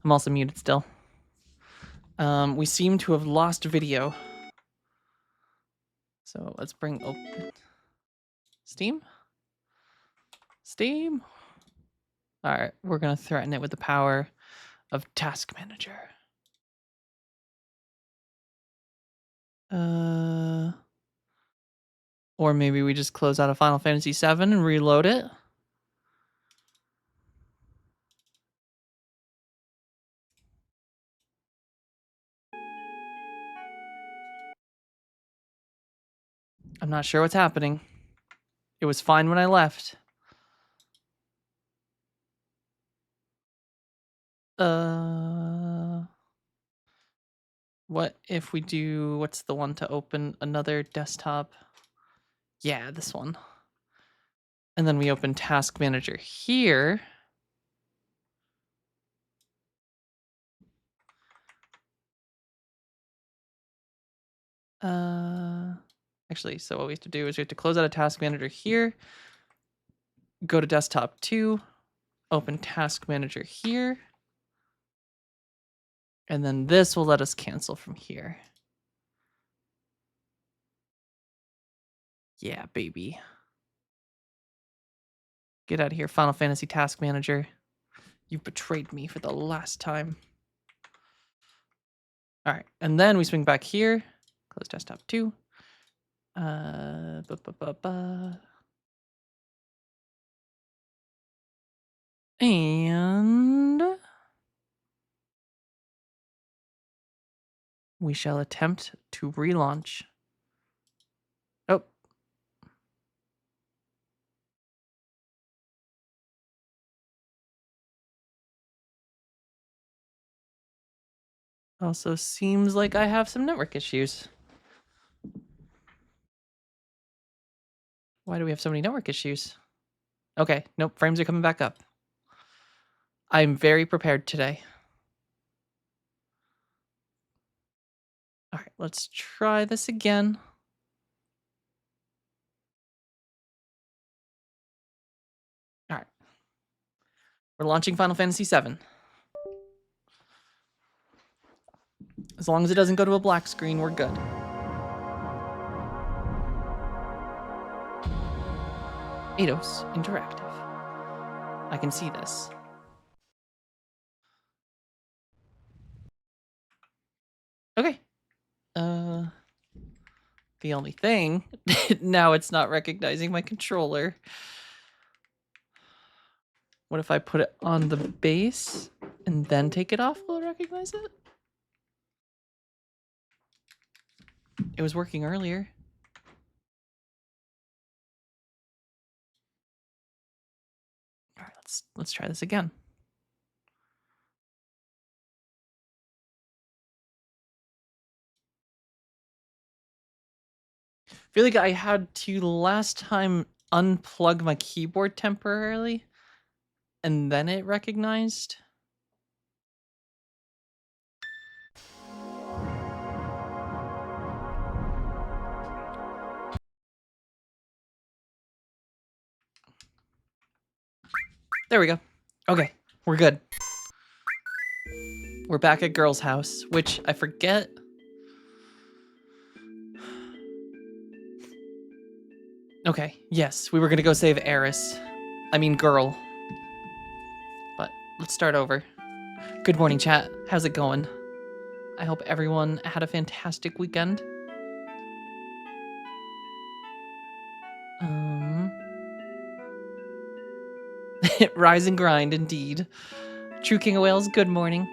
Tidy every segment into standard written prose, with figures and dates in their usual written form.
I'm also muted still. We seem to have lost video. So let's bring open Steam. Steam. All right, we're gonna threaten it with the power of Task Manager. Or maybe we just close out of Final Fantasy VII and reload it. I'm not sure what's happening. It was fine when I left. What if we do, what's the one to open another desktop? Yeah, this one. And then we open Task Manager here. Actually, so what we have to do is we have to close out a Task Manager here, go to Desktop 2, open Task Manager here, and then this will let us cancel from here. Yeah, baby. Get out of here, Final Fantasy Task Manager. You betrayed me for the last time. All right, and then we swing back here, close Desktop 2. And we shall attempt to relaunch. Oh. Also seems like I have some network issues. Why do we have so many network issues? Okay, nope, frames are coming back up. I'm very prepared today. All right, let's try this again. All right. We're launching Final Fantasy VII. As long as it doesn't go to a black screen, we're good. Eidos Interactive. I can see this. Okay. The only thing, now it's not recognizing my controller. What if I put it on the base and then take it off? Will it recognize it? It was working earlier. All right, let's try this again. I feel like I had to last time unplug my keyboard temporarily, and then it recognized. There we go. Okay, we're good. We're back at Girl's house, which I forget. Okay, yes, we were gonna go save Eris. I mean, Girl. But let's start over. Good morning, chat. How's it going? I hope everyone had a fantastic weekend. Rise and grind, indeed. True King of Wales, good morning.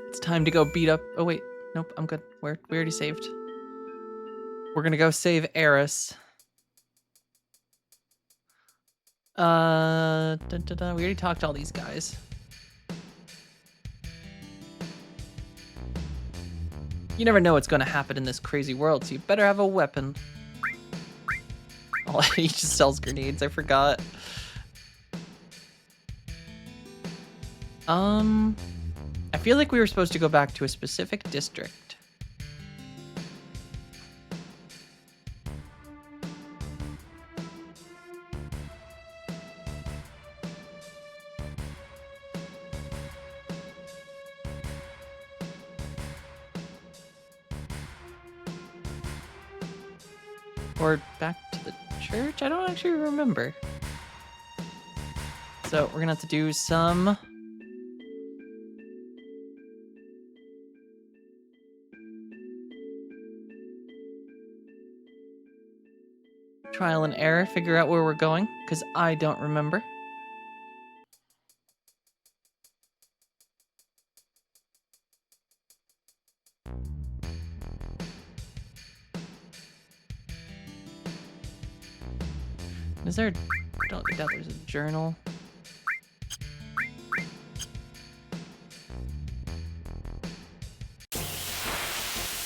It's time to go beat up. Oh, wait. Nope, I'm good. We already saved. We're gonna go save Eris. We already talked to all these guys. You never know what's gonna happen in this crazy world, so you better have a weapon. Oh, he just sells grenades, I forgot. I feel like we were supposed to go back to a specific district. Or back to the church? I don't actually remember. So we're gonna have to do some... trial and error, figure out where we're going, because I don't remember. Is there... I don't think that there's a journal.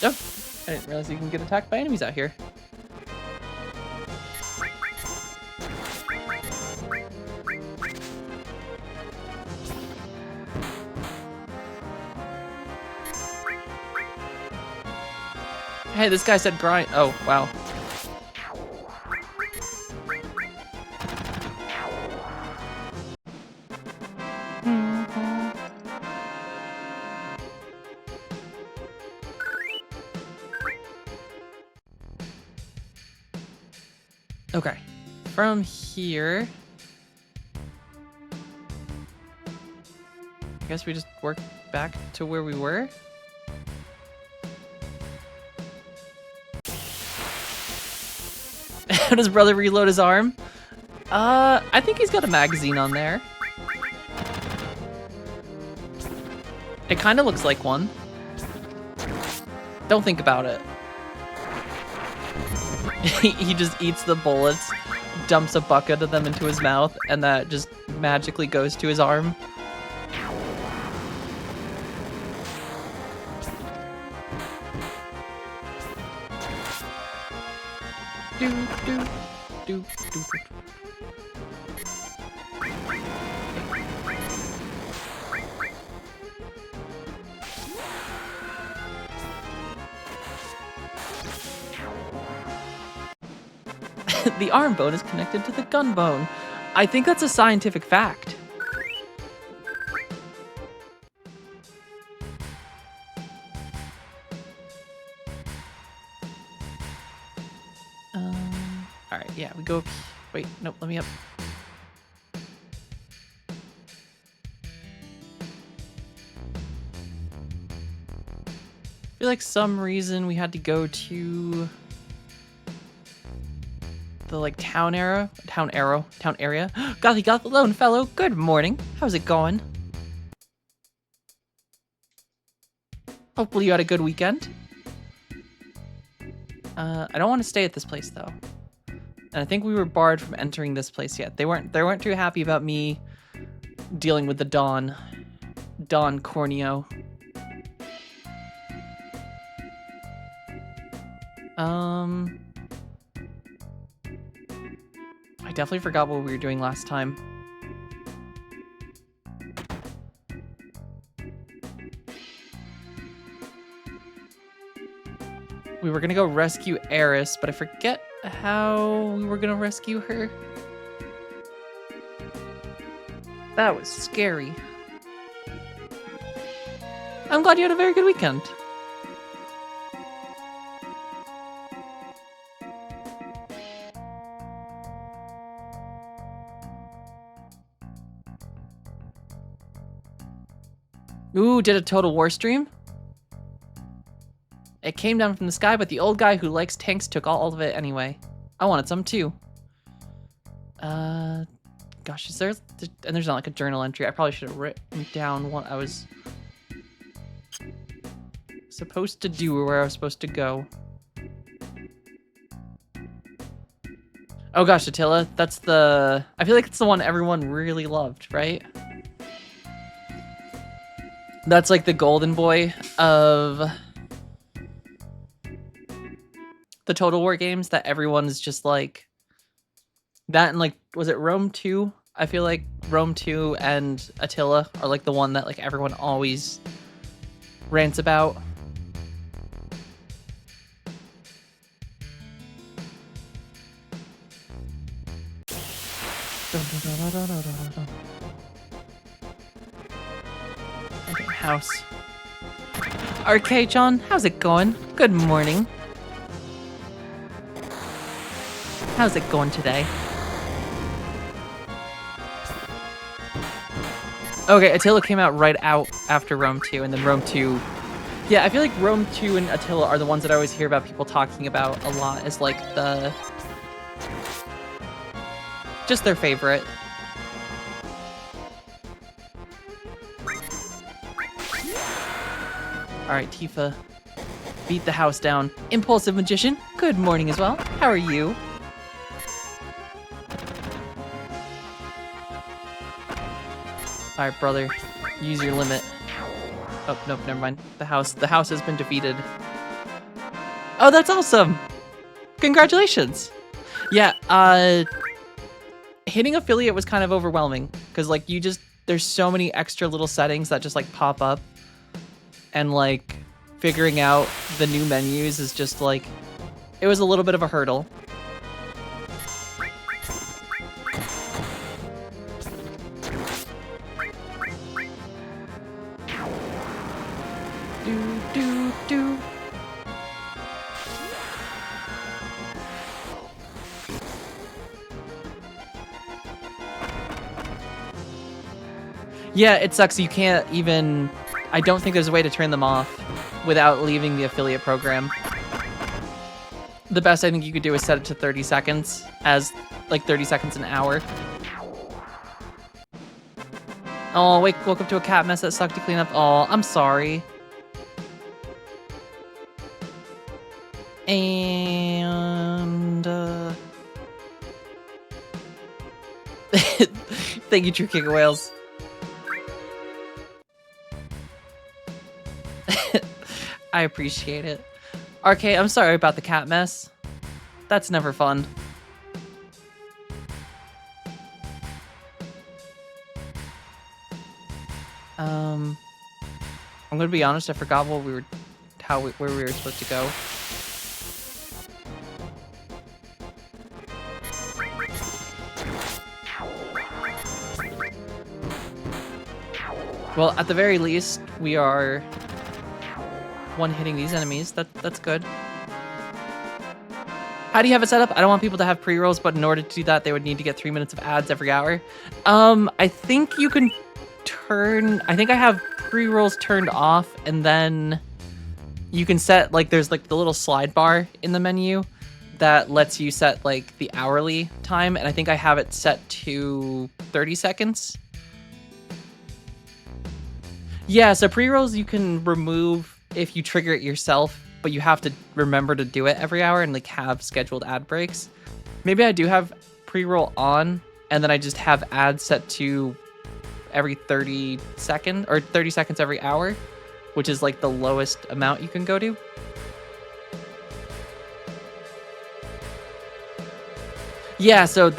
Oh, I didn't realize you can get attacked by enemies out here. Hey, this guy said grind. Oh, wow. Okay, from here, I guess we just work back to where we were. How does brother reload his arm? I think he's got a magazine on there. It kind of looks like one. Don't think about it. He just eats the bullets, dumps a bucket of them into his mouth, and that just magically goes to his arm. The arm bone is connected to the gun bone. I think that's a scientific fact. All right, yeah, we go. Wait, nope, let me up. feel like some reason we had to go to the like town area. Gothy got the lone fellow. Good morning. How's it going? Hopefully you had a good weekend. I don't want to stay at this place though. And I think we were barred from entering this place yet. They weren't too happy about me dealing with the Don Corneo. I definitely forgot what we were doing last time. We were gonna go rescue Eris, but I forget how we were gonna rescue her. That was scary. I'm glad you had a very good weekend. Ooh, did a Total War stream? It came down from the sky, but the old guy who likes tanks took all of it anyway. I wanted some too. Gosh, is there... And there's not like a journal entry. I probably should have written down what I was supposed to do or where I was supposed to go. Oh gosh, Attila, that's the... I feel like it's the one everyone really loved, right? That's like the golden boy of the Total War games that everyone is just like... That and like, was it Rome 2? I feel like Rome 2 and Attila are like the one that like everyone always rants about. House. RK John, how's it going? Good morning. How's it going today? Okay, Attila came out right out after Rome 2, and then Rome 2... Yeah, I feel like Rome 2 and Attila are the ones that I always hear about people talking about a lot as like the... just their favorite. Alright, Tifa. Beat the house down. Impulsive Magician, good morning as well. How are you? Alright, brother. Use your limit. Oh, nope, never mind. The house has been defeated. Oh, that's awesome! Congratulations! Yeah, hitting affiliate was kind of overwhelming. Because, like, there's so many extra little settings that just, like, pop up. And, like, figuring out the new menus is just, like... It was a little bit of a hurdle. Do. Yeah, it sucks. You can't even... I don't think there's a way to turn them off without leaving the affiliate program. The best I think you could do is set it to 30 seconds as like 30 seconds an hour. Oh, woke up to a cat mess that sucked to clean up. Oh, I'm sorry. And thank you, True King of Wales. I appreciate it. RK, I'm sorry about the cat mess. That's never fun. I'm gonna be honest, I forgot what where we were supposed to go. Well, at the very least, we are one-hitting these enemies. That's good. How do you have it set up? I don't want people to have pre-rolls, but in order to do that, they would need to get 3 minutes of ads every hour. I think you can turn... I think I have pre-rolls turned off, and then you can set, like, there's like the little slide bar in the menu that lets you set like the hourly time, and I think I have it set to 30 seconds. Yeah, so pre-rolls you can remove if you trigger it yourself, but you have to remember to do it every hour and like have scheduled ad breaks. Maybe I do have pre-roll on, and then I just have ads set to every 30 seconds or 30 seconds every hour, which is like the lowest amount you can go to. Yeah, so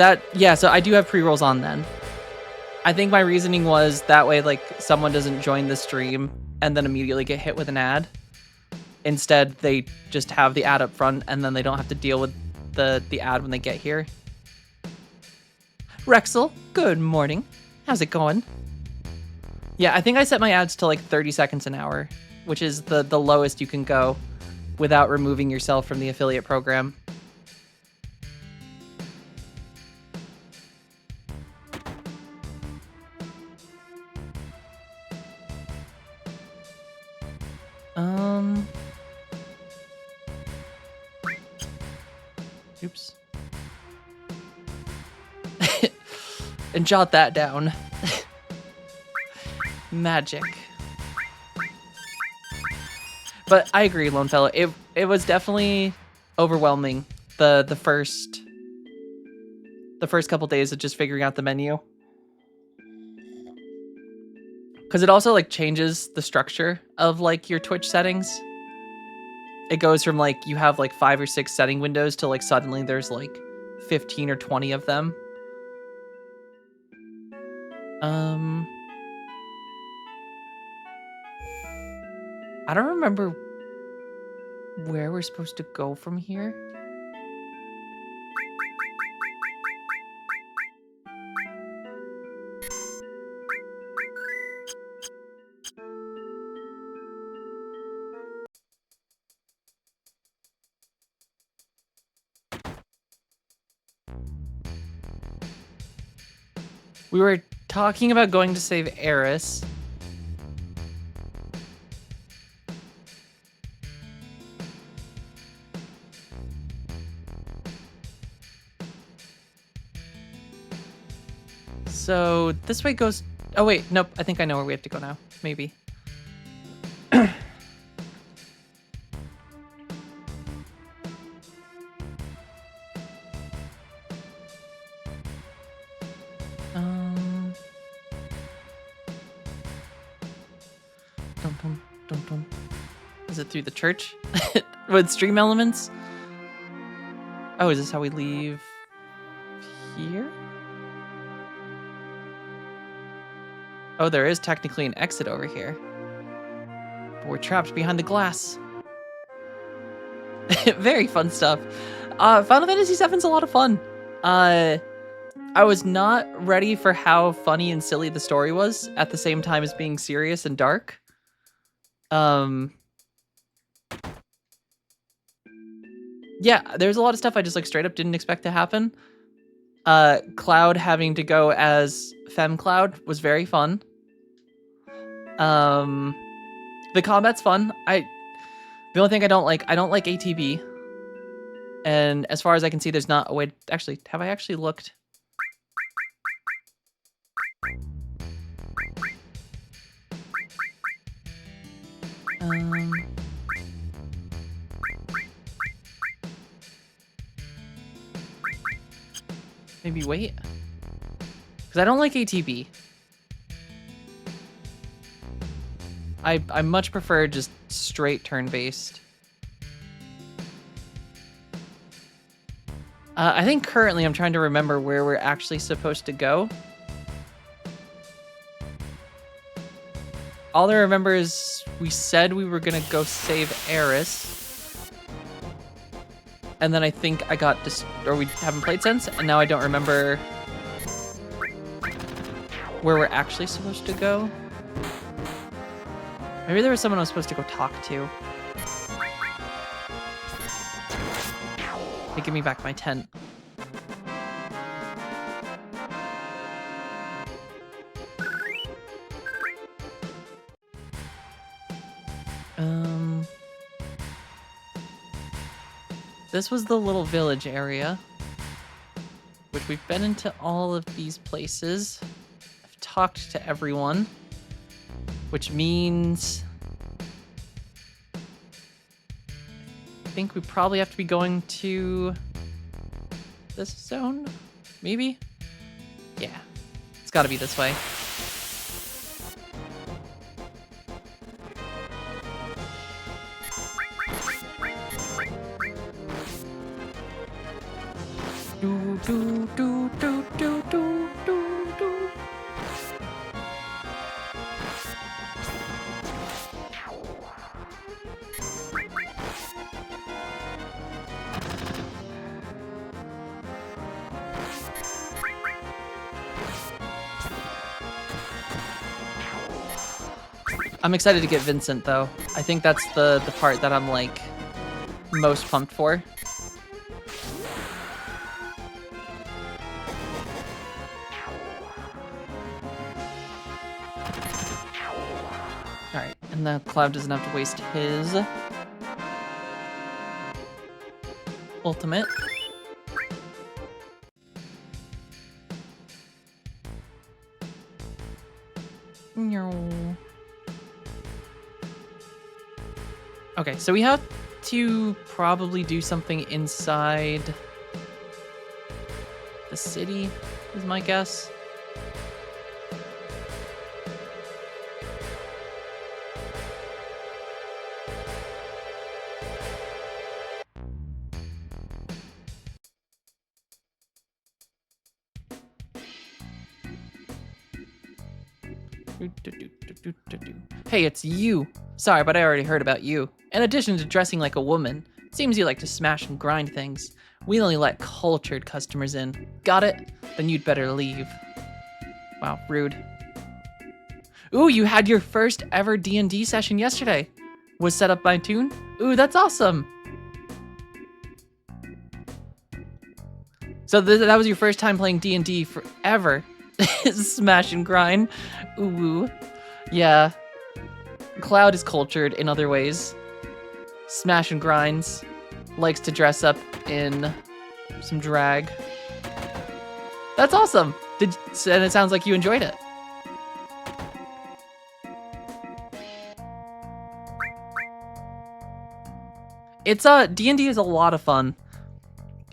I do have pre-rolls on then. I think my reasoning was that way, like, someone doesn't join the stream and then immediately get hit with an ad. Instead, they just have the ad up front, and then they don't have to deal with the ad when they get here. Rexel, good morning. How's it going? Yeah, I think I set my ads to like 30 seconds an hour, which is the lowest you can go without removing yourself from the affiliate program. Oops. And jot that down. Magic. But I agree, Lone Fellow. It was definitely overwhelming the first couple days of just figuring out the menu. Because it also like changes the structure of like your Twitch settings. It goes from like you have like 5 or 6 setting windows to like suddenly there's like 15 or 20 of them. I don't remember where we're supposed to go from here. We were talking about going to save Eris. So this way goes... Oh wait, nope, I think I know where we have to go now. Maybe. Is it through the church? With stream elements? Oh, is this how we leave here? Oh, there is technically an exit over here. But we're trapped behind the glass. Very fun stuff. Final Fantasy VII's a lot of fun. I was not ready for how funny and silly the story was at the same time as being serious and dark. Yeah, there's a lot of stuff I just like straight up didn't expect to happen. Cloud having to go as Femme Cloud was very fun. The combat's fun. The only thing I don't like ATB. And as far as I can see, there's not a way... Actually, have I actually looked? Maybe wait? Because I don't like ATB. I much prefer just straight turn-based. I think currently I'm trying to remember where we're actually supposed to go. All I remember is we said we were gonna go save Eris. And then I think I got or we haven't played since, and now I don't remember where we're actually supposed to go. Maybe there was someone I was supposed to go talk to. Hey, give me back my tent. this was the little village area, which we've been into all of these places. I've talked to everyone, which means I think we probably have to be going to this zone, maybe? Yeah, it's gotta be this way. Do, do, do, do, do, do, do, do. I'm excited to get Vincent, though. I think that's the part that I'm, like, most pumped for. Alright, and the Cloud doesn't have to waste his ultimate. No. Okay, so we have to probably do something inside the city, is my guess. Hey, it's you. Sorry, but I already heard about you. In addition to dressing like a woman, it seems you like to smash and grind things. We only let cultured customers in. Got it? Then you'd better leave. Wow, rude. Ooh, you had your first ever D&D session yesterday. Was set up by Toon? Ooh, that's awesome. So that was your first time playing D&D forever. Smash and grind. Ooh. Yeah. Cloud is cultured in other ways. Smash and grinds. Likes to dress up in some drag. That's awesome. And it sounds like you enjoyed it. It's D&D is a lot of fun.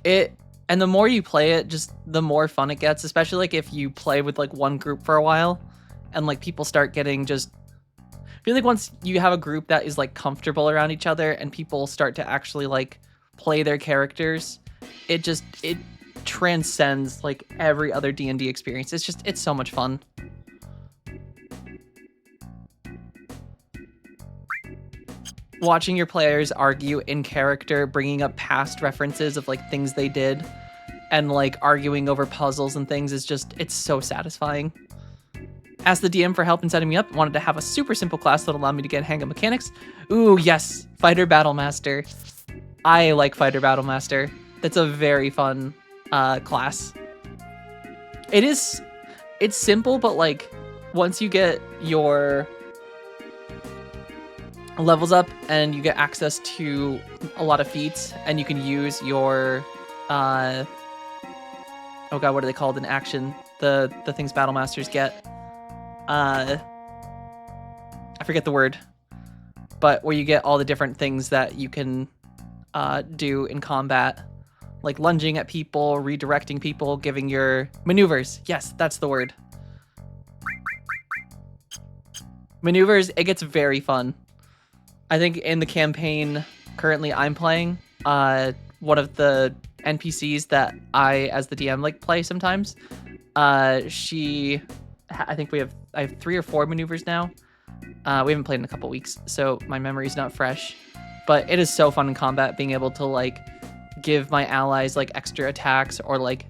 And the more you play it, just the more fun it gets, especially like if you play with like one group for a while and like people start getting just I feel like once you have a group that is like comfortable around each other and people start to actually like play their characters, it transcends like every other D&D experience. It's so much fun. Watching your players argue in character, bringing up past references of like things they did and like arguing over puzzles and things is it's so satisfying. Asked the DM for help in setting me up. Wanted to have a super simple class that allowed me to get hang of mechanics. Ooh, yes. Fighter Battle Master. I like Fighter Battle Master. That's a very fun class. It's simple, but like once you get your levels up and you get access to a lot of feats and you can use your oh god, what are they called in action? The things Battle Masters get. I forget the word, but where you get all the different things that you can do in combat, like lunging at people, redirecting people, giving your maneuvers. Yes, that's the word. Maneuvers, it gets very fun. I think in the campaign currently I'm playing, one of the NPCs that I, as the DM, like play sometimes, I think I have 3 or 4 maneuvers now. We haven't played in a couple weeks, so my memory's not fresh. But it is so fun in combat being able to like give my allies like extra attacks or like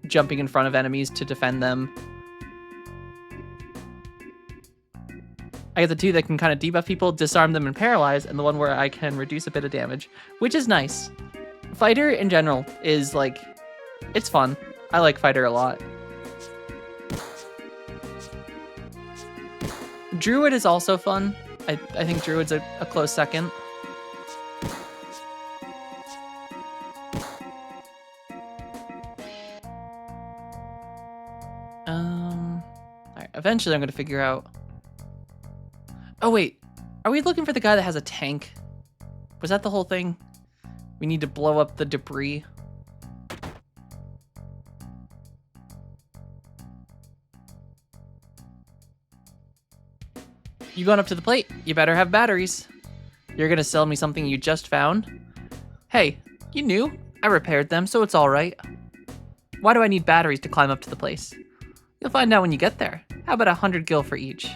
jumping in front of enemies to defend them. I get the 2 that can kind of debuff people, disarm them, and paralyze, and the one where I can reduce a bit of damage, which is nice. Fighter in general is like, it's fun. I like Fighter a lot. Druid is also fun. I think Druid's a close second. eventually I'm gonna figure out. Oh wait, are we looking for the guy that has a tank? Was that the whole thing? We need to blow up the debris. You going up to the plate? You better have batteries. You're gonna sell me something you just found? Hey, you knew. I repaired them, so it's all right. Why do I need batteries to climb up to the place? You'll find out when you get there. How about 100 gil for each?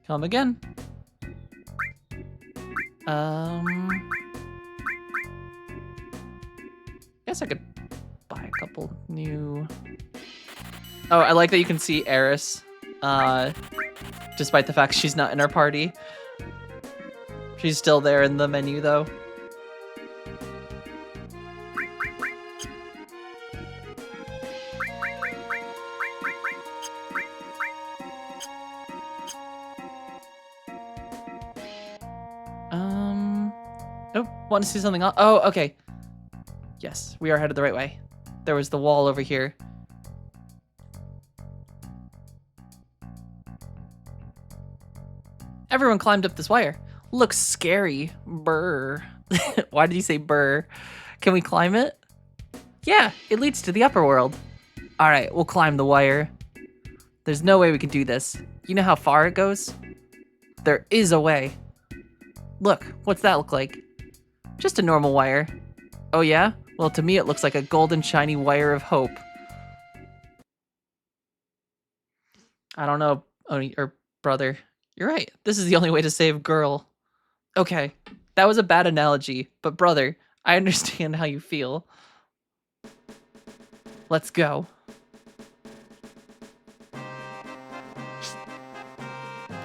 Come again. Guess I could buy a couple new... Oh, I like that you can see Eris, despite the fact she's not in our party. She's still there in the menu, though. Oh, want to see something else? Oh, okay. Yes, we are headed the right way. There was the wall over here. Everyone climbed up this wire. Looks scary. Brr. Why did you say brr? Can we climb it? Yeah, it leads to the upper world. All right, we'll climb the wire. There's no way we can do this. You know how far it goes? There is a way. Look, what's that look like? Just a normal wire. Oh yeah? Well, to me it looks like a golden shiny wire of hope. I don't know, Oni, or brother. You're right. This is the only way to save girl. Okay, that was a bad analogy, but brother, I understand how you feel. Let's go.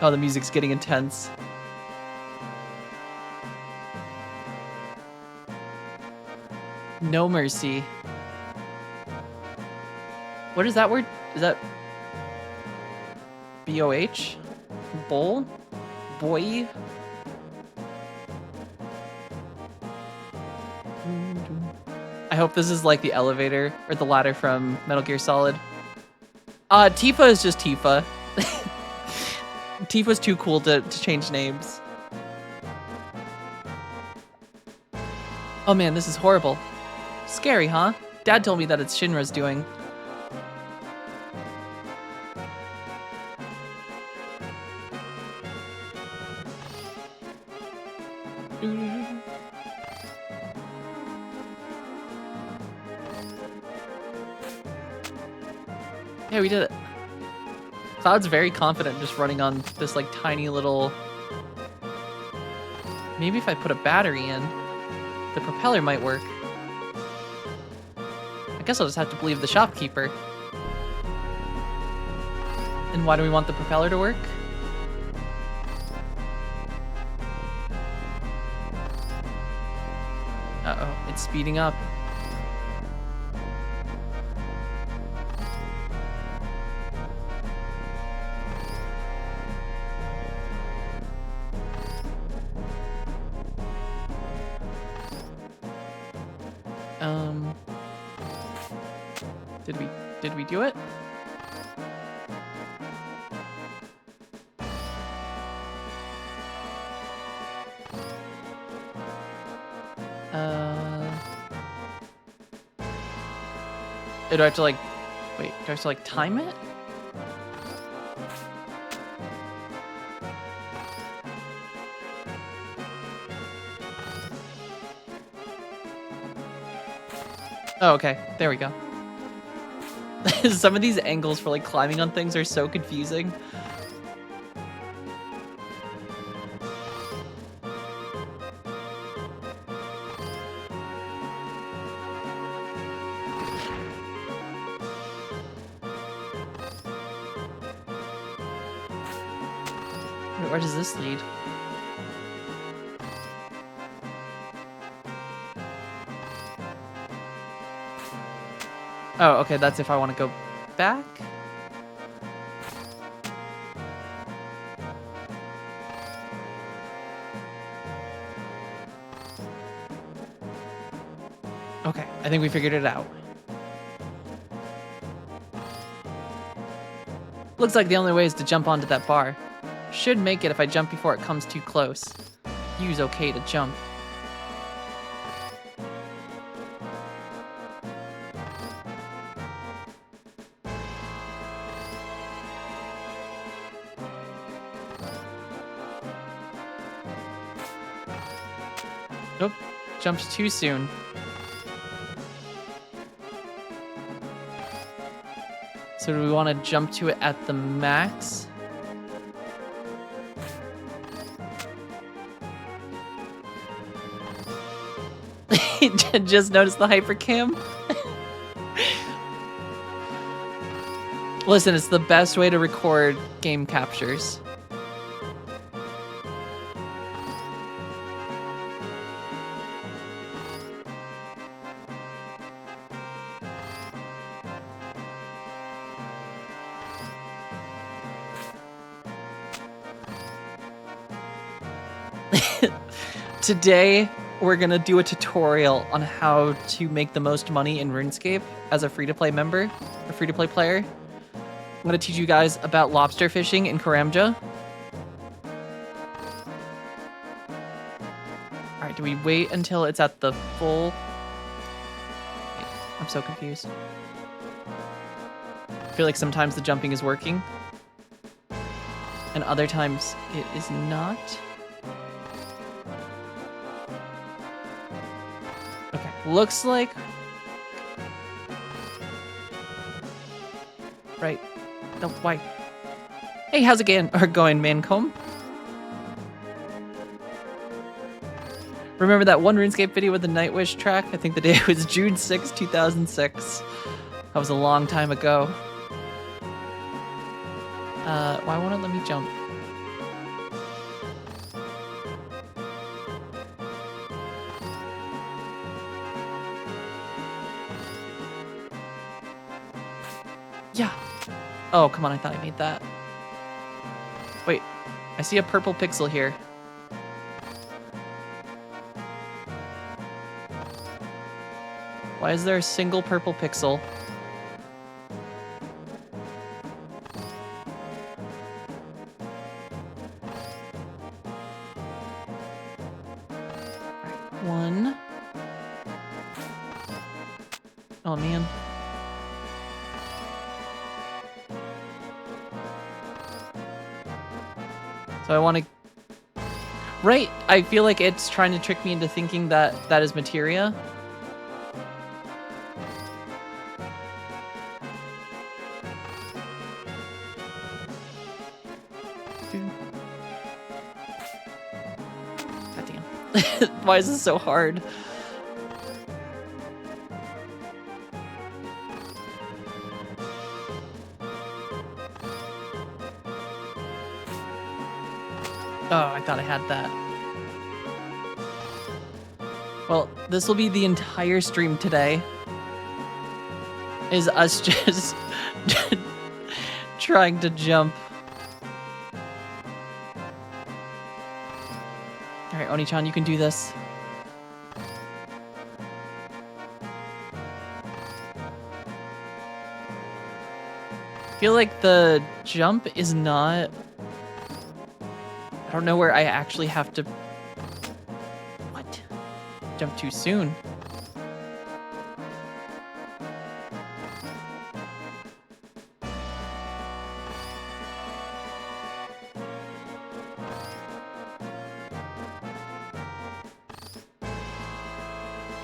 Oh, the music's getting intense. No mercy. What is that word? Is that B-O-H? Bowl? Boy? I hope this is like the elevator or the ladder from Metal Gear Solid. Tifa is just Tifa. Tifa's too cool to change names. Oh man, this is horrible. Scary, huh? Dad told me that it's Shinra's doing. Yeah, we did it. Cloud's very confident just running on this like tiny little... Maybe if I put a battery in, the propeller might work. I guess I'll just have to believe the shopkeeper. And why do we want the propeller to work? Uh-oh, it's speeding up. Did we do it? Do I have to like, wait, do I have to like time it? Oh, okay, there we go. Some of these angles for like climbing on things are so confusing. Wait, where does this lead? Oh, okay, that's if I want to go back. Okay, I think we figured it out. Looks like the only way is to jump onto that bar. Should make it if I jump before it comes too close. Use okay to jump. Nope, jumped too soon. So do we want to jump to it at the max? Just noticed the hypercam. Listen, it's the best way to record game captures. Today, we're gonna do a tutorial on how to make the most money in RuneScape as a free-to-play member, a free-to-play player. I'm gonna teach you guys about lobster fishing in Karamja. All right, do we wait until it's at the full? I'm so confused. I feel like sometimes the jumping is working, and other times it is not. Okay, looks like... Right. No, why? Hey, how's it going, Mancomb? Remember that one RuneScape video with the Nightwish track? I think the day was June 6, 2006. That was a long time ago. Why won't it let me jump? Yeah. Oh, come on, I thought I made that. Wait, I see a purple pixel here. Why is there a single purple pixel? One. Oh, man. So I want to... Right, I feel like it's trying to trick me into thinking that that is materia. God damn. Why is this so hard? Oh, I thought I had that. Well, this will be the entire stream today. Is us just trying to jump. Alright, Oni-chan, you can do this. I feel like the jump is not... I don't know where I actually have to... What? Jump too soon.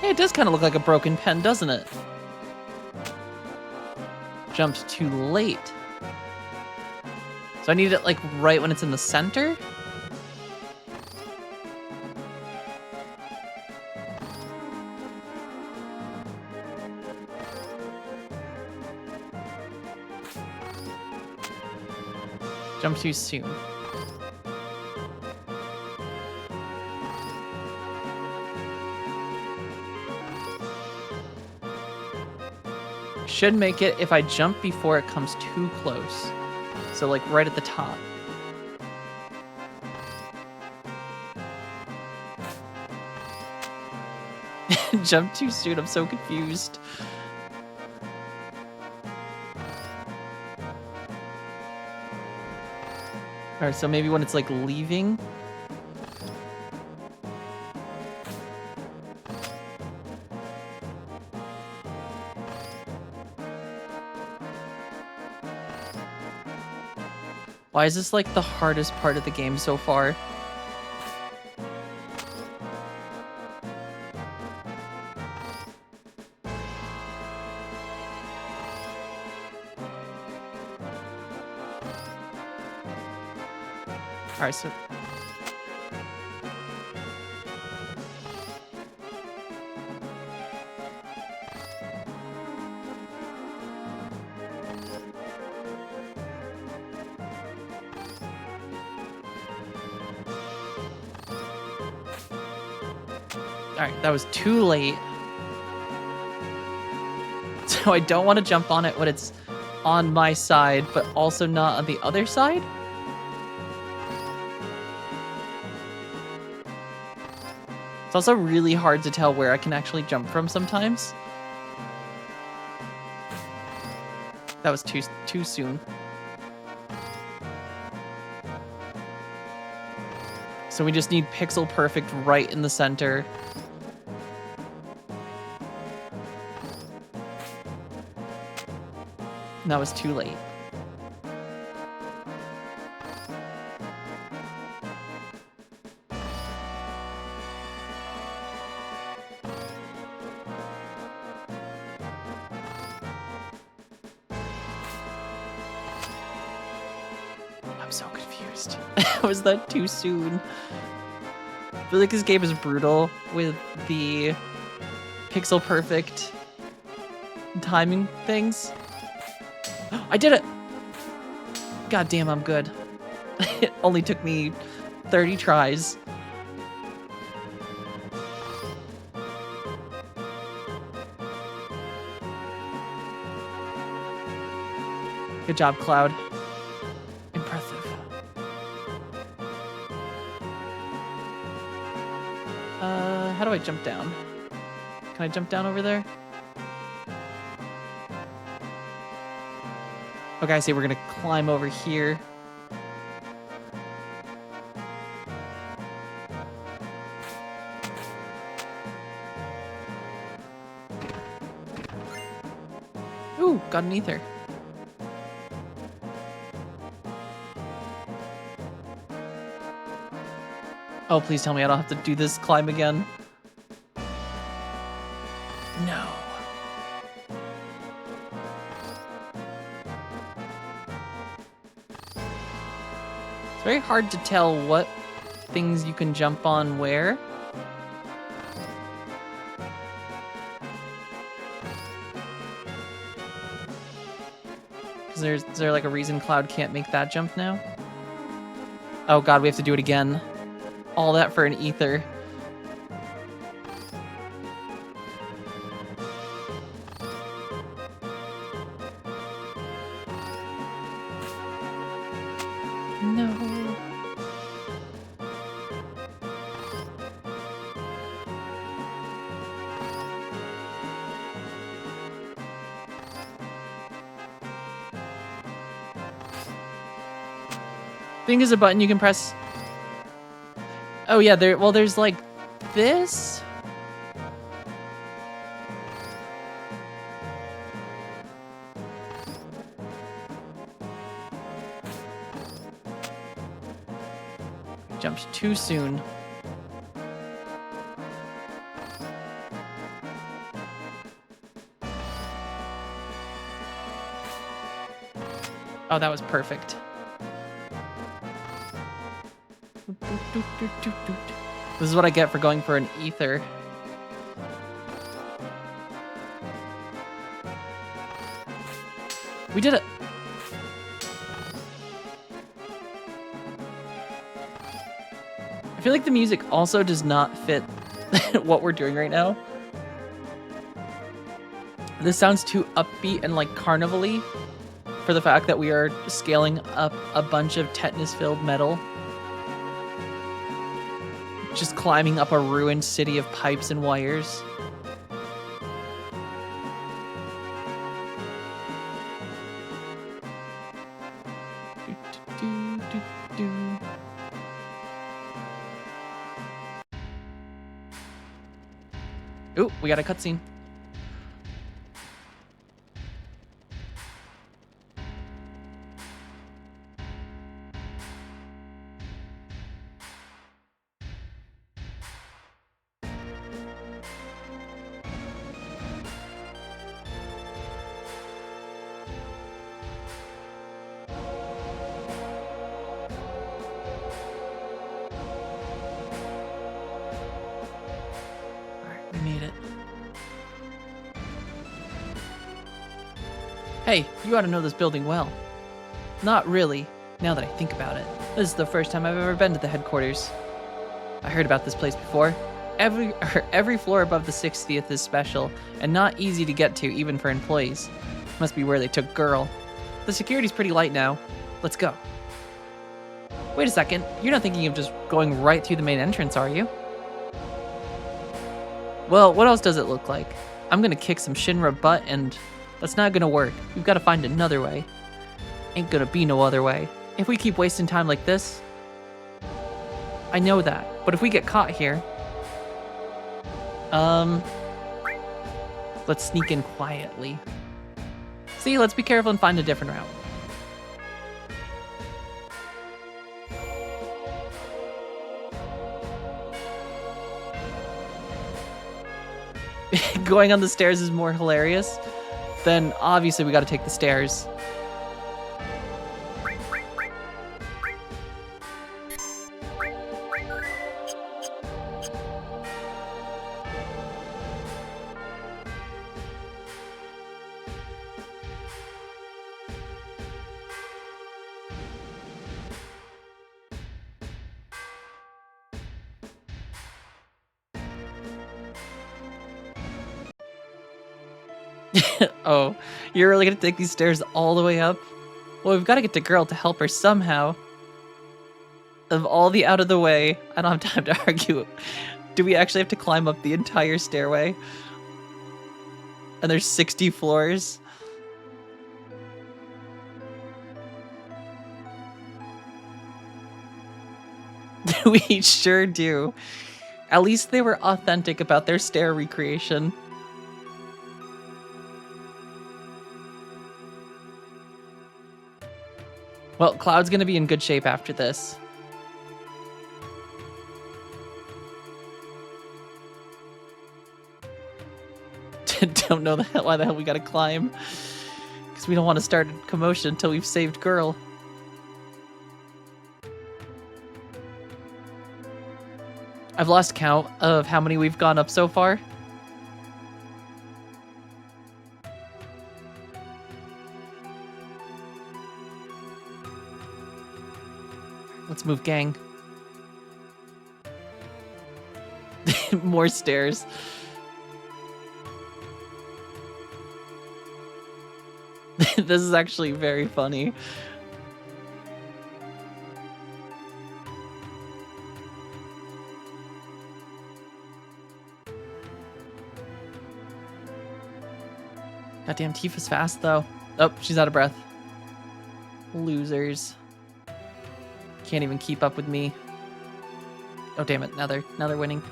Hey, it does kind of look like a broken pen, doesn't it? Jumped too late. So I need it like right when it's in the center? Jump too soon. Should make it if I jump before it comes too close. So like right at the top. Jump too soon, I'm so confused. Alright, so maybe when it's like leaving. Why is this like the hardest part of the game so far? Alright, so... Alright, that was too late. So I don't want to jump on it when it's on my side, but also not on the other side? It's also really hard to tell where I can actually jump from sometimes. That was too soon. So we just need pixel perfect right in the center. And that was too late. I'm so confused. Was that too soon? I feel like this game is brutal with the pixel perfect timing things. I did it! God damn, I'm good. It only took me 30 tries. Good job, Cloud. Impressive. How do I jump down? Can I jump down over there? Okay, I see we're gonna climb over here. Ooh, got an ether. Oh, please tell me I don't have to do this climb again. No. It's very hard to tell what things you can jump on where. Is there like a reason Cloud can't make that jump now? Oh god, we have to do it again. All that for an ether. No. I think there's a button you can press. Oh yeah, there's like this. Jumped too soon. Oh, that was perfect. This is what I get for going for an ether. We did it! I feel like the music also does not fit what we're doing right now. This sounds too upbeat and like carnival-y for the fact that we are scaling up a bunch of tetanus-filled metal. Just climbing up a ruined city of pipes and wires. Ooh, we got a cutscene. Alright, we made it. Hey, you ought to know this building well. Not really, now that I think about it. This is the first time I've ever been to the headquarters. I heard about this place before. Every floor above the 60th is special, and not easy to get to even for employees. Must be where they took Girl. The security's pretty light now. Let's go. Wait a second, you're not thinking of just going right through the main entrance, are you? Well, what else does it look like? I'm gonna kick some Shinra butt, and that's not gonna work. We've gotta find another way. Ain't gonna be no other way. If we keep wasting time like this... I know that, but if we get caught here... Let's sneak in quietly. See, let's be careful and find a different route. Going on the stairs is more hilarious. Then obviously we gotta take the stairs. Oh, you're really gonna take these stairs all the way up? Well, we've got to get to Girl to help her somehow. Of all the out of the way, I don't have time to argue. Do we actually have to climb up the entire stairway? And there's 60 floors? We sure do. At least they were authentic about their stair recreation. Well, Cloud's gonna be in good shape after this. Don't know why the hell we gotta climb. Because we don't want to start a commotion until we've saved Girl. I've lost count of how many we've gone up so far. Let's move, gang. More stairs. This is actually very funny. Goddamn, Tifa's fast though. Oh, she's out of breath. Losers. Can't even keep up with me. Oh damn it, now they're winning.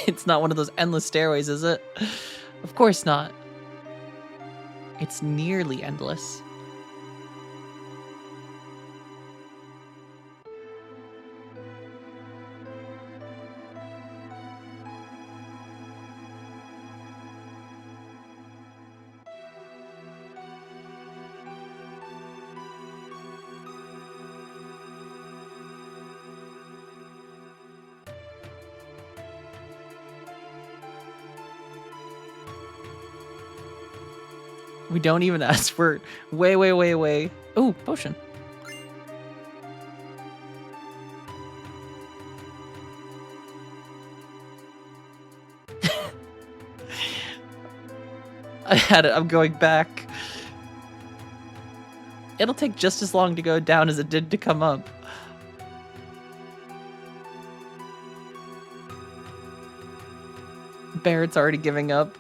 It's not one of those endless stairways, is it? Of course not. It's nearly endless. We don't even ask for way. Oh, potion. I had it. I'm going back. It'll take just as long to go down as it did to come up. Barrett's already giving up.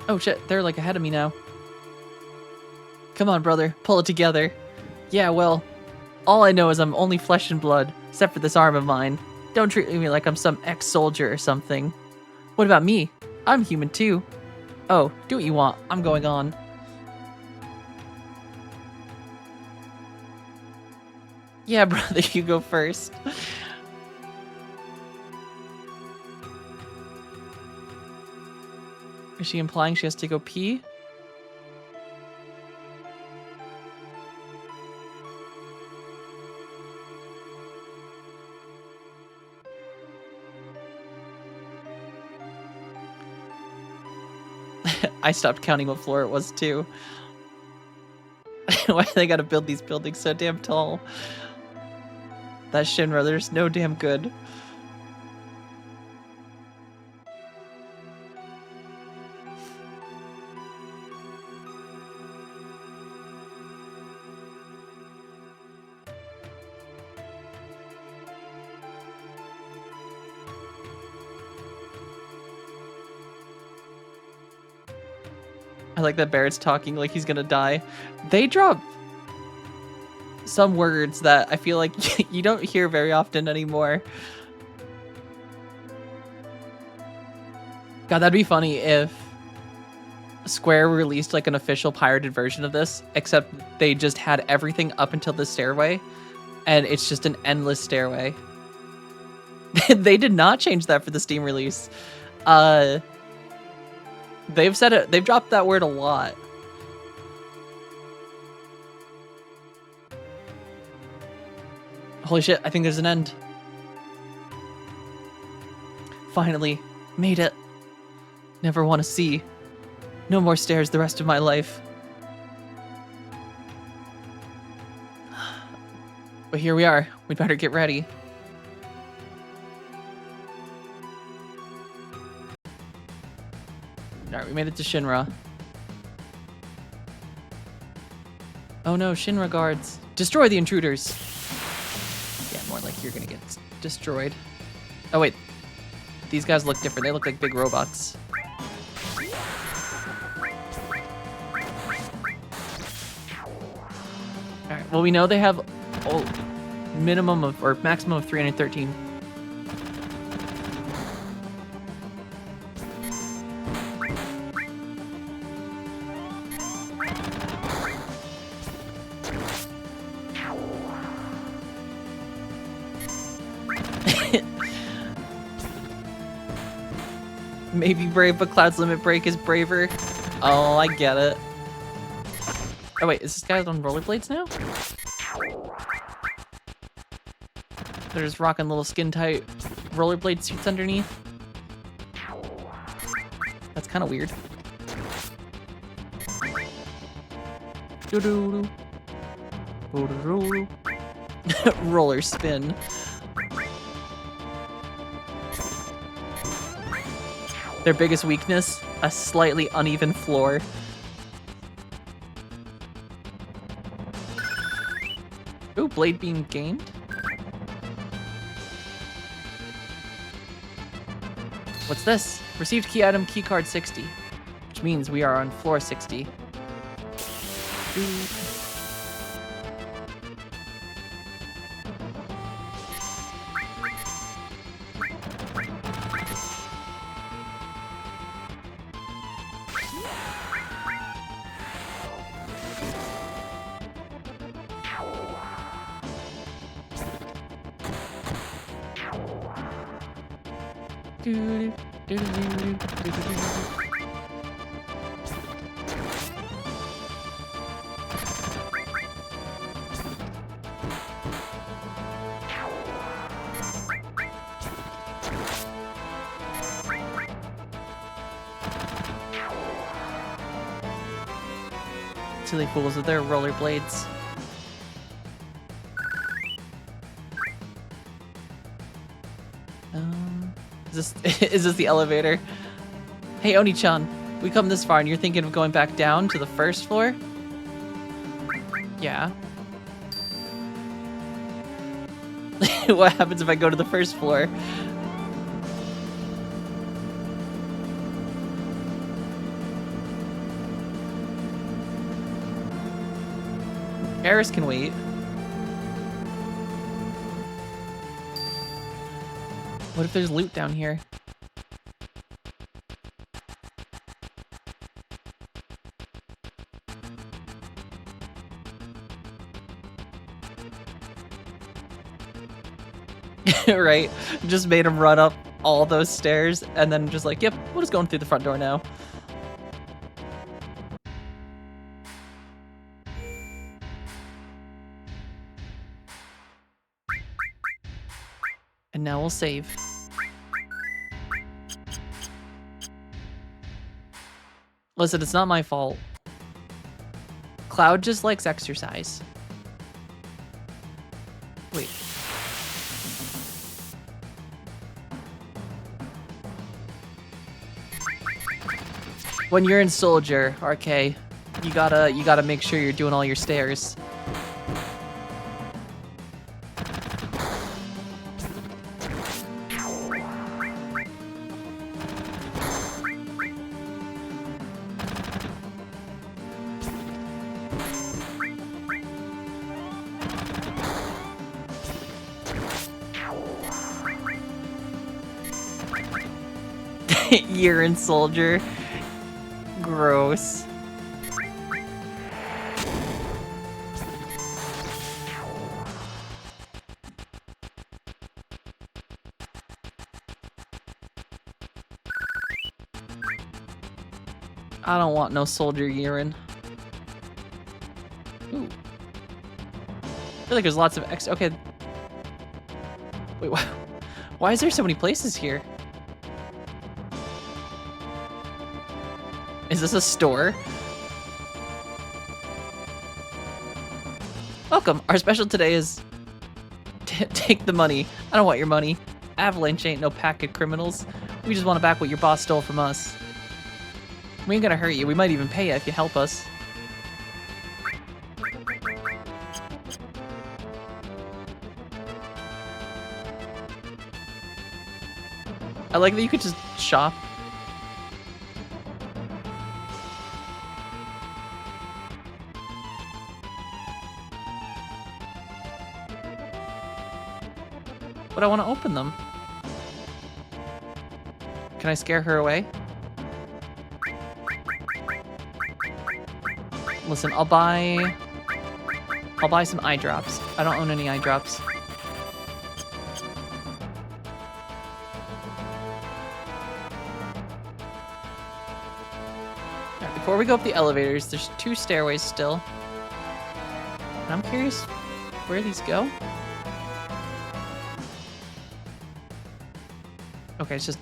Oh shit, they're like ahead of me now. Come on, brother, pull it together. Yeah, well, all I know is I'm only flesh and blood, except for this arm of mine. Don't treat me like I'm some ex-soldier or something. What about me? I'm human too. Oh, do what you want. I'm going on. Yeah, brother, you go first. Is she implying she has to go pee? I stopped counting what floor it was too. Why they gotta build these buildings so damn tall? That Shinra, there's no damn good. I like that Barrett's talking like he's gonna die. They drop some words that I feel like you don't hear very often anymore. God, that'd be funny if Square released like an official pirated version of this, except they just had everything up until the stairway, and it's just an endless stairway. They did not change that for the Steam release. They've said it. They've dropped that word a lot. Holy shit! I think there's an end. Finally, made it. Never want to see. No more stairs the rest of my life. But here we are. We'd better get ready. Alright, we made it to Shinra. Oh no, Shinra guards. Destroy the intruders. Yeah, more like you're gonna get destroyed. Oh wait. These guys look different. They look like big robots. Alright, well we know they have minimum of, or maximum of 313. Maybe brave, but Cloud's limit break is braver. Oh, I get it. Oh wait, is this guy on rollerblades now? They're just rocking little skin tight rollerblade suits underneath. That's kind of weird. Doo-doo-doo. Doo-doo-doo. Roller spin. Their biggest weakness, a slightly uneven floor. Ooh, blade beam gained. What's this? Received key item keycard 60, which means we are on floor 60. Silly fools with their rollerblades. Is this the elevator? Hey, Oni-chan, we come this far and you're thinking of going back down to the first floor? Yeah. What happens if I go to the first floor? Eris can wait. What if there's loot down here? Right? Just made him run up all those stairs and then just like, yep, we're just going through the front door now. And now we'll save. Listen, it's not my fault. Cloud just likes exercise. Wait. When you're in Soldier, RK, you gotta make sure you're doing all your stairs. Urine Soldier. Gross. I don't want no soldier urine. Ooh. I feel like there's lots of extra. Okay. Wait, why is there so many places here? Is this a store? Welcome. Our special today is take the money. I don't want your money. Avalanche ain't no pack of criminals. We just want back what your boss stole from us. We ain't gonna hurt you. We might even pay you if you help us. I like that you could just shop. But I want to open them. Can I scare her away? Listen, I'll buy some eye drops. I don't own any eye drops. Alright, before we go up the elevators, there's 2 stairways still. And I'm curious where these go. Okay, it's just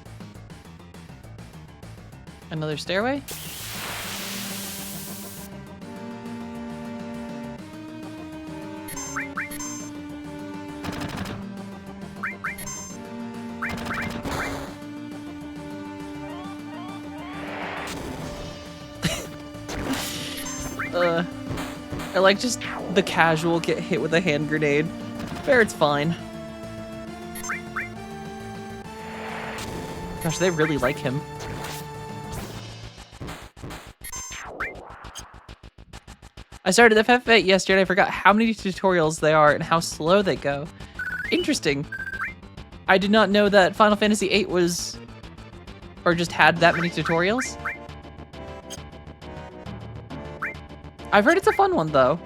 another stairway. I like just the casual get hit with a hand grenade. Fair, it's fine. Gosh, they really like him. I started FF8 yesterday. I forgot how many tutorials there are and how slow they go. Interesting. I did not know that Final Fantasy VIII was, or just had that many tutorials. I've heard it's a fun one though.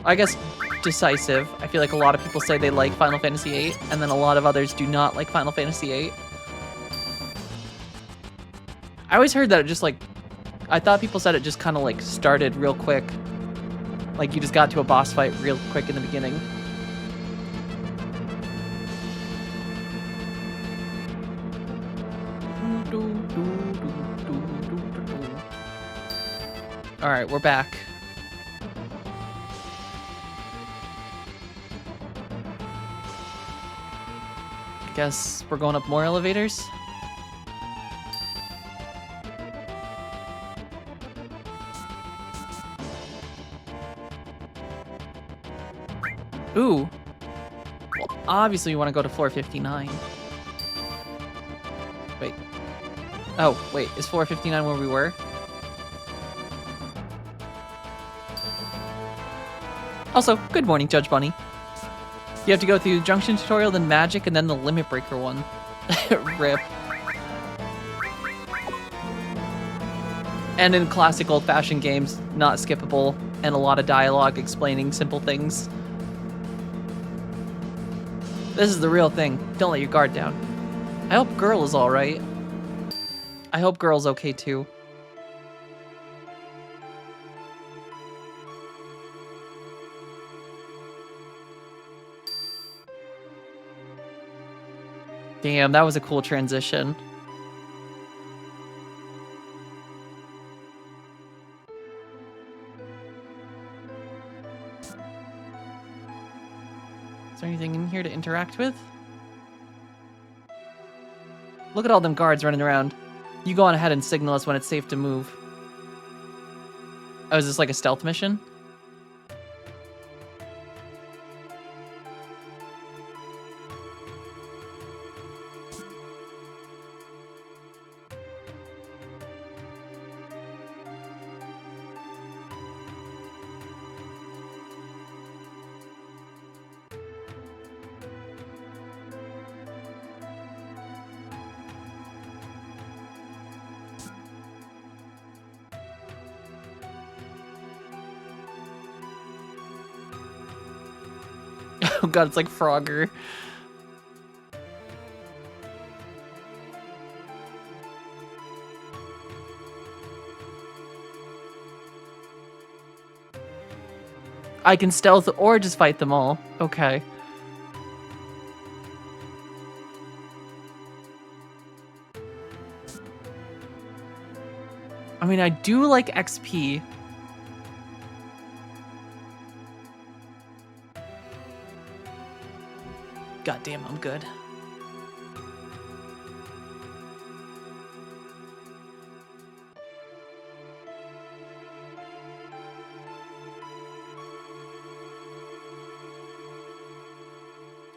I guess decisive. I feel like a lot of people say they like Final Fantasy VIII, and then a lot of others do not like Final Fantasy VIII. I always heard that it just like, I thought people said it just kind of like started real quick. Like you just got to a boss fight real quick in the beginning. All right, we're back. I guess we're going up more elevators. Ooh. Well, obviously you want to go to floor 59. Wait. Oh, wait. Is floor 59 where we were? Also, good morning, Judge Bunny. You have to go through the junction tutorial, then magic, and then the limit breaker one. Rip. And in classic old-fashioned games, not skippable, and a lot of dialogue explaining simple things. This is the real thing. Don't let your guard down. I hope Girl is alright. I hope Girl's okay too. Damn, that was a cool transition. Is there anything in here to interact with? Look at all them guards running around. You go on ahead and signal us when it's safe to move. Oh, is this like a stealth mission? Oh god, it's like Frogger. I can stealth or just fight them all. Okay. I mean, I do like XP. God damn, I'm good.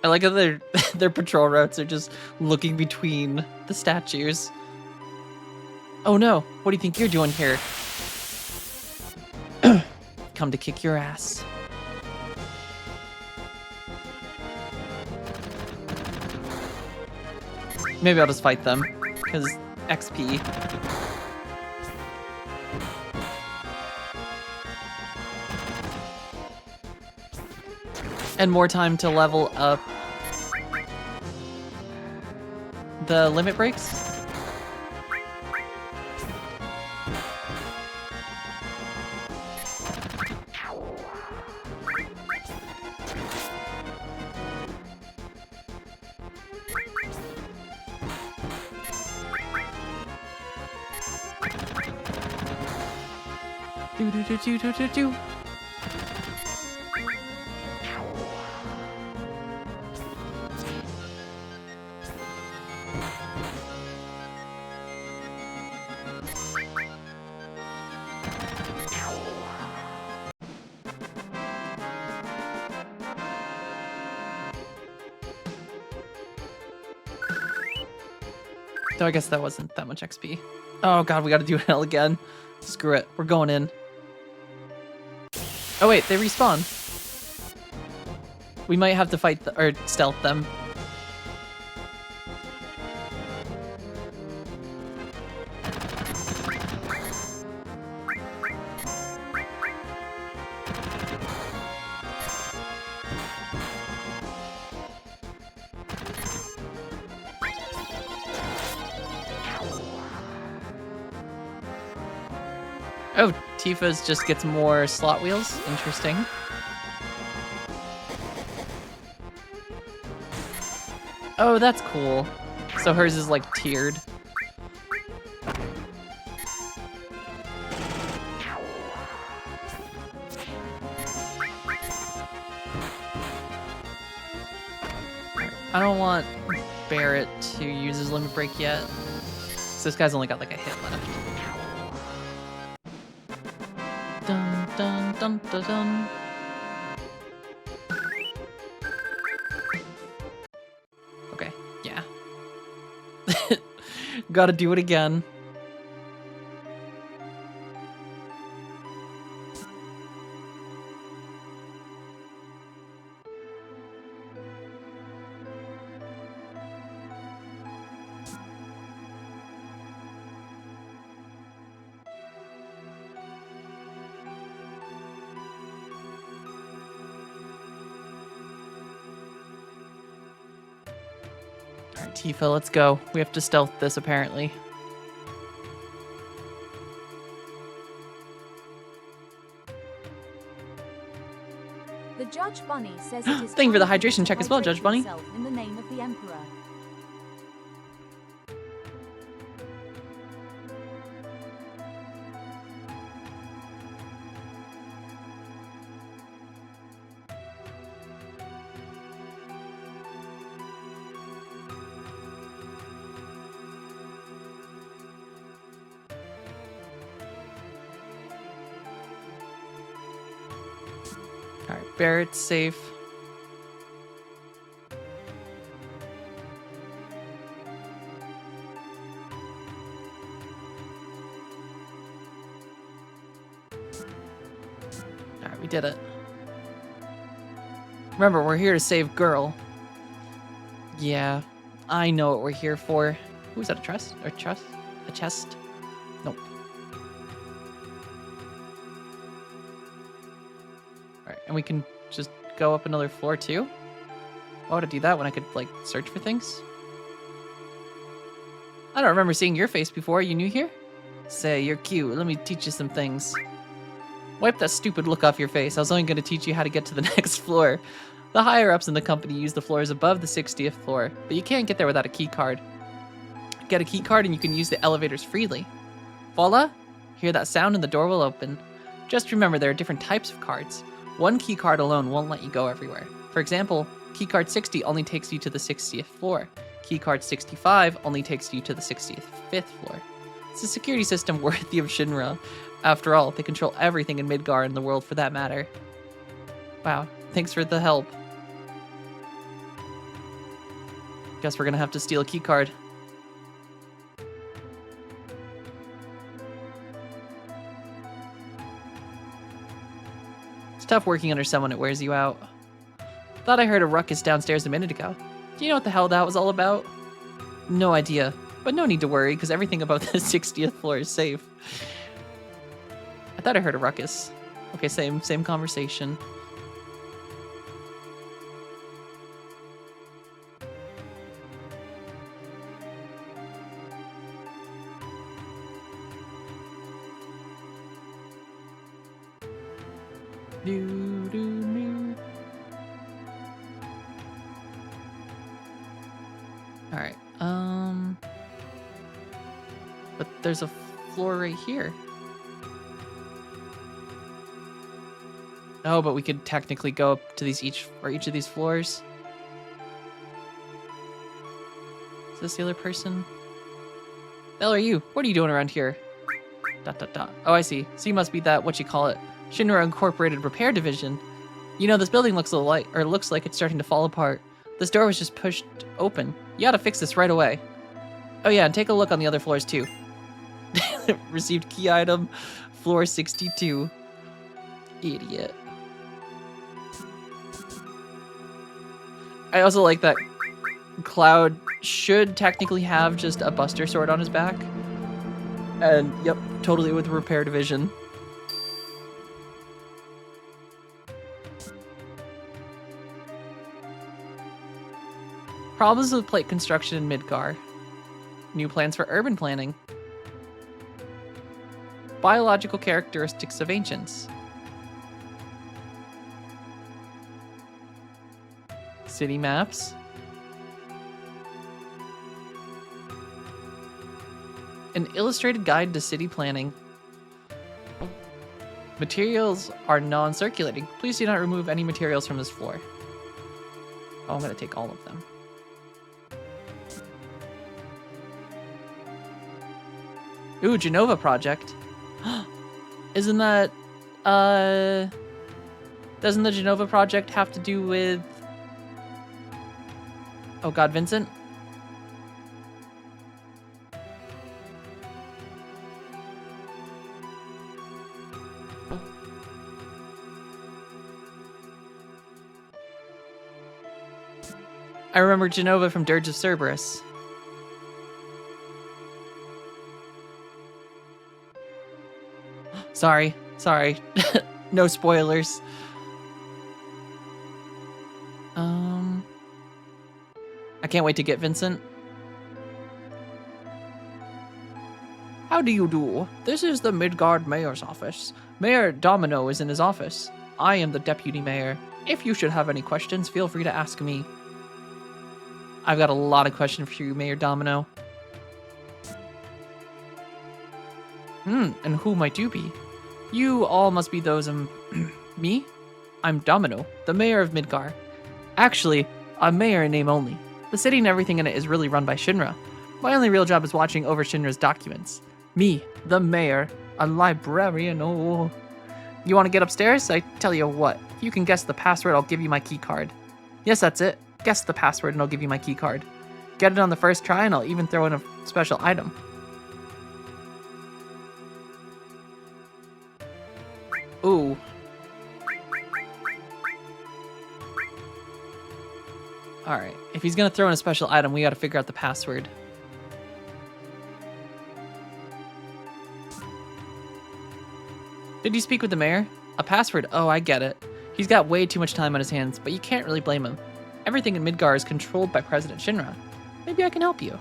I like how their patrol routes are just looking between the statues. Oh no, what do you think you're doing here? Come to kick your ass. Maybe I'll just fight them, because XP. And more time to level up the limit breaks. Do do do do do do do. Though I guess that wasn't that much XP. Oh god, we gotta do it again. Screw it, we're going in. Oh wait, they respawn. We might have to fight or stealth them. Oh, Tifa's just gets more slot wheels. Interesting. Oh, that's cool. So hers is like tiered. I don't want Barrett to use his limit break yet. So this guy's only got like a hit left. Dun dun dun dun dun. Okay, yeah. Gotta do it again. Alright, Tifa, let's go. We have to stealth this, apparently. The Judge Bunny says it is Thank you for the time hydration to check as well, hydrate Judge Bunny. yourself in the name of the Emperor. Alright, Barrett's safe. Alright, we did it. Remember, we're here to save Girl. Yeah, I know what we're here for. Who's that, a chest? Or chest? A chest? Nope. Alright, and we can just go up another floor too? Why would I do that when I could, like, search for things? I don't remember seeing your face before. Are you new here? Say, you're cute. Let me teach you some things. Wipe that stupid look off your face. I was only going to teach you how to get to the next floor. The higher-ups in the company use the floors above the 60th floor, but you can't get there without a key card. Get a key card and you can use the elevators freely. Voila! Hear that sound and the door will open. Just remember there are different types of cards. One key card alone won't let you go everywhere. For example, key card 60 only takes you to the 60th floor. Key card 65 only takes you to the 65th floor. It's a security system worthy of Shinra. After all, they control everything in Midgar and the world for that matter. Wow, thanks for the help. Guess we're gonna have to steal a key card. It's tough working under someone, it wears you out. Thought I heard a ruckus downstairs a minute ago. Do you know what the hell that was all about? No idea, but no need to worry, because everything above the 60th floor is safe. I thought I heard a ruckus. Okay, same conversation. Alright, but there's a floor right here. Oh, but we could technically go up to these each of these floors. Is this the other person? The hell are you? What are you doing around here? ... Oh, I see. So you must be that, what you call it, Shinra Incorporated Repair Division. You know, this building looks like it's starting to fall apart. This door was just pushed open. You gotta fix this right away. Oh yeah, and take a look on the other floors too. Received key item, floor 62. Idiot. I also like that Cloud should technically have just a Buster Sword on his back. And, yep, totally with Repair Division. Problems with plate construction in Midgar. New plans for urban planning. Biological characteristics of ancients. City maps. An illustrated guide to city planning. Materials are non-circulating. Please do not remove any materials from this floor. Oh, I'm gonna take all of them. Ooh, Genova project. Isn't that, doesn't the Genova project have to do with... Oh god, Vincent? I remember Genova from Dirge of Cerberus. Sorry. No spoilers. I can't wait to get Vincent. How do you do? This is the Midgard Mayor's office. Mayor Domino is in his office. I am the deputy mayor. If you should have any questions, feel free to ask me. I've got a lot of questions for you, Mayor Domino. And who might you be? You all must be those, me? I'm Domino, the mayor of Midgar. Actually, I'm mayor in name only. The city and everything in it is really run by Shinra. My only real job is watching over Shinra's documents. Me, the mayor, a librarian, oh. You want to get upstairs? I tell you what, if you can guess the password, I'll give you my key card. Yes, that's it. Guess the password and I'll give you my key card. Get it on the first try and I'll even throw in a special item. Ooh. Alright, if he's gonna throw in a special item, we gotta figure out the password. Did you speak with the mayor? A password? Oh, I get it. He's got way too much time on his hands, but you can't really blame him. Everything in Midgar is controlled by President Shinra. Maybe I can help you.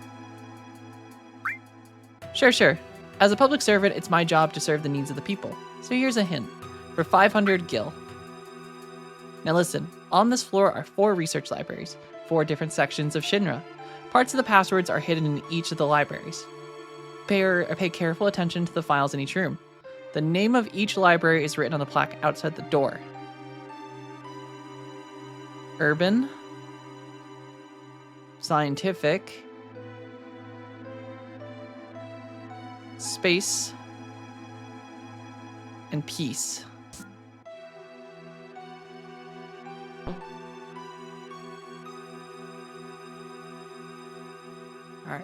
Sure. As a public servant, it's my job to serve the needs of the people. So here's a hint. For 500 gil. Now listen, on this floor are 4 research libraries, 4 different sections of Shinra. Parts of the passwords are hidden in each of the libraries. Pay careful attention to the files in each room. The name of each library is written on the plaque outside the door. Urban, scientific, space, and peace. Alright.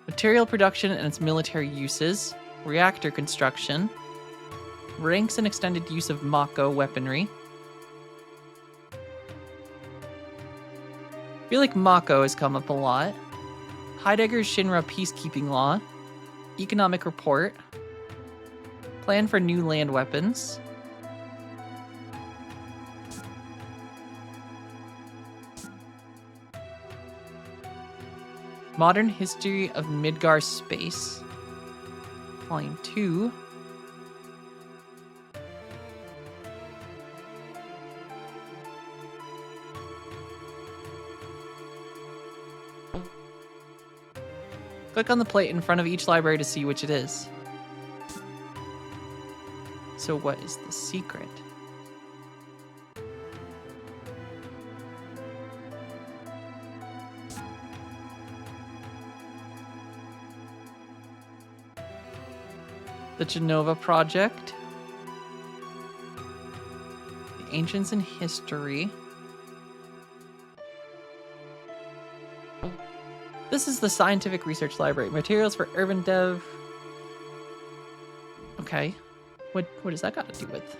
Material production and its military uses, reactor construction, ranks and extended use of Mako weaponry. I feel like Mako has come up a lot. Heidegger's Shinra peacekeeping law, economic report, plan for new land weapons, modern history of Midgar space, volume 2. Click on the plate in front of each library to see which it is. So what is the secret? The Genova Project. The Ancients in History. This is the Scientific Research Library. Materials for urban dev. Okay. What does that got to do with?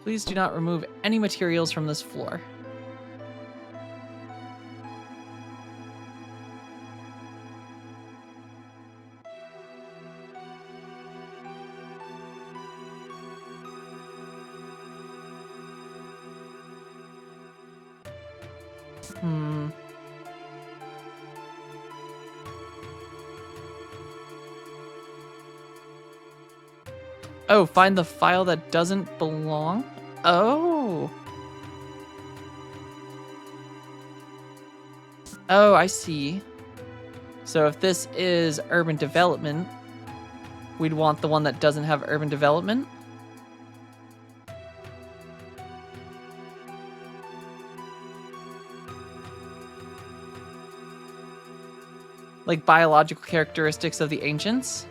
Please do not remove any materials from this floor. Oh, find the file that doesn't belong? Oh. Oh, I see. So if this is urban development, we'd want the one that doesn't have urban development? Like biological characteristics of the ancients?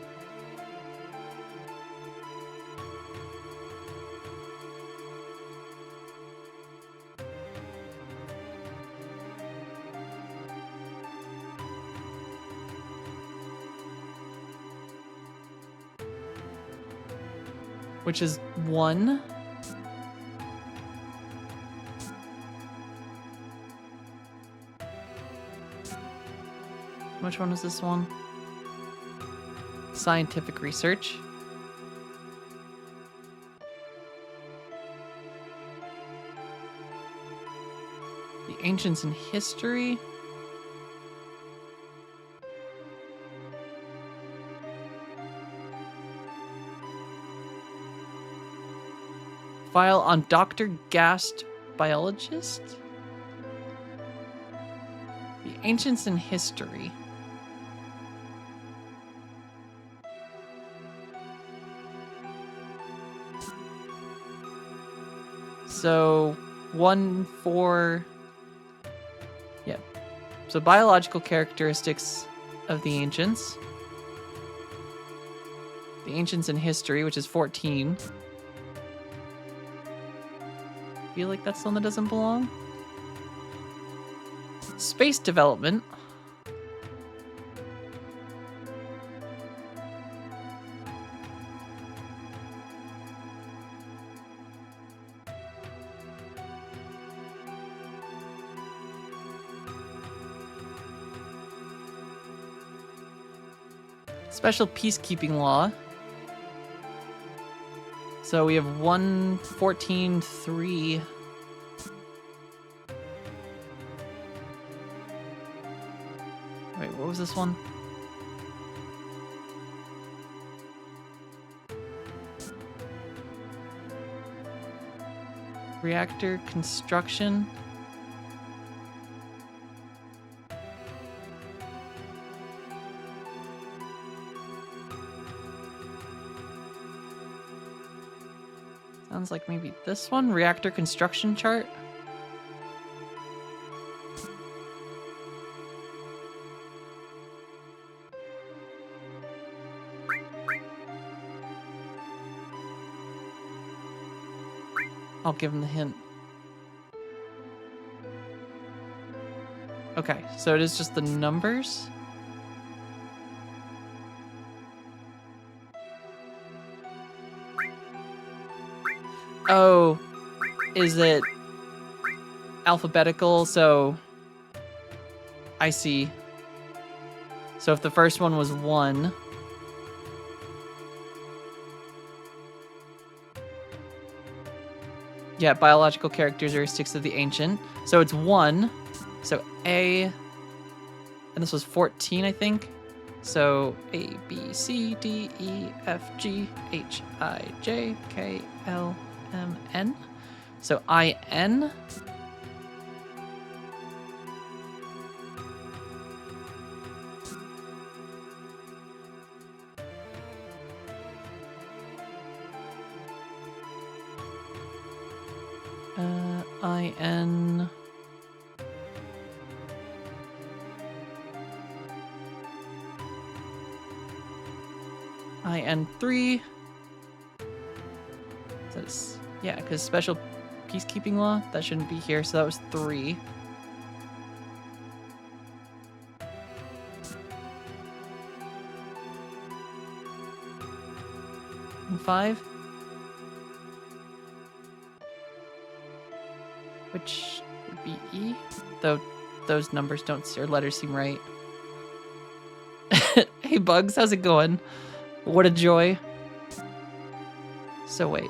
Which is 1. Which one is this one? Scientific research. The The ancients in history. File on Dr. Gast, biologist? The ancients in history. So, 1-4. Yeah. So, biological characteristics of the ancients. The ancients in history, which is 14. Feel like that's the one that doesn't belong. Space development. Special peacekeeping law. So we have 114.3. Wait, what was this one? Reactor construction. Sounds like maybe this one, reactor construction chart. I'll give him the hint. Okay, so it is just the numbers. Oh, is it alphabetical? So I see. So if the first one was 1, yeah, biological characteristics of the ancient. So it's 1. So A, and this was 14, I think. So A, B, C, D, E, F, G, H, I, J, K, L, M, N. So I, N. I, N. IN3. That's, yeah, because special peacekeeping law, that shouldn't be here, so that was 3. And 5. Which would be E, though those numbers don't, or letters seem right. Hey Bugs, how's it going? What a joy. So wait.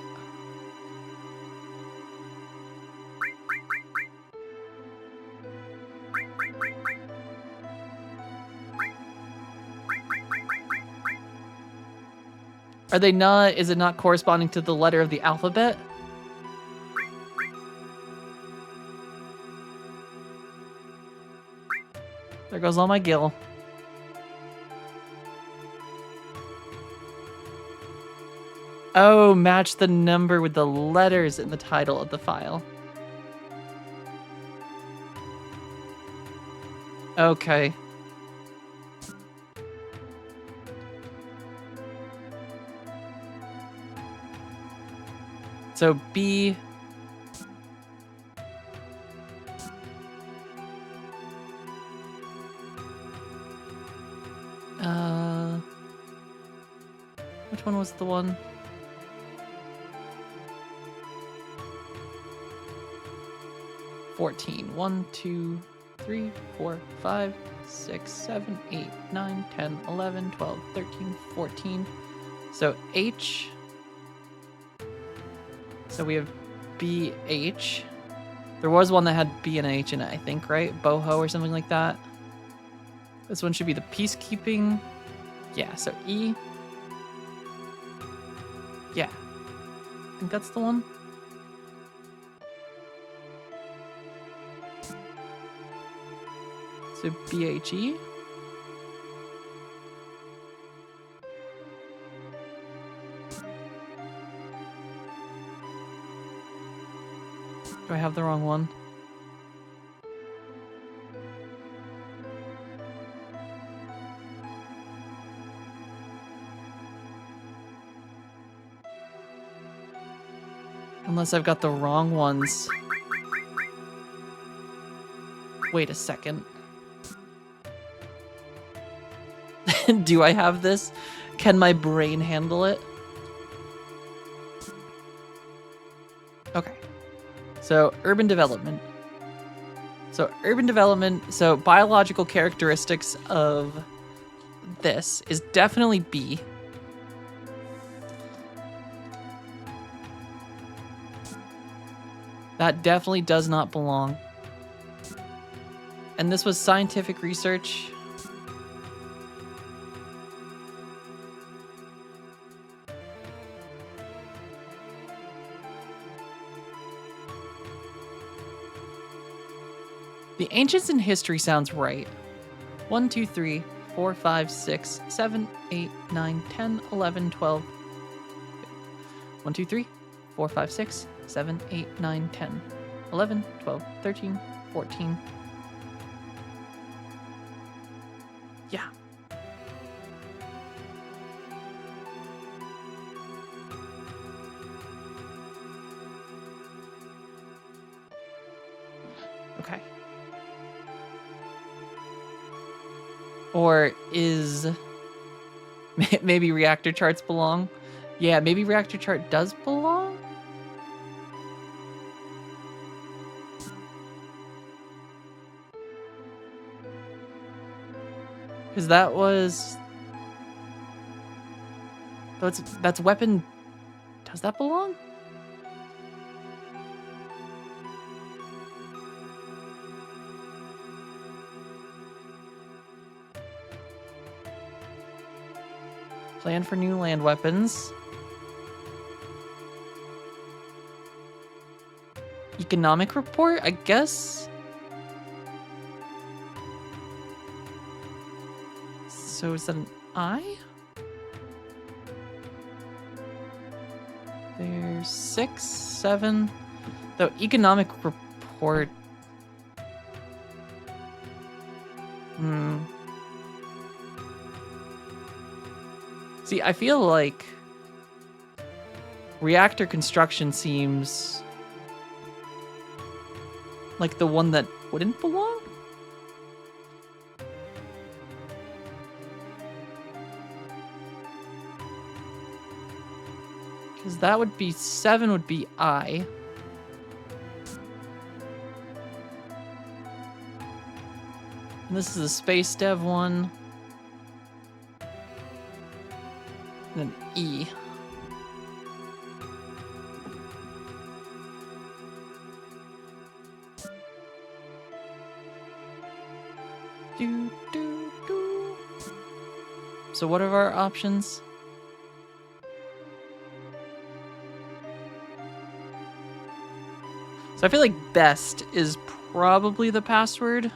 Are they not, is it not corresponding to the letter of the alphabet? There goes all my gil. Oh, match the number with the letters in the title of the file. Okay. So B. Which one was the one? $14. 1, 2, 3, 4, 5, 6, 7, 8, 9, 10, 11, 12, 13, 14. So H. So we have BH. There was one that had B and H in it, I think, right? Boho or something like that. This one should be the peacekeeping. Yeah, so E. Yeah. I think that's the one. So BHE. Do I have the wrong one? Unless I've got the wrong ones. Wait a second. Do I have this? Can my brain handle it? Okay. So, urban development. So biological characteristics of this is definitely B. That definitely does not belong. And this was scientific research. The Ancients in History sounds right. 1, 2, 3, 4, 5, 6, 7, 8, 9, 10, 11, 12. 1, 2, 3, 4, 5, 6, 7, 8, 9, 10, 11, 12, 13, 14. Yeah. Okay. Or is maybe reactor charts belong? Yeah, maybe reactor chart does belong? Because that was... That's weapon... Does that belong? Plan for new land weapons. Economic report, I guess? So is that an I? There's 6, 7. Though economic report. See, I feel like reactor construction seems like the one that wouldn't belong? Because that would be 7 would be I. And this is a space dev one. And an E. Do, do, do. So what are our options? So I feel like best is probably the password.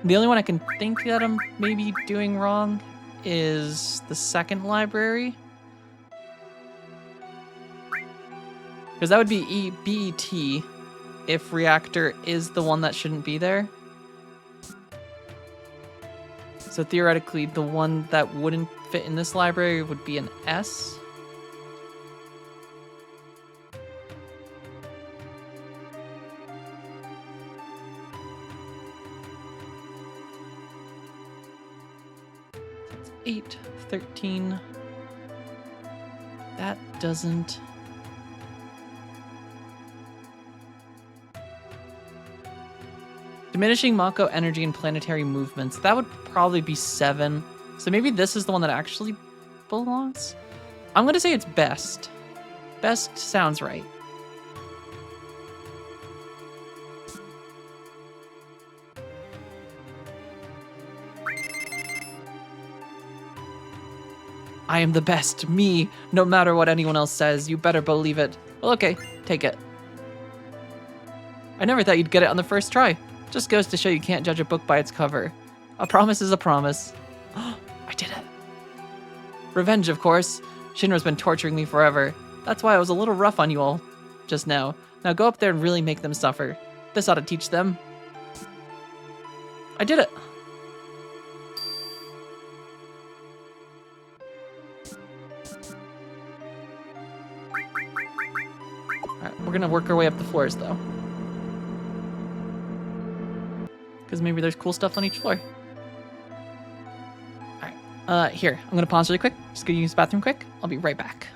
The only one I can think that I'm maybe doing wrong is the second library. Because that would be BET if reactor is the one that shouldn't be there. So theoretically, the one that wouldn't fit in this library would be an S. That's 8, 13. That doesn't... Diminishing Mako energy and planetary movements. That would probably be 7. So maybe this is the one that actually belongs? I'm going to say it's best. Best sounds right. I am the best, me, no matter what anyone else says. You better believe it. Well, okay, take it. I never thought you'd get it on the first try. Just goes to show you can't judge a book by its cover. A promise is a promise. I did it. Revenge, of course. Shinra's been torturing me forever. That's why I was a little rough on you all just now. Now go up there and really make them suffer. This ought to teach them. I did it. Alright, we're gonna work our way up the floors though. Because maybe there's cool stuff on each floor. Alright, here, I'm gonna pause really quick. Just gonna use the bathroom quick. I'll be right back.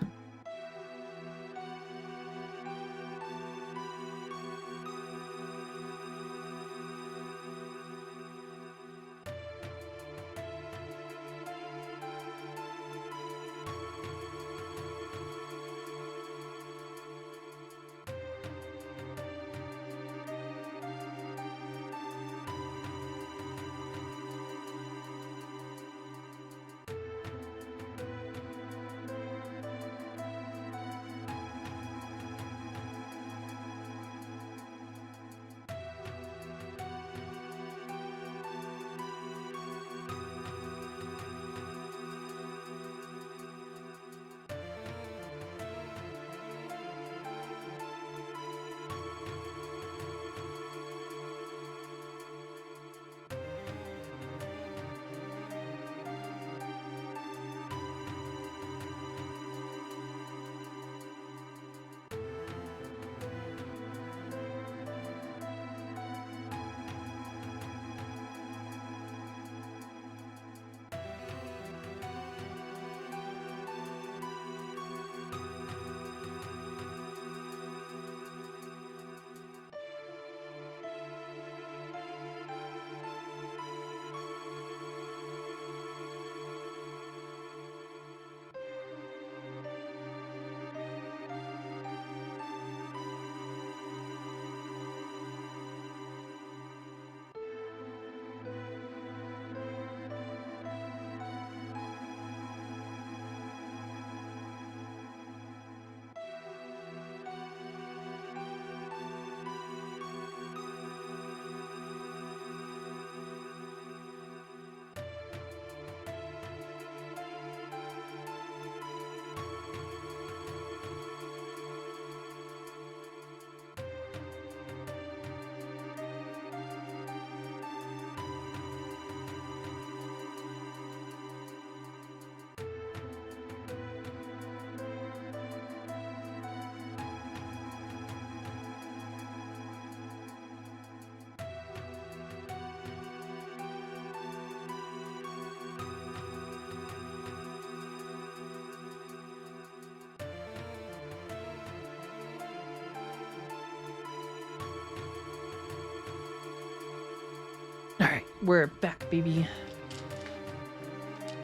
Alright, we're back, baby.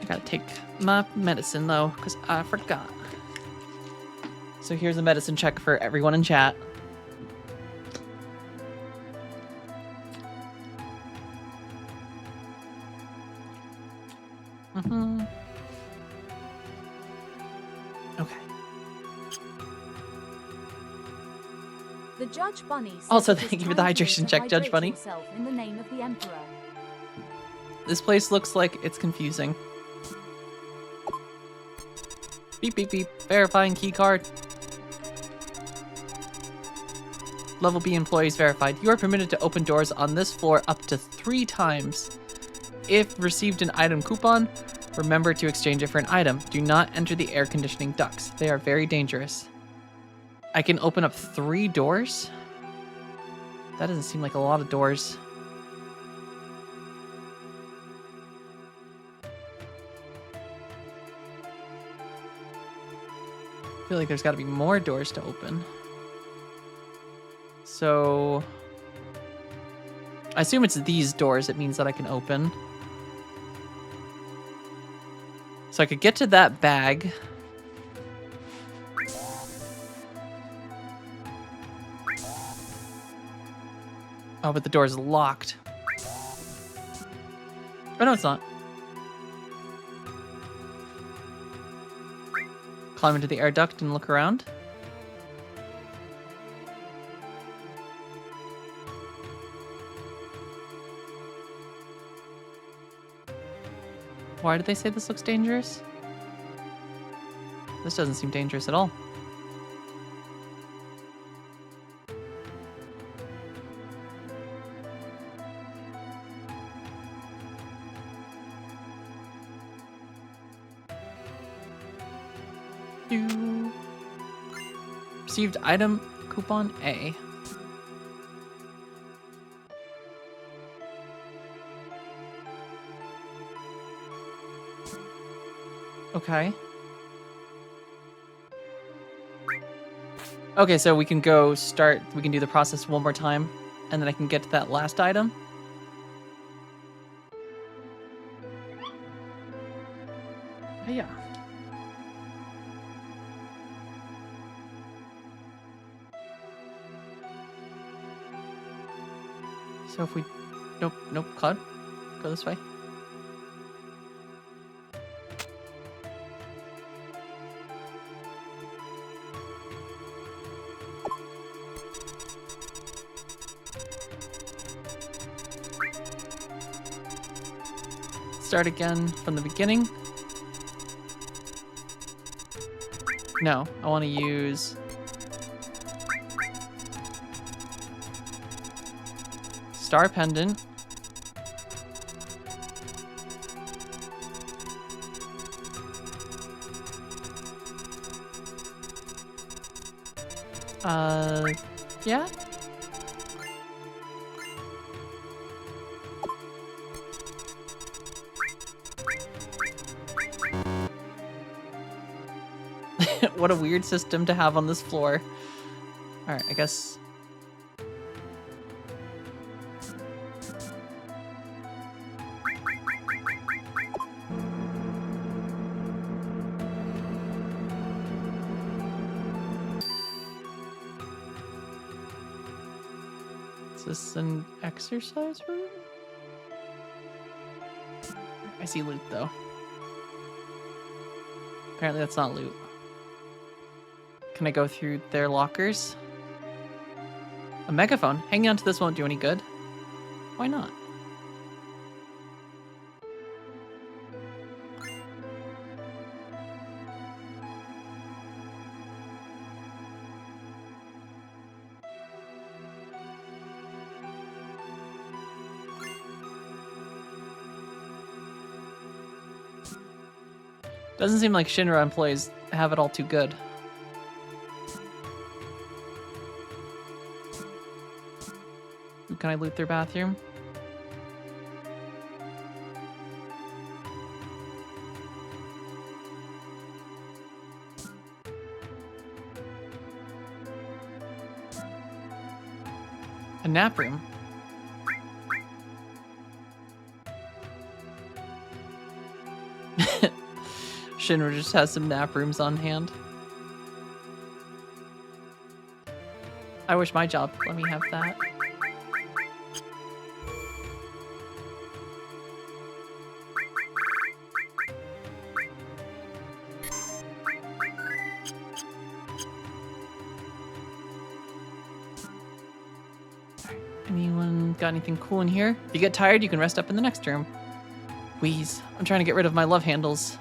I gotta take my medicine, though, because I forgot. So here's a medicine check for everyone in chat. Okay. The Judge Bunny says Also, it is thank you for the time you hydration to check, Judge hydrate Bunny. yourself in the name of the Emperor. This place looks like it's confusing. Beep, beep, beep. Verifying key card. Level B employees verified. You are permitted to open doors on this floor up to 3 times. If received an item coupon, remember to exchange it for an item. Do not enter the air conditioning ducts. They are very dangerous. I can open up 3 doors? That doesn't seem like a lot of doors. I feel like there's got to be more doors to open. So I assume it's these doors it means that I can open. So I could get to that bag. Oh, but the door's locked. Oh, no, it's not. climb into the air duct and look around. Why did they say this looks dangerous? This doesn't seem dangerous at all. Received item coupon A. Okay. Okay, so we can go start, we can do the process one more time, and then I can get to that last item. Yeah. So if we, nope, Cloud, go this way. Start again from the beginning. No, I want to use Star Pendant. Yeah. What a weird system to have on this floor. Alright, I guess. Is this an exercise room? I see loot though. Apparently that's not loot. Can I go through their lockers? A megaphone? Hanging on to this won't do any good. Why not? Doesn't seem like Shinra employees have it all too good. Can I loot their bathroom? A nap room. Shinra just has some nap rooms on hand. I wish my job let me have that. Anyone got anything cool in here? If you get tired, you can rest up in the next room. Wheeze. I'm trying to get rid of my love handles.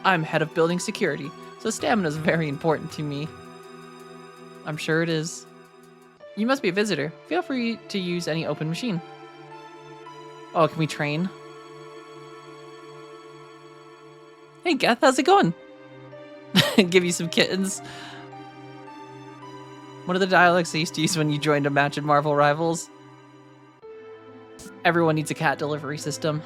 I'm head of building security, so stamina is very important to me. I'm sure it is. You must be a visitor. Feel free to use any open machine. Oh, can we train? Hey, Goth, how's it going? Give you some kittens. What are the dialects I used to use when you joined a match in Marvel Rivals? Everyone needs a cat delivery system.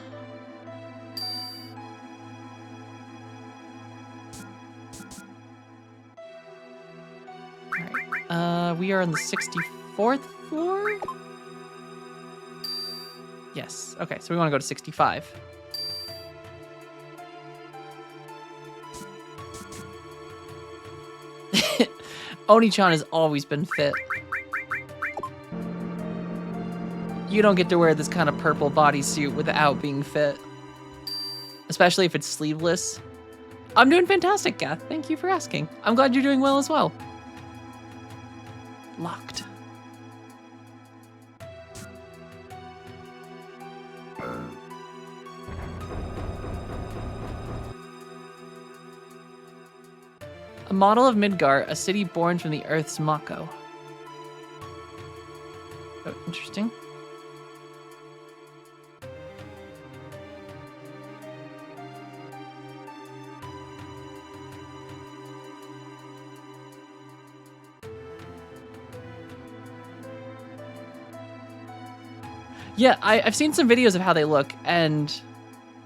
Alright. We are on the 64th floor? Yes. Okay, so we want to go to 65. Oni-chan has always been fit. You don't get to wear this kind of purple bodysuit without being fit. especially if it's sleeveless. I'm doing fantastic, Gath. Thank you for asking. I'm glad you're doing well as well. Locked. A model of Midgar, a city born from the Earth's Mako. Oh, interesting. Yeah, I've seen some videos of how they look, and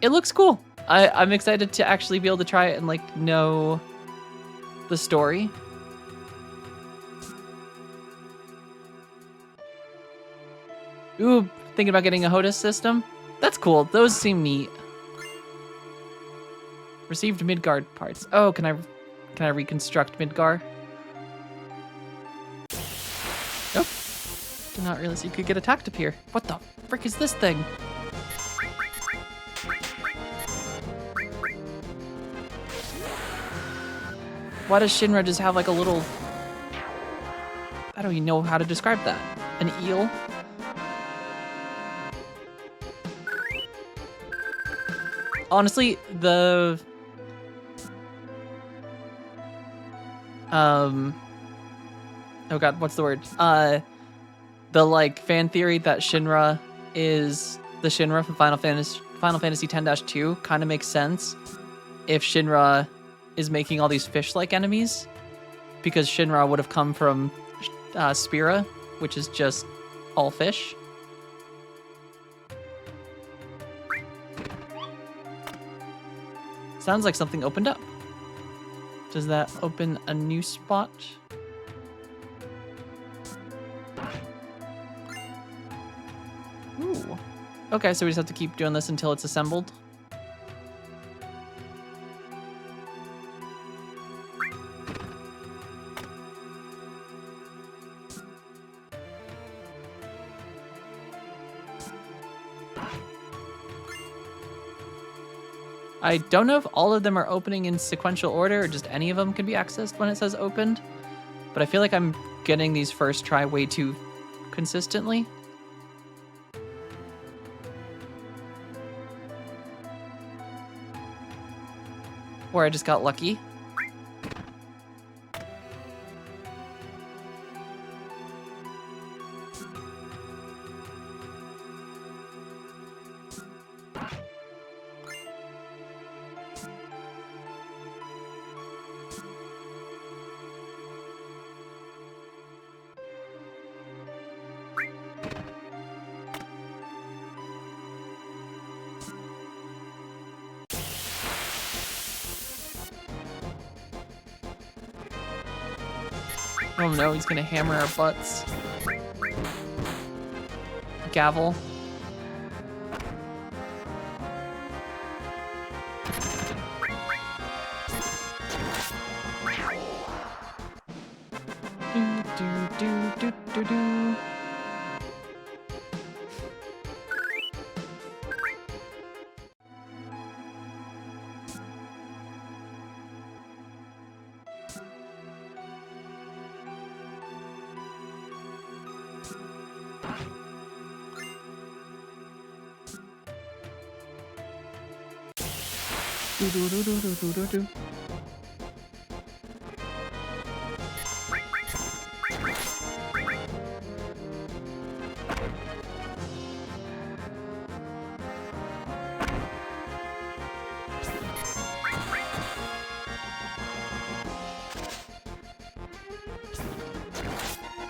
it looks cool. I'm excited to actually be able to try it and like know the story. Ooh, thinking about getting a HOTUS system. That's cool. Those seem neat. Received Midgard parts. Oh, can I reconstruct Midgar? Nope. Did not realize you could get attacked up here. What the frick is this thing? Why does Shinra just have like a little... I don't even know how to describe that. An eel? Honestly, the... Oh god, what's the word? The like fan theory that Shinra is the Shinra from Final Fantasy X-2 kind of makes sense if Shinra is making all these fish-like enemies, because Shinra would have come from Spira, which is just all fish. Sounds like something opened up. Does that open a new spot? Ooh. Okay, so we just have to keep doing this until it's assembled. I don't know if all of them are opening in sequential order or just any of them can be accessed when it says opened, but I feel like I'm getting these first try way too consistently. Or I just got lucky. Oh no, he's gonna hammer our butts. Gavel. Do. Do.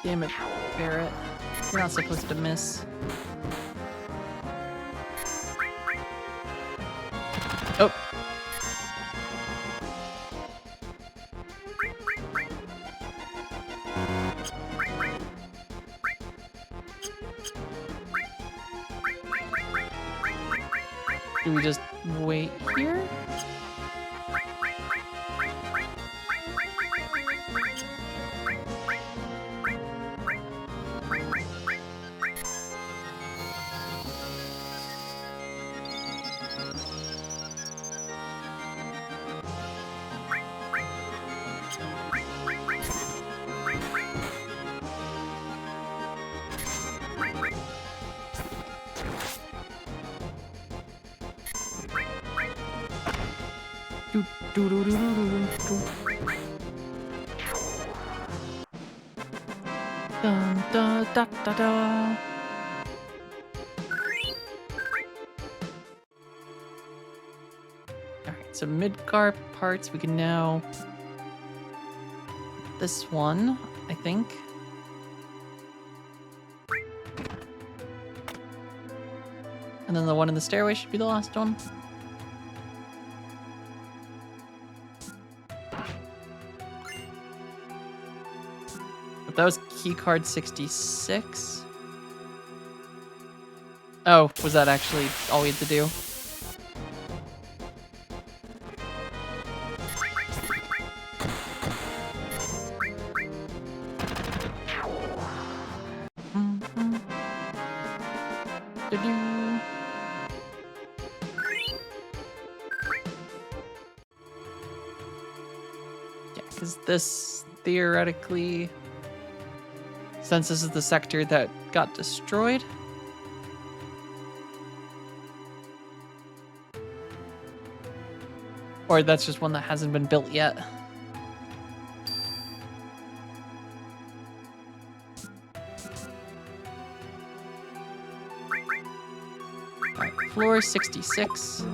Damn it, Barrett. You're not supposed to miss. Oh. Do we just wait here? Do, do, do, do, do, do, do. Dun, da, da, da, da. Alright, so Midgar parts, we can now... This one, I think. And then the one in the stairway should be the last one. But that was keycard 66. Oh, was that actually all we had to do? Do-do. Yeah, because this theoretically, since this is the sector that got destroyed. Or that's just one that hasn't been built yet. Alright, floor 66.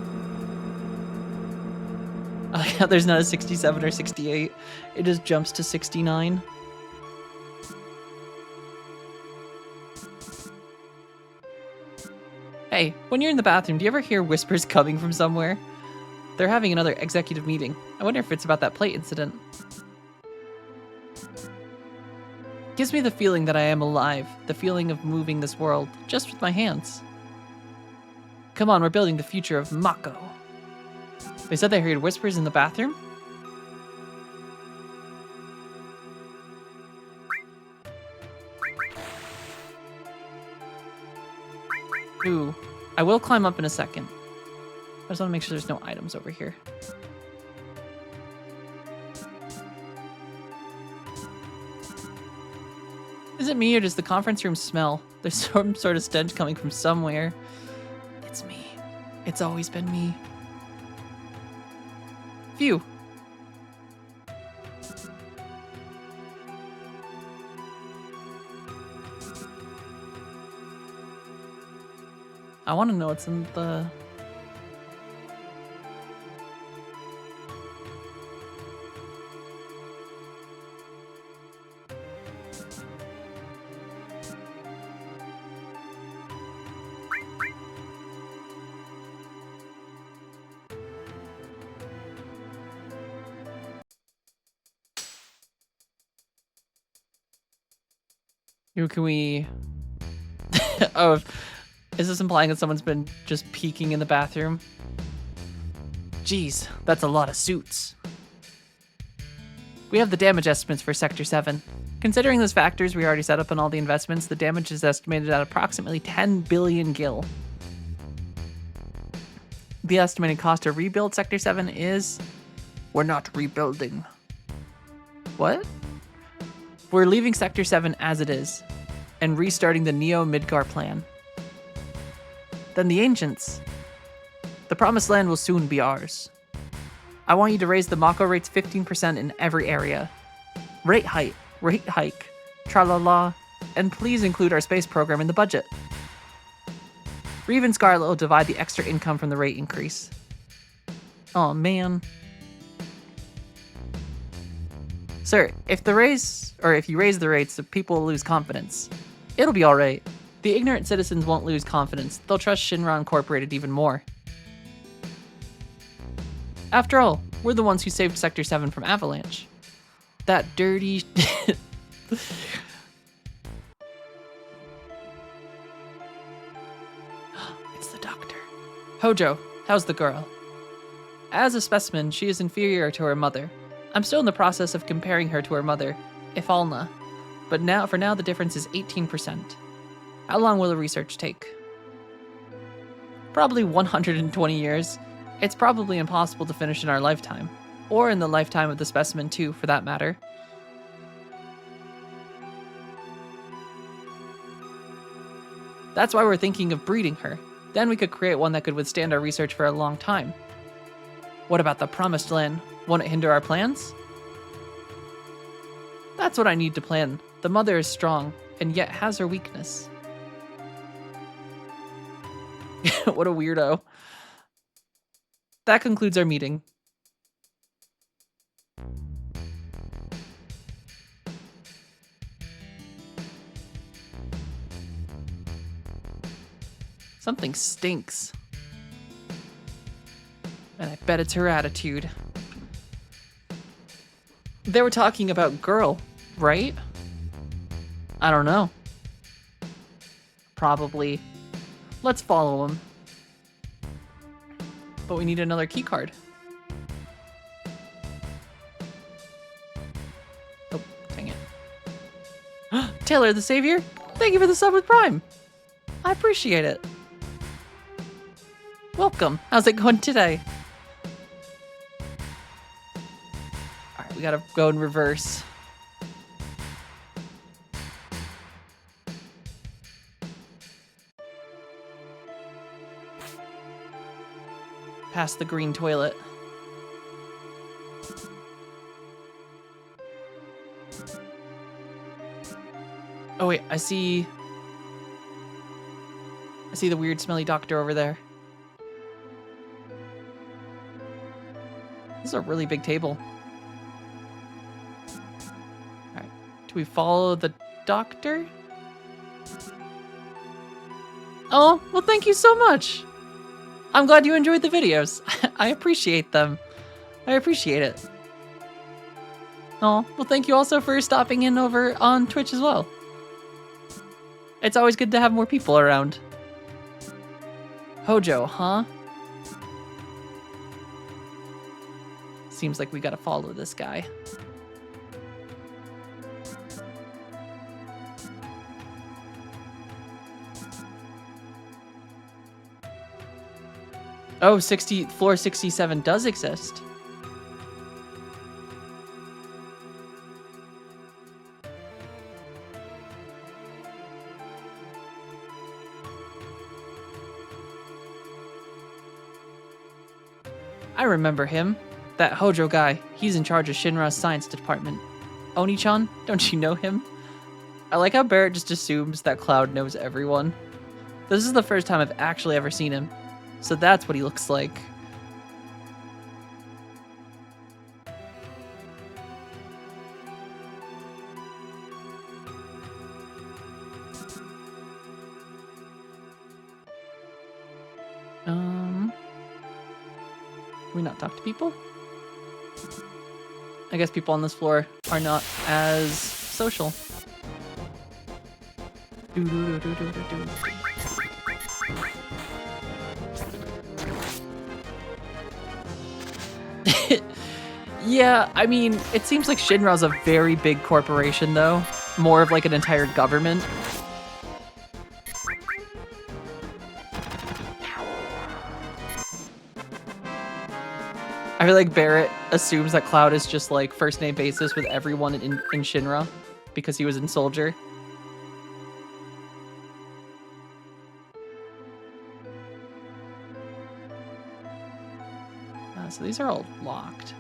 Oh yeah, there's not a 67 or 68. It just jumps to 69. Hey, when you're in the bathroom, do you ever hear whispers coming from somewhere? They're having another executive meeting. I wonder if it's about that plate incident. Gives me the feeling that I am alive, the feeling of moving this world, just with my hands. Come on, we're building the future of Mako. They said they heard whispers in the bathroom? Ooh, I will climb up in a second. I just want to make sure there's no items over here. Is it me or does the conference room smell? There's some sort of stench coming from somewhere. It's me. It's always been me. Phew. I want to know what's in the... Who can we... Oh, is this implying that someone's been just peeking in the bathroom? Jeez, that's a lot of suits. We have the damage estimates for Sector 7. Considering those factors we already set up on all the investments, the damage is estimated at approximately 10 billion gil. The estimated cost to rebuild Sector 7 is... We're not rebuilding. What? We're leaving Sector 7 as it is, and restarting the Neo Midgar plan. Then the Ancients. The Promised Land will soon be ours. I want you to raise the Mako rates 15% in every area. Rate hike, tra-la-la, and please include our space program in the budget. Reeve and Scarlet will divide the extra income from the rate increase. Oh man. Sir, if you raise the rates, the people will lose confidence. It'll be alright. The ignorant citizens won't lose confidence. They'll trust Shinra Incorporated even more. After all, we're the ones who saved Sector 7 from Avalanche. That dirty... It's the doctor. Hojo, how's the girl? As a specimen, she is inferior to her mother. I'm still in the process of comparing her to her mother, Ifalna, but for now the difference is 18%. How long will the research take? Probably 120 years. It's probably impossible to finish in our lifetime, or in the lifetime of the specimen too, for that matter. That's why we're thinking of breeding her. Then we could create one that could withstand our research for a long time. What about the promised land? Won't it hinder our plans? That's what I need to plan. The mother is strong, and yet has her weakness. What a weirdo. That concludes our meeting. Something stinks. And I bet it's her attitude. They were talking about girl, right? I don't know. Probably. Let's follow him. But we need another key card. Oh, dang it. Taylor the Savior, thank you for the sub with Prime. I appreciate it. Welcome. How's it going today? Alright, we gotta go in reverse. Past the green toilet. Oh wait, I see the weird smelly doctor over there. This is a really big table. Alright. Do we follow the doctor? Oh, well thank you so much. I'm glad you enjoyed the videos. I appreciate them. I appreciate it. Oh, well thank you also for stopping in over on Twitch as well. It's always good to have more people around. Hojo, huh? Seems like we gotta follow this guy. Oh, floor 67 does exist. I remember him. That Hojo guy. He's in charge of Shinra's science department. Oni-chan, don't you know him? I like how Barrett just assumes that Cloud knows everyone. This is the first time I've actually ever seen him. So that's what he looks like. Can we not talk to people? I guess people on this floor are not as social. Yeah, I mean, it seems like Shinra's a very big corporation, though. More of like an entire government. I feel like Barrett assumes that Cloud is just like first name basis with everyone in Shinra because he was in Soldier. So these are all locked.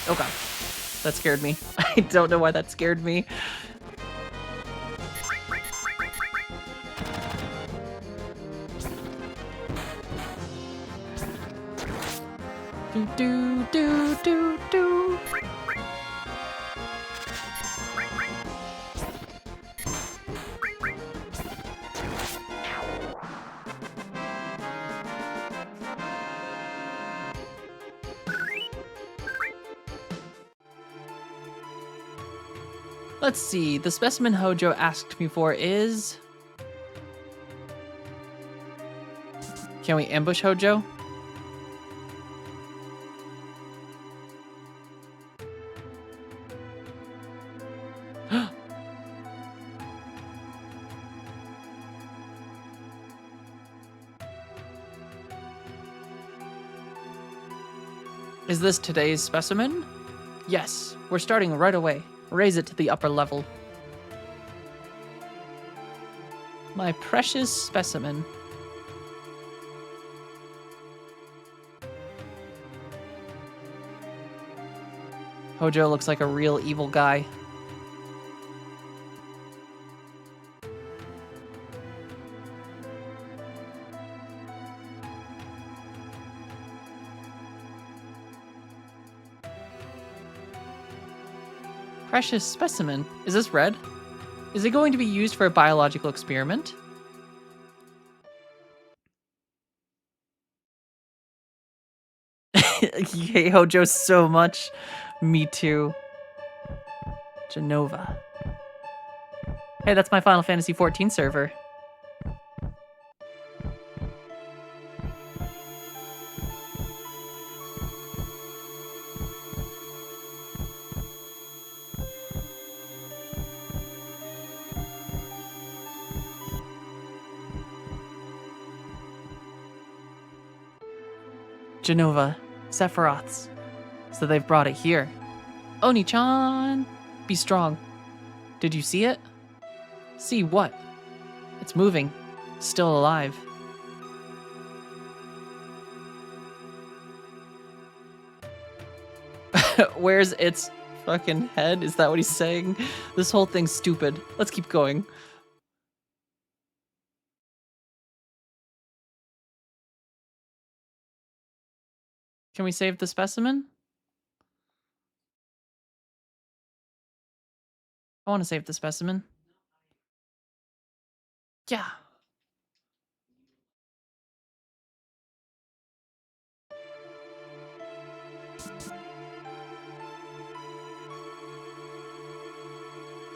Oh god, that scared me. I don't know why that scared me. Do do do do do. Let's see, the specimen Hojo asked me for is... Can we ambush Hojo? Is this today's specimen? Yes, we're starting right away. Raise it to the upper level. My precious specimen. Hojo looks like a real evil guy. Precious specimen. Is this red? Is it going to be used for a biological experiment? You hate Hojo so much. Me too. Genova. Hey, that's my Final Fantasy XIV server. Genova. Sephiroth's. So they've brought it here. Oni-chan! Be strong. Did you see it? See what? It's moving. Still alive. Where's its fucking head? Is that what he's saying? This whole thing's stupid. Let's keep going. Can we save the specimen? I want to save the specimen. Yeah.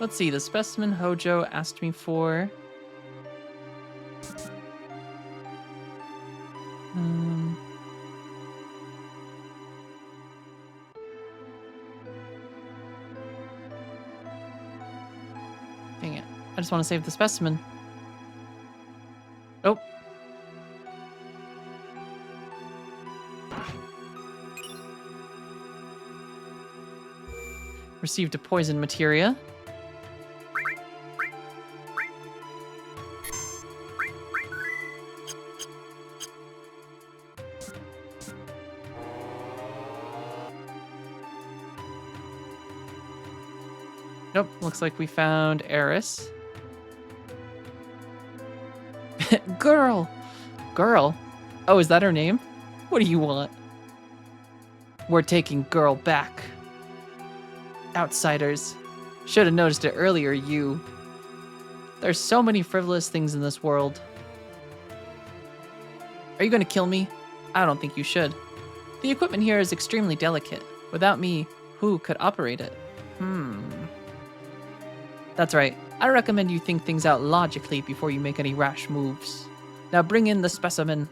Let's see, the specimen Hojo asked me for. Dang it. I just want to save the specimen. Oh. Received a poison materia. Nope, looks like we found Eris. Girl! Girl? Oh, is that her name? What do you want? We're taking Girl back. Outsiders. Should have noticed it earlier, you. There's so many frivolous things in this world. Are you gonna kill me? I don't think you should. The equipment here is extremely delicate. Without me, who could operate it? That's right. I recommend you think things out logically before you make any rash moves. Now bring in the specimen.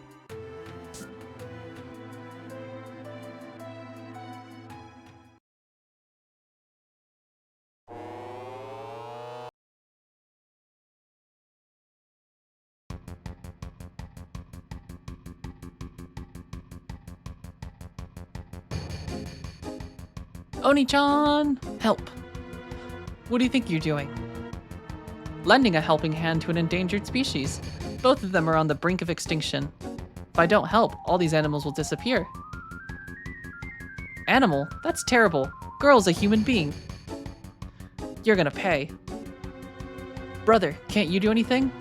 Oni-chan! Help! What do you think you're doing? Lending a helping hand to an endangered species. Both of them are on the brink of extinction. If I don't help, all these animals will disappear. Animal? That's terrible. Girl's a human being. You're gonna pay. Brother, can't you do anything?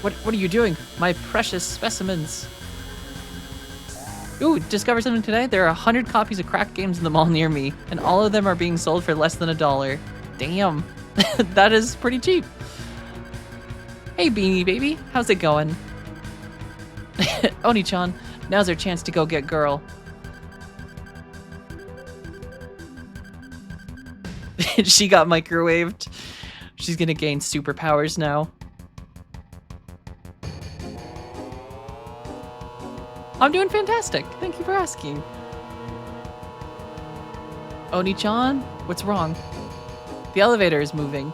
What are you doing? My precious specimens. Ooh, discovered something today? There are 100 copies of cracked games in the mall near me, and all of them are being sold for less than $1. Damn. That is pretty cheap. Hey, Beanie Baby. How's it going? Oni-chan, now's our chance to go get Girl. She got microwaved. She's gonna gain superpowers now. I'm doing fantastic. Thank you for asking. Oni-chan, what's wrong? The elevator is moving.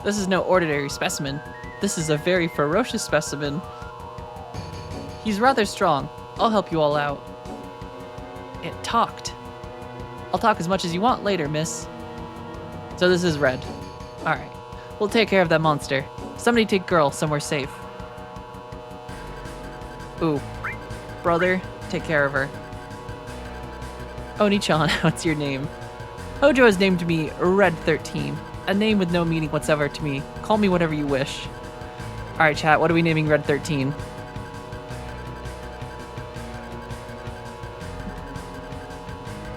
This is no ordinary specimen. This is a very ferocious specimen. He's rather strong. I'll help you all out. It talked. I'll talk as much as you want later, miss. So this is Red. Alright. We'll take care of that monster. Somebody take girl somewhere safe. Ooh. Brother, take care of her. Oni-chan, what's your name? Hojo has named me Red 13. A name with no meaning whatsoever to me. Call me whatever you wish. Alright, chat, what are we naming Red 13?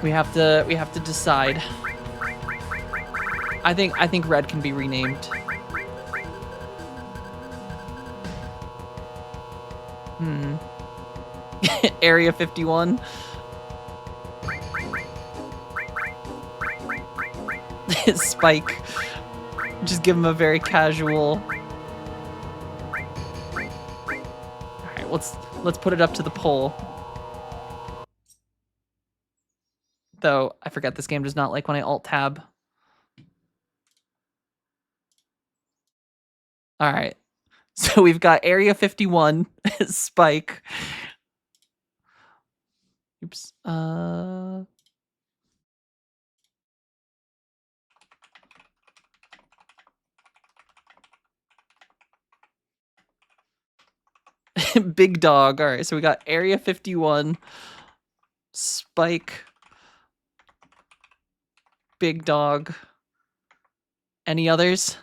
We have to decide. I think Red can be renamed. Area 51. Spike. Just give him a very casual. Alright, let's put it up to the poll. Though I forget this game does not like when I alt tab. Alright. So we've got Area 51, Spike. Oops. Big Dog. All right, so we got Area 51, Spike, Big Dog. Any others?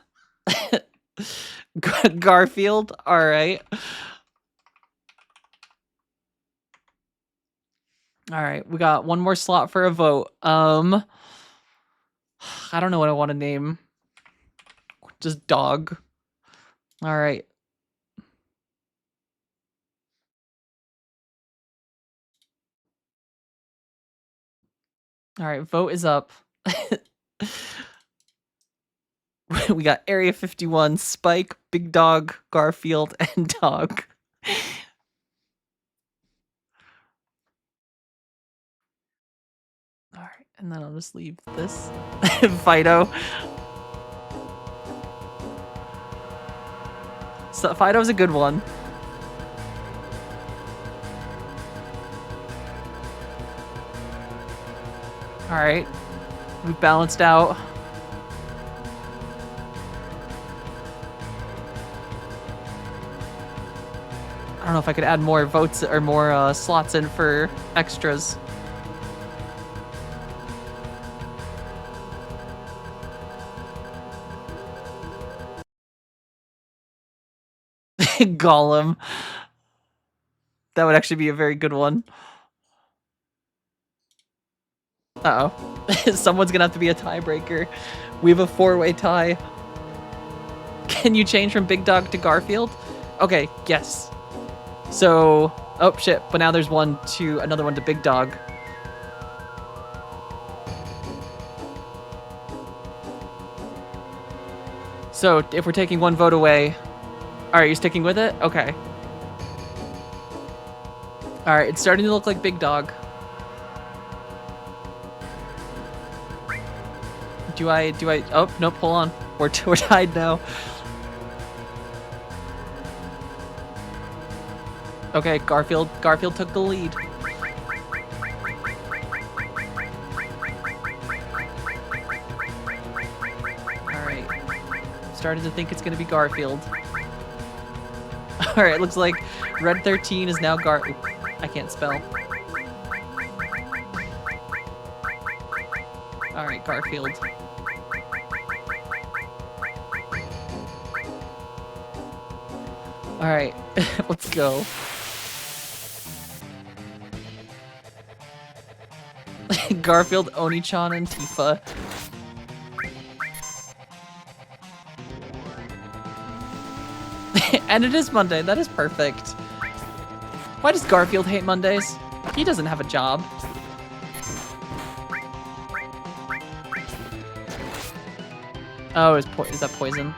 Garfield. All right. All right, we got one more slot for a vote. I don't know what I want to name. Just dog. All right. All right, vote is up. We got Area 51, Spike, Big Dog, Garfield, and Dog. All right, and then I'll just leave this. Fido. So Fido's a good one. All right, we've balanced out. I don't know if I could add more votes or more slots in for extras. Gollum. That would actually be a very good one. Uh-oh. Someone's gonna have to be a tiebreaker. We have a 4-way tie. Can you change from Big Dog to Garfield? Okay, yes. So, oh shit, but now there's another one to Big Dog. So, if we're taking one vote away, all right, you sticking with it? Okay. All right, it's starting to look like Big Dog. Do I, oh, nope, hold on. We're tied now. Okay, Garfield took the lead. All right, started to think it's gonna be Garfield. All right, looks like Red 13 is now I can't spell. All right, Garfield. All right, let's go. Garfield, Oni-chan, and Tifa. And it is Monday. That is perfect. Why does Garfield hate Mondays? He doesn't have a job. Oh, is that poison?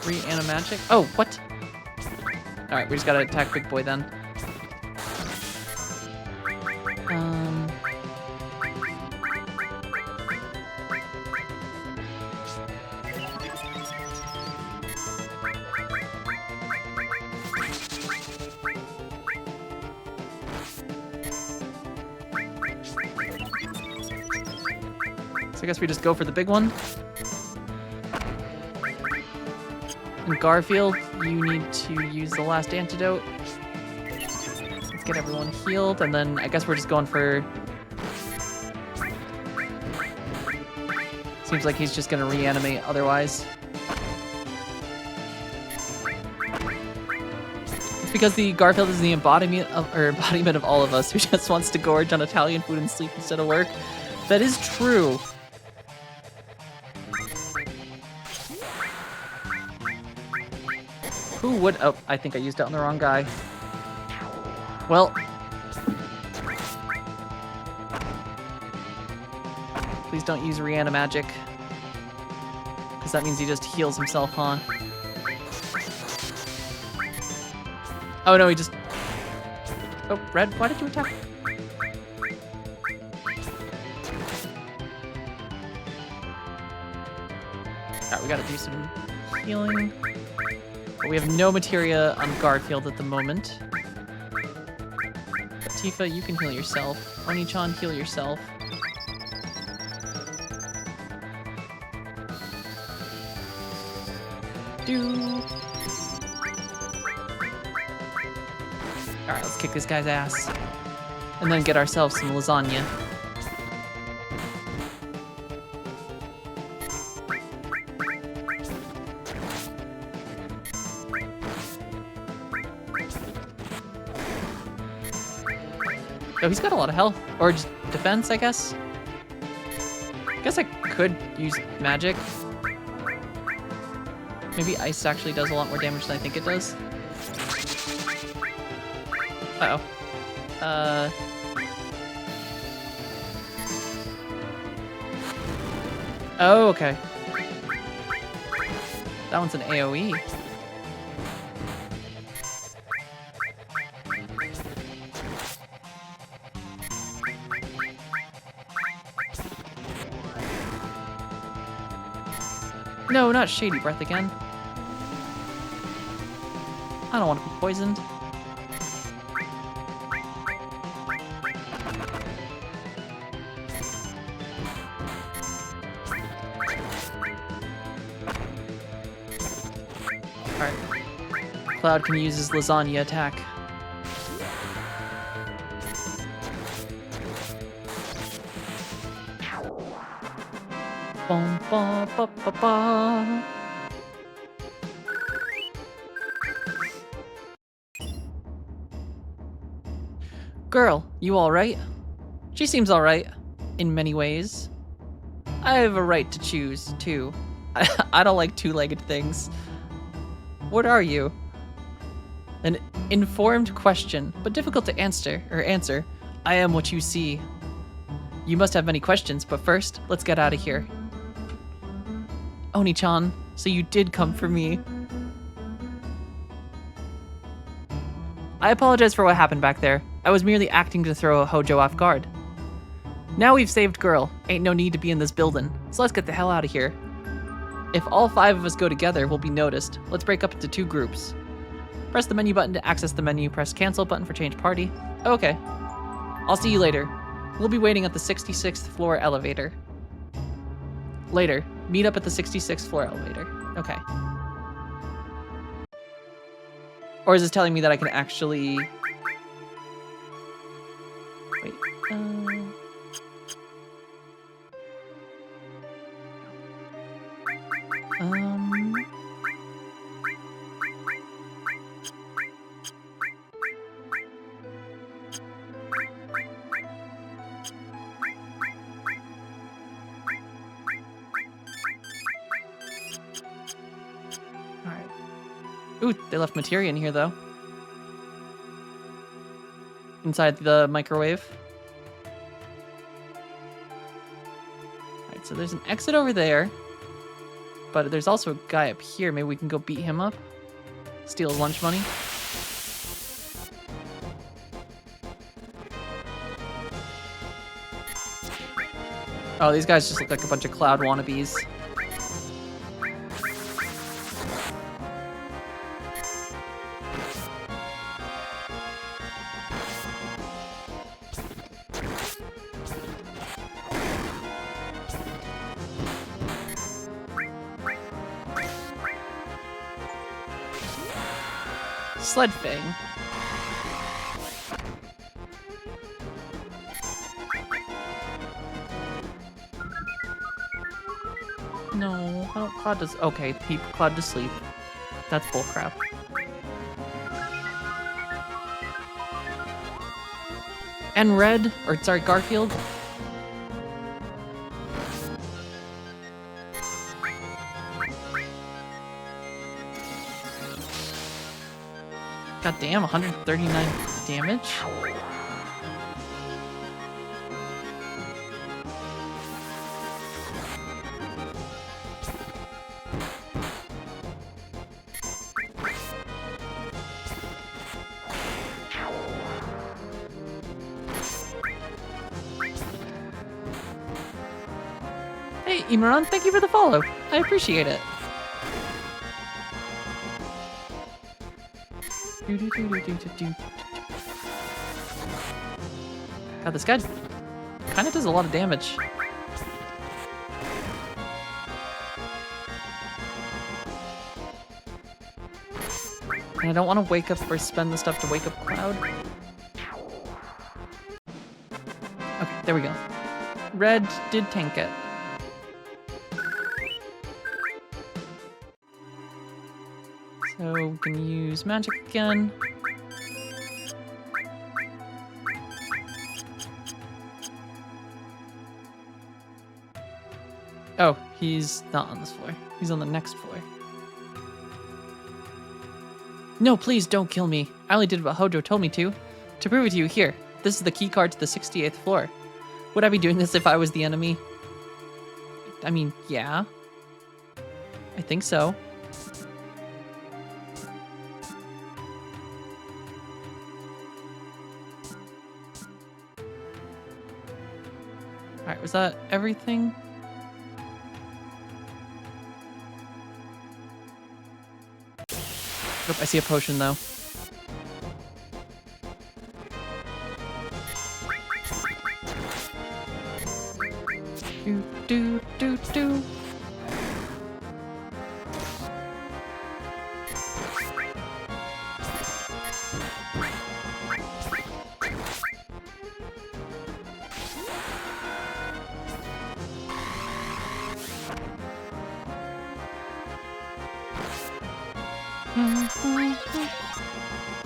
Reanimagic. Oh, what? Alright, we just gotta attack Big Boy then. So I guess we just go for the big one. And Garfield, you need to use the last antidote. Let's get everyone healed, and then I guess we're just going for... Seems like he's just gonna reanimate otherwise. It's because the Garfield is the embodiment of all of us who just wants to gorge on Italian food and sleep instead of work. That is true. Who would... Oh, I think I used it on the wrong guy. Well. Please don't use Reanimagic. Because that means he just heals himself, huh? Oh no, he just... Oh, Red, why did you attack? Alright, we gotta do some healing. But we have no materia on Garfield at the moment. But Tifa, you can heal yourself. Oni-chan, heal yourself. Alright, let's kick this guy's ass. And then get ourselves some lasagna. Oh, he's got a lot of health. Or just defense, I guess. I guess I could use magic. Maybe ice actually does a lot more damage than I think it does. Uh-oh. Oh, okay. That one's an AoE. No, not Shady Breath again. I don't want to be poisoned. Alright. Cloud can use his lasagna attack. Bum, ba, ba, ba, ba. Girl, you alright? She seems alright, in many ways. I have a right to choose, too. I don't like two-legged things. What are you? An informed question, but difficult to answer. I am what you see. You must have many questions, but first, let's get out of here. Oni-chan, so you did come for me. I apologize for what happened back there. I was merely acting to throw Hojo off guard. Now we've saved Girl. Ain't no need to be in this building, so let's get the hell out of here. If all 5 of us go together, we'll be noticed. Let's break up into 2 groups. Press the menu button to access the menu. Press cancel button for change party. Okay. I'll see you later. We'll be waiting at the 66th floor elevator. Later. Meet up at the 66th floor elevator. Okay. Or is this telling me that I can actually... Wait. Alright. Ooh, they left materia in here, though. Inside the microwave. Alright, so there's an exit over there. but there's also a guy up here. Maybe we can go beat him up. Steal his lunch money. Oh, these guys just look like a bunch of Cloud wannabes. Sled Fang. No, I don't Cloud does. Okay, he put Cloud to sleep. That's bullcrap. And Red, or sorry, Garfield. God damn, 139 damage. Hey, Imran, thank you for the follow. I appreciate it. God, this guy kind of does a lot of damage. And I don't want to wake up or spend the stuff to wake up Cloud. Okay, there we go. Red did tank it. So we can use magic again. Oh, he's not on this floor. He's on the next floor. No, please don't kill me. I only did what Hojo told me to. To prove it to you, here. This is the key card to the 68th floor. Would I be doing this if I was the enemy? I mean, yeah. I think so. Alright, was that everything? Nope, I see a potion though. Do do do do.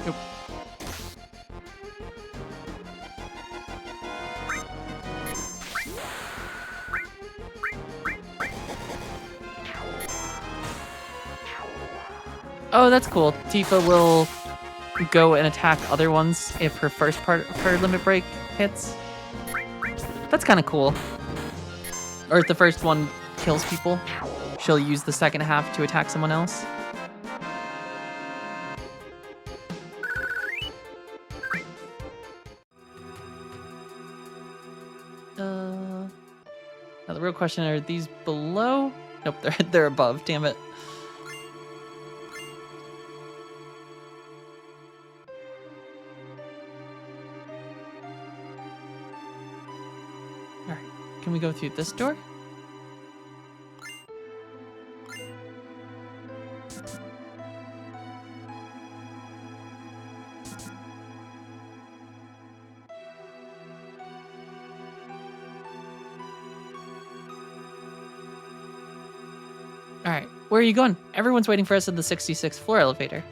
Nope. Oh, that's cool. Tifa will go and attack other ones if her first part of her limit break hits. That's kind of cool. Or if the first one kills people, she'll use the second half to attack someone else. Now the real question, are these below? Nope, they're above, damn it. Alright, can we go through this door? Alright, where are you going? Everyone's waiting for us in the 66th floor elevator.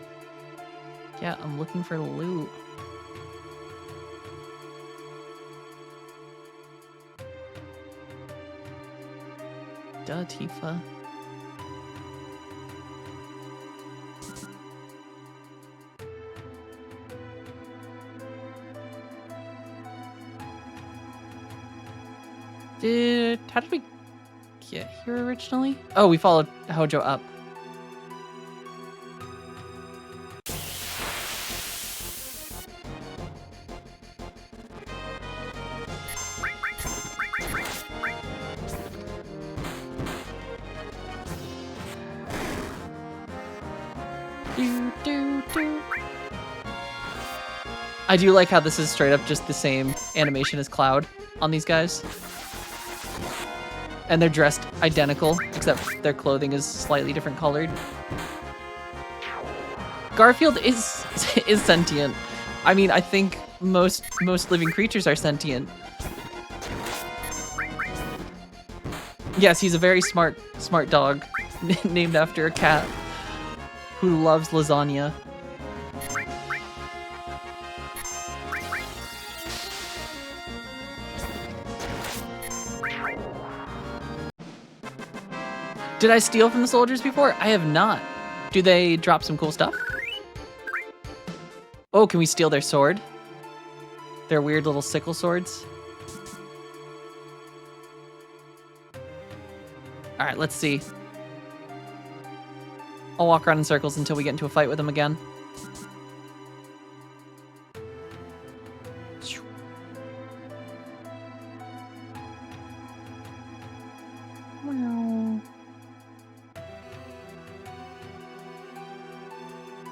Yeah, I'm looking for loot. Duh, Tifa. How did we get here originally? Oh, we followed Hojo up. I do like how this is straight up just the same animation as Cloud on these guys. And they're dressed identical, except their clothing is slightly different colored. Garfield is sentient. I mean, I think most living creatures are sentient. Yes, he's a very smart dog named after a cat who loves lasagna. Did I steal from the soldiers before? I have not. Do they drop some cool stuff? Oh, can we steal their sword? Their weird little sickle swords? All right, let's see. I'll walk around in circles until we get into a fight with them again.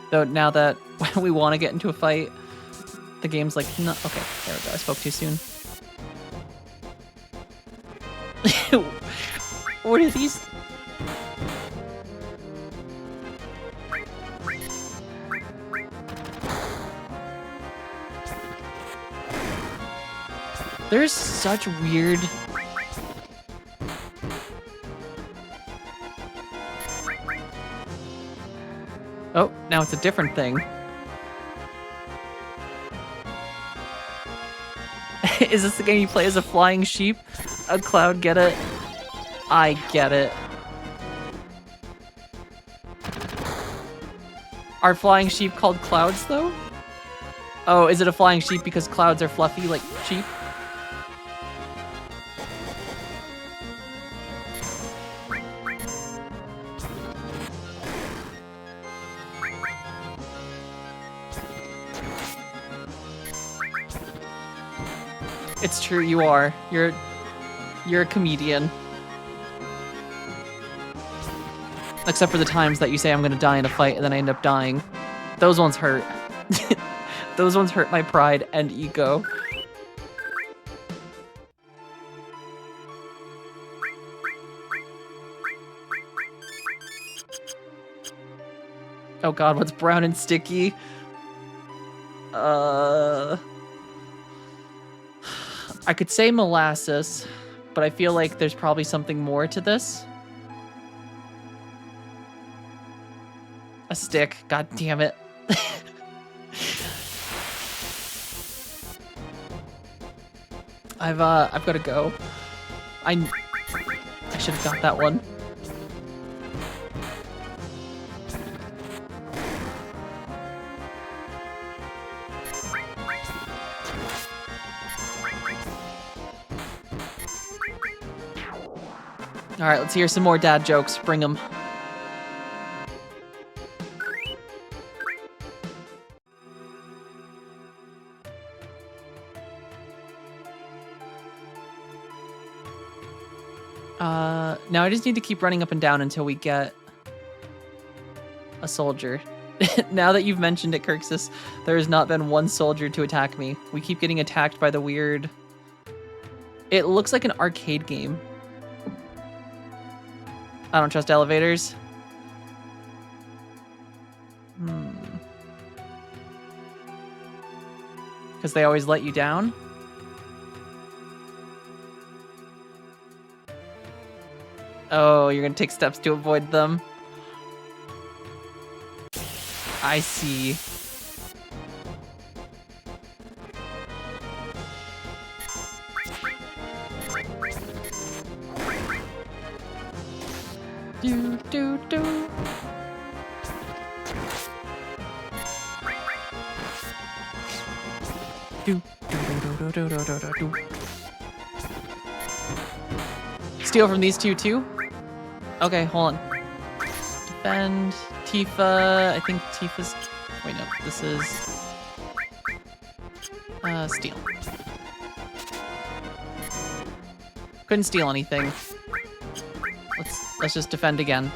Though now that we want to get into a fight, the game's like, no, okay, there we go, I spoke too soon. What are these? There's such weird... Oh, now it's a different thing. Is this the game you play as a flying sheep? A Cloud, get it? I get it. Are flying sheep called clouds, though? Oh, is it a flying sheep because clouds are fluffy like sheep? It's true, you are. You're a comedian. Except for the times that you say I'm gonna die in a fight and then I end up dying. Those ones hurt. Those ones hurt my pride and ego. Oh god, what's brown and sticky? I could say molasses, but I feel like there's probably something more to this. A stick, god damn it. I've got to go. I should have got that one. All right, let's hear some more dad jokes. Bring them. Now I just need to keep running up and down until we get a soldier. Now that you've mentioned it, Kirksis, there has not been one soldier to attack me. We keep getting attacked by the weird... It looks like an arcade game. I don't trust elevators. Because they always let you down? Oh, you're gonna take steps to avoid them. I see. Do do do. Do do do do do do do do do. steal from these two too? Okay, hold on. Defend. Tifa. I think Tifa's... Wait, no. This is... steal. Couldn't steal anything. Let's just defend again.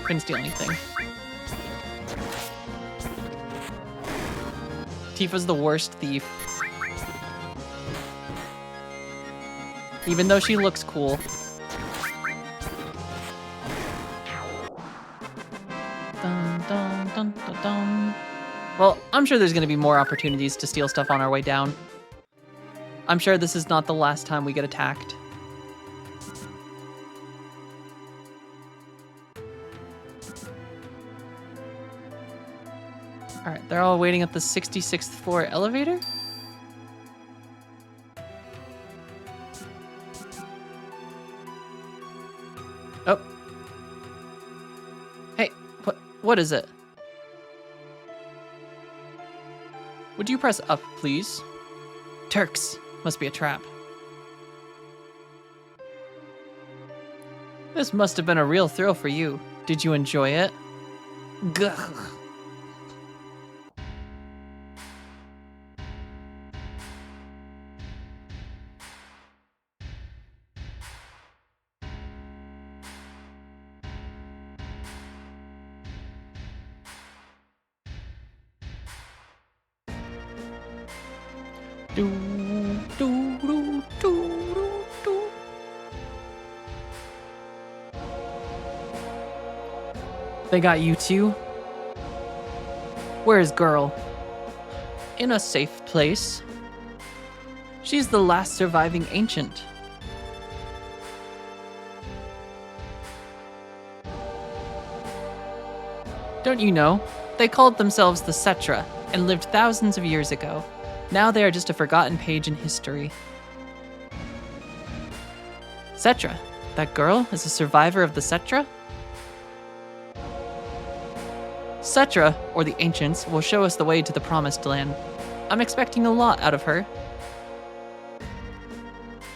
Couldn't steal anything. Tifa's the worst thief. Even though she looks cool. Dun, dun, dun, dun, dun. Well, I'm sure there's gonna be more opportunities to steal stuff on our way down. I'm sure this is not the last time we get attacked. Alright, they're all waiting at the 66th floor elevator? Oh. Hey, what is it? Would you press up, please? Turks. Must be a trap. This must have been a real thrill for you. Did you enjoy it? Gugh. Do, do, do, do, do, do. They got you too? Where's girl? In a safe place. She's the last surviving ancient. Don't you know? They called themselves the Cetra and lived thousands of years ago. Now they are just a forgotten page in history. Cetra? That girl is a survivor of the Cetra? Cetra, or the Ancients, will show us the way to the Promised Land. I'm expecting a lot out of her.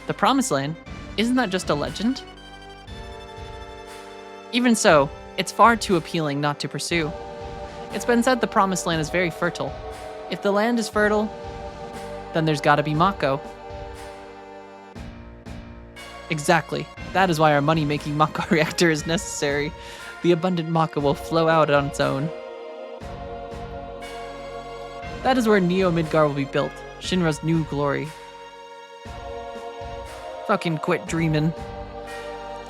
The Promised Land? Isn't that just a legend? Even so, it's far too appealing not to pursue. It's been said the Promised Land is very fertile. If the land is fertile, then there's gotta be Mako. Exactly. That is why our money-making Mako reactor is necessary. The abundant Mako will flow out on its own. That is where Neo Midgar will be built. Shinra's new glory. Fucking quit dreaming.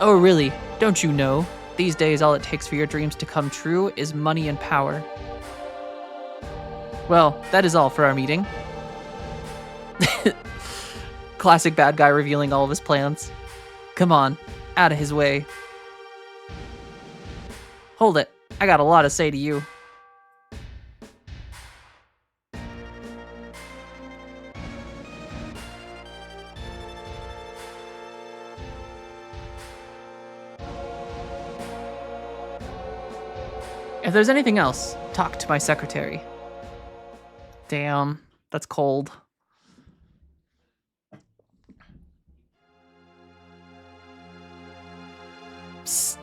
Oh really? Don't you know? These days all it takes for your dreams to come true is money and power. Well, that is all for our meeting. Classic bad guy revealing all of his plans. Come on, out of his way. Hold it, I got a lot to say to you. If there's anything else, talk to my secretary. Damn, that's cold. Psst.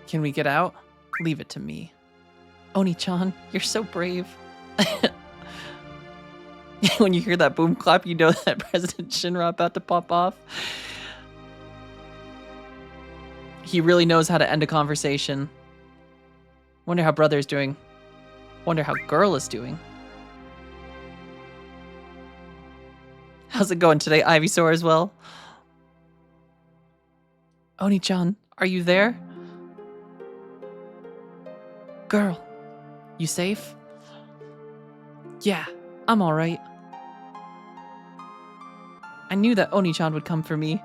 Can we get out? Leave it to me. Oni-chan, you're so brave. When you hear that boom clap, you know that President Shinra about to pop off. He really knows how to end a conversation. Wonder how brother's doing. Wonder how girl is doing. How's it going today, Ivysaur, as well? Oni-chan, are you there? Girl, you safe? Yeah, I'm alright. I knew that Oni-chan would come for me.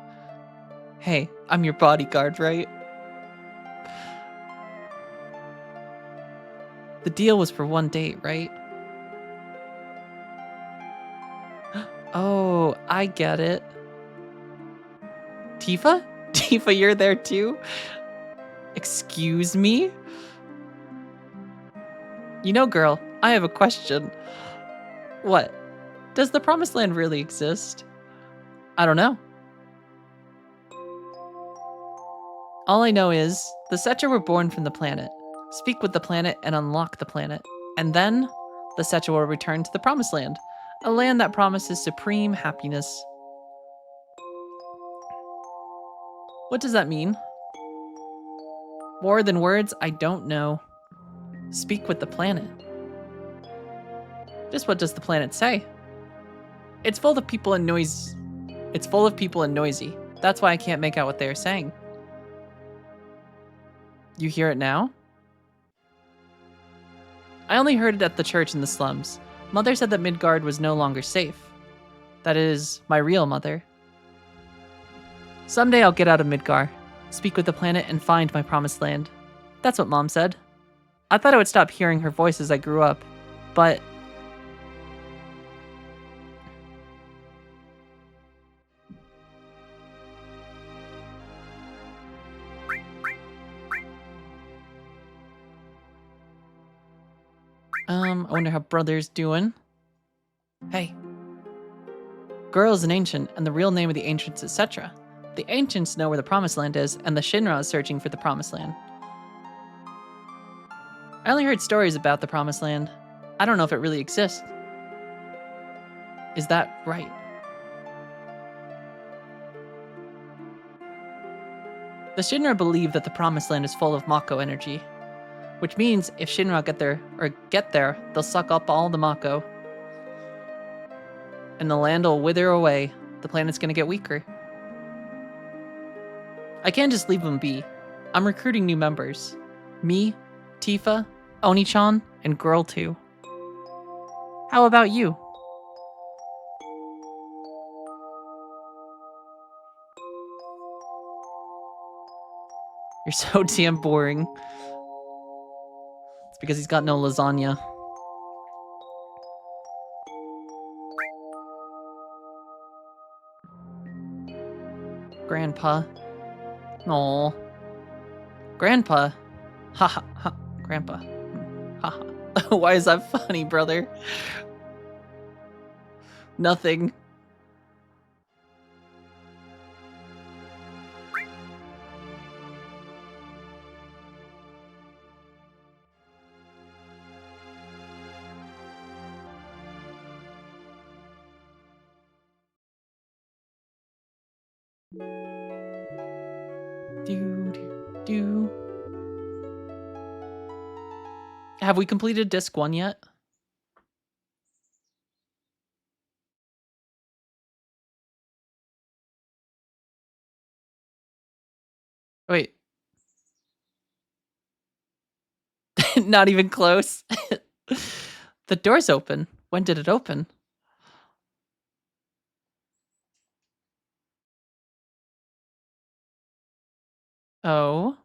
Hey, I'm your bodyguard, right? The deal was for one date, right? Oh, I get it. Tifa? Tifa, you're there too? Excuse me? You know, girl, I have a question. What? Does the Promised Land really exist? I don't know. All I know is the Setra were born from the planet. Speak with the planet and unlock the planet. And then the Setra will return to the Promised Land, a land that promises supreme happiness. What does that mean? More than words, I don't know. Speak with the planet. Just what does the planet say? It's full of people and noise. It's full of people and noisy. That's why I can't make out what they are saying. You hear it now? I only heard it at the church in the slums. Mother said that Midgard was no longer safe. That is, my real mother. Someday I'll get out of Midgard, speak with the planet, and find my promised land. That's what Mom said. I thought I would stop hearing her voice as I grew up, but... I wonder how Brother's doing. Hey. Girl is an ancient, and the real name of the ancients is Setra. The ancients know where the Promised Land is, and the Shinra is searching for the Promised Land. I only heard stories about the Promised Land. I don't know if it really exists. Is that right? The Shinra believe that the Promised Land is full of Mako energy, which means if Shinra get there, they'll suck up all the Mako. And the land will wither away. The planet's gonna get weaker. I can't just leave them be. I'm recruiting new members. Me, Tifa, Oni-chan, and Girl too. How about you? You're so damn boring. It's because he's got no lasagna. Grandpa. Aw. Grandpa. Ha ha ha. Grandpa. Ha ha. Why is that funny, brother? Nothing. Do. Have we completed disc 1 yet? Wait. Not even close. The door's open. When did it open? Oh.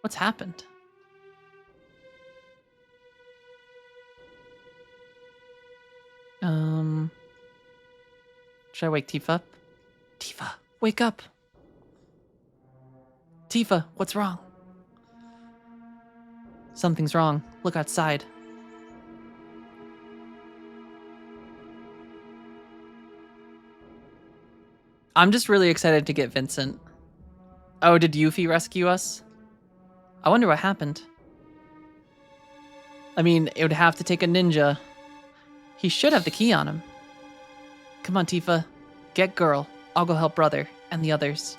What's happened? Should I wake Tifa up? Tifa, wake up. Tifa, what's wrong? Something's wrong. Look outside. I'm just really excited to get Vincent. Oh, did Yuffie rescue us? I wonder what happened. I mean, it would have to take a ninja. He should have the key on him. Come on, Tifa. Get Girl. I'll go help Brother and the others.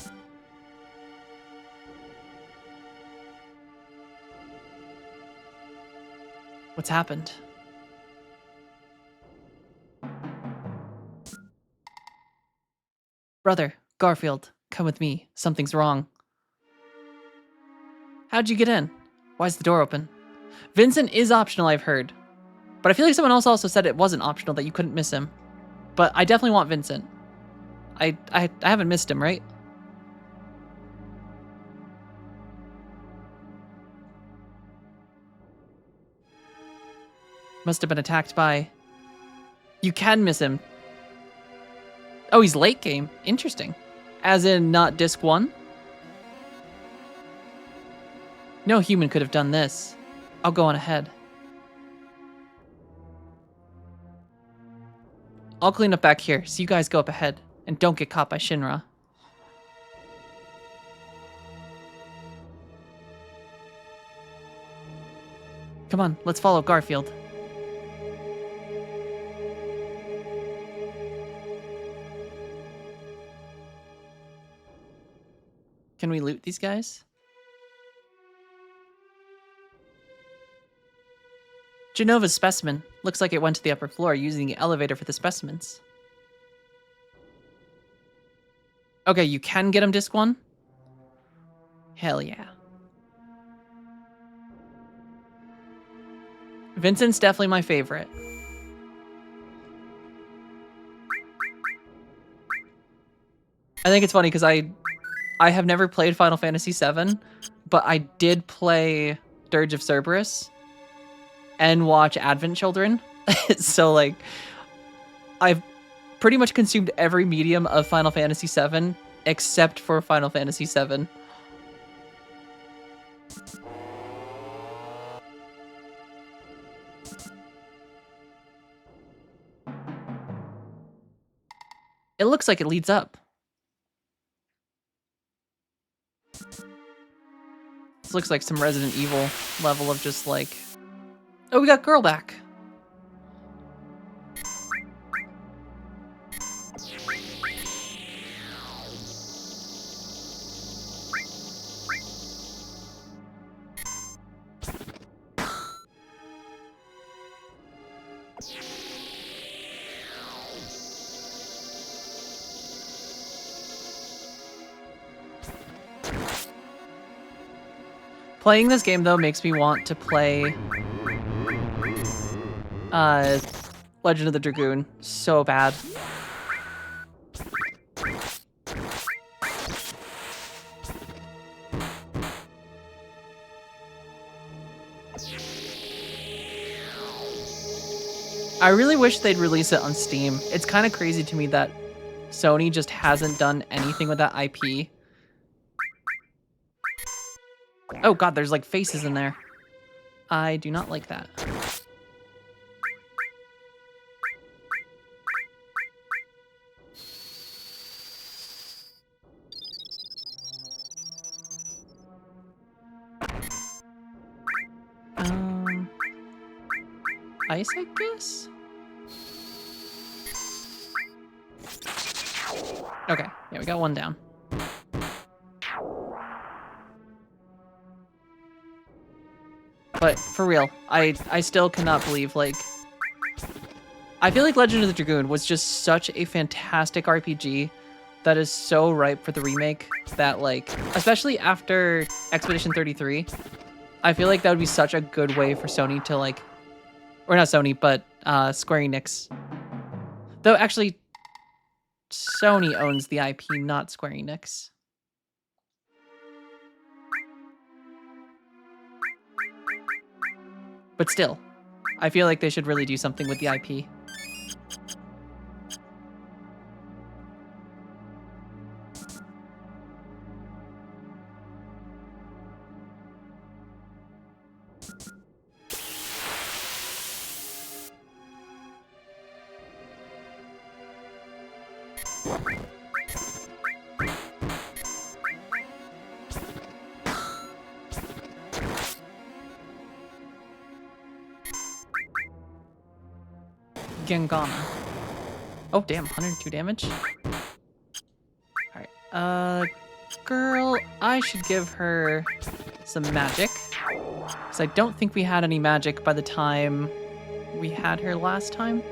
What's happened? Brother, Garfield, come with me. Something's wrong. How'd you get in? Why's the door open? Vincent is optional, I've heard. But I feel like someone else also said it wasn't optional, that you couldn't miss him. But I definitely want Vincent. I haven't missed him, right? Must have been attacked by... You can miss him. Oh, he's late game. Interesting. As in not disc 1? No human could have done this. I'll go on ahead. I'll clean up back here, so you guys go up ahead. And don't get caught by Shinra. Come on, let's follow Garfield. Can we loot these guys? Genova's specimen. Looks like it went to the upper floor using the elevator for the specimens. Okay, you can get him disc 1? Hell yeah. Vincent's definitely my favorite. I think it's funny because I have never played Final Fantasy VII, but I did play Dirge of Cerberus and watch Advent Children. So, like, I've pretty much consumed every medium of Final Fantasy VII except for Final Fantasy VII. It looks like it leads up. This looks like some Resident Evil level of just like... Oh, we got girl back. Playing this game, though, makes me want to play Legend of the Dragoon so bad. I really wish they'd release it on Steam. It's kind of crazy to me that Sony just hasn't done anything with that IP. Oh god, there's like faces in there. I do not like that. Ice, I guess? Okay, yeah, we got one down. But for real, I still cannot believe, like... I feel like Legend of the Dragoon was just such a fantastic RPG that is so ripe for the remake that, like, especially after Expedition 33, I feel like that would be such a good way for Sony to, like... Or not Sony, but Square Enix. Though, actually, Sony owns the IP, not Square Enix. But still, I feel like they should really do something with the IP. Gengana. Oh, damn, 102 damage. Alright, girl, I should give her some magic. Because I don't think we had any magic by the time we had her last time.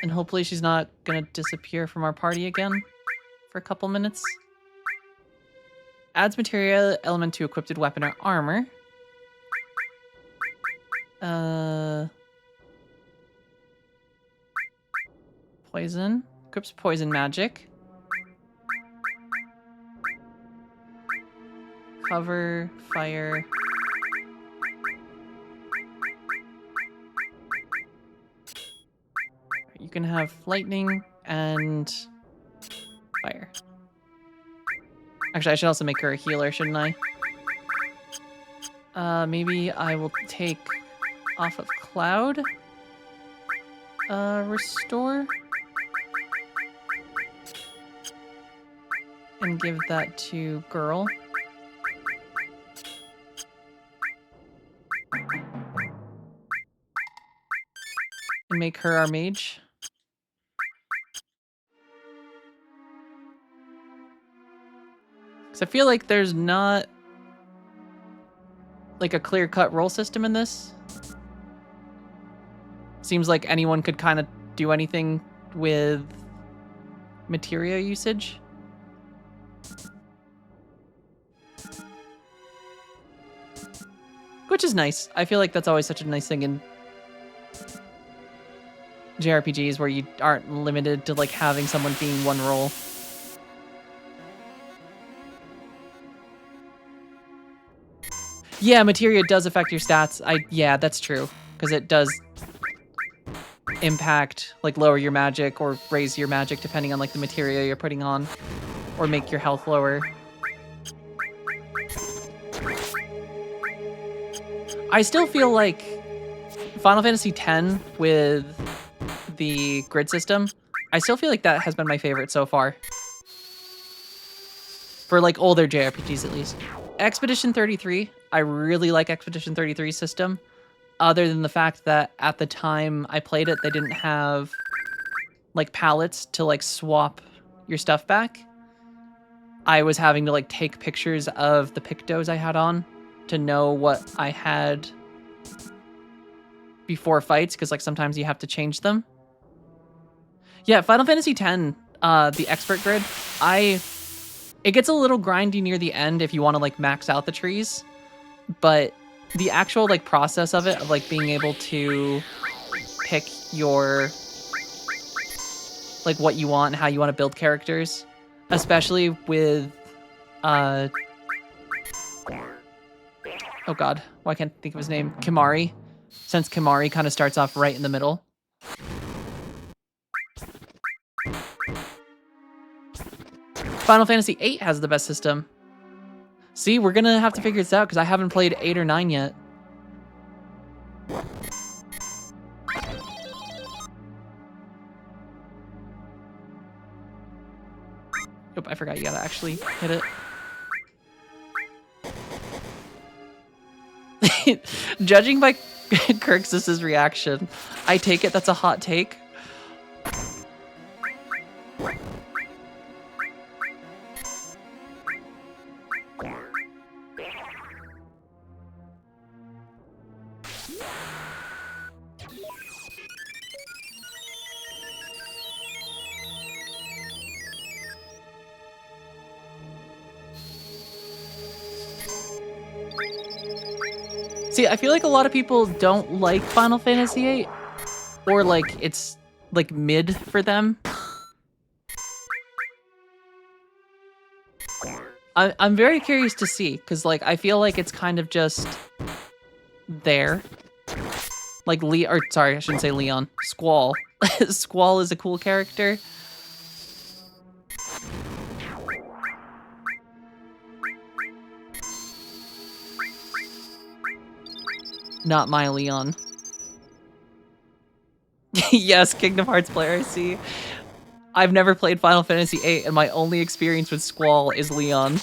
And hopefully she's not gonna disappear from our party again for a couple minutes. Adds material element to equipped weapon or armor. Poison. Equips poison magic. Cover, fire. You can have lightning and fire. Actually, I should also make her a healer, shouldn't I? Maybe I will take off of Cloud. Restore. And give that to Girl. And make her our mage. Because I feel like there's not like a clear-cut role system in this. Seems like anyone could kind of do anything with materia usage. Which is nice. I feel like that's always such a nice thing in JRPGs where you aren't limited to like having someone being one role. Yeah, materia does affect your stats. Yeah, that's true. Because it does impact, like lower your magic or raise your magic depending on like the materia you're putting on. Or make your health lower. I still feel like Final Fantasy X with the grid system, I still feel like that has been my favorite so far. For like older JRPGs at least. Expedition 33, I really like Expedition 33's system. Other than the fact that at the time I played it, they didn't have like palettes to like swap your stuff back. I was having to like take pictures of the pictos I had on to know what I had before fights, because like sometimes you have to change them. Yeah, Final Fantasy X, the expert grid, it gets a little grindy near the end if you want to like max out the trees, but the actual like process of it, of like being able to pick your like what you want and how you want to build characters, especially with oh god, why can't I think of his name? Kimari, since Kimari kind of starts off right in the middle. Final Fantasy VIII has the best system. See, we're gonna have to figure this out because I haven't played 8 or 9 yet. Oop, I forgot you gotta actually hit it. Judging by Kirksis's reaction, I take it that's a hot take. See, I feel like a lot of people don't like Final Fantasy VIII, or like it's like mid for them. I'm very curious to see, because like I feel like it's kind of just there. Like sorry, I shouldn't say Leon. Squall. Squall is a cool character. Not my Leon. Yes, Kingdom Hearts player, I see. I've never played Final Fantasy VIII, and my only experience with Squall is Leon.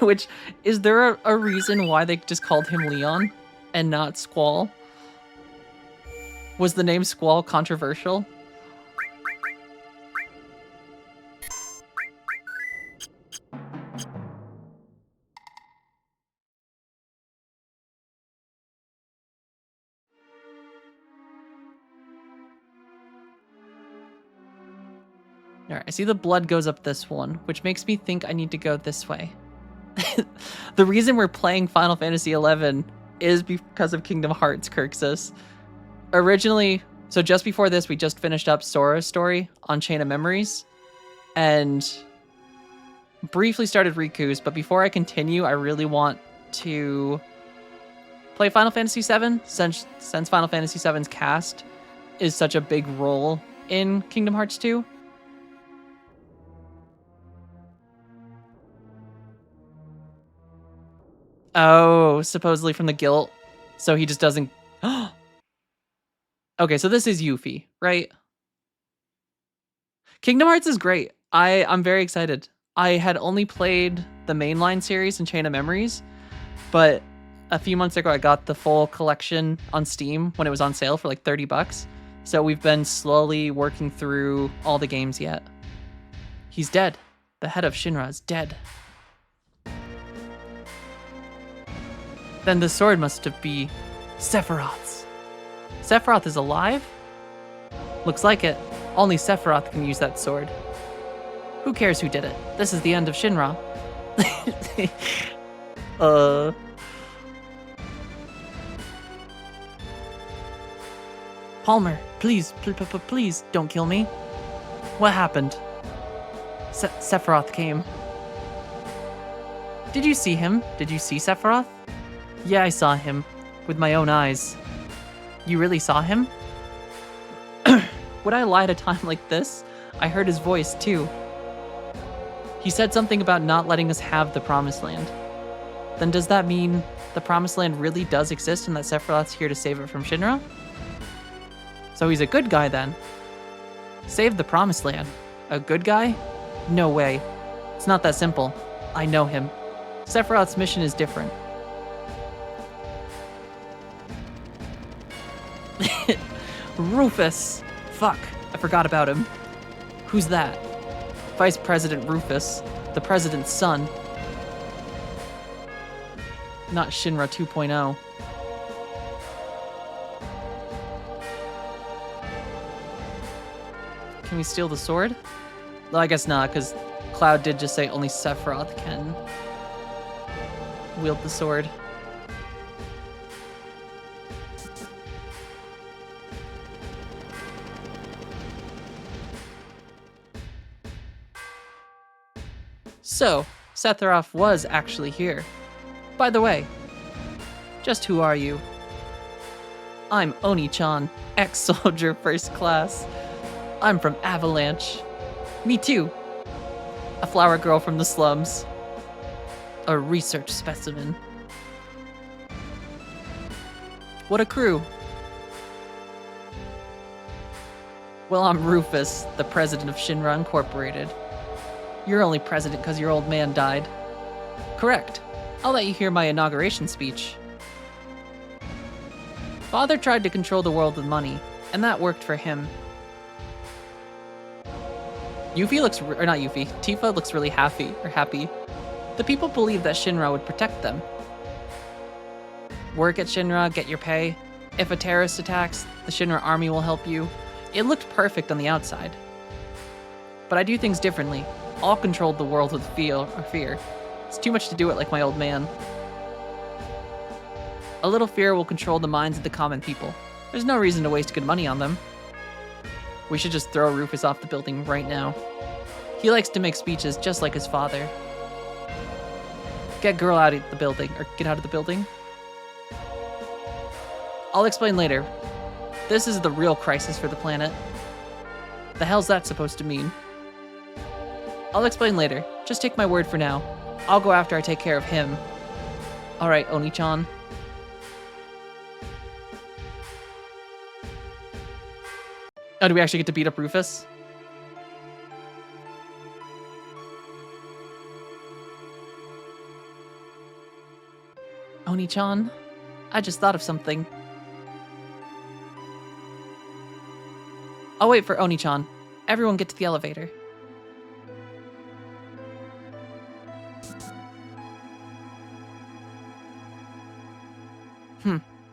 Which, is there a reason why they just called him Leon and not Squall? Was the name Squall controversial? Alright, I see the blood goes up this one, which makes me think I need to go this way. The reason we're playing Final Fantasy XI is because of Kingdom Hearts, Kirksis. Originally, so just before this, we just finished up Sora's story on Chain of Memories, and briefly started Riku's, but before I continue, I really want to play Final Fantasy VII, since Final Fantasy VII's cast is such a big role in Kingdom Hearts 2. Oh, supposedly from the guilt. So he just doesn't. Okay, so this is Yuffie, right? Kingdom Hearts is great. I'm very excited. I had only played the mainline series in Chain of Memories, but a few months ago I got the full collection on Steam when it was on sale for like $30. So we've been slowly working through all the games yet. He's dead. The head of Shinra is dead. Then the sword must have be Sephiroth's. Sephiroth is alive? Looks like it. Only Sephiroth can use that sword. Who cares who did it? This is the end of Shinra. Palmer, please, please don't kill me. What happened? Sephiroth came. Did you see him? Did you see Sephiroth? Yeah, I saw him. With my own eyes. You really saw him? Would I lie at a time like this? I heard his voice, too. He said something about not letting us have the Promised Land. Then does that mean the Promised Land really does exist and that Sephiroth's here to save it from Shinra? So he's a good guy then. Save the Promised Land. A good guy? No way. It's not that simple. I know him. Sephiroth's mission is different. Rufus! Fuck, I forgot about him. Who's that? Vice President Rufus, the president's son. Not Shinra 2.0. Can we steal the sword? Well, I guess not, because Cloud did just say only Sephiroth can wield the sword. So, Sephiroth was actually here. By the way, just who are you? I'm Oni-chan, ex-soldier first class. I'm from Avalanche. Me too. A flower girl from the slums. A research specimen. What a crew. Well, I'm Rufus, the president of Shinra Incorporated. You're only president because your old man died. Correct. I'll let you hear my inauguration speech. Father tried to control the world with money, and that worked for him. Yuffie looks, or not Yuffie, Tifa looks really happy. The people believed that Shinra would protect them. Work at Shinra, get your pay. If a terrorist attacks, the Shinra army will help you. It looked perfect on the outside. But I do things differently. All controlled the world with fear. It's too much to do it like my old man. A little fear will control the minds of the common people. There's no reason to waste good money on them. We should just throw Rufus off the building right now. He likes to make speeches just like his father. Get girl out of the building, or get out of the building. I'll explain later. This is the real crisis for the planet. The hell's that supposed to mean? I'll explain later. Just take my word for now. I'll go after I take care of him. Alright, Oni-chan. Oh, do we actually get to beat up Rufus? Oni-chan, I just thought of something. I'll wait for Oni-chan. Everyone get to the elevator.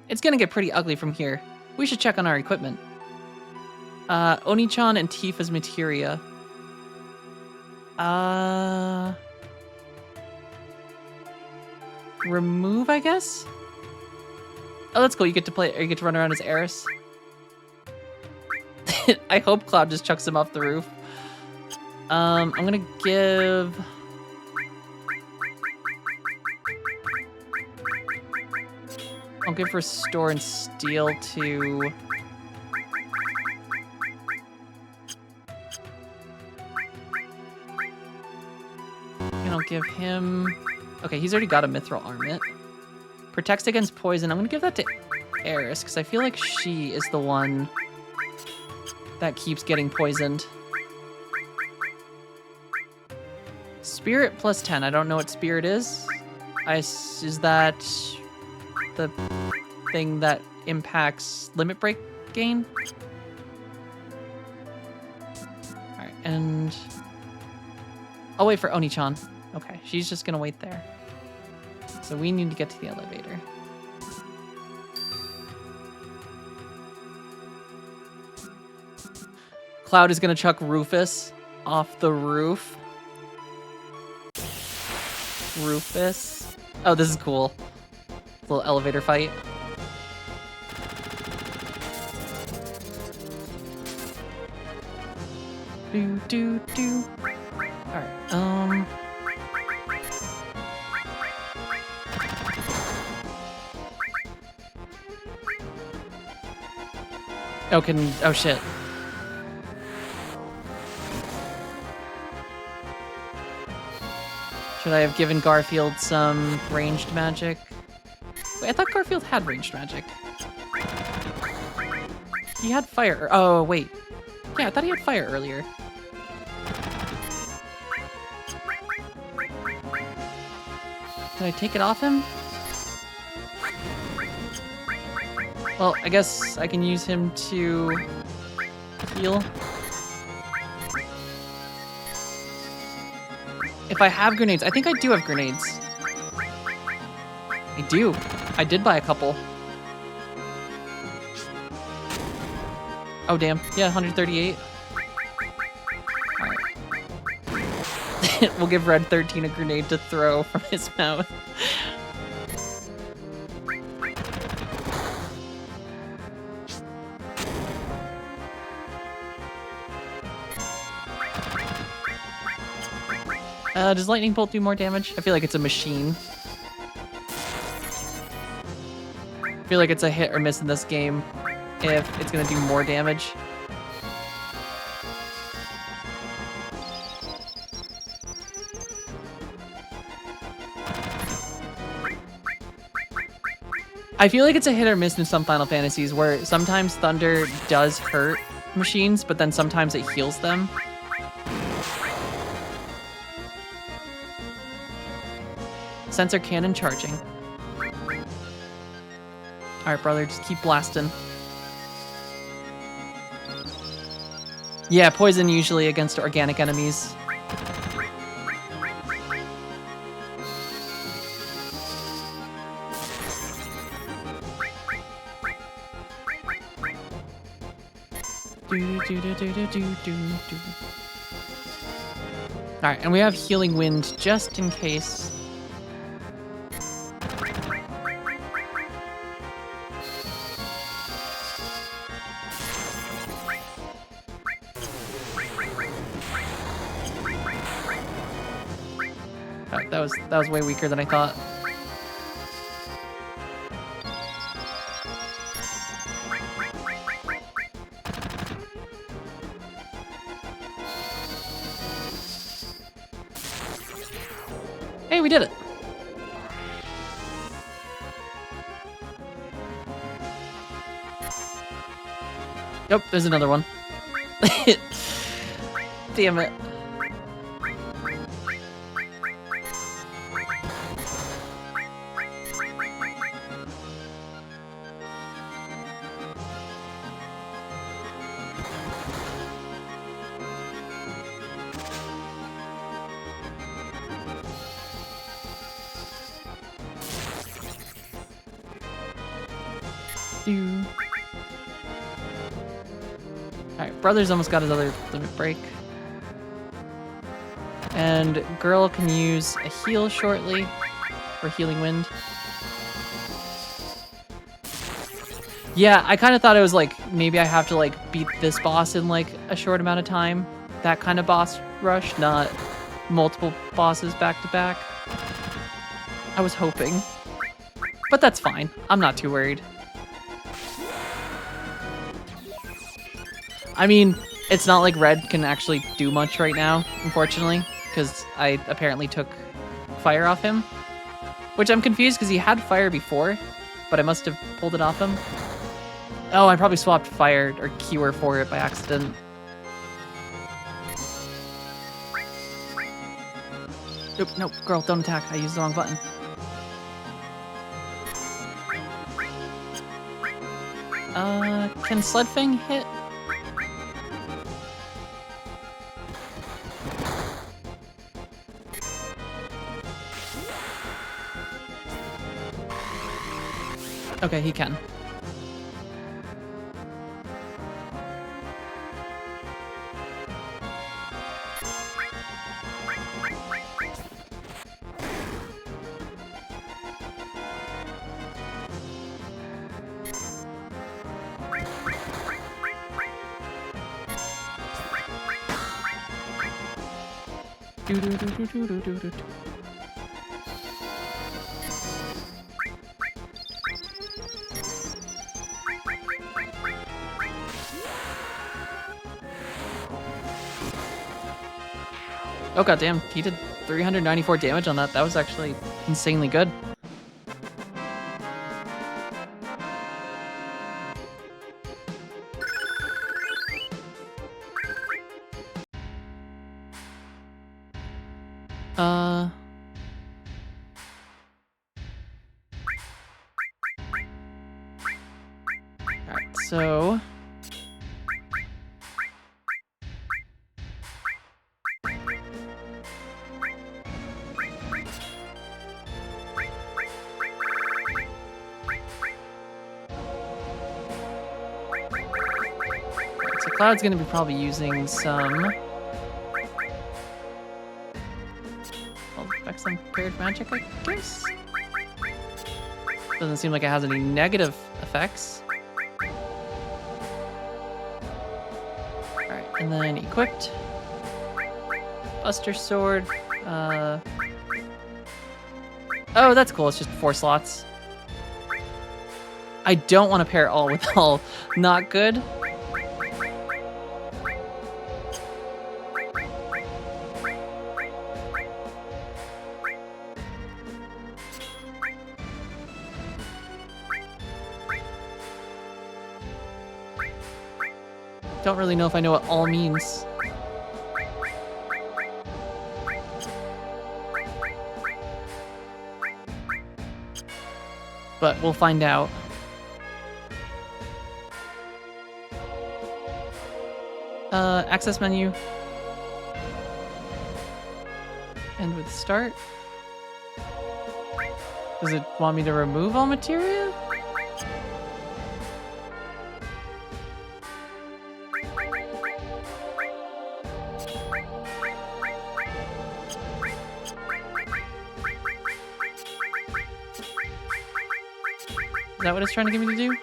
It's gonna get pretty ugly from here. We should check on our equipment. Oni-chan and Tifa's materia. Remove, I guess? Oh, that's cool. You get to play, or you get to run around as Eris. I hope Cloud just chucks him off the roof. I'm gonna give... I'll give Restore and Steal to... And I'll give him... Okay, he's already got a Mithril Armament. Protects against poison. I'm gonna give that to Eris, because I feel like she is the one that keeps getting poisoned. Spirit plus 10. I don't know what spirit is. Is that the thing that impacts limit break gain? Alright, and... I'll wait for Oni-chan. Okay, she's just gonna wait there. So we need to get to the elevator. Cloud is gonna chuck Rufus off the roof. Rufus. Oh, this is cool. Little elevator fight. Do. Alright, Oh shit. Should I have given Garfield some ranged magic? Wait, I thought Garfield had ranged magic. He had fire. Oh, wait. Yeah, I thought he had fire earlier. Can I take it off him? Well, I guess I can use him to heal. If I have grenades, I think I do have grenades. I do. I did buy a couple. Oh, damn. Yeah, 138. Alright. We'll give Red 13 a grenade to throw from his mouth. Does Lightning Bolt do more damage? I feel like it's a machine. I feel like it's a hit or miss in this game if it's gonna do more damage. I feel like it's a hit or miss in some Final Fantasies where sometimes Thunder does hurt machines, but then sometimes it heals them. Sensor cannon charging. Alright, brother, just keep blasting. Yeah, poison usually against organic enemies. Alright, and we have Healing Wind just in case. That was way weaker than I thought. Hey, we did it. Nope, there's another one. Damn it. Alright, Brother's almost got his other limit break. And Girl can use a heal shortly for Healing Wind. Yeah, I kind of thought it was like, maybe I have to like beat this boss in like a short amount of time. That kind of boss rush, not multiple bosses back to back. I was hoping. But that's fine. I'm not too worried. I mean, it's not like Red can actually do much right now, unfortunately, because I apparently took fire off him. Which I'm confused because he had fire before, but I must have pulled it off him. Oh, I probably swapped fire or cure for it by accident. Nope, nope, girl, don't attack. I used the wrong button. Can Sled Fang hit? Okay, he can. Do-do-do-do-do-do-do-do. Oh goddamn, he did 394 damage on that. That was actually insanely good. Alright, so Cloud's gonna be probably using some effects on paired magic, I guess? Doesn't seem like it has any negative effects. Alright, and then equipped. Buster Sword. Oh, that's cool. It's just 4 slots. I don't want to pair all with all. Not good. Don't really know if I know what all means. But we'll find out. Access menu. End with start. Does it want me to remove all materia? Is that what it's trying to get me to do?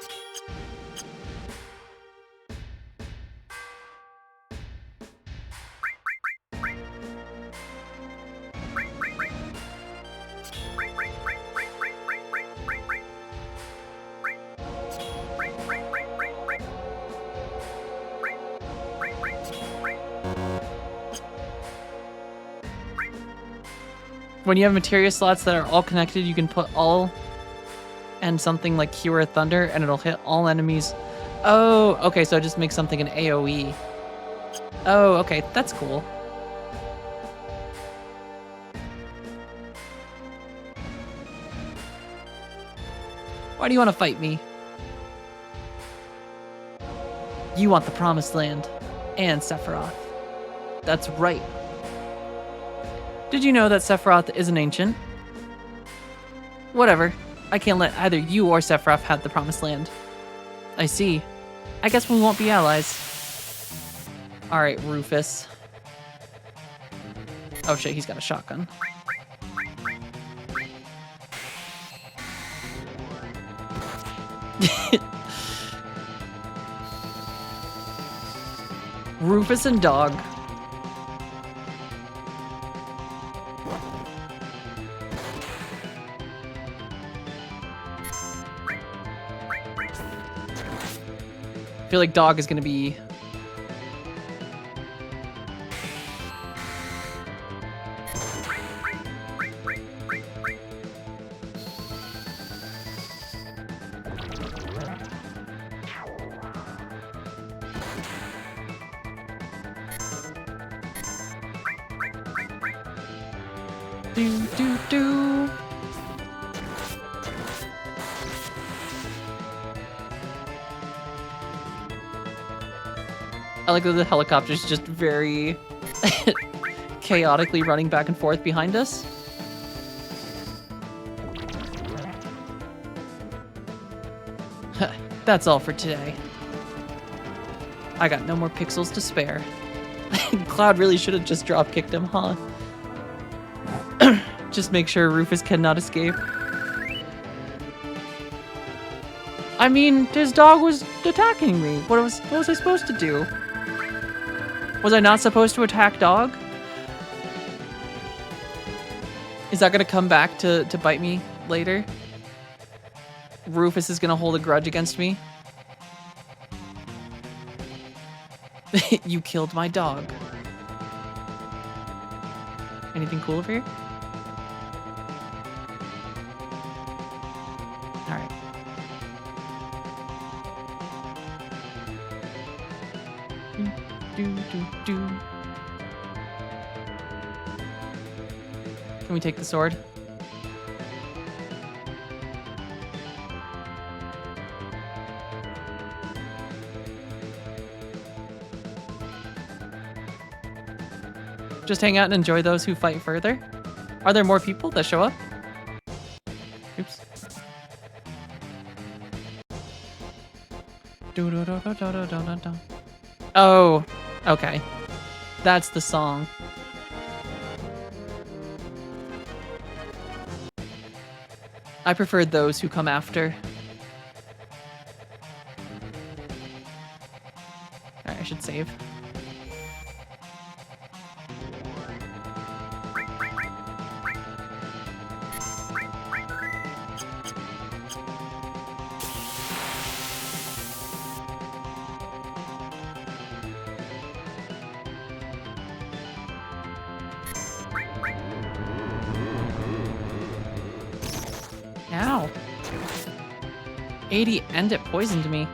When you have materia slots that are all connected, you can put all and something like Cure Thunder, and it'll hit all enemies. Oh, okay, so it just makes something an AoE. Oh, okay, that's cool. Why do you want to fight me? You want the Promised Land and Sephiroth. That's right. Did you know that Sephiroth is an ancient? Whatever. I can't let either you or Sephiroth have the Promised Land. I see. I guess we won't be allies. Alright, Rufus. Oh shit, he's got a shotgun. Rufus and Dog. I feel like Dog is gonna be... Do, do, do. I like that the helicopter's just very chaotically running back and forth behind us. That's all for today. I got no more pixels to spare. Cloud really should have just drop kicked him, huh? Just make sure Rufus cannot escape. I mean, his dog was attacking me. What was I supposed to do? Was I not supposed to attack dog? Is that gonna come back to bite me later? Rufus is gonna hold a grudge against me? You killed my dog. Anything cool over here? Alright. Do. Can we take the sword? Just hang out and enjoy those who fight further? Are there more people that show up? Oops. Oh, okay. That's the song. I preferred those who come after. Alright, I should save. Ow. 80 and it poisoned me.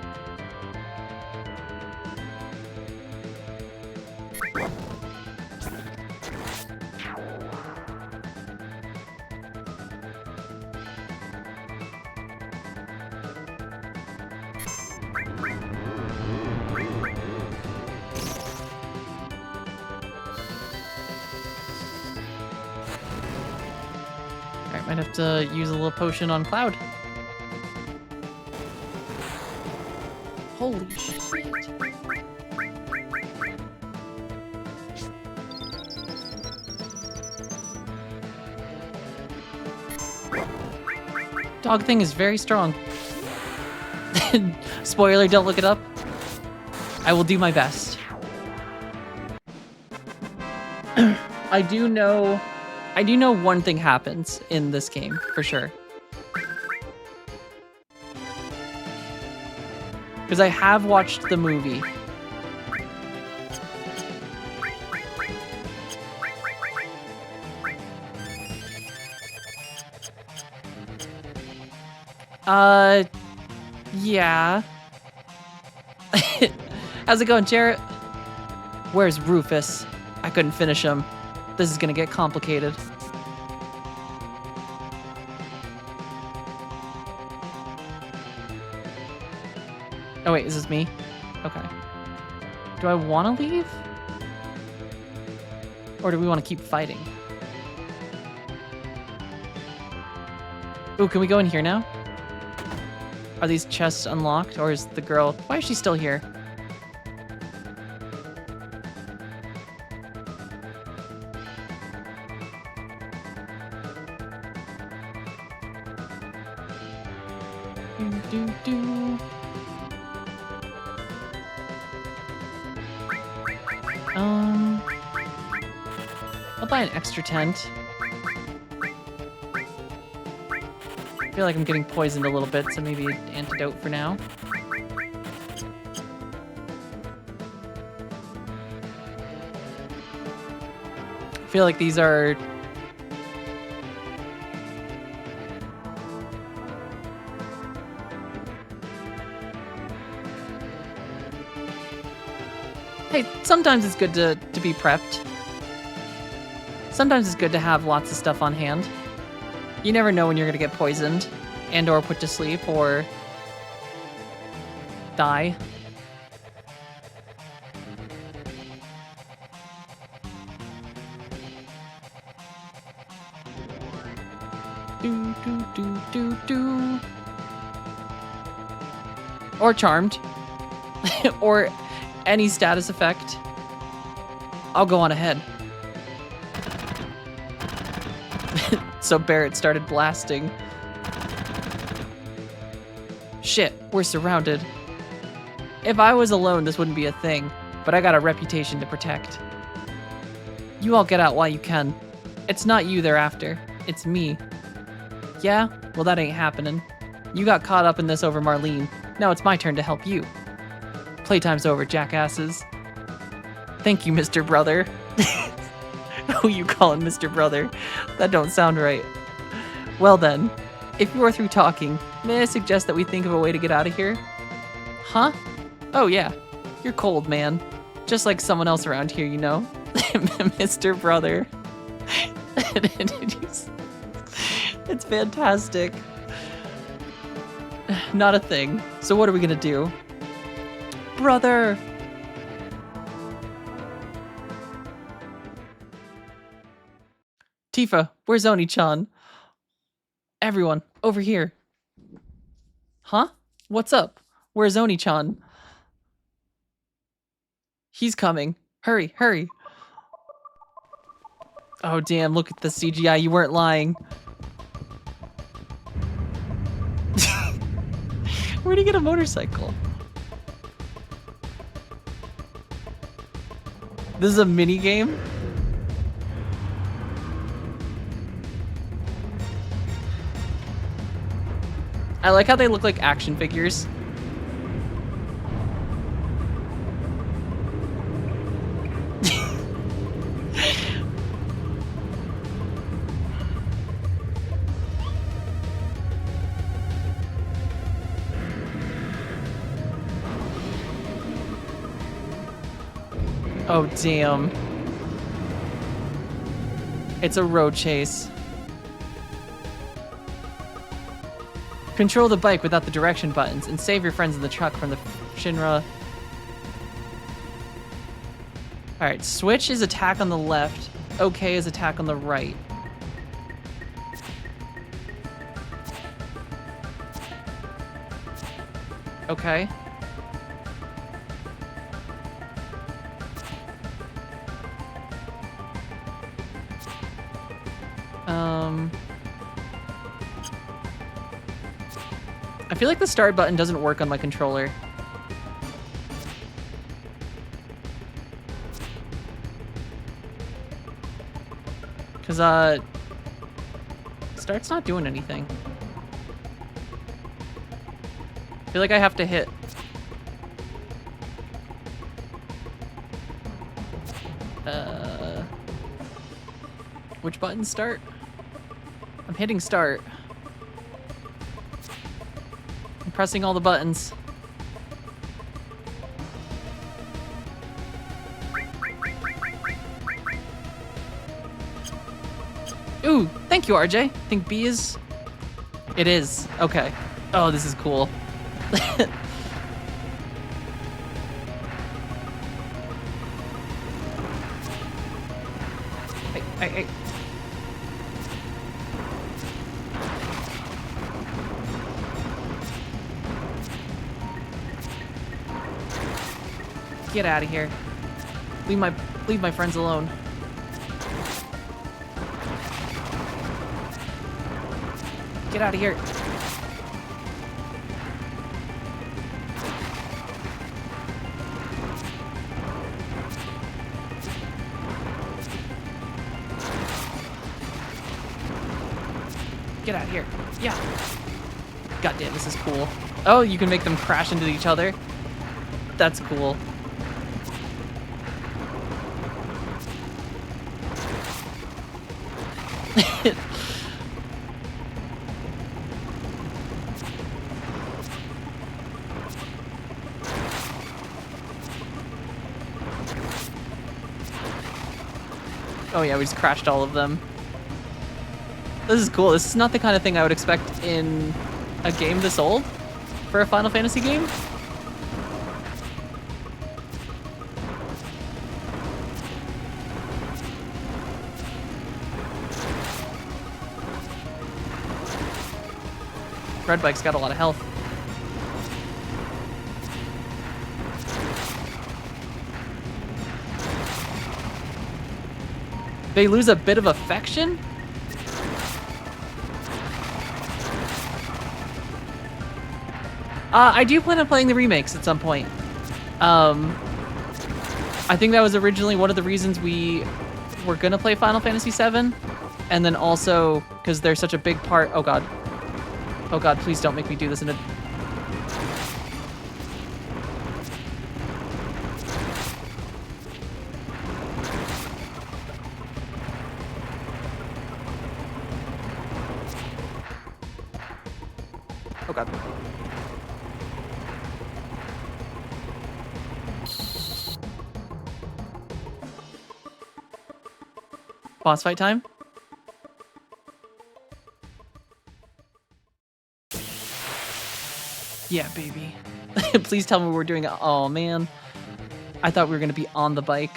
Alright, might have to use a little potion on Cloud. Holy shit. Dog thing is very strong. Spoiler, don't look it up. I will do my best. I do know one thing happens in this game, for sure. Because I have watched the movie. Yeah. How's it going, Jarrett? Where's Rufus? I couldn't finish him. This is gonna get complicated. Oh wait, is this me? Okay. Do I want to leave? Or do we want to keep fighting? Ooh, can we go in here now? Are these chests unlocked, or is the girl... Why is she still here? Do. I'll buy an extra tent. I feel like I'm getting poisoned a little bit, so maybe an antidote for now. I feel like these are... Hey, sometimes it's good to be prepped. Sometimes it's good to have lots of stuff on hand. You never know when you're gonna get poisoned and or put to sleep or die. Do, do, do, do, do. Or charmed. Or any status effect. I'll go on ahead. So Barrett started blasting. Shit, we're surrounded. If I was alone, this wouldn't be a thing, but I got a reputation to protect. You all get out while you can. It's not you they're after, it's me. Yeah? Well, that ain't happening. You got caught up in this over Marlene. Now it's my turn to help you. Playtime's over, jackasses. Thank you, Mr. Brother. Who you calling Mr. Brother? That don't sound right. Well then, if you are through talking, may I suggest that we think of a way to get out of here? Huh? Oh yeah, you're cold, man. Just like someone else around here, you know? Mr. Brother. It's fantastic. Not a thing. So what are we gonna do? Brother! Tifa, where's Oni-chan? Everyone, over here. Huh? What's up? Where's Oni-chan? He's coming. Hurry, hurry. Oh damn, look at the CGI, you weren't lying. Where'd he get a motorcycle? This is a mini game? I like how they look like action figures. Oh, damn. It's a road chase. Control the bike without the direction buttons and save your friends in the truck from the Shinra. Alright, switch is attack on the left. OK is attack on the right. Okay. I feel like the start button doesn't work on my controller. Cause start's not doing anything. I feel like I have to hit. Which button start? I'm hitting start. I'm pressing all the buttons. Ooh, thank you, RJ. Think B is... It is. Okay. Oh, this is cool. Hey. Get out of here. Leave my friends alone. Get out of here. Get out of here. Yeah. God damn, this is cool. Oh, you can make them crash into each other. That's cool. Oh yeah, we just crashed all of them. This is cool. This is not the kind of thing I would expect in a game this old for a Final Fantasy game. Red Bike's got a lot of health. They lose a bit of affection? I do plan on playing the remakes at some point. I think that was originally one of the reasons we were gonna play Final Fantasy VII. And then also, because they're such a big part... Oh god. Oh god, please don't make me do this in a... Oh god. Boss fight time? Yeah, baby. Please tell me we're doing it. Oh, man. I thought we were going to be on the bike.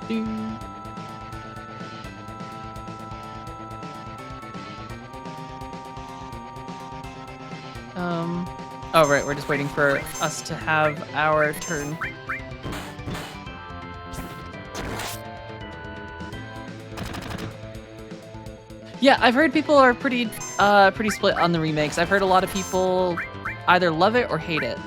Ding. Oh, right. We're just waiting for us to have our turn. Yeah, I've heard people are pretty split on the remakes. I've heard a lot of people either love it or hate it.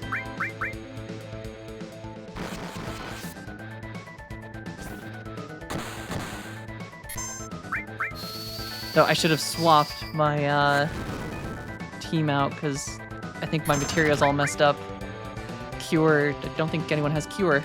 So I should have swapped my team out because I think my material's all messed up. Cure, I don't think anyone has Cure.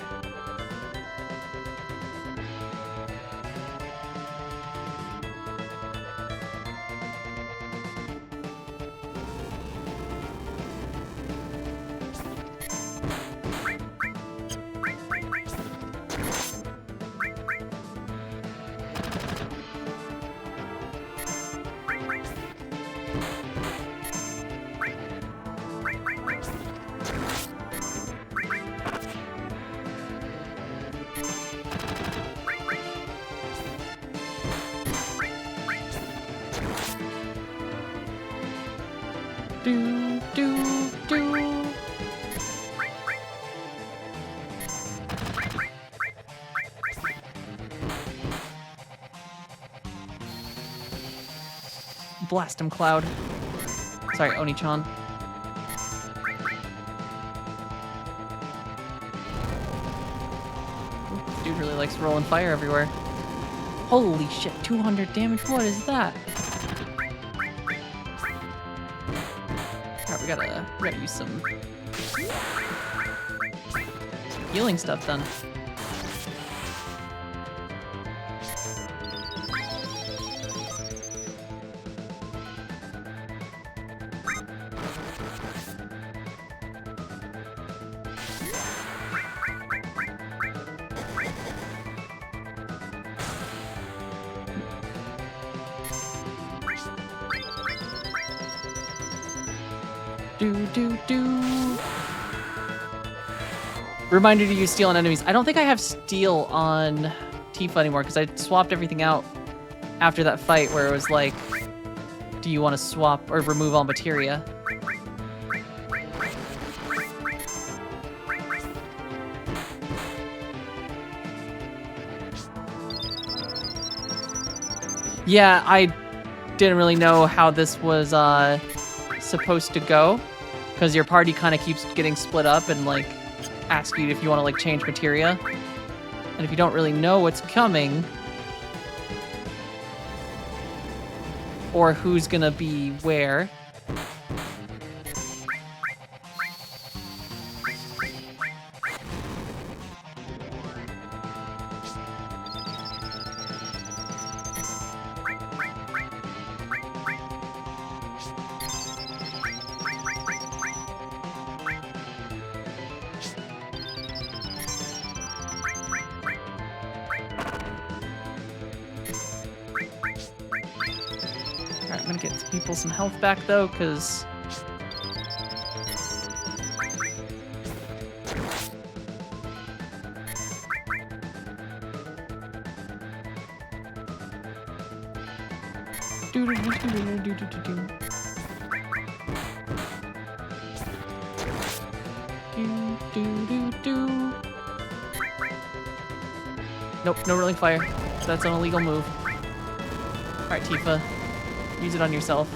Do, do, do. Blast him, Cloud. Sorry, Oni-chan. Dude really likes rolling fire everywhere. Holy shit, 200 damage, what is that? Alright, we gotta use some healing stuff then. Do. Reminder to use steel on enemies. I don't think I have steel on Tifa anymore because I swapped everything out after that fight where it was like, do you want to swap or remove all materia? Yeah, I didn't really know how this was supposed to go because your party kind of keeps getting split up and like ask you if you want to like change materia, and if you don't really know what's coming or who's gonna be where, Alright, I'm gonna get people some health back though, because Nope, no rolling fire. That's an illegal move. Alright, Tifa. Use it on yourself.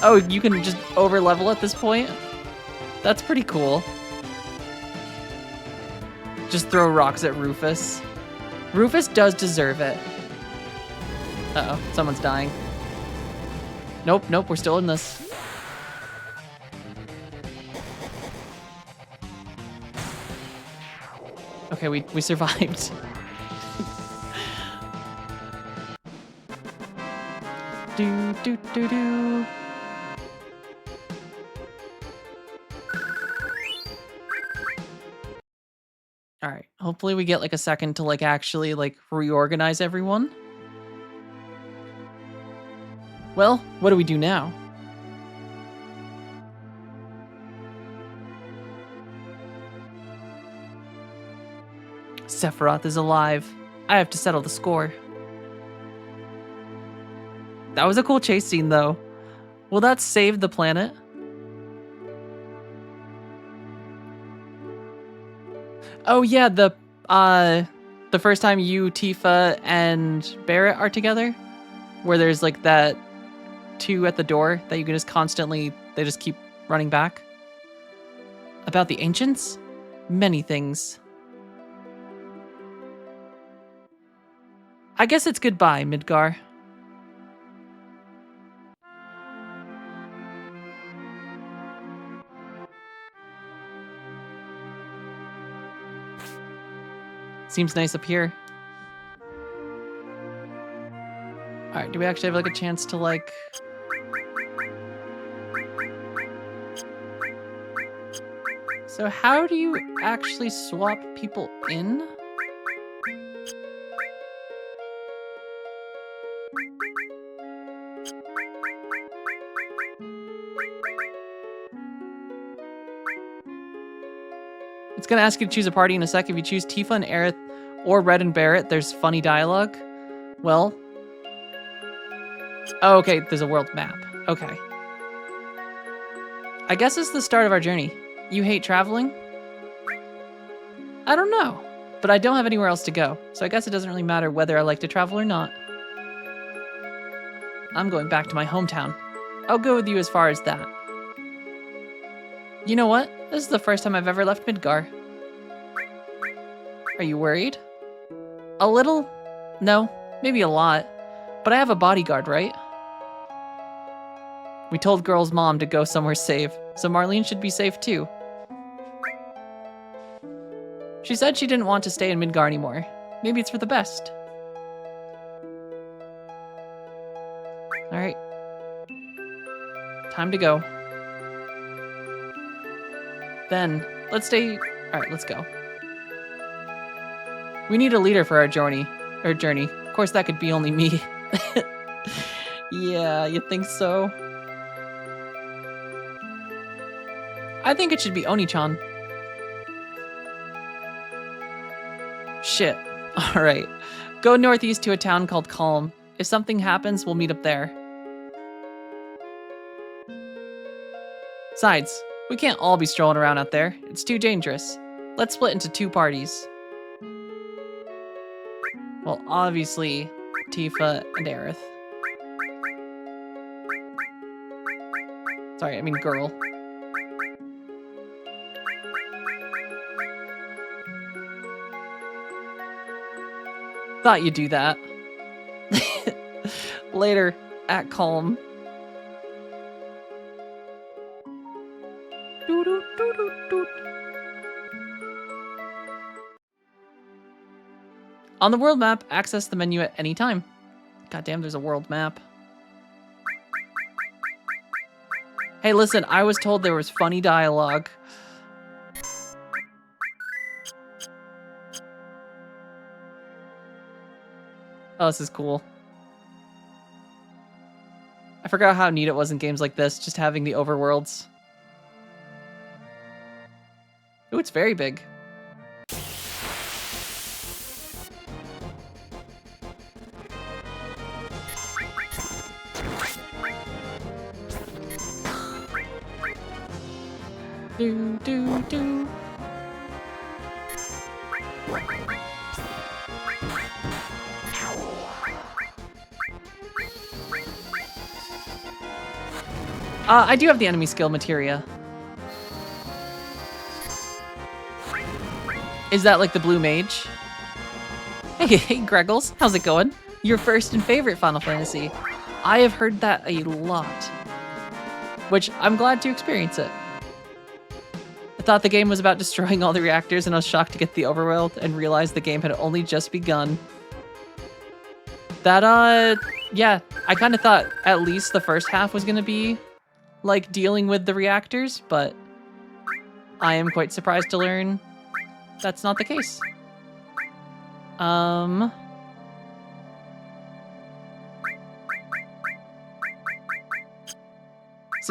Oh, you can just over level at this point? That's pretty cool. Just throw rocks at Rufus. Rufus does deserve it. Uh-oh, someone's dying. Nope, nope, we're still in this. Okay, we survived. do do do do. All right, hopefully we get like a second to like actually like reorganize everyone. Well, what do we do now? Sephiroth is alive. I have to settle the score. That was a cool chase scene though. Will that save the planet? Oh yeah, the first time you, Tifa, and Barrett are together, where there's like that two at the door that you can just constantly, they just keep running back. About the ancients? Many things. I guess it's goodbye, Midgar. Seems nice up here. Alright, do we actually have like a chance to like... So how do you actually swap people in? It's gonna ask you to choose a party in a sec. If you choose Tifa and Aerith or Red and Barrett, there's funny dialogue. Well... Oh, okay, there's a world map. Okay. I guess it's the start of our journey. You hate traveling? I don't know, but I don't have anywhere else to go, so I guess it doesn't really matter whether I like to travel or not. I'm going back to my hometown. I'll go with you as far as that. You know what? This is the first time I've ever left Midgar. Are you worried? A little? No, maybe a lot. But I have a bodyguard, right? We told Girl's mom to go somewhere safe, so Marlene should be safe too. She said she didn't want to stay in Midgar anymore. Maybe it's for the best. Alright. Time to go. Then, let's stay... Alright, let's go. We need a leader for our journey. Of course, that could be only me. Yeah, you think so? I think it should be Oni-chan. Shit. Alright. Go northeast to a town called Calm. If something happens, we'll meet up there. Besides, we can't all be strolling around out there. It's too dangerous. Let's split into two parties. Well, obviously, Tifa and Aerith. Sorry, I mean girl. Thought you'd do that. Later, at Calm. On the world map, access the menu at any time. Goddamn, there's a world map. Hey, listen, I was told there was funny dialogue. Oh, this is cool. I forgot how neat it was in games like this, just having the overworlds. Ooh, it's very big. Do, do, do. I do have the enemy skill materia. Is that like the blue mage? Hey, Greggles, how's it going? Your first and favorite Final Fantasy. I have heard that a lot, which I'm glad to experience it. I thought the game was about destroying all the reactors, and I was shocked to get the overworld and realize the game had only just begun. That, yeah, I kind of thought at least the first half was gonna be like dealing with the reactors, but I am quite surprised to learn that's not the case. So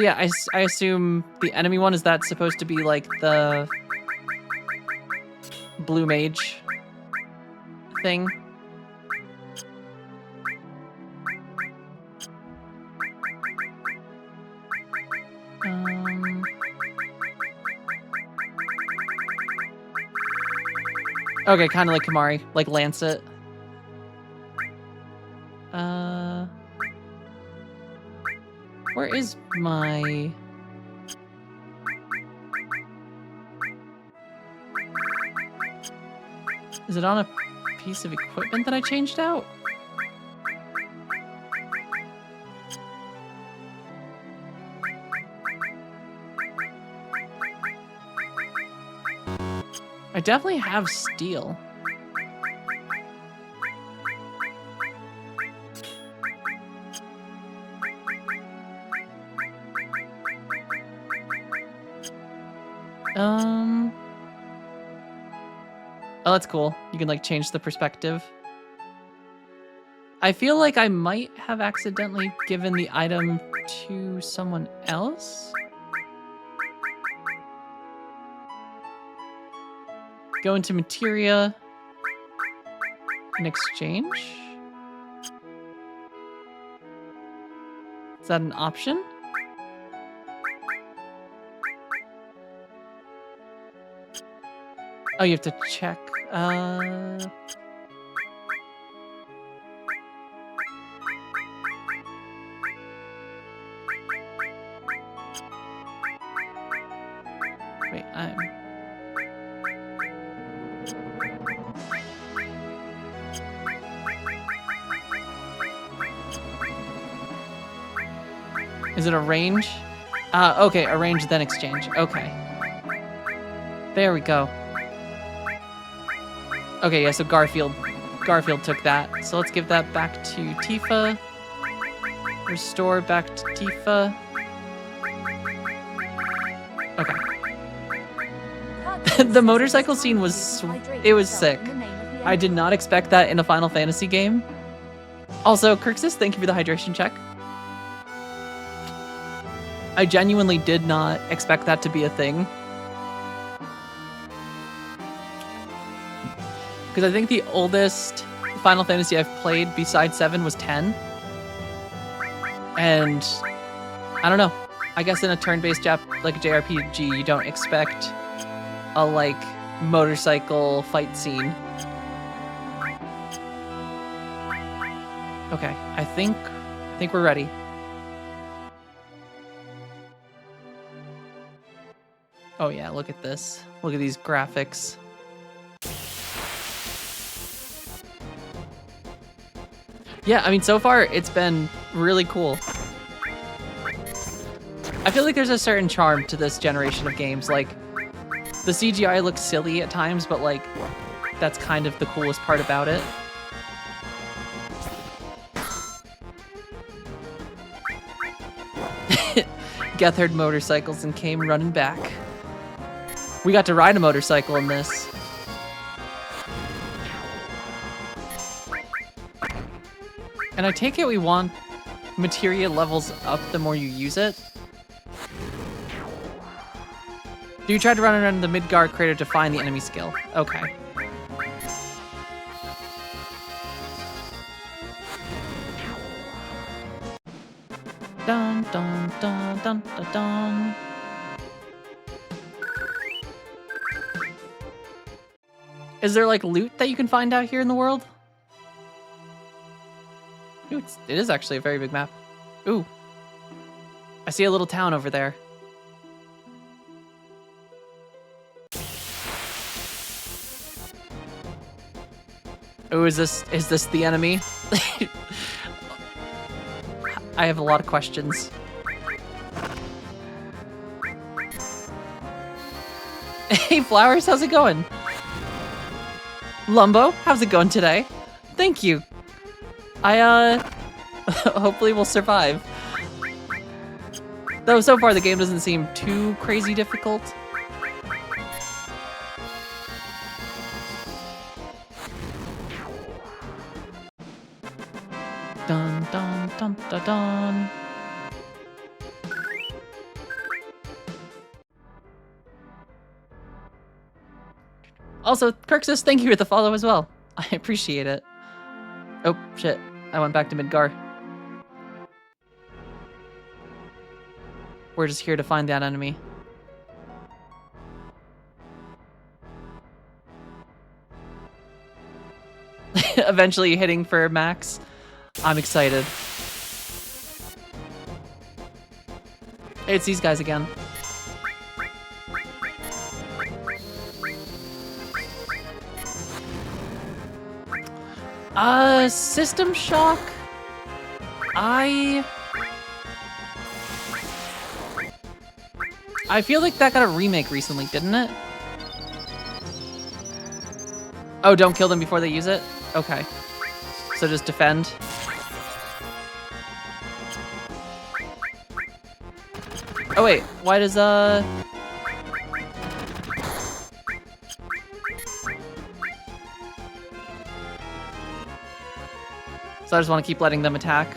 yeah, I assume the enemy one, is that supposed to be like the blue mage thing? Okay, kind of like Kamari, like Lancet. Where is my... Is it on a piece of equipment that I changed out? I definitely have steel. Oh, that's cool. You can like change the perspective. I feel like I might have accidentally given the item to someone else. Go into materia and exchange. Is that an option? Oh, you have to check. Wait, Is it arrange? Okay, arrange then exchange. Okay. There we go. Okay, yeah, so Garfield took that. So let's give that back to Tifa. Restore back to Tifa. Okay. The motorcycle scene was, it was sick. I did not expect that in a Final Fantasy game. Also, Kirksis, thank you for the hydration check. I genuinely did not expect that to be a thing. Because I think the oldest Final Fantasy I've played besides 7 was 10. And I don't know. I guess in a turn-based like a JRPG, you don't expect a like motorcycle fight scene. Okay, I think we're ready. Oh yeah, look at this. Look at these graphics. Yeah, I mean, so far it's been really cool. I feel like there's a certain charm to this generation of games. Like, the CGI looks silly at times, but like, that's kind of the coolest part about it. Geth heard motorcycles and came running back. We got to ride a motorcycle in this. And I take it we want materia levels up the more you use it. Do you try to run around the Midgar crater to find the enemy skill? Okay. Dun dun dun dun dun dun. Is there like loot that you can find out here in the world? Ooh, it is actually a very big map. Ooh. I see a little town over there. Ooh, is this the enemy? I have a lot of questions. Hey, Flowers, how's it going? Lumbo, how's it going today? Thank you. I, hopefully we'll survive. Though so far the game doesn't seem too crazy difficult. Dun dun dun dun dun. Also, Kirksus, thank you for the follow as well. I appreciate it. Oh, shit. I went back to Midgar. We're just here to find that enemy. Eventually hitting for max. I'm excited. Hey, it's these guys again. System Shock. I feel like that got a remake recently, didn't it? Oh, don't kill them before they use it? Okay. So just defend. Oh wait, why does So I just want to keep letting them attack.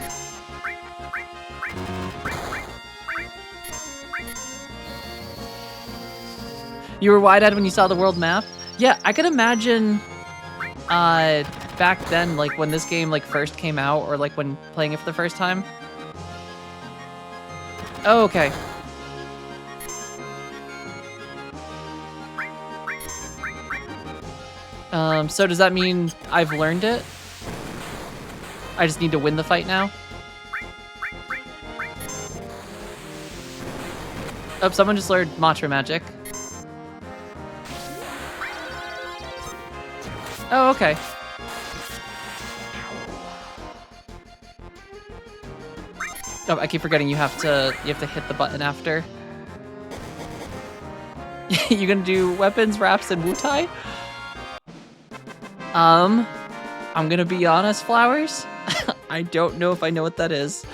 You were wide-eyed when you saw the world map? Yeah, I could imagine back then, like when this game like first came out, or like when playing it for the first time. Oh, okay. So does that mean I've learned it? I just need to win the fight now? Oh, someone just learned Matra Magic. Oh, okay. Oh, I keep forgetting you have to hit the button after. You gonna do weapons, raps, and Wutai? I'm gonna be honest, Flowers. I don't know if I know what that is.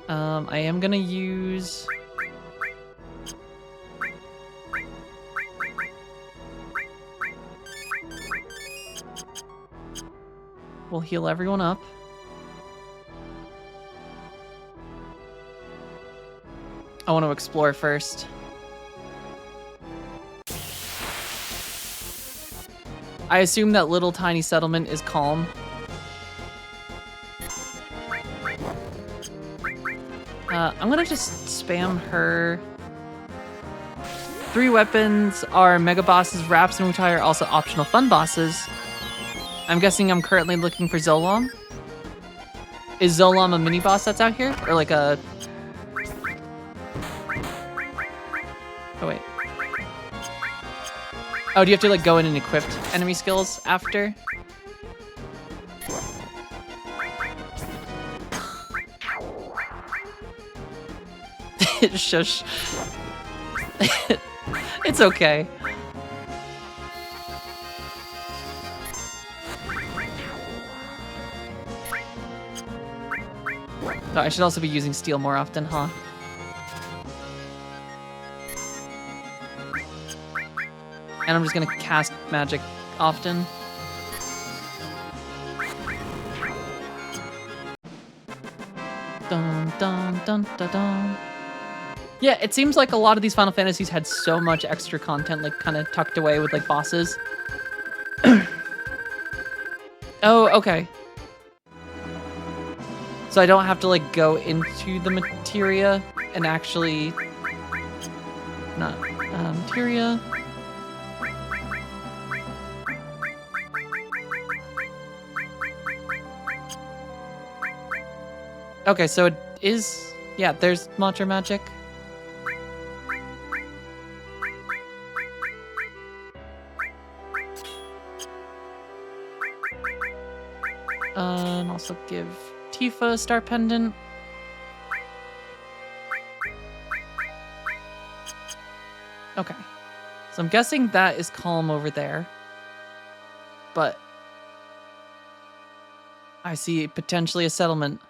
I am gonna use... We'll heal everyone up. I want to explore first. I assume that little tiny settlement is calm. I'm gonna just spam her. 3 weapons are mega bosses, Raps and Wutai are also optional fun bosses. I'm guessing I'm currently looking for Zolam. Is Zolam a mini boss that's out here? Or like a... Oh wait. Oh, do you have to like go in and equip enemy skills after? Shush. It's okay. Oh, I should also be using steel more often, huh? And I'm just gonna cast magic often. Dun dun dun dun dun. Yeah, it seems like a lot of these Final Fantasies had so much extra content, like, kind of tucked away with, like, bosses. Oh, okay. So I don't have to, like, go into the materia and actually... Not, materia... Okay, so it is... Yeah, there's Mantra Magic. And also give Tifa a Star Pendant. Okay. So I'm guessing that is calm over there. But... I see potentially a settlement.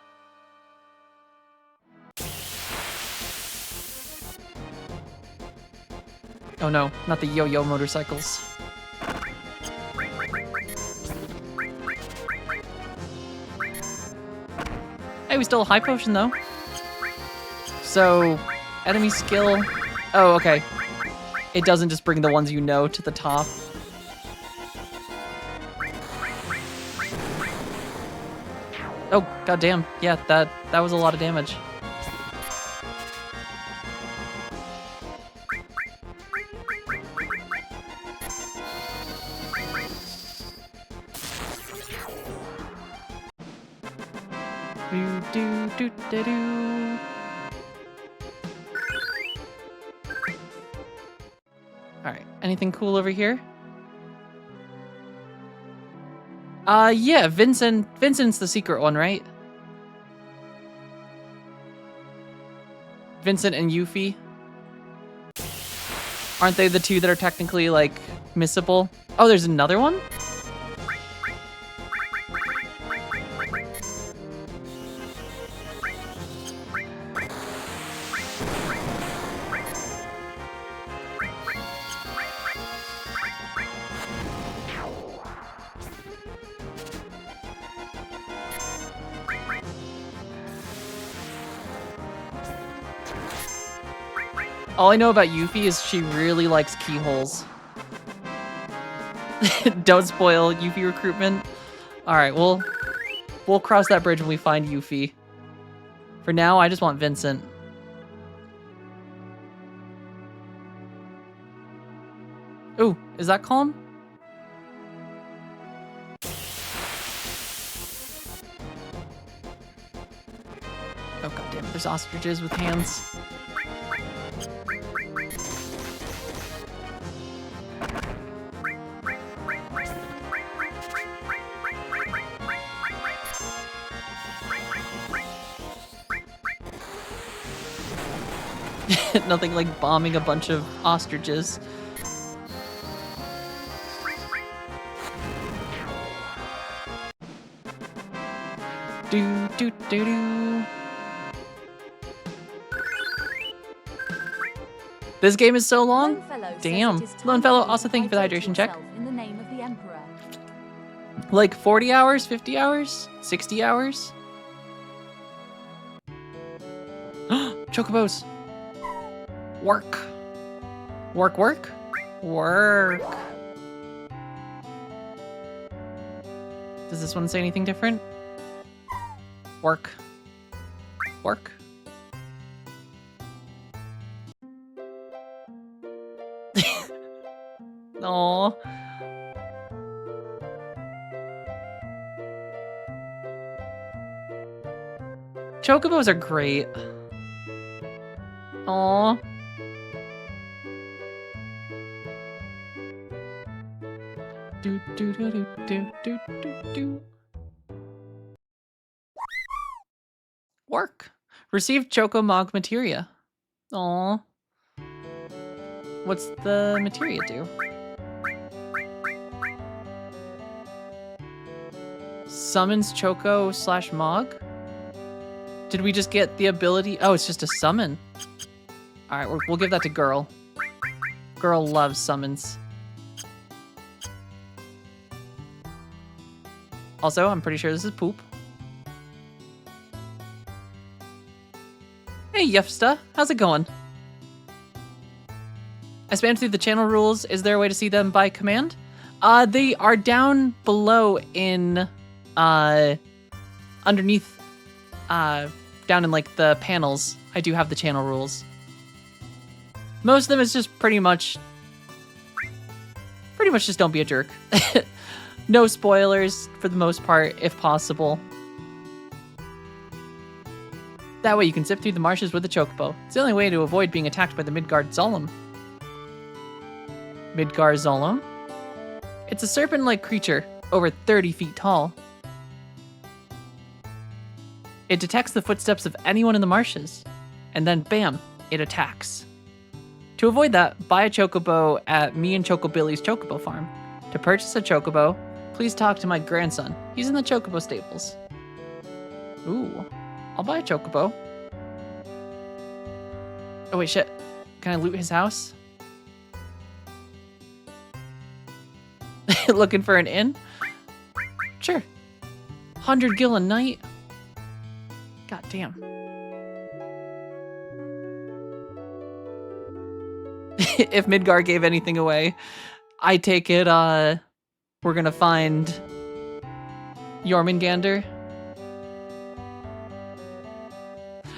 Oh no, not the yo-yo motorcycles. Hey, we stole a high potion though. So, enemy skill. Oh, okay. It doesn't just bring the ones you know to the top. Oh, goddamn. Yeah, that was a lot of damage. Do. Alright, anything cool over here? Yeah, Vincent's the secret one, right? Vincent and Yuffie. Aren't they the two that are technically, like, missable? Oh, there's another one? All I know about Yuffie is she really likes keyholes. Don't spoil Yuffie recruitment. Alright, we'll cross that bridge when we find Yuffie. For now, I just want Vincent. Ooh, is that calm? Oh goddamn, there's ostriches with hands. Nothing like bombing a bunch of ostriches. Do. This game is so long. Damn. Lone Fellow, also thank you for the hydration check. In the name of the Emperor. Like 40 hours, 50 hours, 60 hours? Chocobos. Work. Work. Does this one say anything different? Work. Aww. Chocobos are great. Aww. Do. Work. Receive Chocomog materia. Aw. What's the materia do? Summons Choco / Mog? Did we just get the ability? Oh, it's just a summon. All right, we'll give that to Girl. Girl loves summons. Also, I'm pretty sure this is poop. Hey, Yefsta, how's it going? I spammed through the channel rules. Is there a way to see them by command? They are down below in, underneath, down in like the panels. I do have the channel rules. Most of them is just pretty much just don't be a jerk. No spoilers for the most part, if possible. That way you can zip through the marshes with a chocobo. It's the only way to avoid being attacked by the Midgard Zolom. Midgard Zolom? It's a serpent-like creature, over 30 feet tall. It detects the footsteps of anyone in the marshes, and then bam, it attacks. To avoid that, buy a chocobo at me and Chocobilly's Chocobo Farm. To purchase a chocobo, please talk to my grandson. He's in the chocobo stables. Ooh, I'll buy a chocobo. Oh wait, shit. Can I loot his house? Looking for an inn? Sure. 100 gil a night? God damn. If Midgard gave anything away, I take it, we're gonna find Jormungandr.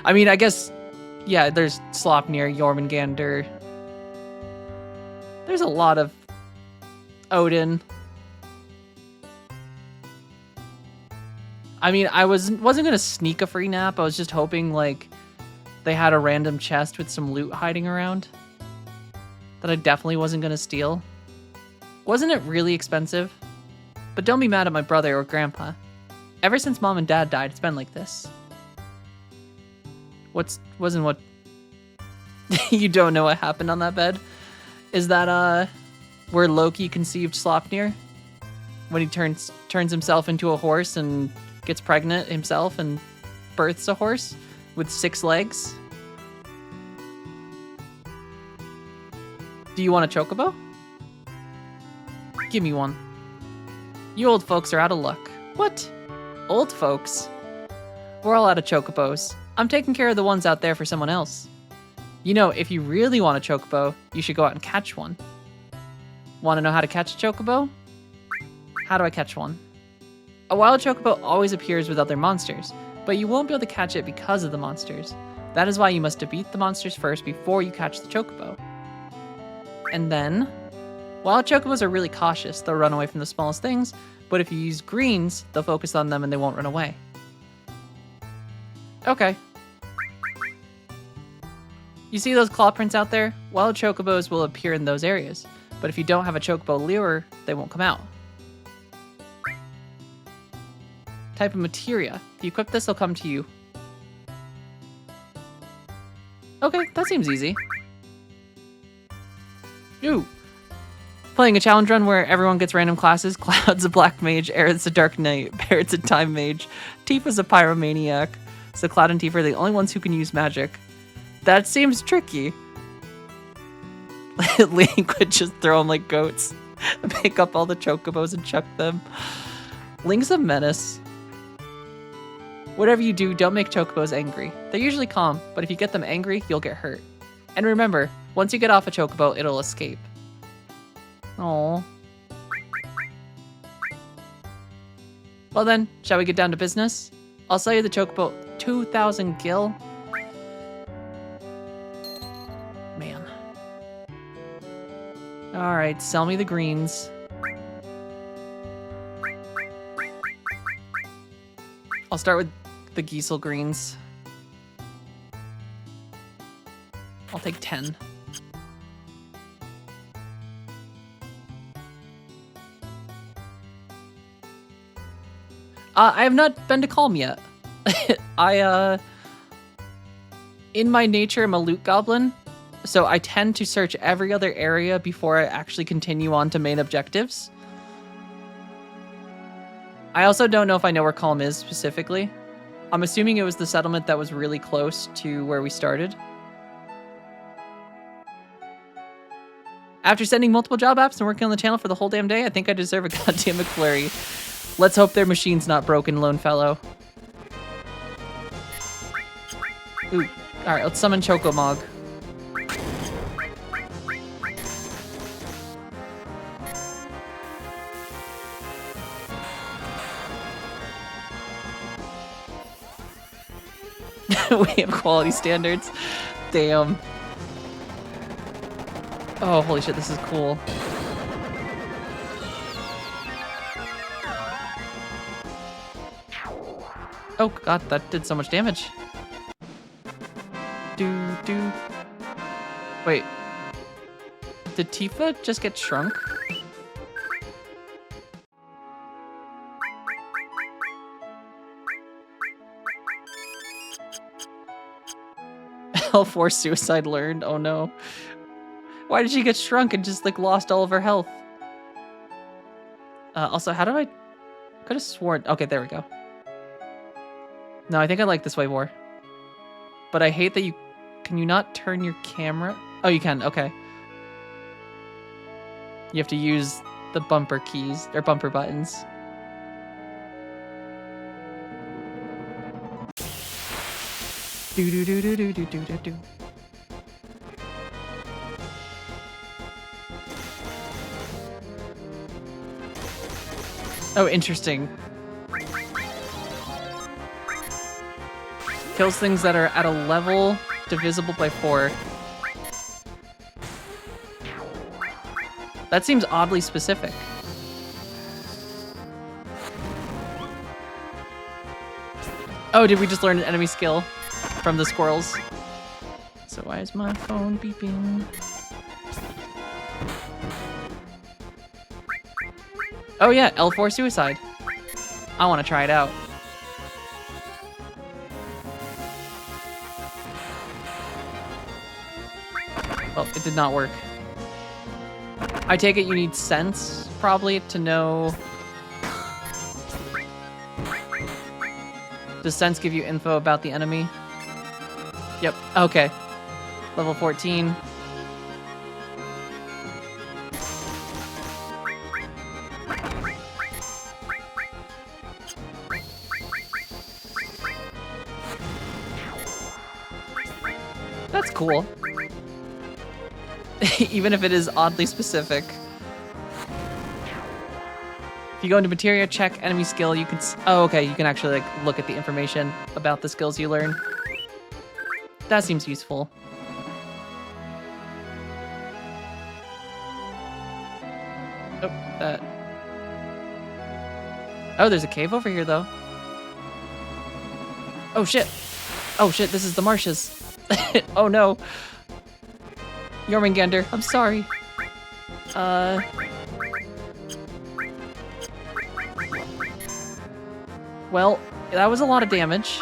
I mean, I guess, yeah, there's Sleipnir, Jormungandr. There's a lot of Odin. I mean, I wasn't gonna sneak a free nap. I was just hoping, like, they had a random chest with some loot hiding around that I definitely wasn't gonna steal. Wasn't it really expensive? But don't be mad at my brother or grandpa. Ever since mom and dad died, it's been like this. Wasn't what you don't know what happened on that bed? Is that where Loki conceived Sleipnir? When he turns himself into a horse and gets pregnant himself and births a horse with 6 legs? Do you want a chocobo? Give me one. You old folks are out of luck. What? Old folks? We're all out of chocobos. I'm taking care of the ones out there for someone else. You know, if you really want a chocobo, you should go out and catch one. Want to know how to catch a chocobo? How do I catch one? A wild chocobo always appears with other monsters, but you won't be able to catch it because of the monsters. That is why you must defeat the monsters first before you catch the chocobo. And then, wild chocobos are really cautious. They'll run away from the smallest things, but if you use greens, they'll focus on them and they won't run away. Okay. You see those claw prints out there? Wild chocobos will appear in those areas, but if you don't have a chocobo lure, they won't come out. Type of materia. If you equip this, they'll come to you. Okay, that seems easy. Ooh. Playing a challenge run where everyone gets random classes. Cloud's a black mage, Aerith's a dark knight, Barrett's a time mage, Tifa's a pyromaniac. So Cloud and Tifa are the only ones who can use magic. That seems tricky. Link would just throw them like goats. Pick up all the chocobos and chuck them. Link's a menace. Whatever you do, don't make chocobos angry. They're usually calm, but if you get them angry, you'll get hurt. And remember, once you get off a chocobo, it'll escape. Aww. Well then, shall we get down to business? I'll sell you the chocobo, 2,000 gil. Man. Alright, sell me the greens. I'll start with the Giesel greens. I'll take 10. I have not been to Calm yet. in my nature, I'm a loot goblin, so I tend to search every other area before I actually continue on to main objectives. I also don't know if I know where Calm is specifically. I'm assuming it was the settlement that was really close to where we started. After sending multiple job apps and working on the channel for the whole damn day, I think I deserve a goddamn McFlurry. Let's hope their machine's not broken, lone fellow. Ooh, alright, let's summon Chocomog. We have quality standards. Damn. Oh, holy shit, this is cool. Oh god, that did so much damage. Do. Wait. Did Tifa just get shrunk? L4 suicide learned. Oh no. Why did she get shrunk and just like lost all of her health? Also, how do I... Could have sworn... Okay, there we go. No, I think I like this way more. But I hate that you... Can you not turn your camera? Oh, you can. Okay. You have to use the bumper keys, or bumper buttons. Do. Oh, interesting. Kills things that are at a level divisible by 4. That seems oddly specific. Oh, did we just learn an enemy skill from the squirrels? So why is my phone beeping? Oh yeah, L4 suicide. I want to try it out. Well, it did not work. I take it you need sense, probably, to know... Does sense give you info about the enemy? Yep, okay. Level 14. That's cool. Even if it is oddly specific. If you go into materia, check enemy skill, you can... Oh, okay, you can actually like look at the information about the skills you learn. That seems useful. Oh, that... Oh, there's a cave over here, though. Oh, shit. Oh, shit, this is the marshes. Oh, no. Jormungandr, I'm sorry. Well, that was a lot of damage.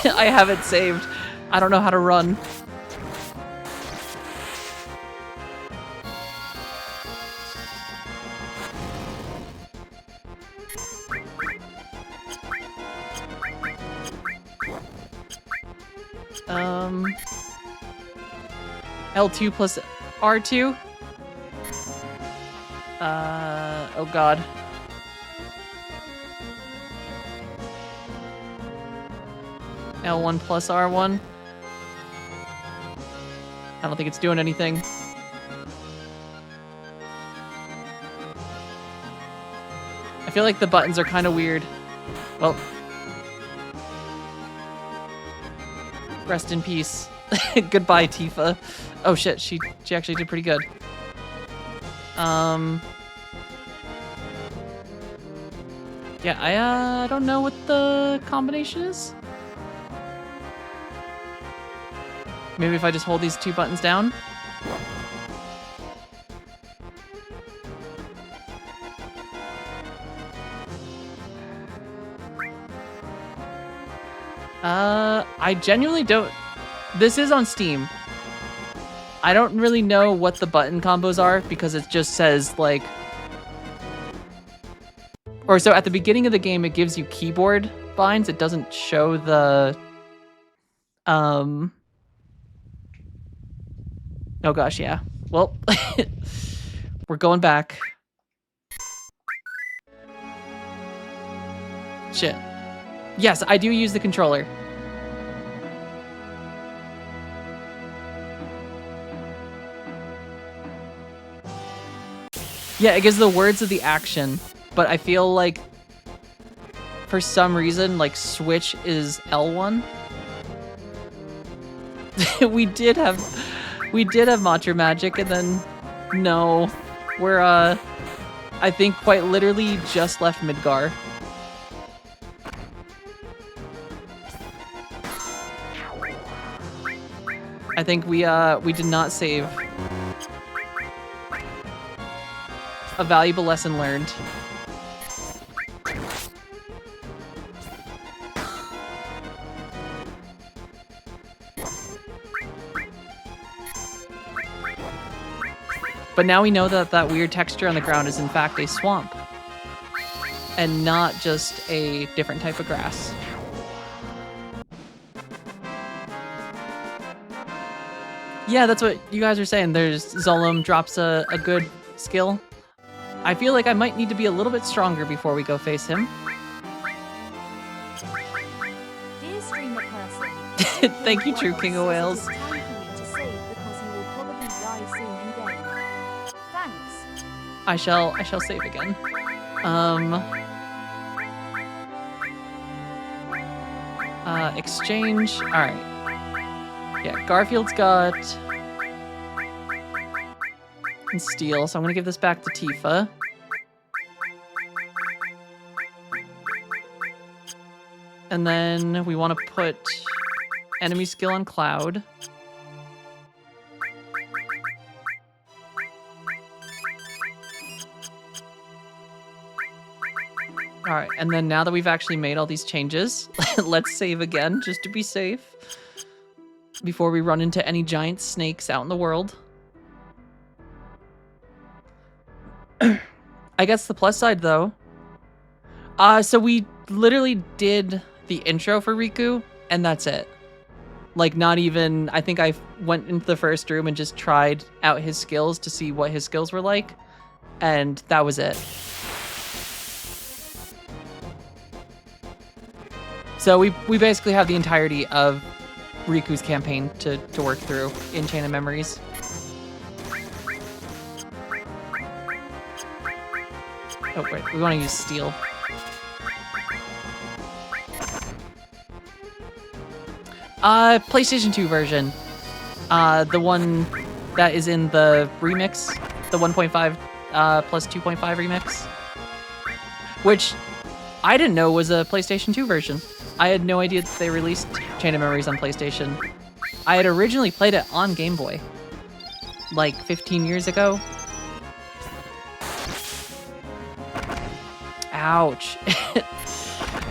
I haven't saved. I don't know how to run. L2 plus R2? Oh god. L1 plus R1? I don't think it's doing anything. I feel like the buttons are kind of weird. Well. Rest in peace. Goodbye, Tifa. Oh shit, she actually did pretty good. Yeah, I don't know what the combination is. Maybe if I just hold these 2 buttons down. I genuinely don't. This is on Steam. I don't really know what the button combos are because it just says like, or so at the beginning of the game it gives you keyboard binds. It doesn't show the oh gosh, yeah. Well, we're going back. Shit. Yes, I do use the controller. Yeah, it gives the words of the action, but I feel like for some reason, like switch is L1. we did have Matcha Magic, and then no, we're I think quite literally just left Midgar. I think we did not save. A valuable lesson learned. But now we know that that weird texture on the ground is in fact a swamp. And not just a different type of grass. Yeah, that's what you guys are saying. There's Zolom drops a good skill. I feel like I might need to be a little bit stronger before we go face him. Dear streamer person, Thank you, True King of Wales. It's time for you to save because you will probably die soon in game. Thanks. I shall save again. Exchange. All right. Yeah, Garfield's got and steel, so I'm gonna give this back to Tifa. And then we want to put enemy skill on Cloud. All right, and then now that we've actually made all these changes, let's save again just to be safe before we run into any giant snakes out in the world. I guess the plus side though, so we literally did the intro for Riku and that's it. Like not even, I think I went into the first room and just tried out his skills to see what his skills were like, and that was it. So we basically have the entirety of Riku's campaign to work through in Chain of Memories. Oh wait, we want to use steel. PlayStation 2 version. The one that is in the remix, the 1.5 plus 2.5 remix. Which I didn't know was a PlayStation 2 version. I had no idea that they released Chain of Memories on PlayStation. I had originally played it on Game Boy, like 15 years ago. Ouch.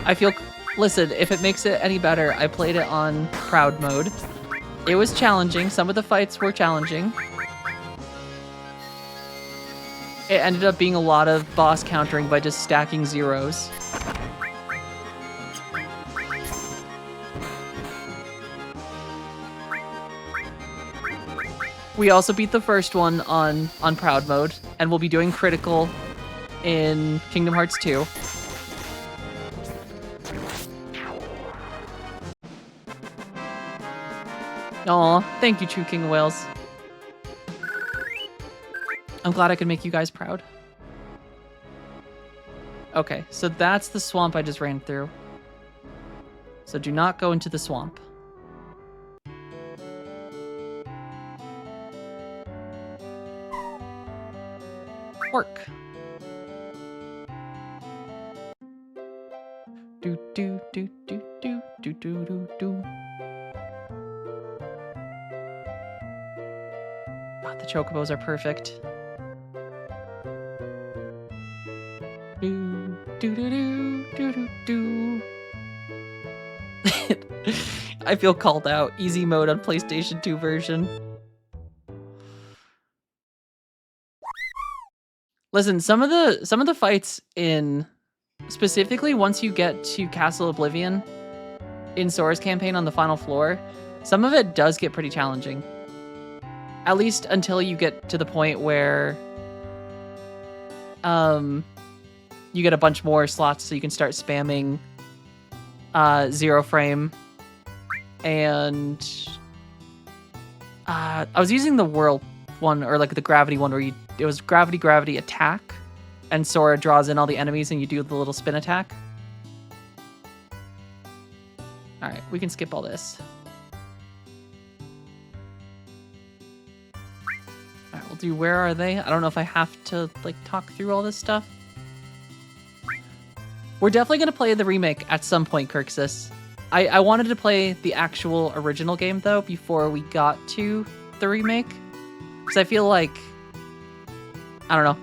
I feel, listen, if it makes it any better, I played it on Proud mode. It was challenging. Some of the fights were challenging. It ended up being a lot of boss countering by just stacking zeros. We also beat the first one on Proud mode, and we'll be doing critical in Kingdom Hearts 2. Aw, thank you, True King of Wales. I'm glad I could make you guys proud. Okay, so that's the swamp I just ran through. So do not go into the swamp. Work. Do do do do do do do do do. God, the chocobos are perfect. Do do do do do do do. I feel called out. Easy mode on PlayStation 2 version. Listen, some of the fights in, specifically once you get to Castle Oblivion in Sora's campaign on the final floor, some of it does get pretty challenging. At least until you get to the point where you get a bunch more slots so you can start spamming zero frame. And I was using the whirl one, or like the gravity one, where it was gravity attack, and Sora draws in all the enemies and you do the little spin attack. All right, we can skip all this. All right, we'll do where are they? I don't know if I have to like talk through all this stuff. We're definitely gonna play the remake at some point, Kirksis. I wanted to play the actual original game though before we got to the remake, because I feel like, I don't know,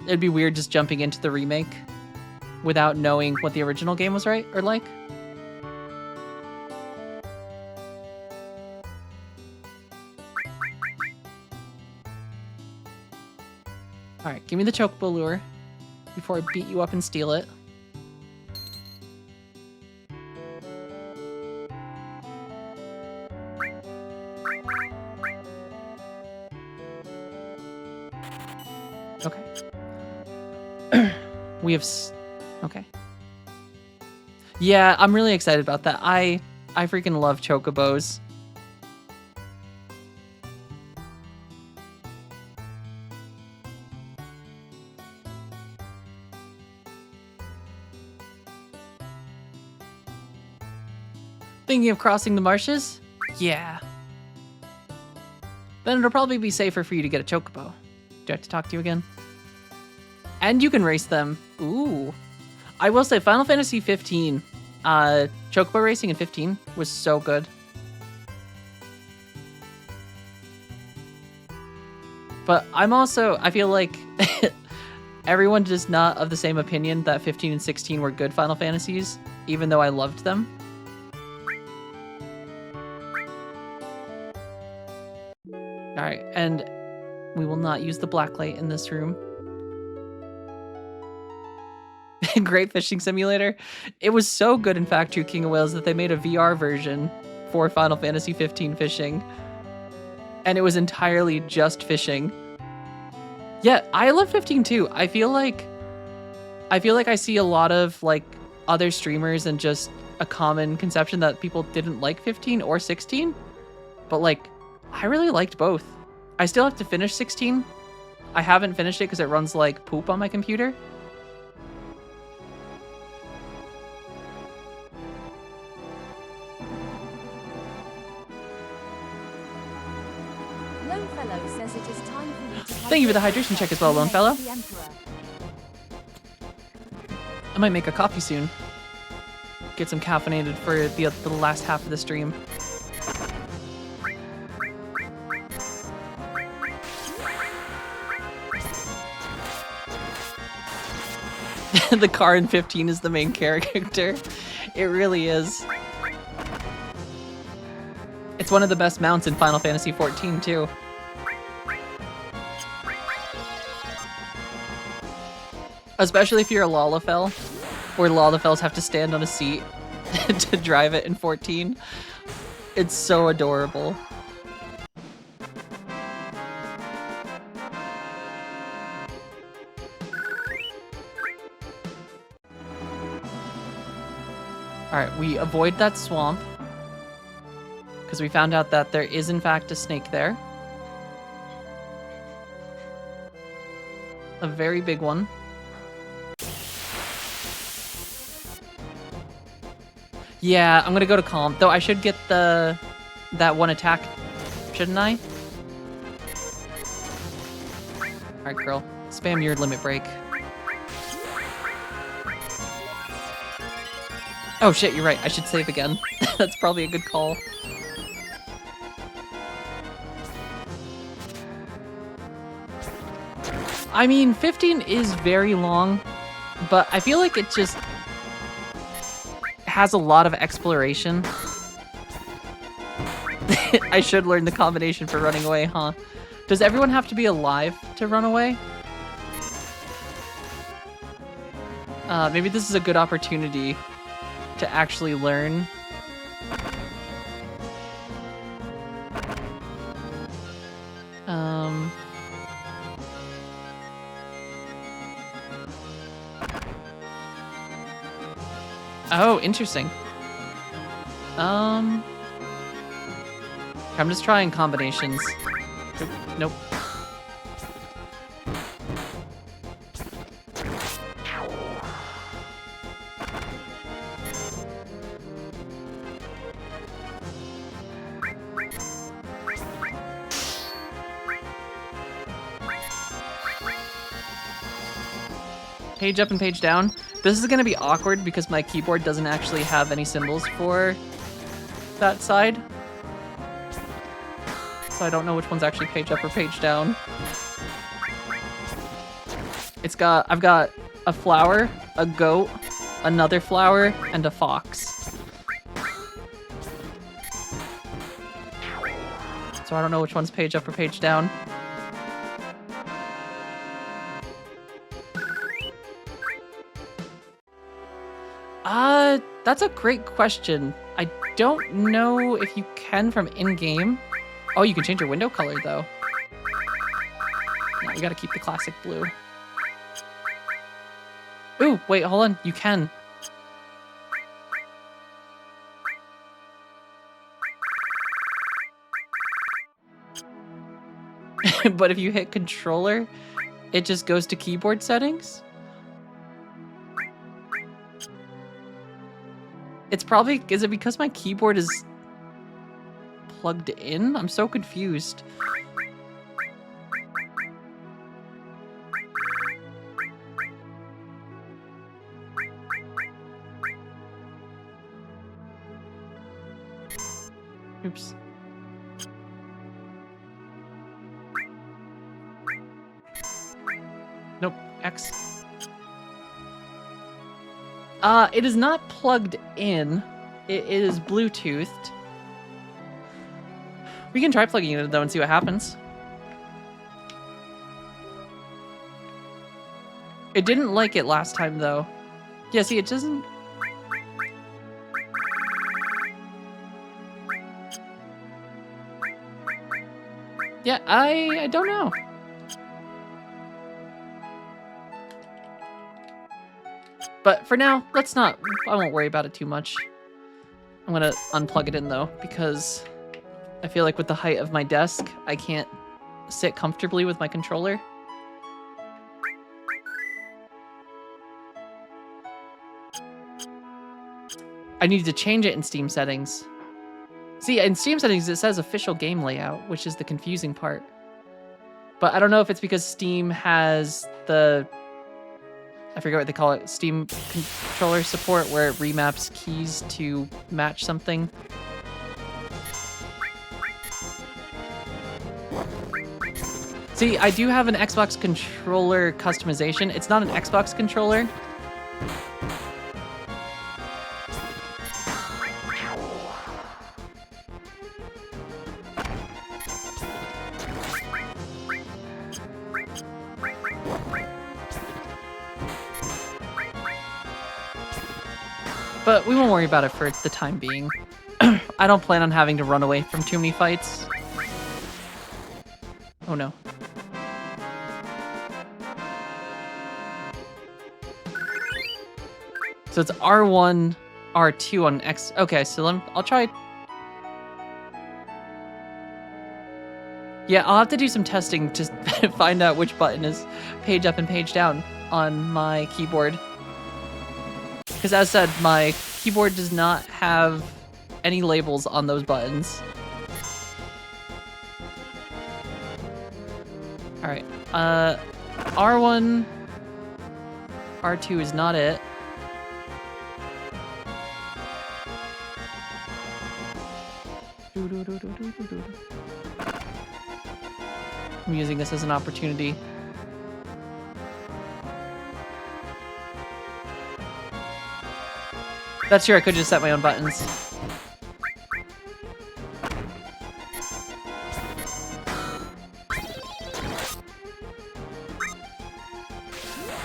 it'd be weird just jumping into the remake without knowing what the original game was like. All right, give me the chocobo lure before I beat you up and steal it. Okay. We have... Okay. Yeah, I'm really excited about that. I freaking love chocobos. Thinking of crossing the marshes? Yeah. Then it'll probably be safer for you to get a chocobo. Do I have to talk to you again? And you can race them. Ooh. I will say Final Fantasy 15, chocobo racing in 15 was so good. But I feel like everyone is not of the same opinion that 15 and 16 were good Final Fantasies, even though I loved them. All right, and we will not use the blacklight in this room. Great fishing simulator. It was so good in Factory King of Whales that they made a VR version for Final Fantasy 15 fishing. And it was entirely just fishing. Yeah, I love 15 too. I feel like I see a lot of like other streamers and just a common conception that people didn't like 15 or 16. But like, I really liked both. I still have to finish 16. I haven't finished it because it runs like poop on my computer. Longfellow says it is time for you to Thank you for the hydration check as well, Longfellow. the Emperor. I might make a coffee soon. Get some caffeinated for the last half of the stream. The car in 15 is the main character. It really is. It's one of the best mounts in Final Fantasy 14 too. Especially if you're a Lalafell, where Lalafells have to stand on a seat to drive it in 14. It's so adorable. Alright, we avoid that swamp, because we found out that there is in fact a snake there. A very big one. Yeah, I'm gonna go to calm. Though I should get that one attack, shouldn't I? Alright, girl. Spam your limit break. Oh shit, you're right. I should save again. That's probably a good call. I mean, 15 is very long, but I feel like it just has a lot of exploration. I should learn the combination for running away, huh? Does everyone have to be alive to run away? Maybe this is a good opportunity to actually learn. Oh, interesting. I'm just trying combinations. Oop, nope. Page up and page down. This is gonna be awkward because my keyboard doesn't actually have any symbols for that side. So I don't know which one's actually page up or page down. I've got a flower, a goat, another flower, and a fox. So I don't know which one's page up or page down. That's a great question. I don't know if you can from in-game. Oh, you can change your window color, though. No, you gotta keep the classic blue. Ooh, wait, hold on. You can. But if you hit controller, it just goes to keyboard settings? It's probably... Is it because my keyboard is plugged in? I'm so confused. Oops. Nope. X. It is not plugged in. It is Bluetoothed. We can try plugging it in, though, and see what happens. It didn't like it last time, though. Yeah, see, it doesn't... Yeah, I don't know. But for now, let's not... I won't worry about it too much. I'm gonna unplug it in, though, because I feel like with the height of my desk, I can't sit comfortably with my controller. I need to change it in Steam settings. See, in Steam settings, it says official game layout, which is the confusing part. But I don't know if it's because Steam has the... I forget what they call it, Steam controller support, where it remaps keys to match something. See, I do have an Xbox controller customization. It's not an Xbox controller. But we won't worry about it for the time being. I don't plan on having to run away from too many fights. Oh no. So it's R1, R2 on X. Okay, so I'll try. Yeah, I'll have to do some testing to find out which button is page up and page down on my keyboard. Because as said, my keyboard does not have any labels on those buttons. Alright, R1, R2 is not it. I'm using this as an opportunity. That's true, I could just set my own buttons.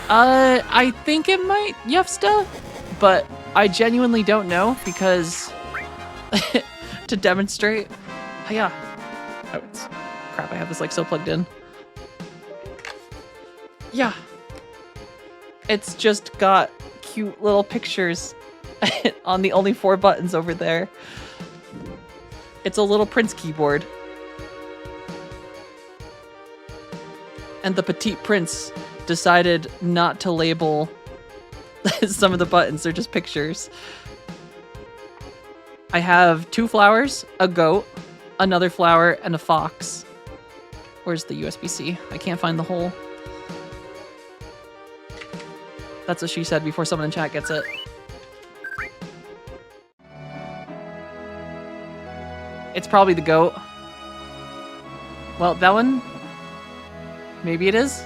I think it might Yefsta, but I genuinely don't know because to demonstrate. Oh, yeah. Oh, it's crap. I have this like so plugged in. Yeah. It's just got cute little pictures on the only 4 buttons over there. It's a little Prince keyboard. And the Petite Prince decided not to label some of the buttons. They're just pictures. I have 2 flowers, a goat, another flower, and a fox. Where's the USB-C? I can't find the hole. That's what she said before someone in chat gets it. It's probably the goat. Well, that one... Maybe it is?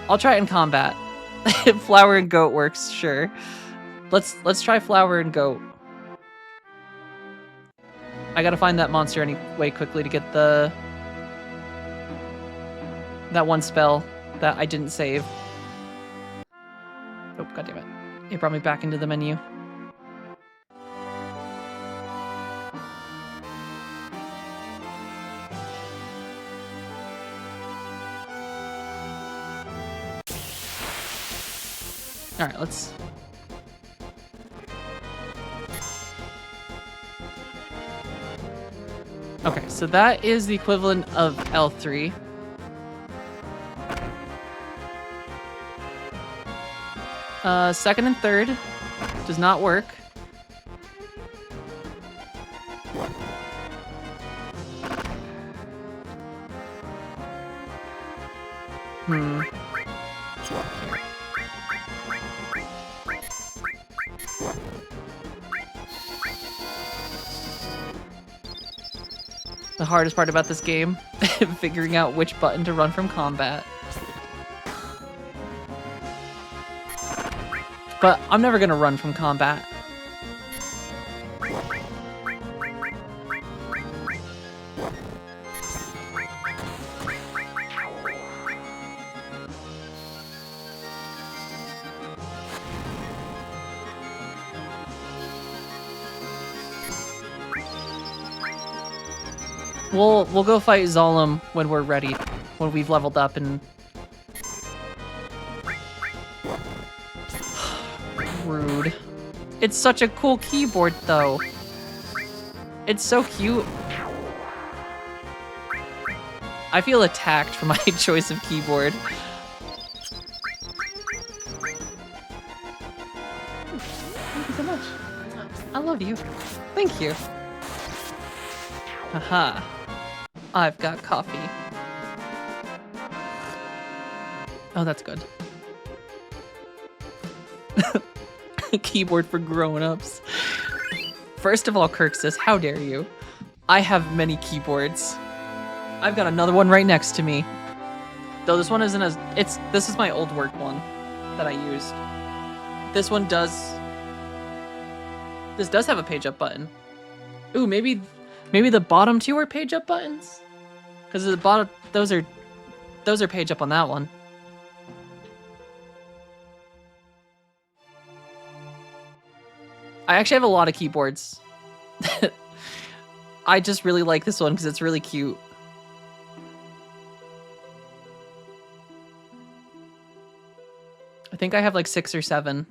I'll try it in combat. Flower and goat works, sure. Let's try flower and goat. I gotta find that monster anyway quickly to get that one spell that I didn't save. Oh, goddammit. It brought me back into the menu. Alright, let's... Okay, so that is the equivalent of L3. Second and third does not work. The hardest part about this game, figuring out which button to run from combat. But I'm never gonna run from combat. We'll go fight Zolom when we're ready, when we've leveled up and... Rude. It's such a cool keyboard, though. It's so cute. I feel attacked for my choice of keyboard. Thank you so much. I love you. Thank you. Haha. I've got coffee. Oh, that's good. Keyboard for grown-ups. First of all, Kirksis, how dare you? I have many keyboards. I've got another one right next to me. Though this one isn't as... This is my old work one that I used. This one does... This does have a page-up button. Ooh, maybe the bottom 2 are page-up buttons? Because the bottom... Those are page-up on that one. I actually have a lot of keyboards. I just really like this one because it's really cute. I think I have like 6 or 7.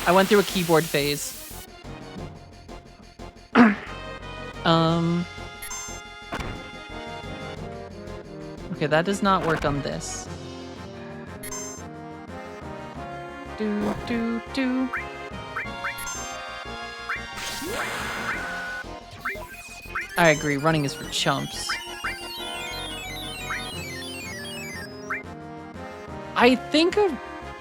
I went through a keyboard phase. Okay, that does not work on this. Do. I agree, running is for chumps. I think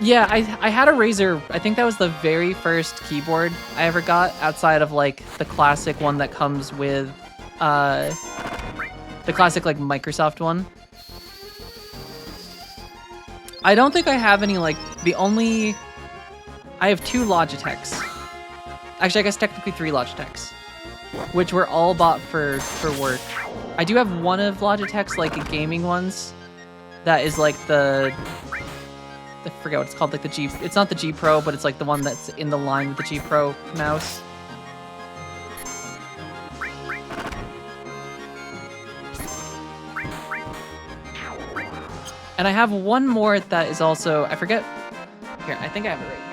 yeah, I had a Razer. I think that was the very first keyboard I ever got outside of like the classic one that comes with the classic like Microsoft one. I don't think I have any like I have 2 Logitechs. Actually, I guess technically 3 Logitechs, which were all bought for work. I do have one of Logitech's like gaming ones that is like the I forget what it's called, like the G. It's not the G Pro, but it's like the one that's in the line with the G Pro mouse. And I have one more that is also, I forget. Here, I think I have it right here.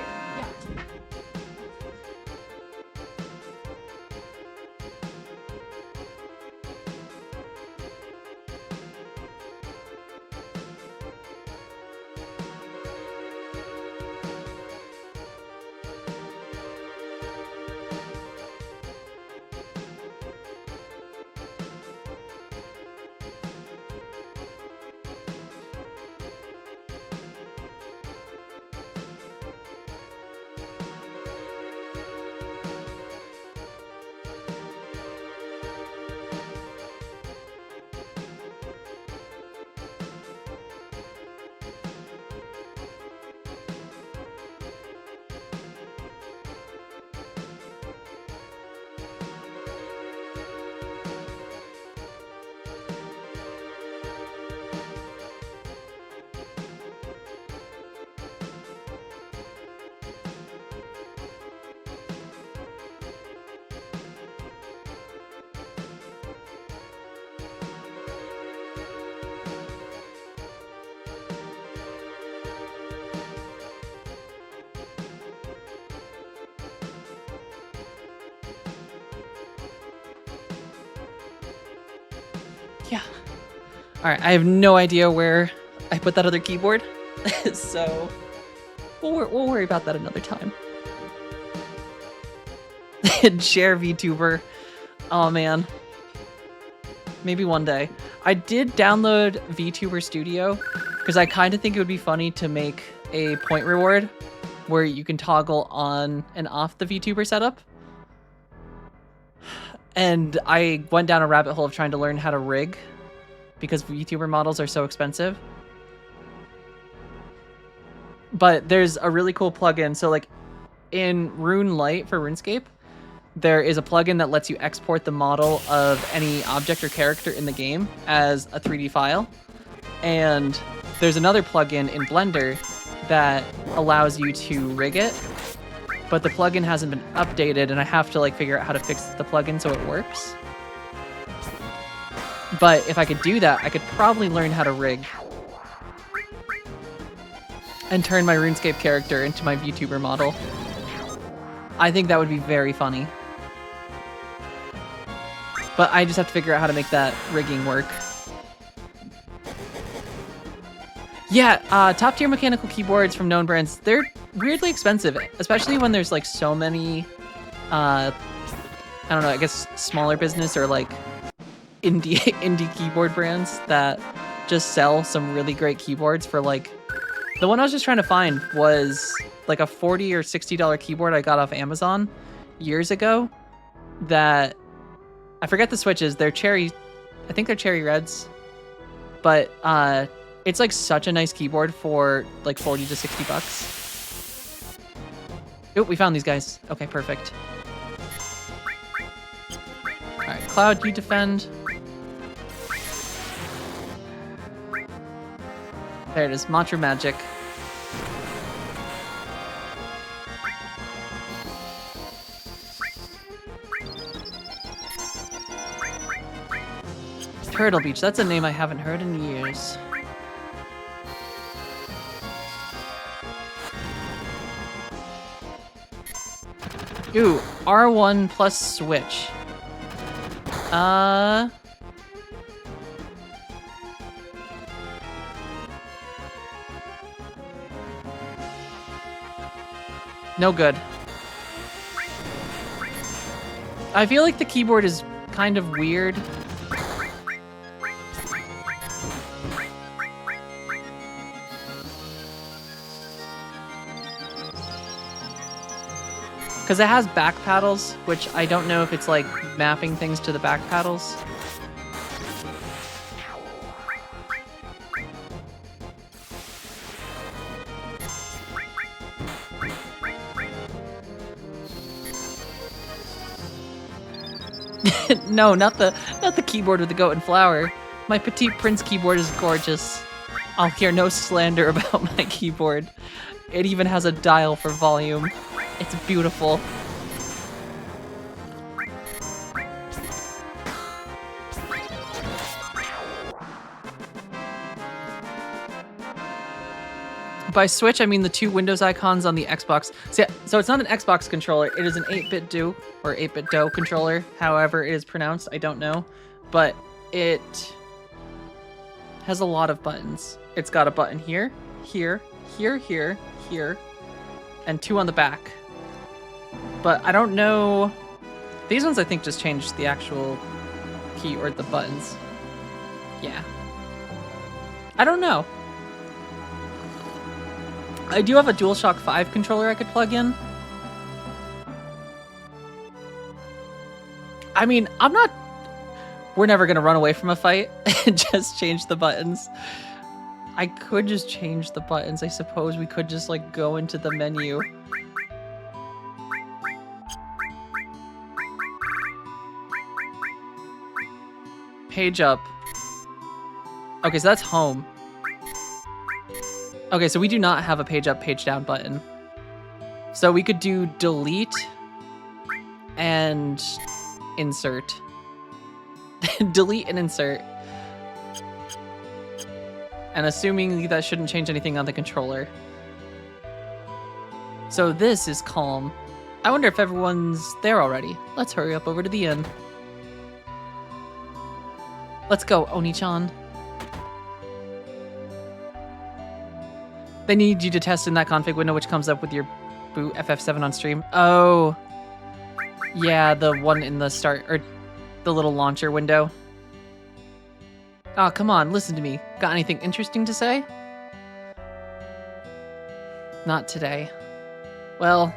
Yeah. All right, I have no idea where I put that other keyboard, so we'll worry about that another time. Share VTuber. Oh man. Maybe one day. I did download VTuber Studio because I kind of think it would be funny to make a point reward where you can toggle on and off the VTuber setup. And I went down a rabbit hole of trying to learn how to rig because VTuber models are so expensive. But there's a really cool plugin. So like in Rune Light for RuneScape, there is a plugin that lets you export the model of any object or character in the game as a 3D file. And there's another plugin in Blender that allows you to rig it. But the plugin hasn't been updated, and I have to like figure out how to fix the plugin so it works. But if I could do that, I could probably learn how to rig and turn my RuneScape character into my VTuber model. I think that would be very funny. But I just have to figure out how to make that rigging work. Yeah, top tier mechanical keyboards from known brands, they're weirdly expensive, especially when there's like so many, I don't know, I guess smaller business or like indie keyboard brands that just sell some really great keyboards for like, the one I was just trying to find was like a $40 or $60 keyboard I got off Amazon years ago that, I forget the switches, they're cherry, I think they're cherry reds, but it's like such a nice keyboard for like 40 to 60 bucks. Oh, we found these guys. Okay, perfect. All right, Cloud, you defend. There it is, Mantra Magic. Turtle Beach, that's a name I haven't heard in years. Ooh, R1 plus switch. No good. I feel like the keyboard is kind of weird. Because it has back paddles, which I don't know if it's like mapping things to the back paddles. No, not the keyboard with the goat and flower. My Petite Prince keyboard is gorgeous. I'll hear no slander about my keyboard. It even has a dial for volume. It's beautiful. By Switch, I mean the two Windows icons on the Xbox. So it's not an Xbox controller. It is an 8-bit do or 8-bit do controller. However it is pronounced, I don't know. But it has a lot of buttons. It's got a button here, here, here, here, here, and 2 on the back. But I don't know. These ones I think just changed the actual key or the buttons. Yeah. I don't know. I do have a DualShock 5 controller I could plug in. I mean, we're never gonna run away from a fight and just change the buttons. I could just change the buttons. I suppose we could just like go into the menu. Page up. Okay, so that's home. Okay, so we do not have a page up, page down button. So we could do delete and insert. Delete and insert. And assuming that shouldn't change anything on the controller. So this is calm. I wonder if everyone's there already. Let's hurry up over to the inn. Let's go, Oni-chan. They need you to test in that config window which comes up with your boot FF7 on stream. Oh. Yeah, the one in the start, or the little launcher window. Oh, come on, listen to me. Got anything interesting to say? Not today. Well,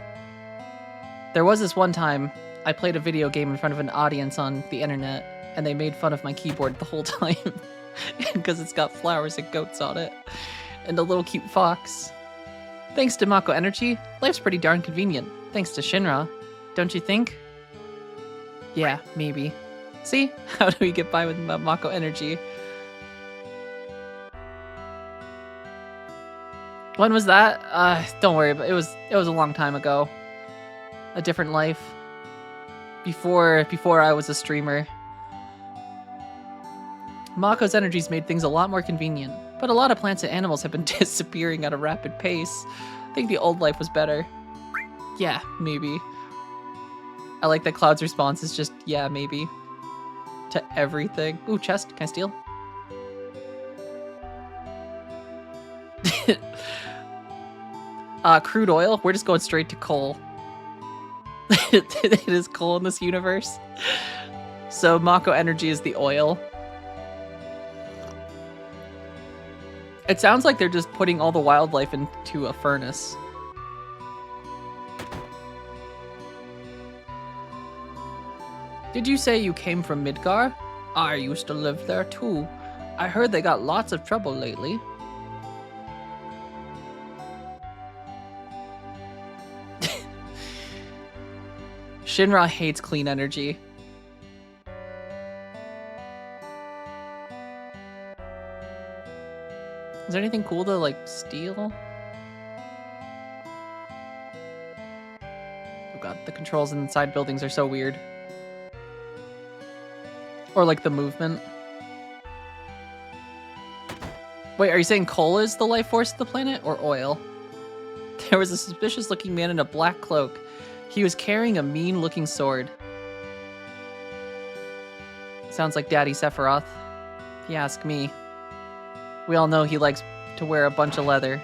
there was this one time I played a video game in front of an audience on the internet, and they made fun of my keyboard the whole time because it's got flowers and goats on it. And a little cute fox. Thanks to Mako Energy, life's pretty darn convenient. Thanks to Shinra, don't you think? Yeah, maybe. See? How do we get by with Mako Energy? When was that? Don't worry, but it was a long time ago. A different life. Before I was a streamer. Mako's energies made things a lot more convenient, but a lot of plants and animals have been disappearing at a rapid pace. I think the old life was better. Yeah, maybe. I like that Cloud's response is just, yeah, maybe. To everything. Ooh, chest. Can I steal? Crude oil? We're just going straight to coal. It is coal in this universe. So Mako Energy is the oil. It sounds like they're just putting all the wildlife into a furnace. Did you say you came from Midgar? I used to live there too. I heard they got lots of trouble lately. Shinra hates clean energy. Is there anything cool to, like, steal? Oh god, the controls inside buildings are so weird. Or, like, the movement. Wait, are you saying coal is the life force of the planet, or oil? There was a suspicious-looking man in a black cloak. He was carrying a mean-looking sword. Sounds like Daddy Sephiroth, if you ask me. We all know he likes to wear a bunch of leather.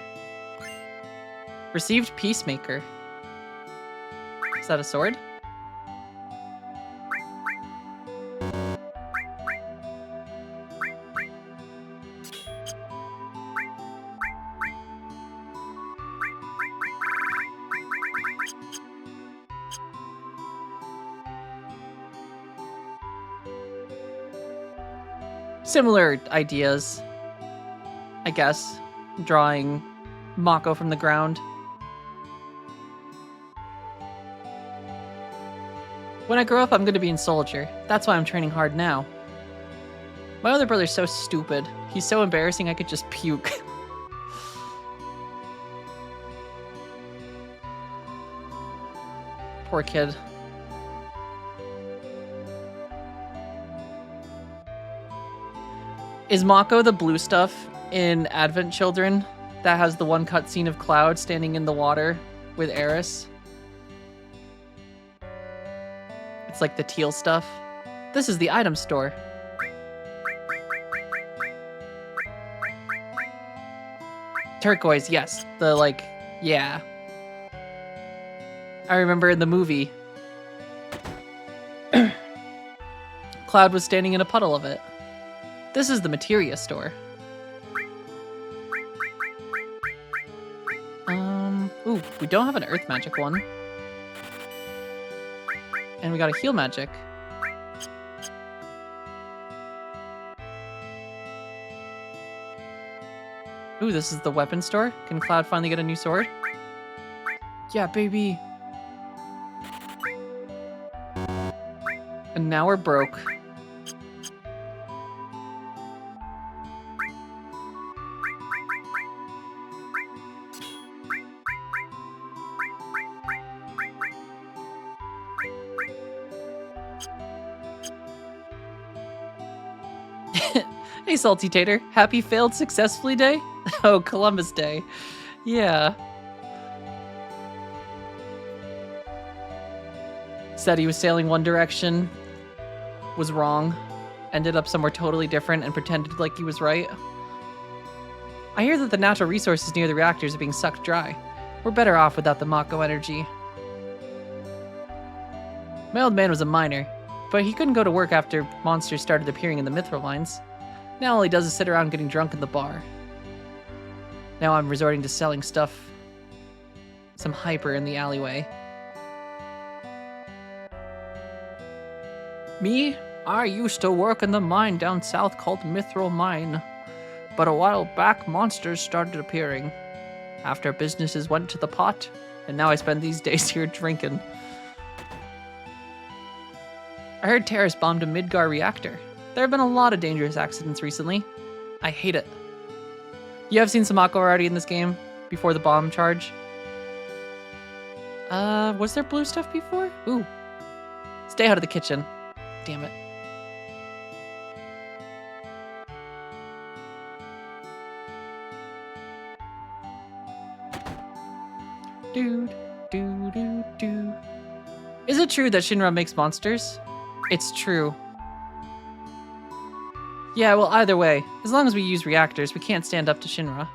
Received Peacemaker. Is that a sword? Similar ideas, I guess. Drawing Mako from the ground. When I grow up, I'm going to be a soldier. That's why I'm training hard now. My other brother's so stupid. He's so embarrassing I could just puke. Poor kid. Is Mako the blue stuff in Advent Children that has the one cutscene of Cloud standing in the water with Eris? It's like the teal stuff. This is the item store. Turquoise, yes. The, like, yeah. I remember in the movie, Cloud was standing in a puddle of it. This is the materia store. Ooh, we don't have an earth magic one. And we got a heal magic. Ooh, this is the weapon store. Can Cloud finally get a new sword? Yeah, baby. And now we're broke. Hey, Salty Tater. Happy failed successfully day? Oh, Columbus Day. Yeah. Said he was sailing one direction, was wrong, ended up somewhere totally different, and pretended like he was right. I hear that the natural resources near the reactors are being sucked dry. We're better off without the Mako energy. My old man was a miner, but he couldn't go to work after monsters started appearing in the mithril mines. Now all he does is sit around getting drunk in the bar. Now I'm resorting to selling stuff. Some hyper in the alleyway. Me? I used to work in the mine down south called Mithril Mine. But a while back, monsters started appearing. After businesses went to the pot, and now I spend these days here drinking. I heard Terrace bombed a Midgar reactor. There have been a lot of dangerous accidents recently. I hate it. You have seen some Mako already in this game? Before the bomb charge? Was there blue stuff before? Ooh. Stay out of the kitchen. Damn it. Dude, do, do, do. Is it true that Shinra makes monsters? It's true. Yeah, well, either way, as long as we use reactors, we can't stand up to Shinra.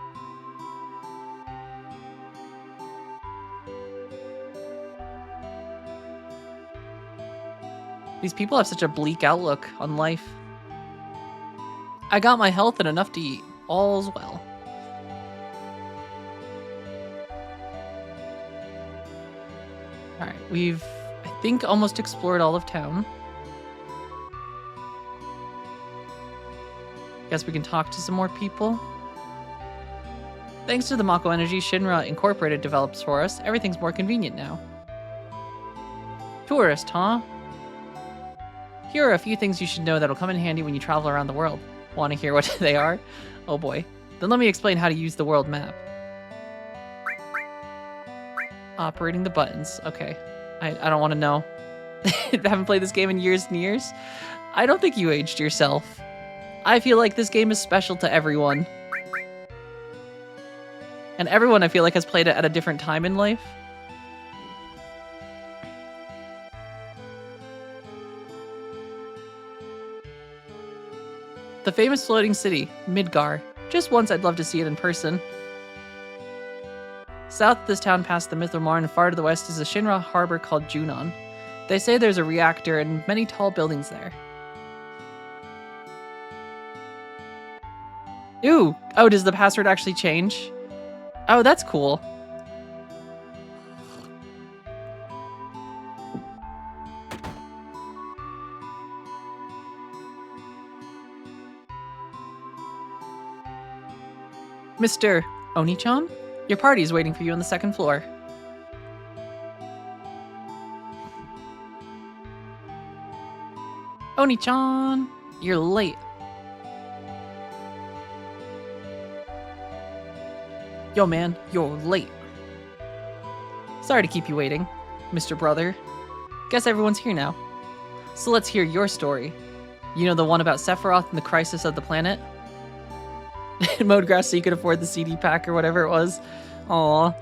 These people have such a bleak outlook on life. I got my health and enough to eat. All's well. Alright, we've, I think, almost explored all of town. Guess we can talk to some more people. Thanks to the Mako energy Shinra Incorporated develops for us, everything's more convenient now. Tourist, huh? Here are a few things you should know that'll come in handy when you travel around the world. Want to hear what they are? Oh boy. Then let me explain how to use the world map. Operating the buttons. Okay. I don't want to know. I haven't played this game in years and years. I don't think you aged yourself. I feel like this game is special to everyone. And everyone, I feel like, has played it at a different time in life. The famous floating city, Midgar. Just once I'd love to see it in person. South of this town past the Mithril Marne and far to the west is a Shinra harbor called Junon. They say there's a reactor and many tall buildings there. Ooh! Oh, does the password actually change? Oh, that's cool. Mr. Oni-chan? Your party is waiting for you on the second floor. Oni-chan! You're late. Yo man, you're late. Sorry to keep you waiting. Mr. Brother. Guess everyone's here now. So let's hear your story. You know the one about Sephiroth and the crisis of the planet? Mode grass so you could afford the CD pack or whatever it was. Aww.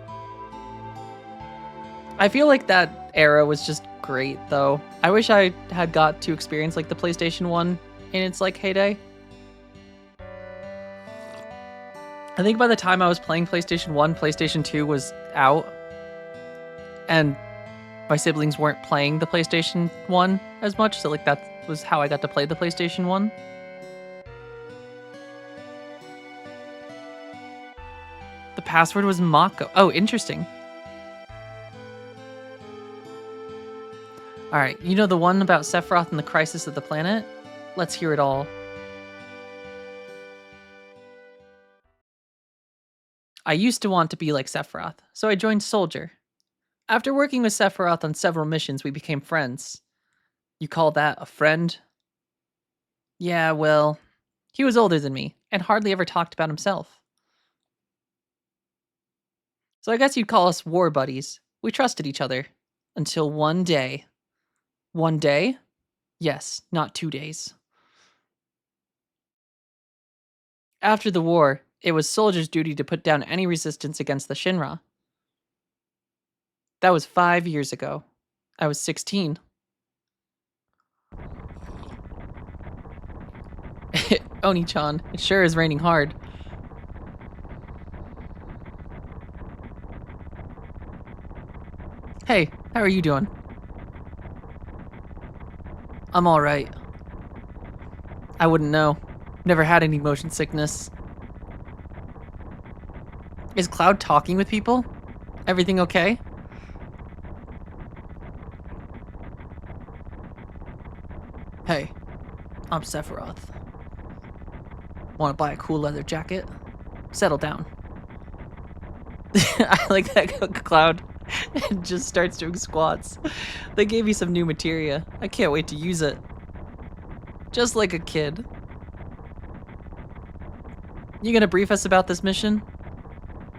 I feel like that era was just great, though. I wish I had got to experience like the PlayStation 1 in its like heyday. I think by the time I was playing PlayStation 1, PlayStation 2 was out. And my siblings weren't playing the PlayStation 1 as much, so like that was how I got to play the PlayStation 1. The password was Mako. Oh, interesting. Alright, you know the one about Sephiroth and the crisis of the planet? Let's hear it all. I used to want to be like Sephiroth, so I joined Soldier. After working with Sephiroth on several missions, we became friends. You call that a friend? Yeah, well, he was older than me, and hardly ever talked about himself. So I guess you'd call us war buddies. We trusted each other. Until one day. One day? Yes, not 2 days. After the war, it was Soldier's duty to put down any resistance against the Shinra. That was 5 years ago. I was 16. Oni-chan, it sure is raining hard. Hey, how are you doing? I'm alright. I wouldn't know. Never had any motion sickness. Is Cloud talking with people? Everything okay? Hey, I'm Sephiroth. Want to buy a cool leather jacket? Settle down. I like that Cloud just starts doing squats. They gave me some new materia. I can't wait to use it. Just like a kid. You gonna brief us about this mission?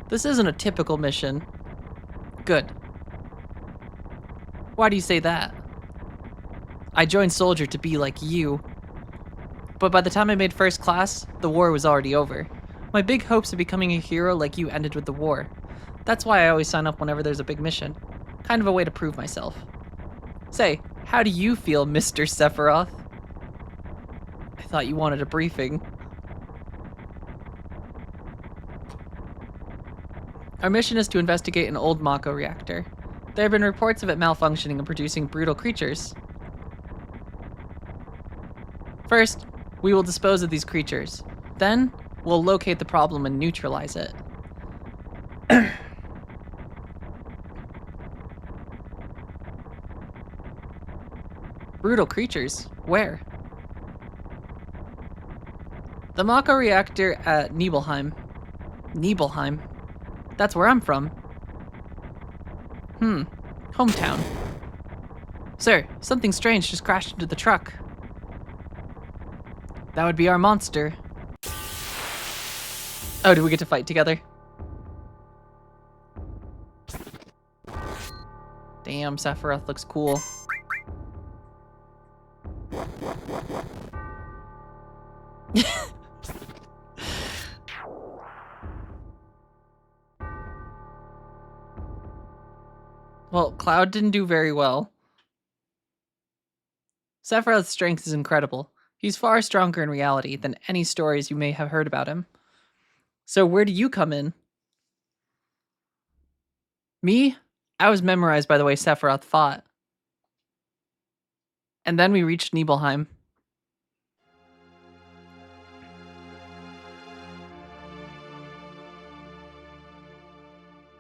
This isn't a typical mission. Good. Why do you say that? I joined Soldier to be like you. But by the time I made first class, the war was already over. My big hopes of becoming a hero like you ended with the war. That's why I always sign up whenever there's a big mission. Kind of a way to prove myself. Say, how do you feel, Mr. Sephiroth? I thought you wanted a briefing. Our mission is to investigate an old Mako reactor. There have been reports of it malfunctioning and producing brutal creatures. First, we will dispose of these creatures. Then, we'll locate the problem and neutralize it. Brutal creatures? Where? The Mako reactor at Nibelheim. Nibelheim? That's where I'm from. Hometown. Sir, something strange just crashed into the truck. That would be our monster. Oh, do we get to fight together? Damn, Sephiroth looks cool. Well, Cloud didn't do very well. Sephiroth's strength is incredible. He's far stronger in reality than any stories you may have heard about him. So where do you come in? Me? I was memorized by the way Sephiroth fought. And then we reached Nibelheim.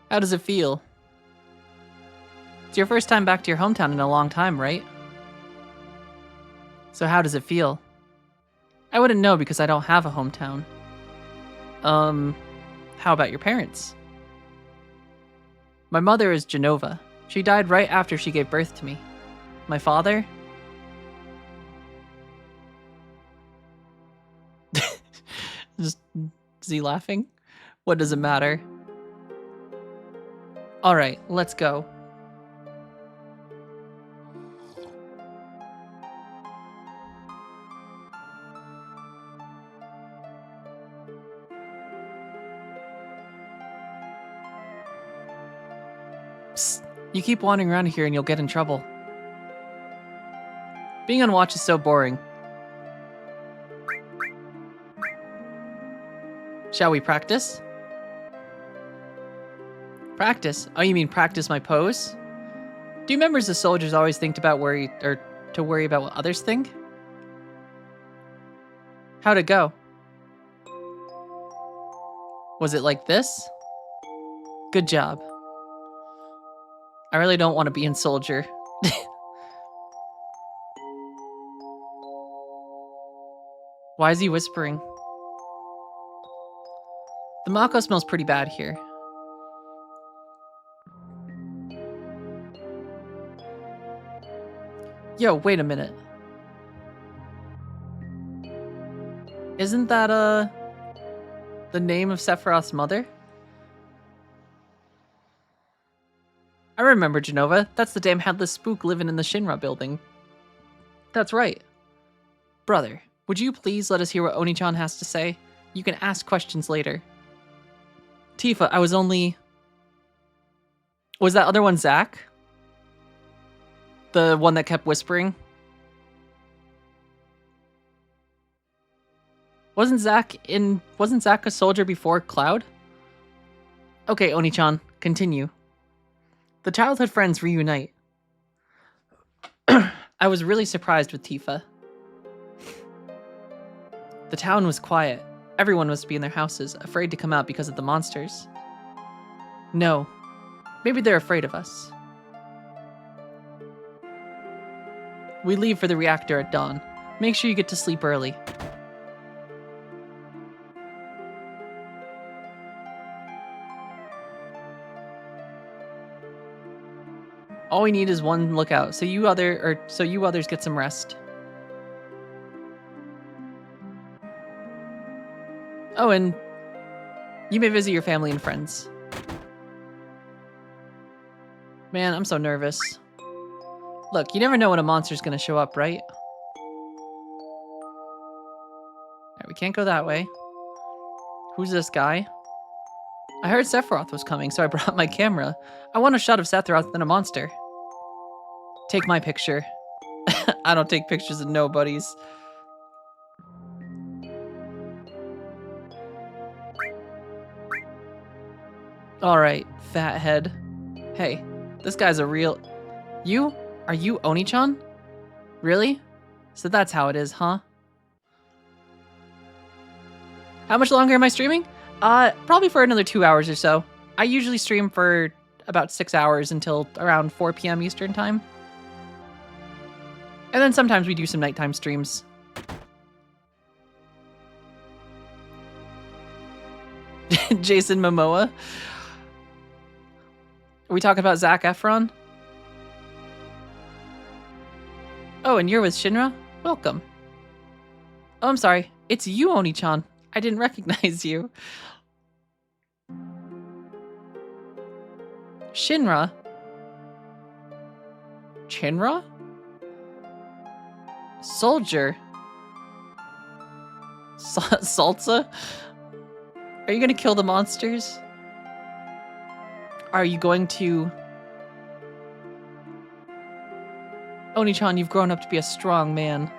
How does it feel? It's your first time back to your hometown in a long time, right? So how does it feel? I wouldn't know because I don't have a hometown. How about your parents? My mother is Genova. She died right after she gave birth to me. My father? Just, is he laughing? What does it matter? Alright, let's go. You keep wandering around here and you'll get in trouble. Being on watch is so boring. Shall we practice? Practice? Oh, you mean practice my pose? Do members of soldiers always think about worry about what others think? How'd it go? Was it like this? Good job. I really don't want to be in soldier. Why is he whispering? The Mako smells pretty bad here. Yo, wait a minute. Isn't that, the name of Sephiroth's mother? I remember Genova. That's the damn headless spook living in the Shinra building. That's right. Brother, would you please let us hear what Oni-chan has to say? You can ask questions later. Tifa, I was only... Was that other one Zack? The one that kept whispering? Wasn't Zack a soldier before Cloud? Okay, Oni-chan, continue. The childhood friends reunite. I was really surprised with Tifa. The town was quiet. Everyone must be in their houses, afraid to come out because of the monsters. No. Maybe they're afraid of us. We leave for the reactor at dawn. Make sure you get to sleep early. All we need is one lookout, so you others get some rest. Oh, and you may visit your family and friends. Man, I'm so nervous. Look, you never know when a monster's gonna show up, right? Alright, we can't go that way. Who's this guy? I heard Sephiroth was coming, so I brought my camera. I want a shot of Sephiroth and a monster. Take my picture. I don't take pictures of nobodies. Alright, fathead. Hey, this guy's a real... You? Are you Oni-chan? Really? So that's how it is, huh? How much longer am I streaming? Probably for another 2 hours or so. I usually stream for about 6 hours until around 4 p.m. Eastern time. And then sometimes we do some nighttime streams. Jason Momoa? Are we talking about Zac Efron? Oh, and you're with Shinra? Welcome. Oh, I'm sorry. It's you, Oni-chan. I didn't recognize you. Shinra? Shinra? Soldier? Salsa? Are you gonna kill the monsters? Are you going to... Oni-chan, you've grown up to be a strong man.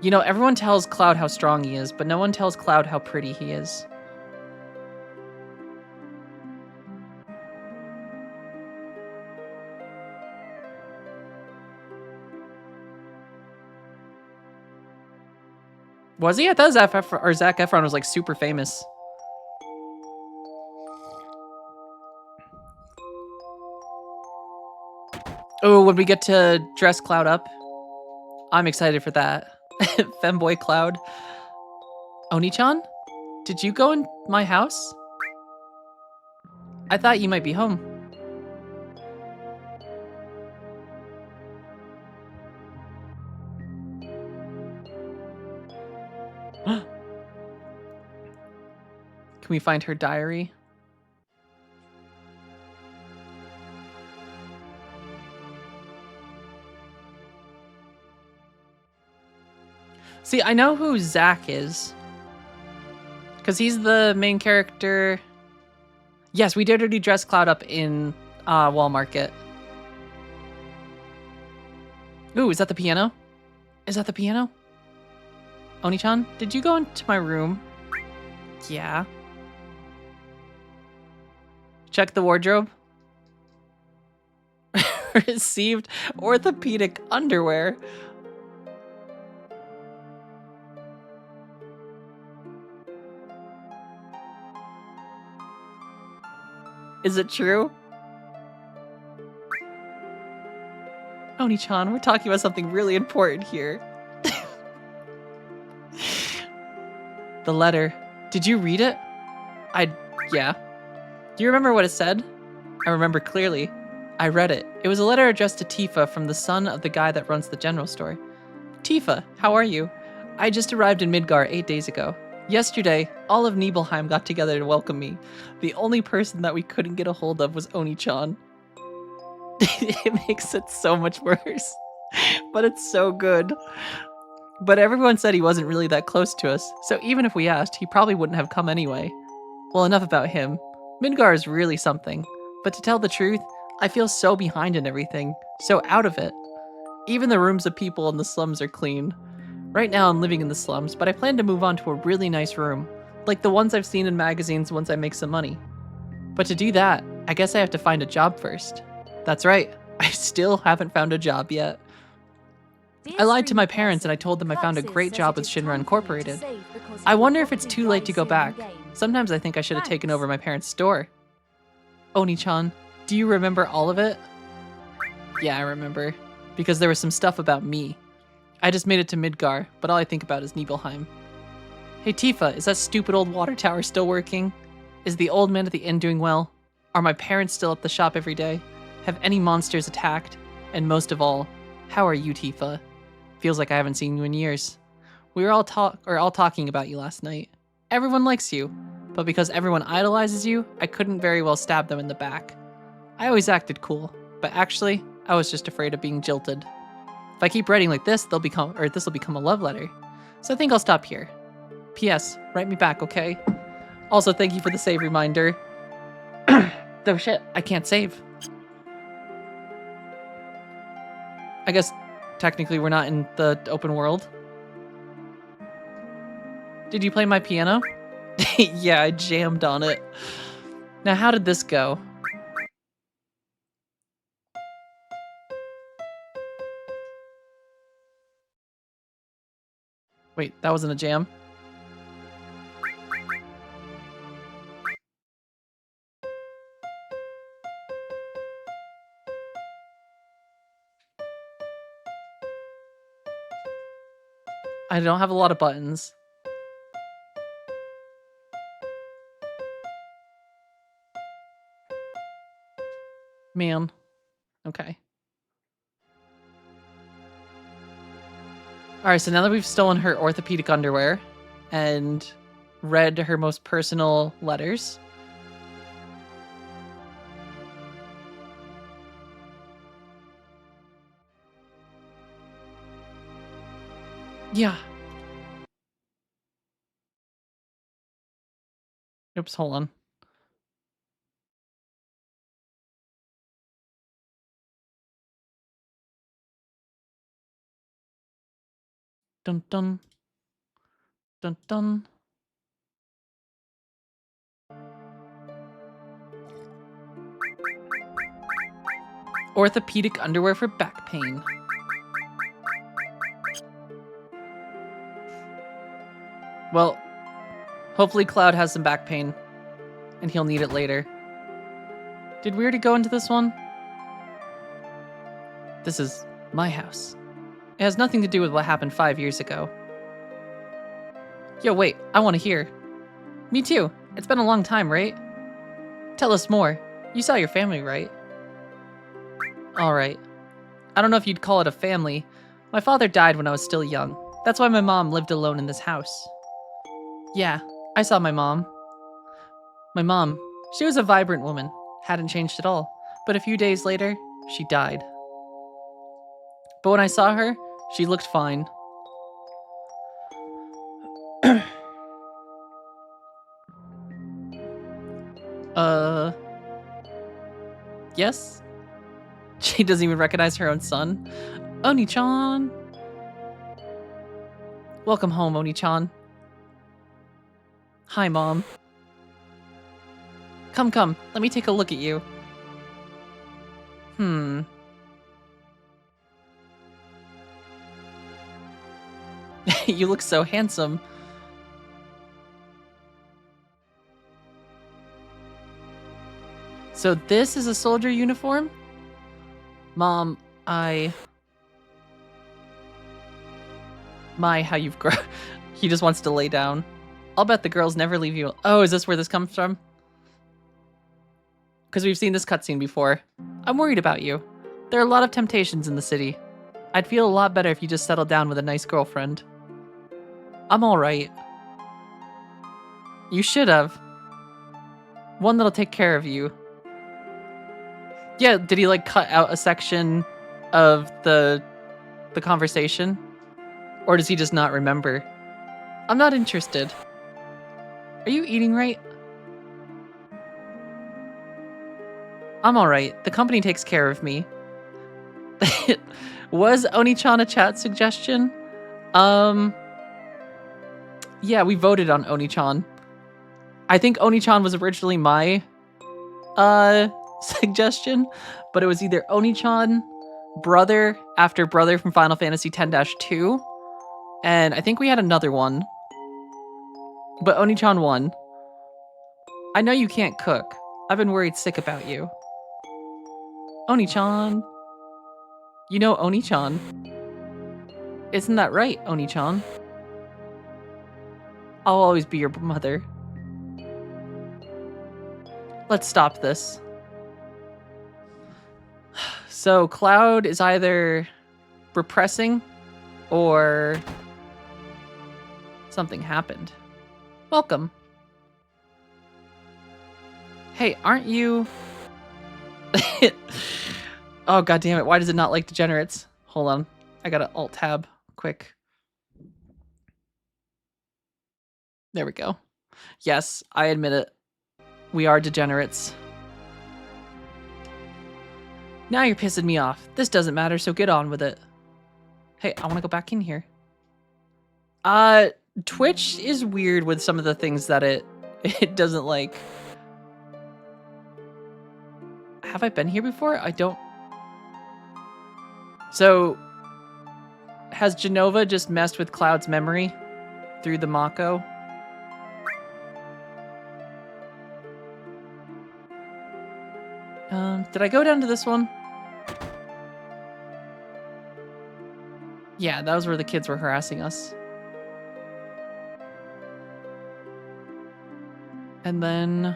You know, everyone tells Cloud how strong he is, but no one tells Cloud how pretty he is. Was he? I thought Zac Efron was like super famous. Oh, when we get to dress Cloud up, I'm excited for that. Femboy Cloud. Oni-chan? Did you go in my house? I thought you might be home. Can we find her diary? See, I know who Zack is. Because he's the main character. Yes, we did already dress Cloud up in Wall Market. Ooh, is that the piano? Is that the piano? Oni-chan, did you go into my room? Yeah. Check the wardrobe. Received orthopedic underwear. Is it true? Oni-chan, we're talking about something really important here. The letter. Did you read it? Yeah. Do you remember what it said? I remember clearly. I read it. It was a letter addressed to Tifa from the son of the guy that runs the general store. Tifa, how are you? I just arrived in Midgar 8 days ago. Yesterday, all of Nibelheim got together to welcome me. The only person that we couldn't get a hold of was Oni-chan. It makes it so much worse. But it's so good. But everyone said he wasn't really that close to us, so even if we asked, he probably wouldn't have come anyway. Well, enough about him. Midgar is really something. But to tell the truth, I feel so behind in everything, so out of it. Even the rooms of people in the slums are clean. Right now I'm living in the slums, but I plan to move on to a really nice room, like the ones I've seen in magazines once I make some money. But to do that, I guess I have to find a job first. That's right, I still haven't found a job yet. I lied to my parents and I told them I found a great job with Shinra Incorporated. I wonder if it's too late to go back. Sometimes I think I should have taken over my parents' store. Oni-chan, do you remember all of it? Yeah, I remember. Because there was some stuff about me. I just made it to Midgar, but all I think about is Nibelheim. Hey Tifa, is that stupid old water tower still working? Is the old man at the inn doing well? Are my parents still at the shop every day? Have any monsters attacked? And most of all, how are you, Tifa? Feels like I haven't seen you in years. We were all talking about you last night. Everyone likes you, but because everyone idolizes you, I couldn't very well stab them in the back. I always acted cool, but actually, I was just afraid of being jilted. If I keep writing like this, this will become a love letter. So I think I'll stop here. P.S. Write me back, okay? Also, thank you for the save reminder. Oh shit, I can't save. I guess technically we're not in the open world. Did you play my piano? Yeah, I jammed on it. Now, how did this go? Wait, that wasn't a jam? I don't have a lot of buttons. Man. Okay. Alright, so now that we've stolen her orthopedic underwear and read her most personal letters. Yeah. Oops, hold on. Dun dun. Dun dun. Orthopedic underwear for back pain. Well, hopefully Cloud has some back pain, and he'll need it later. Did we already go into this one? This is my house. It has nothing to do with what happened 5 years ago. Yo, wait, I want to hear. Me too. It's been a long time, right? Tell us more. You saw your family, right? Alright. I don't know if you'd call it a family. My father died when I was still young. That's why my mom lived alone in this house. Yeah, I saw my mom. My mom, she was a vibrant woman. Hadn't changed at all. But a few days later, she died. But when I saw her, she looked fine. Yes? She doesn't even recognize her own son. Oni-chan! Welcome home, Oni-chan. Hi, Mom. Come, let me take a look at you. You look so handsome. So this is a soldier uniform? Mom, My, how you've grown. He just wants to lay down. I'll bet the girls never leave you. Oh, is this where this comes from? Because we've seen this cutscene before. I'm worried about you. There are a lot of temptations in the city. I'd feel a lot better if you just settled down with a nice girlfriend. I'm alright. You should have. One that'll take care of you. Yeah, did he like cut out a section of the conversation? Or does he just not remember? I'm not interested. Are you eating right? I'm alright. The company takes care of me. Was Oni-chan a chat suggestion? Yeah, we voted on Oni-chan. I think Oni-chan was originally my suggestion, but it was either Oni-chan, Brother after Brother from Final Fantasy X-2, and I think we had another one. But Oni-chan won. I know you can't cook. I've been worried sick about you. Oni-chan. You know Oni-chan. Isn't that right, Oni-chan? I'll always be your mother. Let's stop this. So Cloud is either repressing or something happened. Welcome. Hey, aren't you... Oh, god damn it. Why does it not like degenerates? Hold on. I gotta alt-tab quick. There we go. Yes, I admit it. We are degenerates. Now you're pissing me off. This doesn't matter, so get on with it. Hey, I want to go back in here. Twitch is weird with some of the things that it doesn't like. Have I been here before? I don't. So, has Genova just messed with Cloud's memory through the Mako? Did I go down to this one? Yeah, that was where the kids were harassing us. And then...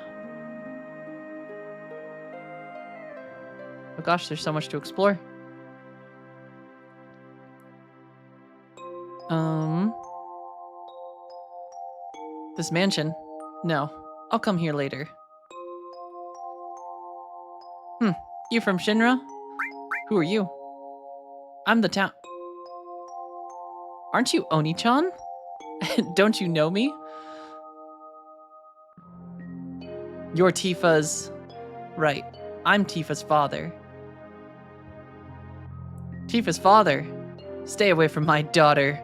Oh gosh, there's so much to explore. This mansion? No. I'll come here later. You from Shinra? Who are you? I'm the town... Aren't you Oni-chan? Don't you know me? You're Tifa's... Right. I'm Tifa's father. Tifa's father? Stay away from my daughter.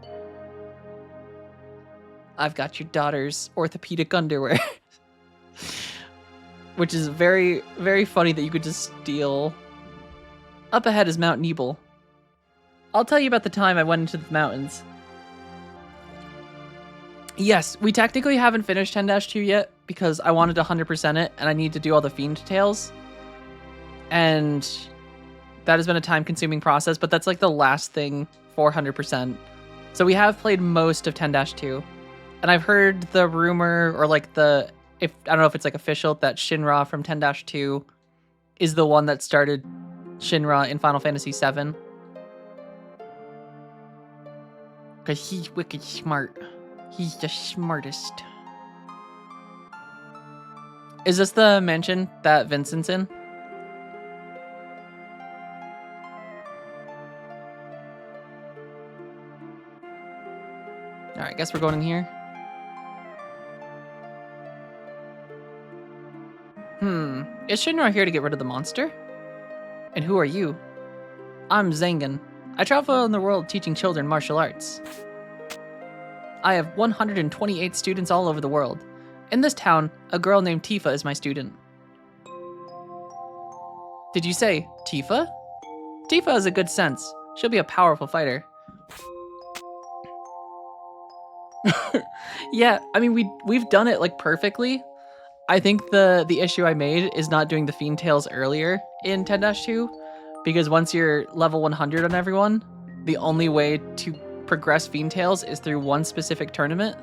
I've got your daughter's orthopedic underwear. Which is very, very funny that you could just steal. Up ahead is Mount Nebel. I'll tell you about the time I went into the mountains. Yes, we technically haven't finished 10-2 yet because I wanted to 100% it and I need to do all the fiend tales. And that has been a time-consuming process, but that's like the last thing for 100%. So we have played most of 10-2. And I've heard the rumor or like I don't know if it's like official that Shinra from 10-2 is the one that started Shinra in Final Fantasy VII. Because he's wicked smart. He's the smartest. Is this the mansion that Vincent's in? Alright, I guess we're going in here. Is Shinra here to get rid of the monster? And who are you? I'm Zangan. I travel around the world teaching children martial arts. I have 128 students all over the world. In this town, a girl named Tifa is my student. Did you say Tifa? Tifa has a good sense. She'll be a powerful fighter. Yeah, I mean we've done it like perfectly. I think the issue I made is not doing the Fiend Tales earlier in 10-2, because once you're level 100 on everyone, the only way to progress Fiend Tales is through one specific tournament.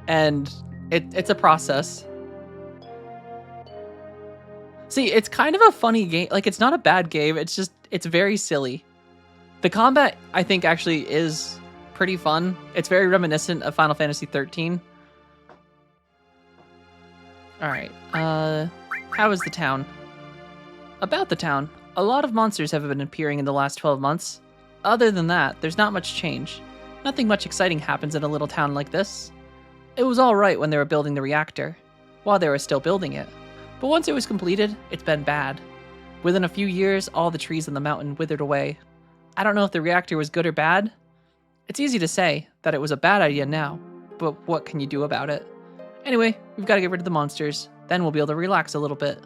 And it's a process. See, it's kind of a funny game. Like, it's not a bad game. It's just, it's very silly. The combat, I think, actually is pretty fun. It's very reminiscent of Final Fantasy 13. Alright, how is the town? About the town, a lot of monsters have been appearing in the last 12 months. Other than that, there's not much change. Nothing much exciting happens in a little town like this. It was alright when they were building the reactor, while they were still building it. But once it was completed, it's been bad. Within a few years, all the trees on the mountain withered away. I don't know if the reactor was good or bad. It's easy to say that it was a bad idea now, but what can you do about it? Anyway, we've got to get rid of the monsters, then we'll be able to relax a little bit.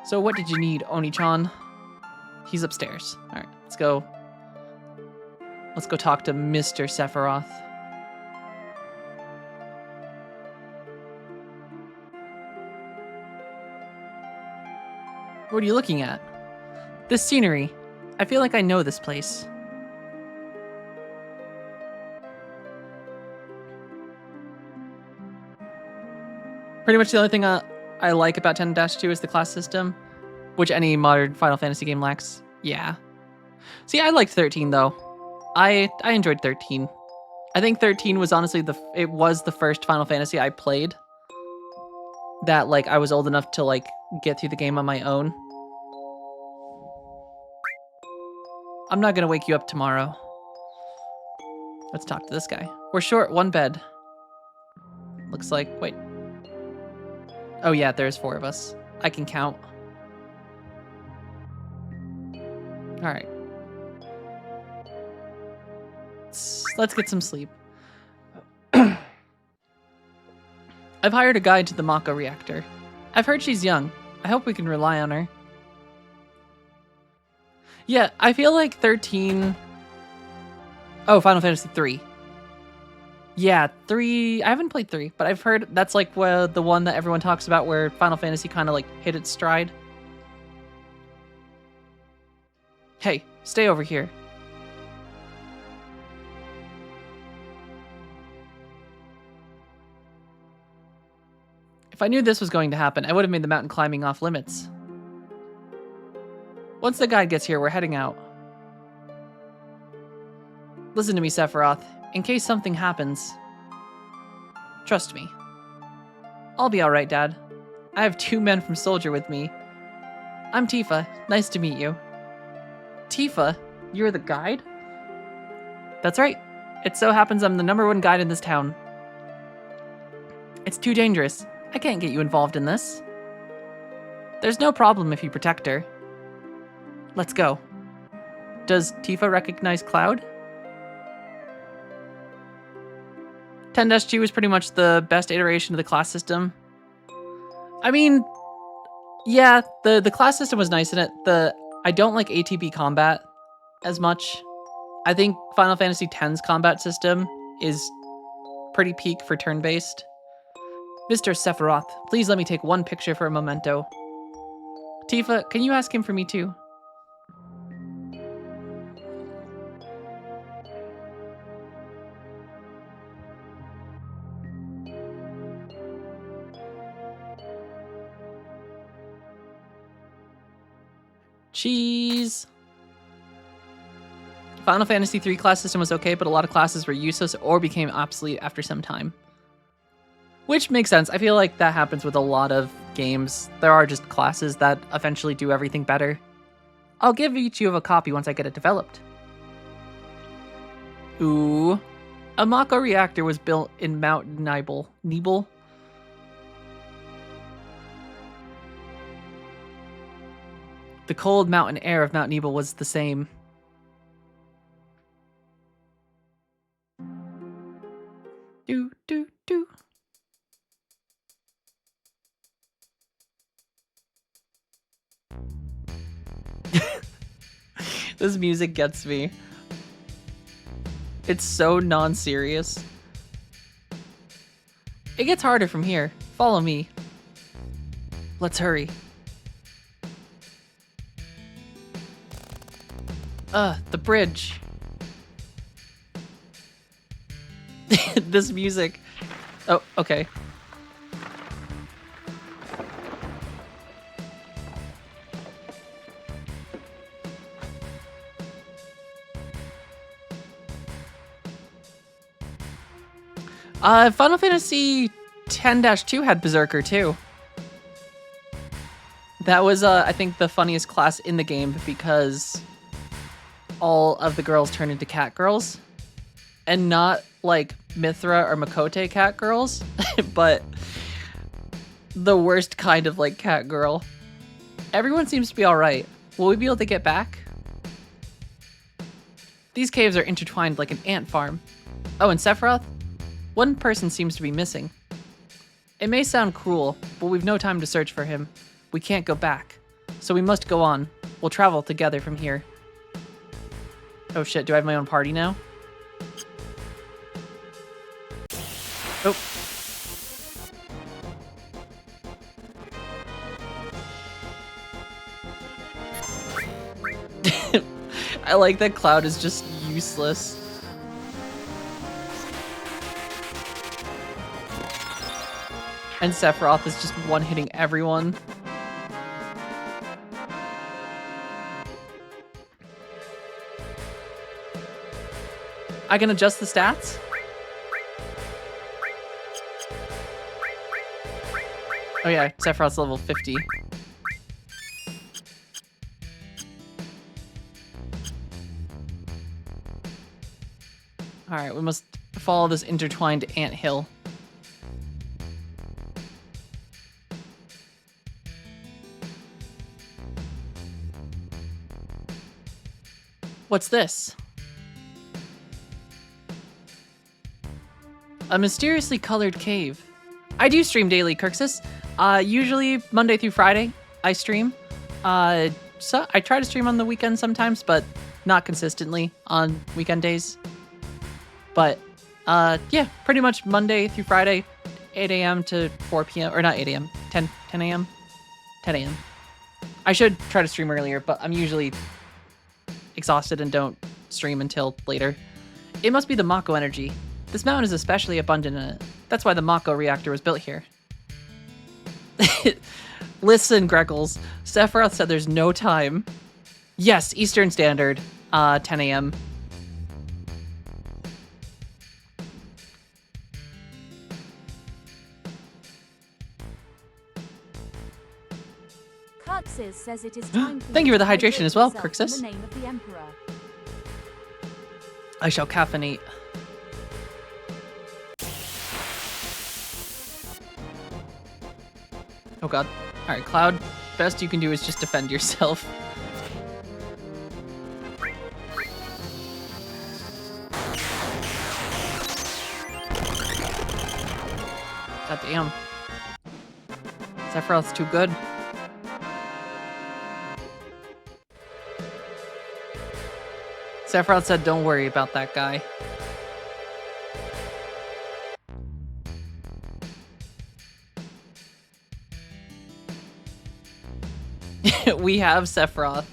So what did you need, Oni-chan? He's upstairs. Alright, let's go. Let's go talk to Mr. Sephiroth. What are you looking at? This scenery. I feel like I know this place. Pretty much the only thing I like about 10-2 is the class system, which any modern Final Fantasy game lacks. Yeah. See, I liked 13 though. I enjoyed 13. I think 13 was honestly it was the first Final Fantasy I played that like I was old enough to like get through the game on my own. I'm not gonna wake you up tomorrow. Let's talk to this guy. We're short one bed. Looks like, wait. Oh yeah, there's 4 of us. I can count. All right. Let's get some sleep. I've hired a guide to the Mako reactor. I've heard she's young. I hope we can rely on her. Yeah, I feel like 13... Oh, Final Fantasy 3. Yeah, 3... I haven't played 3, but I've heard that's like the one that everyone talks about where Final Fantasy kind of like hit its stride. Hey, stay over here. If I knew this was going to happen, I would have made the mountain climbing off limits. Once the guide gets here, we're heading out. Listen to me, Sephiroth. In case something happens, trust me. I'll be alright, Dad. I have 2 men from Soldier with me. I'm Tifa. Nice to meet you. Tifa? You're the guide? That's right. It so happens I'm the #1 guide in this town. It's too dangerous. I can't get you involved in this. There's no problem if you protect her. Let's go. Does Tifa recognize Cloud? 10-2 was pretty much the best iteration of the class system. I mean, yeah, the class system was nice in it. I don't like ATB combat as much. I think Final Fantasy X's combat system is pretty peak for turn-based. Mr. Sephiroth, please let me take one picture for a memento. Tifa, can you ask him for me too? Cheese. Final Fantasy III class system was okay, but a lot of classes were useless or became obsolete after some time. Which makes sense. I feel like that happens with a lot of games. There are just classes that eventually do everything better. I'll give each of you a copy once I get it developed. Ooh. A Mako reactor was built in Mount Nibel. The cold mountain air of Mount Nebel was the same. Do, do, do. This music gets me. It's so non-serious. It gets harder from here. Follow me. Let's hurry. The bridge. This music. Oh, okay. Final Fantasy 10-2 had Berserker too. That was, I think, the funniest class in the game because all of the girls turn into cat girls. And not like Mithra or Makote cat girls, but the worst kind of like cat girl. Everyone seems to be alright. Will we be able to get back? These caves are intertwined like an ant farm. Oh, and Sephiroth? One person seems to be missing. It may sound cruel, but we've no time to search for him. We can't go back. So we must go on. We'll travel together from here. Oh shit, do I have my own party now? Oh. I like that Cloud is just useless. And Sephiroth is just one-hitting everyone. I can adjust the stats? Oh yeah, Sephiroth's level 50. Alright, we must follow this intertwined anthill. What's this? A mysteriously colored cave. I do stream daily, Kirksis. Usually Monday through Friday, I stream. So I try to stream on the weekends sometimes, but not consistently on weekend days. But yeah, pretty much Monday through Friday, 8 a.m. to 4 p.m. Or not 8 a.m., 10 a.m.? 10 a.m. I should try to stream earlier, but I'm usually exhausted and don't stream until later. It must be the Mako energy. This mountain is especially abundant in it. That's why the Mako reactor was built here. Listen, Greckles. Sephiroth said there's no time. Yes, Eastern Standard, 10 a.m. Kirksis says it is time for Thank you for the to hydration as well, yourself in Kirksis. the name of the Emperor. I shall caffeinate. Oh god. Alright, Cloud, best you can do is just defend yourself. God damn. Sephiroth's too good. Sephiroth said don't worry about that guy. We have Sephiroth.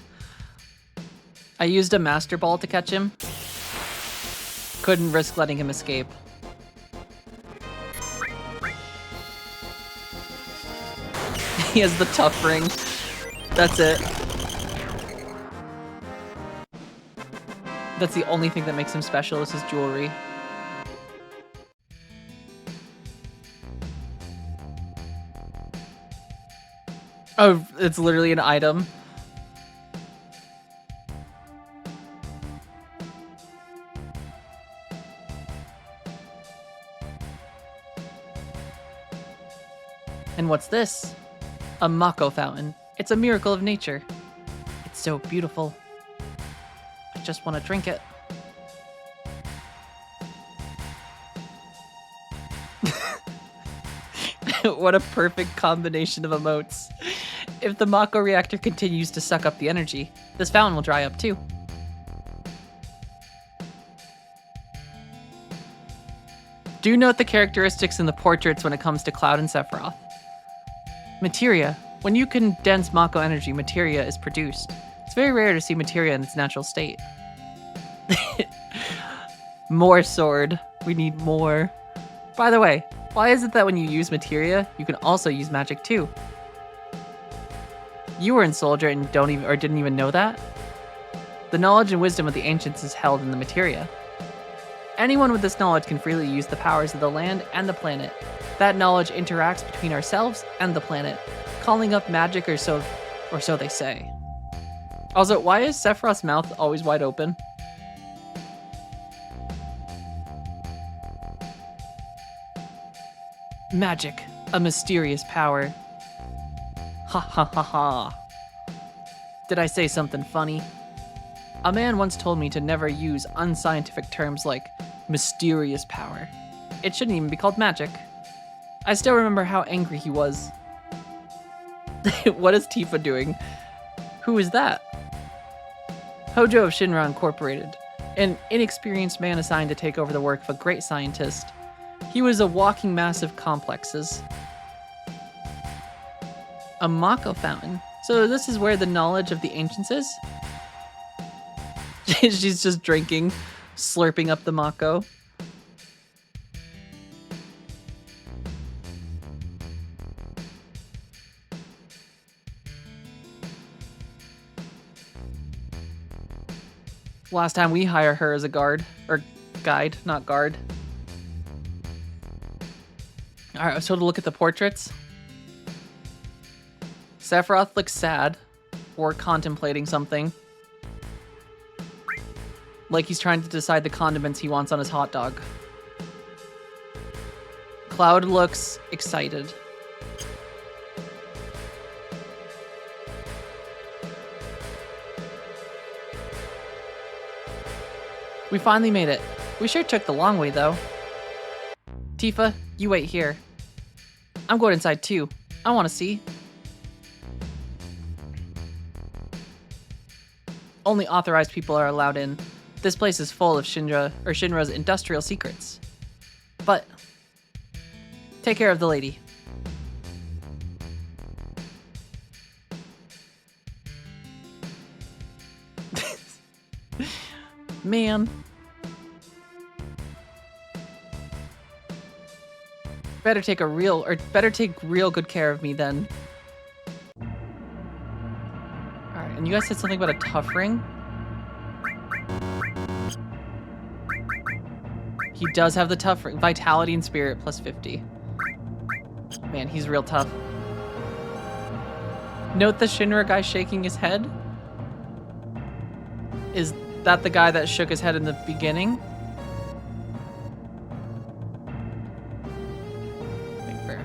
I used a Master Ball to catch him. Couldn't risk letting him escape. He has the tough ring. That's it. That's the only thing that makes him special is his jewelry. Oh, it's literally an item. And what's this? A Mako fountain. It's a miracle of nature. It's so beautiful. I just want to drink it. What a perfect combination of emotes. If the Mako reactor continues to suck up the energy, this fountain will dry up too. Do note the characteristics in the portraits when it comes to Cloud and Sephiroth. Materia. When you condense Mako energy, materia is produced. It's very rare to see materia in its natural state. More sword. We need more. By the way, why is it that when you use materia, you can also use magic too? You were in Soldier and didn't even know that? The knowledge and wisdom of the ancients is held in the materia. Anyone with this knowledge can freely use the powers of the land and the planet. That knowledge interacts between ourselves and the planet, calling up magic or so they say. Also, why is Sephiroth's mouth always wide open? Magic, a mysterious power. Ha ha ha ha. Did I say something funny? A man once told me to never use unscientific terms like mysterious power. It shouldn't even be called magic. I still remember how angry he was. What is Tifa doing? Who is that? Hojo of Shinra Incorporated, an inexperienced man assigned to take over the work of a great scientist. He was a walking mass of complexes. A Mako fountain. So this is where the knowledge of the ancients is? She's just drinking, slurping up the Mako. Last time we hire her as a guard, or guide, not guard. All right, so to look at the portraits. Sephiroth looks sad or contemplating something. Like he's trying to decide the condiments he wants on his hot dog. Cloud looks excited. We finally made it. We sure took the long way, though. Tifa, you wait here. I'm going inside, too. I want to see. Only authorized people are allowed in. This place is full of Shinra's industrial secrets. But take care of the lady. Man. Better take real good care of me then. Alright, and you guys said something about a tough ring? He does have the tough ring. Vitality and spirit plus 50. Man, he's real tough. Note the Shinra guy shaking his head. Is that the guy that shook his head in the beginning? Wait for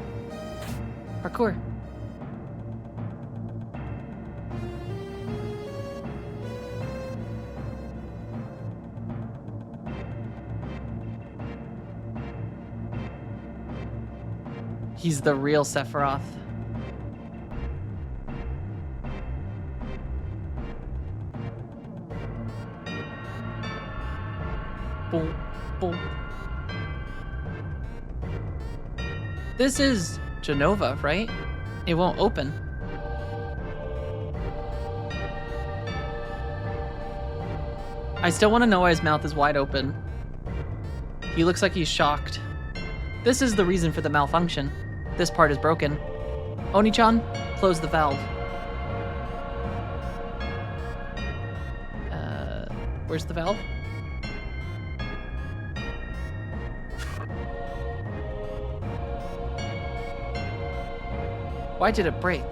parkour. He's the real Sephiroth. Boom, boom. This is Genova, right? It won't open. I still want to know why his mouth is wide open. He looks like he's shocked. This is the reason for the malfunction. This part is broken. Oni-chan, close the valve. Where's the valve? Why did it break?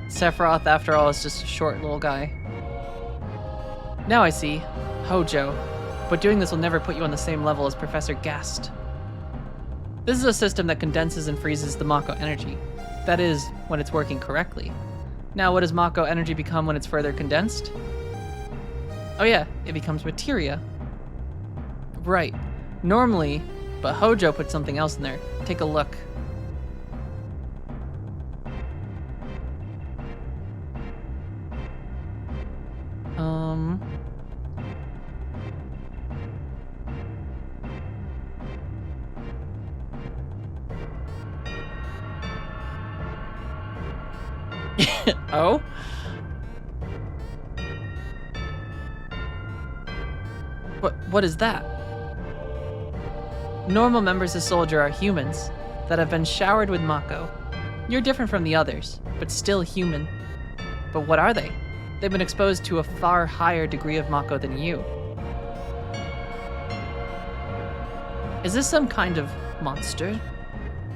Sephiroth, after all, is just a short little guy. Now I see. Hojo. But doing this will never put you on the same level as Professor Gast. This is a system that condenses and freezes the Mako energy. That is, when it's working correctly. Now, what does Mako energy become when it's further condensed? Oh yeah, it becomes materia. Right. Normally, but Hojo put something else in there. Take a look. Oh? What is that? Normal members of Soldier are humans that have been showered with Mako. You're different from the others, but still human. But what are they? They've been exposed to a far higher degree of Mako than you. Is this some kind of monster?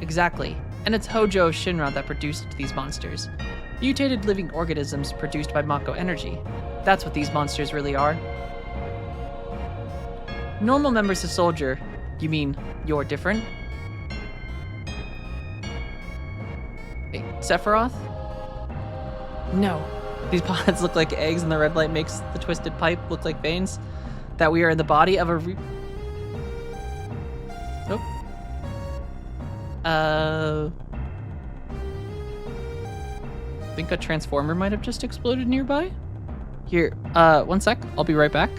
Exactly, and it's Hojo Shinra that produced these monsters. Mutated living organisms produced by Mako energy. That's what these monsters really are. Normal members of Soldier, you mean you're different? Hey, Sephiroth? No. These pods look like eggs and the red light makes the twisted pipe look like veins. That we are in the body of a I think a transformer might have just exploded nearby. Here, 1 sec. I'll be right back.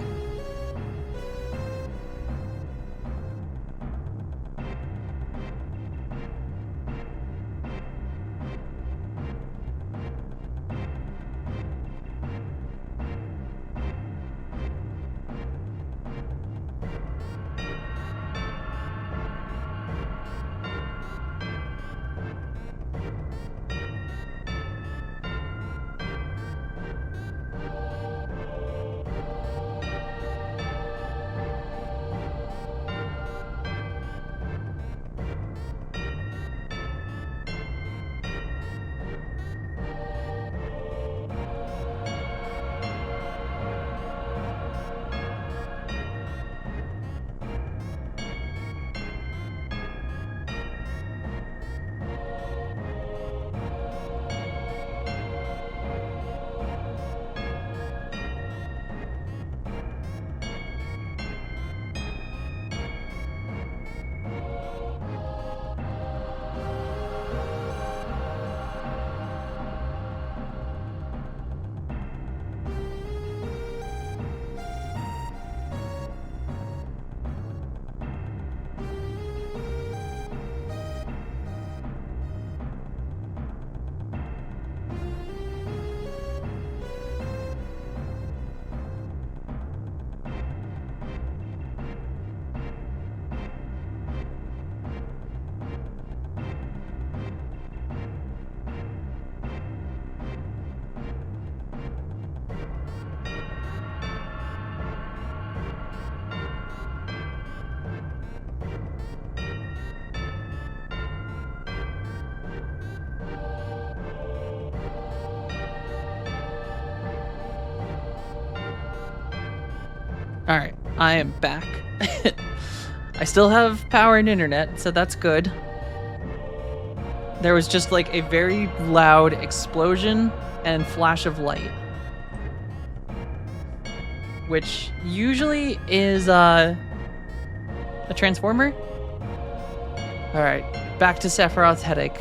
All right, I am back. I still have power and internet, so that's good. There was just like a very loud explosion and flash of light, which usually is a transformer. All right, back to Sephiroth's headache.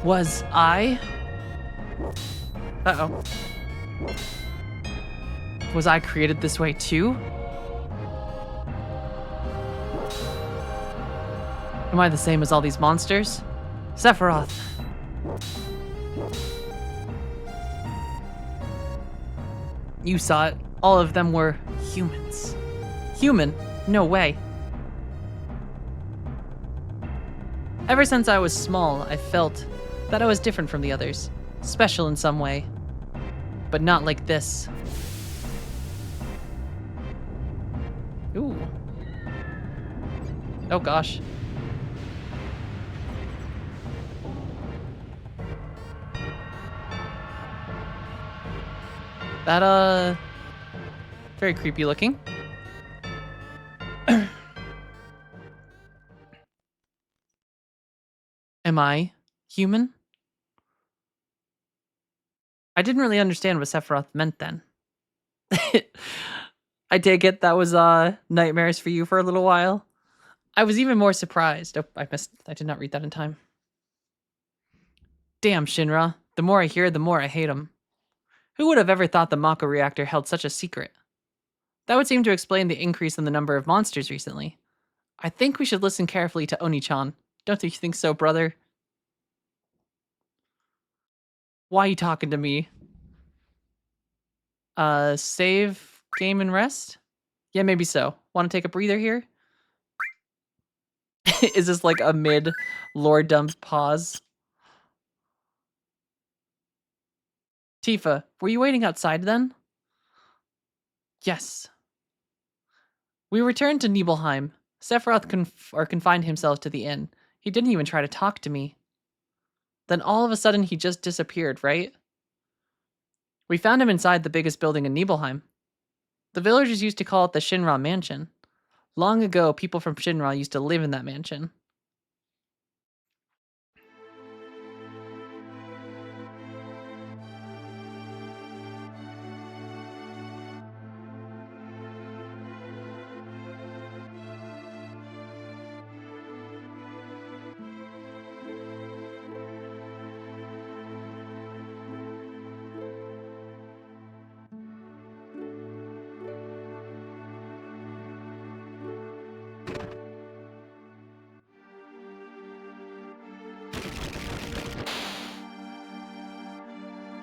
Was I? Uh-oh. Was I created this way too? Am I the same as all these monsters? Sephiroth. You saw it. All of them were humans. Human? No way. Ever since I was small, I felt that I was different from the others. Special in some way. But not like this. Ooh. Oh gosh. That, very creepy looking. Am I human? I didn't really understand what Sephiroth meant then. I take it that was nightmares for you for a little while. I was even more surprised. Oh, I did not read that in time. Damn, Shinra. The more I hear, the more I hate him. Who would have ever thought the Mako reactor held such a secret? That would seem to explain the increase in the number of monsters recently. I think we should listen carefully to Oni-chan. Don't you think so, brother? Why are you talking to me? Save, game, and rest? Yeah, maybe so. Want to take a breather here? Is this like a mid-lore dump pause? Tifa, were you waiting outside then? Yes. We returned to Nibelheim. Sephiroth confined himself to the inn. He didn't even try to talk to me. Then all of a sudden he just disappeared, right? We found him inside the biggest building in Nibelheim. The villagers used to call it the Shinra Mansion. Long ago, people from Shinra used to live in that mansion.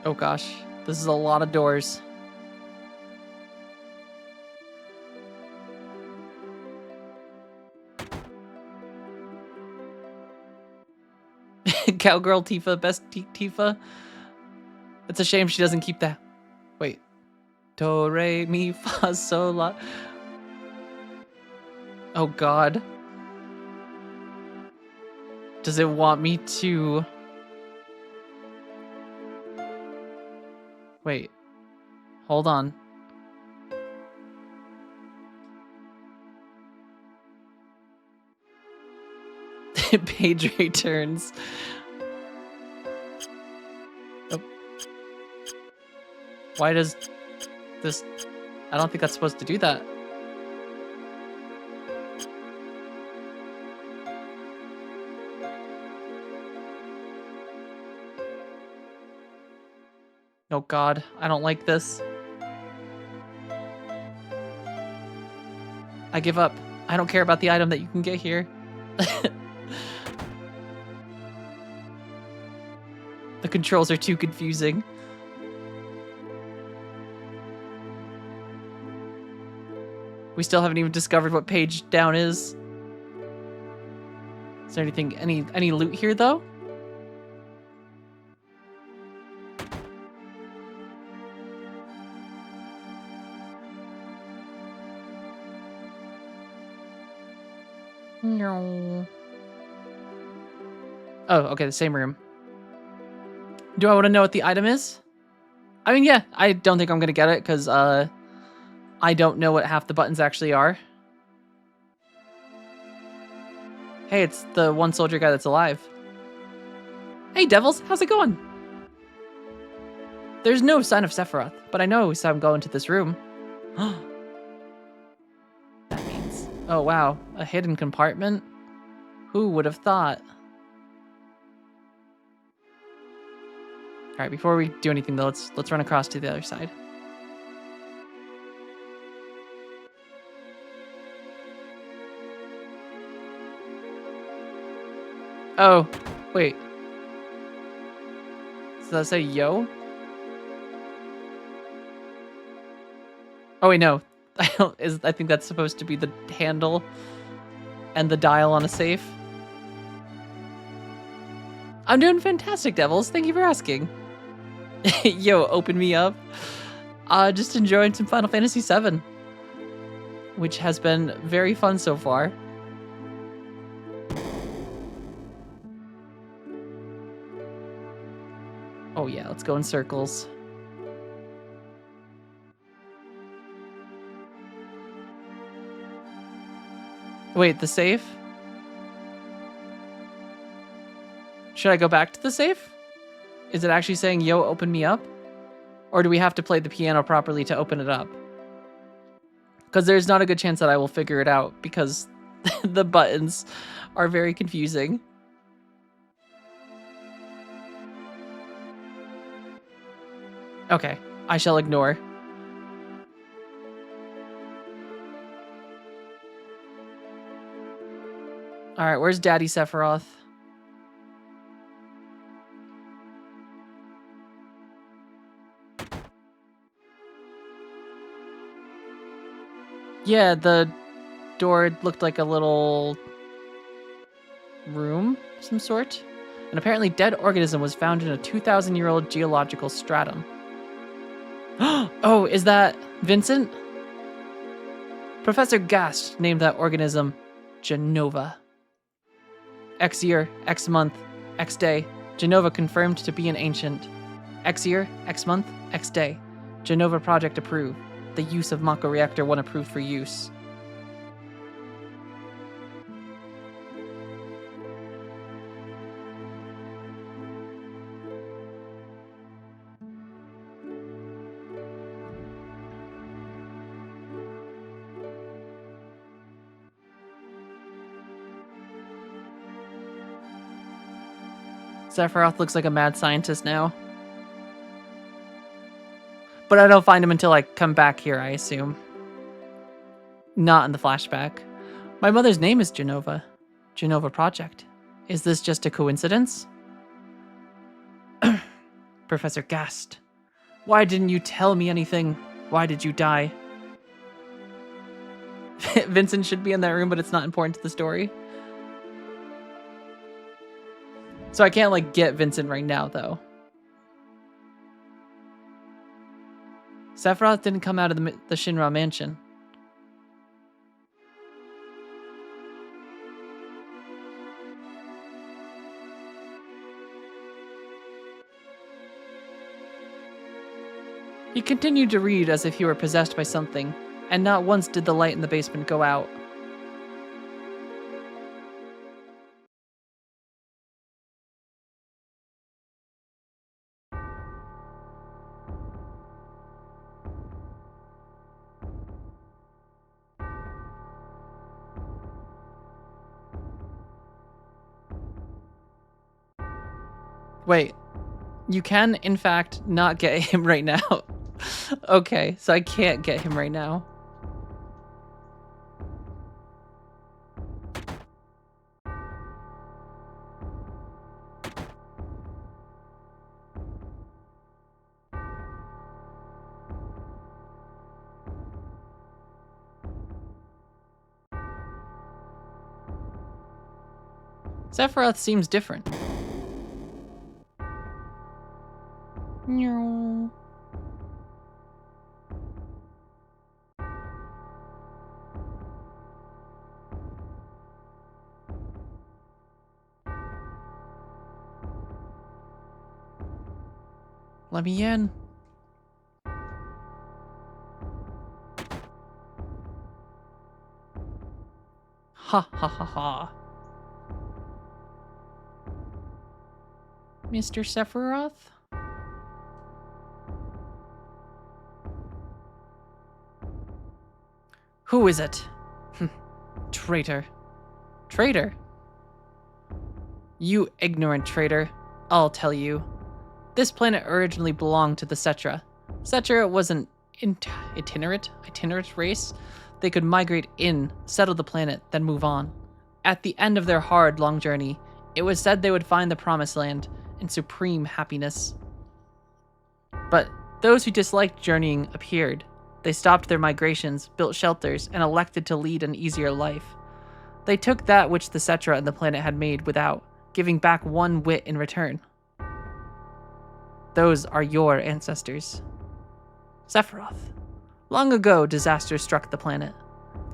Oh gosh, this is a lot of doors. Cowgirl Tifa, best Tifa. It's a shame she doesn't keep that. Wait. Do, re, mi, fa, sol, la. Oh god. Does it want me to... Wait. Hold on. Page returns. Oh. Why does this... I don't think that's supposed to do that. Oh god, I don't like this. I give up. I don't care about the item that you can get here. The controls are too confusing. We still haven't even discovered what page down is. Is there anything, any loot here though? No. Oh, okay, the same room. Do I want to know what the item is? I mean, yeah, I don't think I'm gonna get it because I don't know what half the buttons actually are. Hey, it's the one soldier guy that's alive. Hey, Devils, how's it going? There's no sign of Sephiroth, but I know we saw him go into this room. That means... Oh, wow. A hidden compartment? Who would have thought? Alright, before we do anything though, let's run across to the other side. Oh, wait. Does that say yo? Oh wait, no. I think that's supposed to be the handle and the dial on a safe. I'm doing fantastic, Devils. Thank you for asking. Yo, open me up. Just enjoying some Final Fantasy VII, which has been very fun so far. Oh yeah, let's go in circles. Wait, the safe? Should I go back to the safe? Is it actually saying, yo, open me up? Or do we have to play the piano properly to open it up? Because there's not a good chance that I will figure it out because the buttons are very confusing. Okay, I shall ignore. Alright, where's Daddy Sephiroth? Yeah, the door looked like a little room of some sort. An apparently dead organism was found in a 2,000-year-old geological stratum. Oh, is that Vincent? Professor Gast named that organism Genova. X year, X month, X day. Genova confirmed to be an ancient. X year, X month, X day. Genova project approved. The use of Mako Reactor 1 approved for use. Sephiroth looks like a mad scientist now. But I don't find him until I come back here, I assume. Not in the flashback. My mother's name is Genova. Genova Project. Is this just a coincidence? Professor Gast. Why didn't you tell me anything? Why did you die? Vincent should be in that room, but it's not important to the story. So I can't, like, get Vincent right now, though. Sephiroth didn't come out of the Shinra mansion. He continued to read as if he were possessed by something, and not once did the light in the basement go out. Wait, you can, in fact, not get him right now. Okay, so I can't get him right now. Sephiroth seems different. No. Let me in. Ha ha ha ha. Mr. Sephiroth? Who is it? Traitor. Traitor? You ignorant traitor. I'll tell you. This planet originally belonged to the Cetra. Cetra was an itinerant race. They could migrate in, settle the planet, then move on. At the end of their hard, long journey, it was said they would find the Promised Land and supreme happiness. But those who disliked journeying appeared. They stopped their migrations, built shelters, and elected to lead an easier life. They took that which the Cetra and the planet had made without, giving back one wit in return. Those are your ancestors. Sephiroth. Long ago, disaster struck the planet.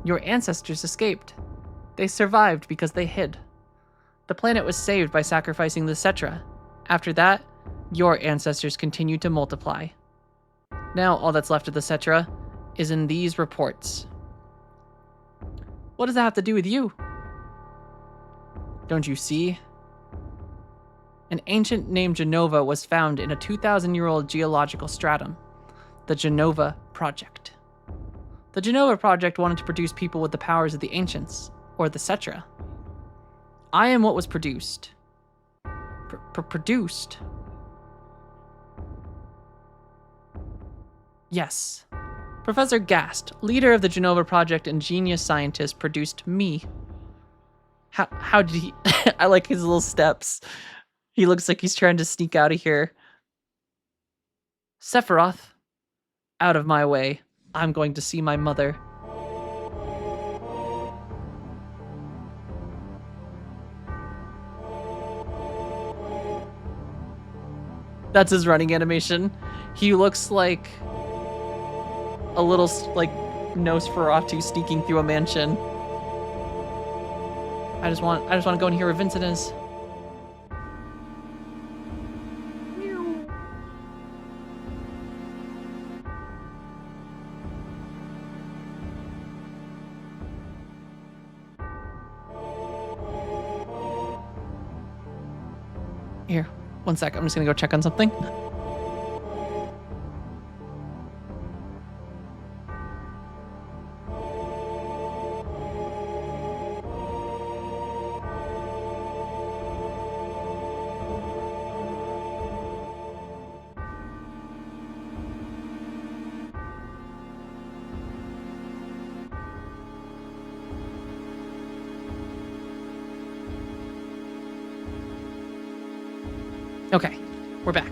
Your ancestors escaped. They survived because they hid. The planet was saved by sacrificing the Cetra. After that, your ancestors continued to multiply. Now all that's left of the Cetra is in these reports. What does that have to do with you? Don't you see? An ancient named Genova was found in a 2,000-year-old geological stratum. The Genova Project. The Genova Project wanted to produce people with the powers of the ancients, or the Cetra. I am what was produced. Produced? Yes. Professor Gast, leader of the Genova Project and genius scientist, produced me. How did he... I like his little steps. He looks like he's trying to sneak out of here. Sephiroth, out of my way. I'm going to see my mother. That's his running animation. He looks like a little like Nosferatu sneaking through a mansion. I just want to go in here where Vincent is. Here, one sec. I'm just gonna go check on something. Okay, we're back.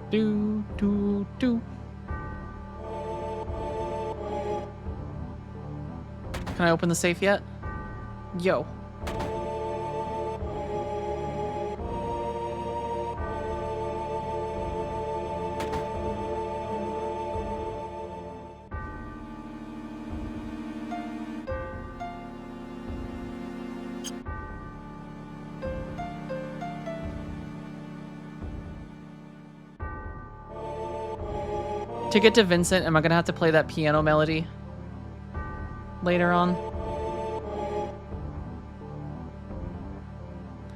Do. Can I open the safe yet? Yo. To get to Vincent, am I gonna have to play that piano melody later on?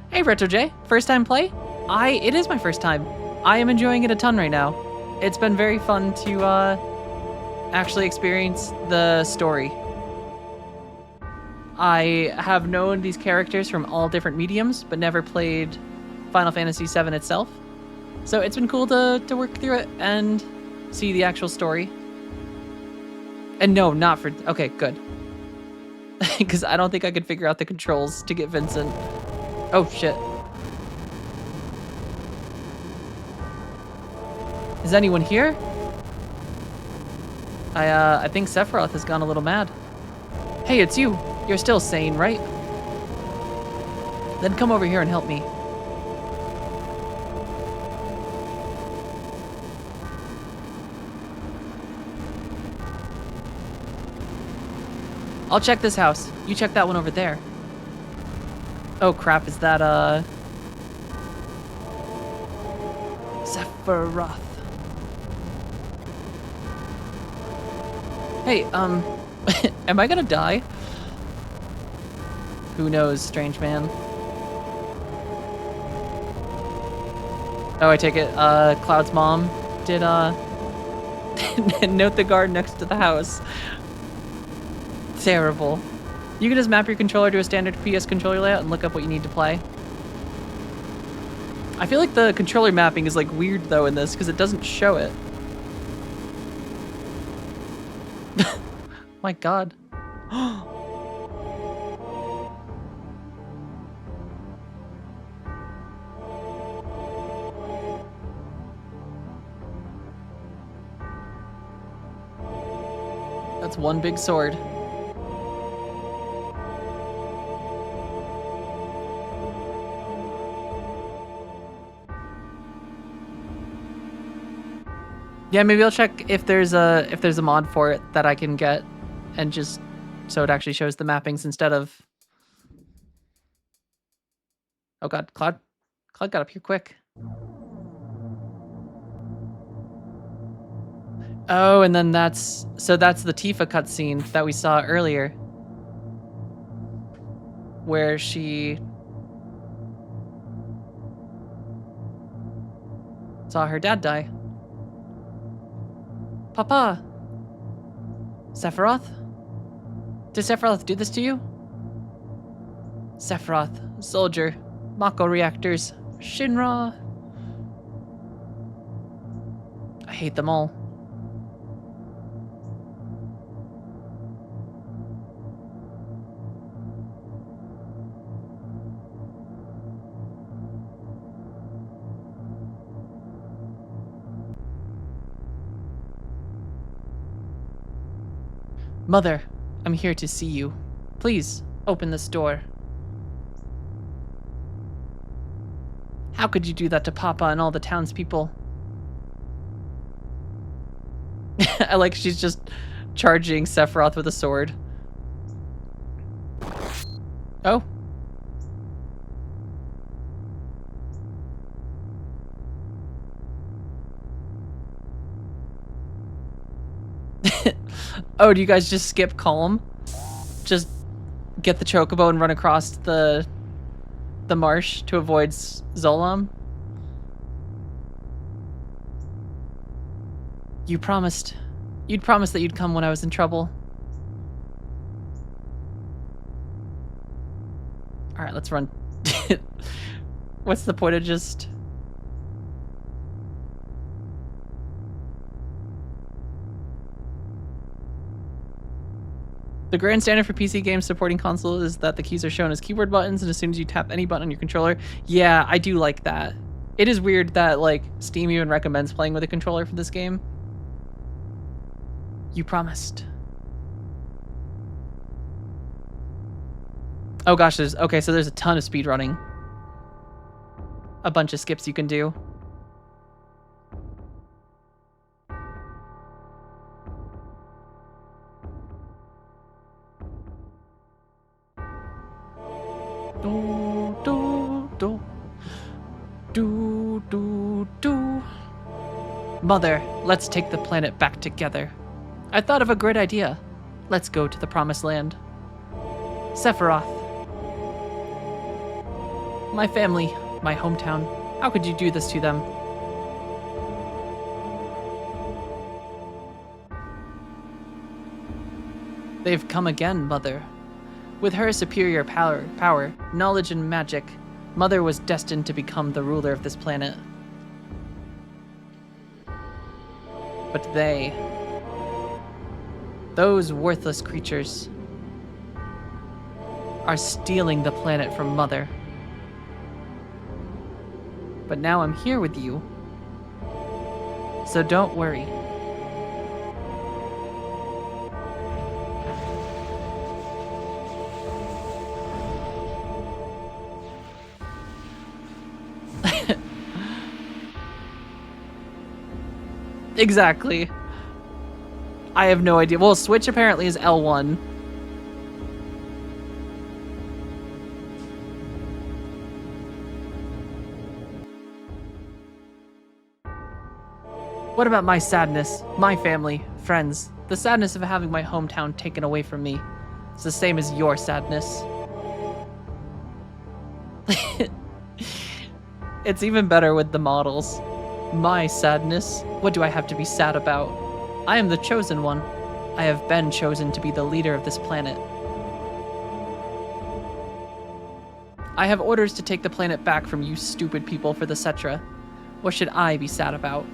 Hey, Retro J, first time play? It is my first time. I am enjoying it a ton right now. It's been very fun to actually experience the story. I have known these characters from all different mediums, but never played Final Fantasy VII itself. So it's been cool to work through it and see the actual story. And no, not for... Okay, good. Because I don't think I could figure out the controls to get Vincent. Oh, shit. Is anyone here? I think Sephiroth has gone a little mad. Hey, it's you. You're still sane, right? Then come over here and help me. I'll check this house. You check that one over there. Oh crap, is that Sephiroth? Hey, am I gonna die? Who knows, strange man. Oh, I take it, Cloud's mom did, note the guard next to the house. Terrible. You can just map your controller to a standard PS controller layout and look up what you need to play. I feel like the controller mapping is like weird though in this because it doesn't show it. My god. That's one big sword. Yeah, maybe I'll check if there's a mod for it that I can get, and just so it actually shows the mappings instead of. Oh god, Cloud got up here quick. Oh, and then that's the Tifa cutscene that we saw earlier, where she Saw her dad die. Papa! Sephiroth? Did Sephiroth do this to you? Sephiroth, soldier, Mako reactors, Shinra. I hate them all. Mother, I'm here to see you. Please, open this door. How could you do that to Papa and all the townspeople? I like she's just charging Sephiroth with a sword. Oh. Oh, do you guys just skip calm? Just get the chocobo and run across the marsh to avoid Zolam? You'd promised that you'd come when I was in trouble. All right, let's run. What's the point of just... The grand standard for PC games supporting console is that the keys are shown as keyboard buttons, and as soon as you tap any button on your controller... Yeah, I do like that. It is weird that, like, Steam even recommends playing with a controller for this game. You promised. Oh gosh, okay, so there's a ton of speedrunning. A bunch of skips you can do. Do, do, do. Do, do, do. Mother, let's take the planet back together. I thought of a great idea. Let's go to the Promised Land. Sephiroth. My family, my hometown. How could you do this to them? They've come again, Mother. With her superior power, knowledge, and magic, Mother was destined to become the ruler of this planet. But those worthless creatures, are stealing the planet from Mother. But now I'm here with you, so don't worry. Exactly. I have no idea. Well, switch apparently is L1. What about my sadness, my family, friends? The sadness of having my hometown taken away from me. It's the same as your sadness. It's even better with the models. My sadness. What do I have to be sad about? I am the chosen one. I have been chosen to be the leader of this planet. I have orders to take the planet back from you stupid people for the Cetra. What should I be sad about?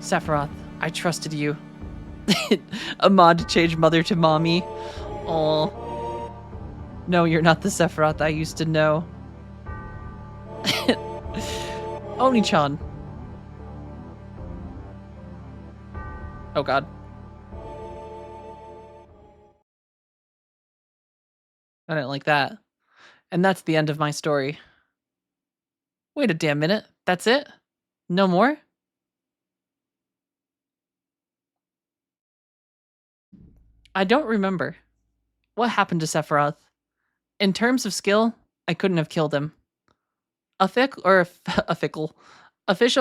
Sephiroth, I trusted you. A mod to change Mother to Mommy. Aw. No, you're not the Sephiroth I used to know. Oni-chan. Oh god. I didn't like that. And that's the end of my story. Wait a damn minute. That's it? No more? I don't remember. What happened to Sephiroth? In terms of skill, I couldn't have killed him. Official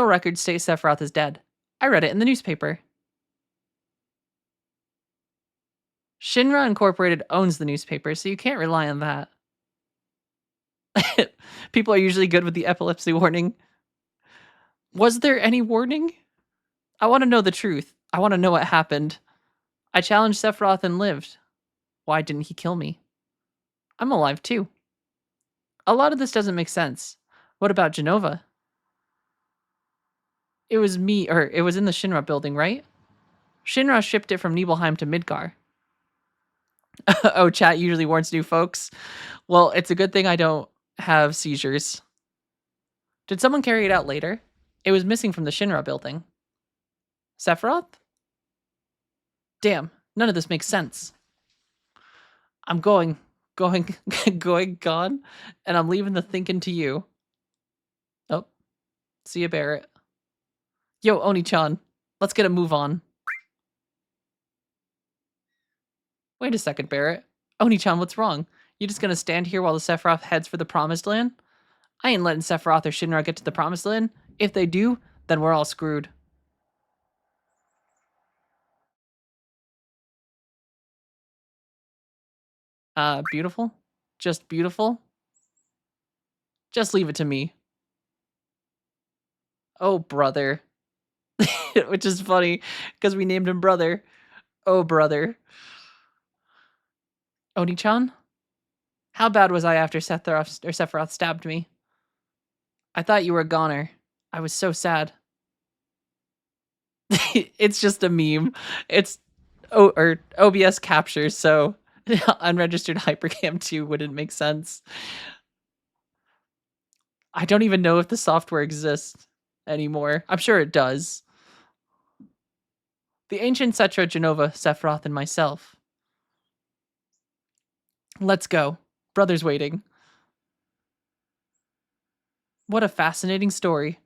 records state Sephiroth is dead. I read it in the newspaper. Shinra Incorporated owns the newspaper, so you can't rely on that. People are usually good with the epilepsy warning. Was there any warning? I want to know the truth. I want to know what happened. I challenged Sephiroth and lived. Why didn't he kill me? I'm alive too. A lot of this doesn't make sense. What about Genova? It was it was in the Shinra building, right? Shinra shipped it from Nibelheim to Midgar. Oh, chat usually warns new folks. Well, it's a good thing I don't have seizures. Did someone carry it out later? It was missing from the Shinra building. Sephiroth? Damn, none of this makes sense. I'm going, gone, and I'm leaving the thinking to you. Oh, see ya, Barrett. Yo, Oni-chan, let's get a move on. Wait a second, Barrett. Oni-chan, what's wrong? You just gonna stand here while the Sephiroth heads for the Promised Land? I ain't letting Sephiroth or Shinra get to the Promised Land. If they do, then we're all screwed. Beautiful? Just beautiful? Just leave it to me. Oh, brother. Which is funny, because we named him Brother. Oh, brother. Oni-chan? How bad was I after Sephiroth stabbed me? I thought you were a goner. I was so sad. It's just a meme. It's OBS captures, so unregistered hypercam 2 wouldn't make sense. I don't even know if the software exists anymore. I'm sure it does. The ancient Cetra, Genova, Sephiroth, and myself. Let's go. Brother's waiting. What a fascinating story.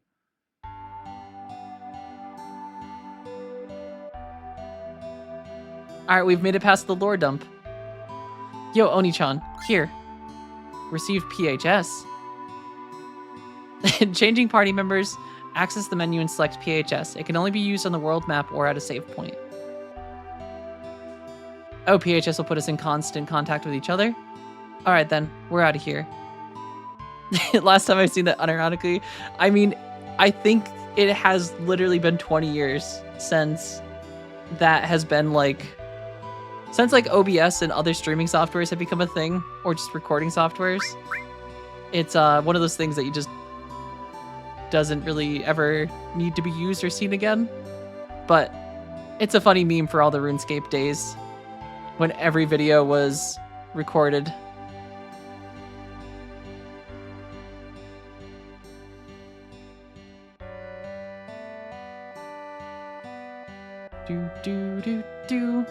Alright, we've made it past the lore dump. Yo, Oni-chan, here. Receive PHS. Changing party members, access the menu and select PHS. It can only be used on the world map or at a save point. Oh, PHS will put us in constant contact with each other? Alright then, we're out of here. Last time I've seen that unironically, I mean, I think it has literally been 20 years since that has been like... Since like OBS and other streaming softwares have become a thing, or just recording softwares, it's one of those things that you just doesn't really ever need to be used or seen again. But it's a funny meme for all the RuneScape days when every video was recorded. Do do do do.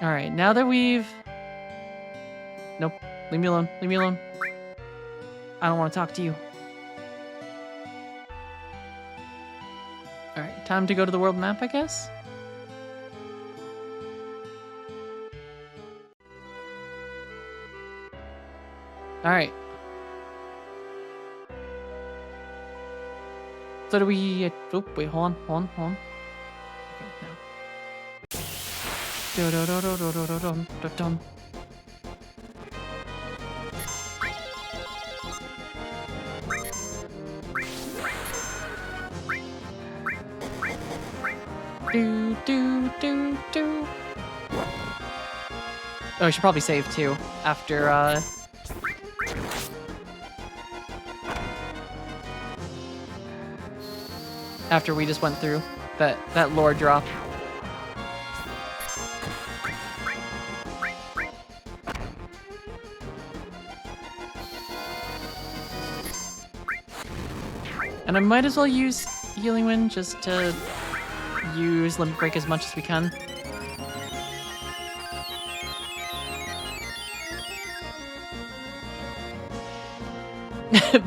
All right, now that we've... Nope, leave me alone, leave me alone. I don't want to talk to you. All right, time to go to the world map, I guess? All right. So do we... Oh, wait, hold on. Okay, now. Do-do-do-do-do-do-do-dum. Do, do, do, do. Oh, I should probably save too after after we just went through that lore drop. And I might as well use Healing Wind just to use Limit Break as much as we can.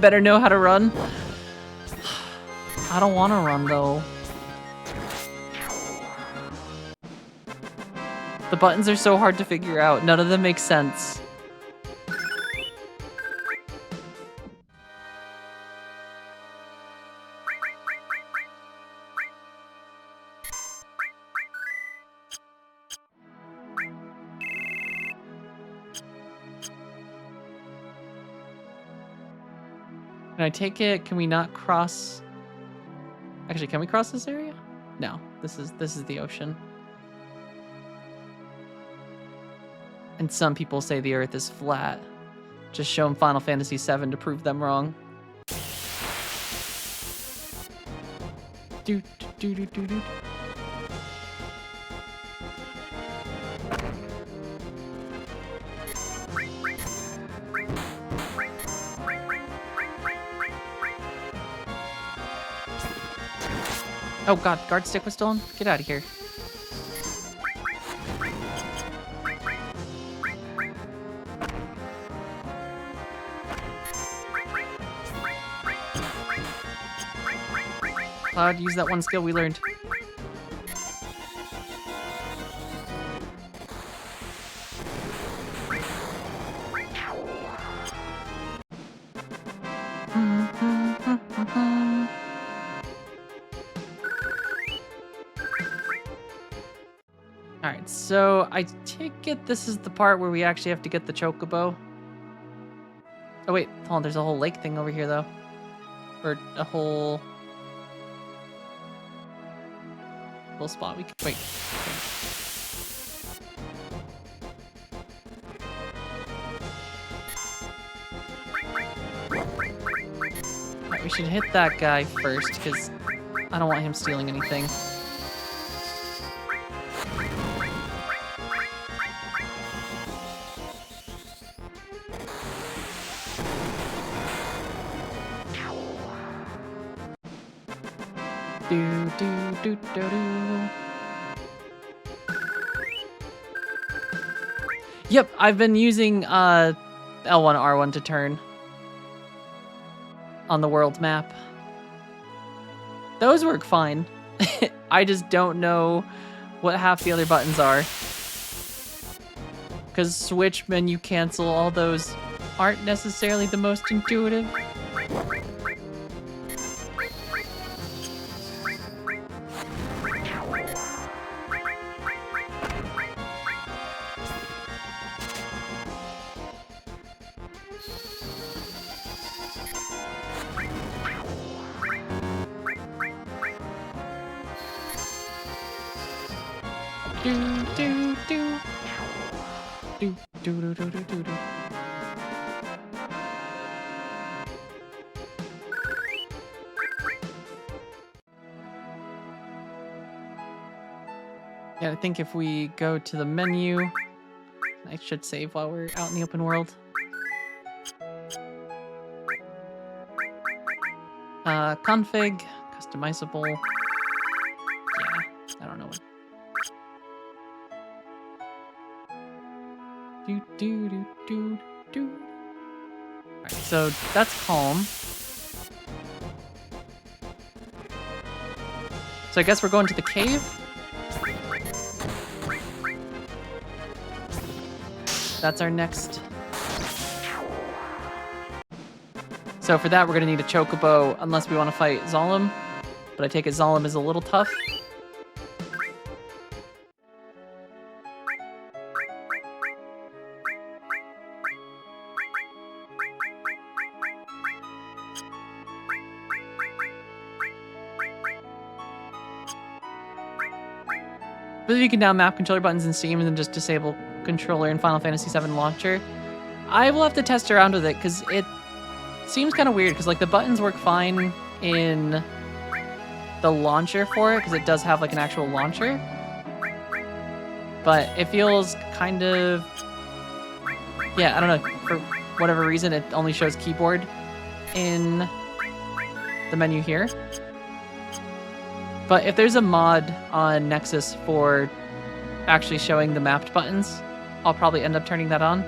Better know how to run. I don't want to run though. The buttons are so hard to figure out. None of them make sense. And I take it, can we not cross? Actually, can we cross this area? No, this is the ocean. And some people say the Earth is flat. Just show them Final Fantasy VII to prove them wrong. Do do do do do. Oh god, guard stick was stolen? Get out of here. Cloud, use that one skill we learned. Alright, so I take it this is the part where we actually have to get the chocobo. Oh wait, hold on, there's a whole lake thing over here though. Or a whole spot we could wait. Alright, we should hit that guy first, because I don't want him stealing anything. Do do do do do. Yep, I've been using L1 R1 to turn on the world map. Those work fine. I just don't know what half the other buttons are. Because switch, menu, cancel, all those aren't necessarily the most intuitive. Do do do do do do do do do do. Yeah, I think if we go to the menu, I should save while we're out in the open world. Config, customizable. Yeah, I don't know what. Do do do do do. Alright, so that's calm. So I guess we're going to the cave. That's our next. So for that, we're gonna need a chocobo unless we want to fight Zalem. But I take it Zalem is a little tough. But you can now map controller buttons in Steam and then just disable controller in Final Fantasy VII Launcher. I will have to test around with it because it seems kind of weird because like the buttons work fine in the launcher for it because it does have like an actual launcher. But it feels kind of, yeah, I don't know, for whatever reason it only shows keyboard in the menu here. But if there's a mod on Nexus for actually showing the mapped buttons, I'll probably end up turning that on.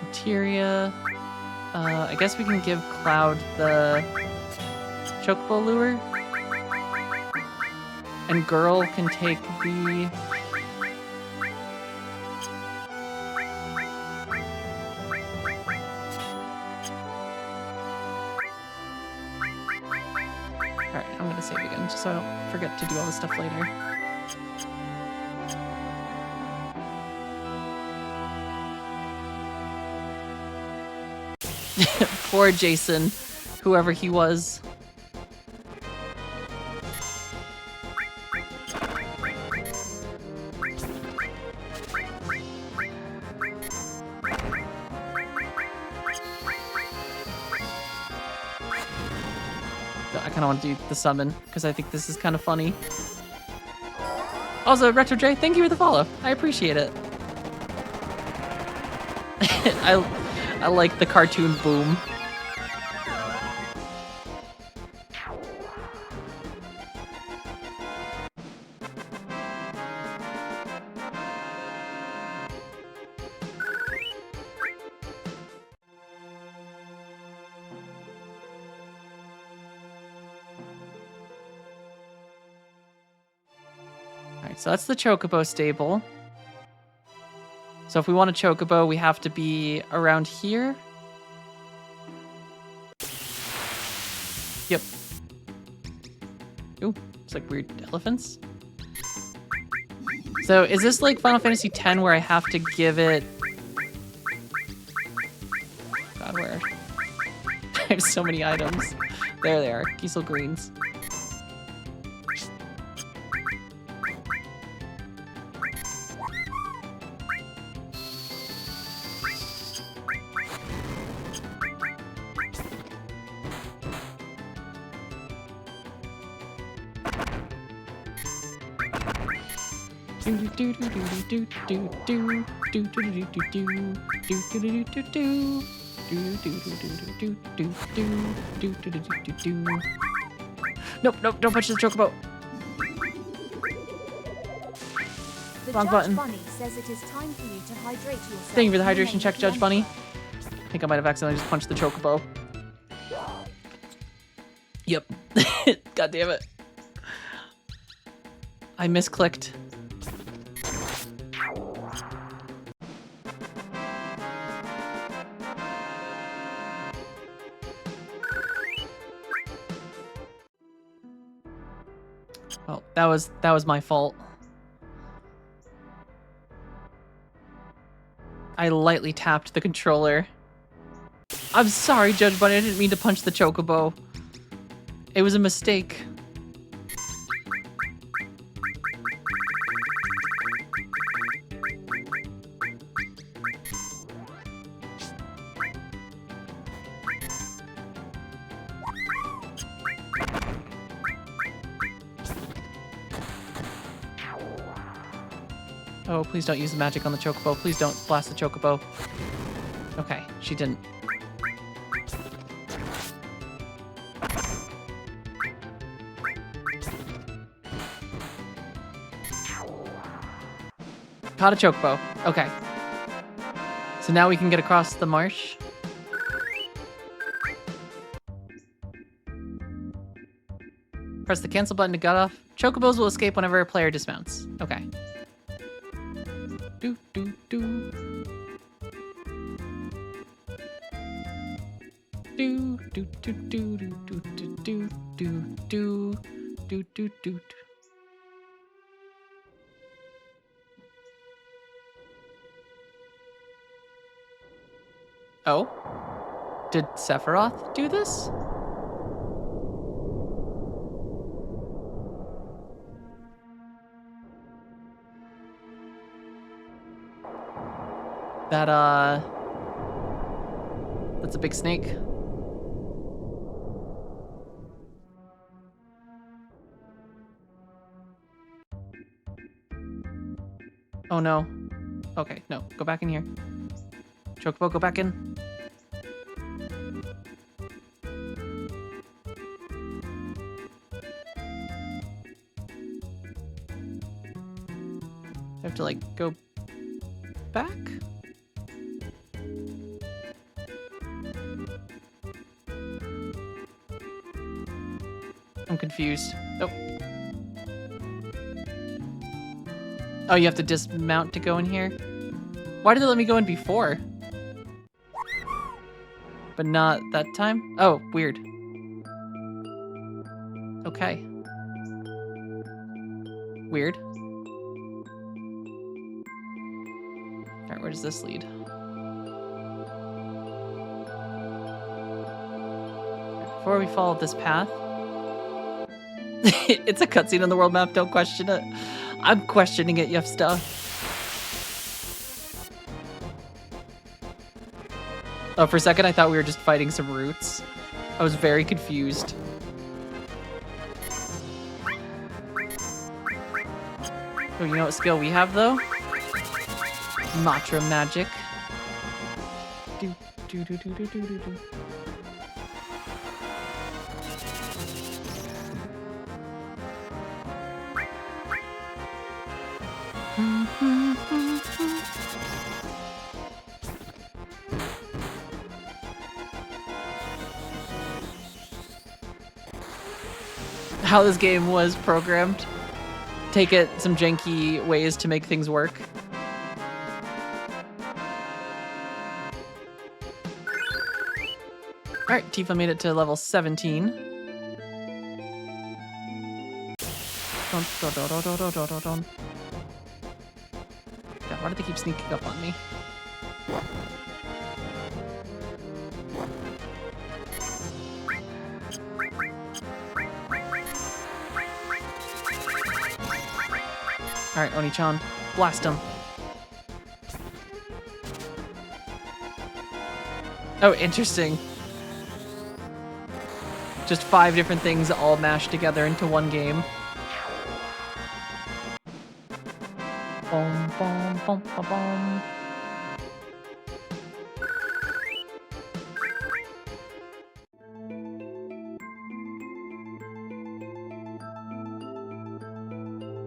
Materia. I guess we can give Cloud the chocobo lure. And Girl can take the... Alright, I'm gonna save again, just so I don't forget to do all this stuff later. Poor Jason, whoever he was. I kind of want to do the summon because I think this is kind of funny. Also, Retro J, thank you for the follow. I appreciate it. I like the cartoon boom. So that's the Chocobo stable. So if we want a Chocobo, we have to be around here. Yep. Ooh, it's like weird elephants. So is this like Final Fantasy X where I have to give it... God, where? I have so many items. There they are, Kiesel Greens. Nope, nope, don't punch the chocobo. The Wrong Judge button. Bunny says it is time for you to hydrate yourself. Thank you for the You hydration may check, be Judge Bunny. enter. I think I might have accidentally just punched the chocobo. Yep. God damn it. I misclicked. Well, that was my fault. I lightly tapped the controller. I'm sorry, Judge Bunny, I didn't mean to punch the chocobo. It was a mistake. Oh, please don't use the magic on the chocobo. Please don't blast the chocobo. Okay, she didn't. Caught a chocobo. Okay. So now we can get across the marsh. Press the cancel button to gut off. Chocobos will escape whenever a player dismounts. Okay. Do do do. Do do do do do do do do do do do do. Oh? Did Sephiroth do this? That's a big snake. Oh no. Okay, no, go back in here. Chocobo, go back in. I have to like go back? I'm confused. Oh. Oh, you have to dismount to go in here? Why did it let me go in before? But not that time? Oh, weird. Okay. Weird. Alright, where does this lead? before we follow this path. It's a cutscene on the world map, don't question it. I'm questioning it, Yefsta. Oh, for a second I thought we were just fighting some roots. I was very confused. Oh, you know what skill we have though? Matra magic. Do, do, do, do, do, do, do, do. How this game was programmed. Take it some janky ways to make things work. Alright, Tifa made it to level 17. God, why do they keep sneaking up on me? Alright, Oni-chan, blast him. Oh, interesting. Just 5 different things all mashed together into one game. Boom, boom, boom, boom, boom.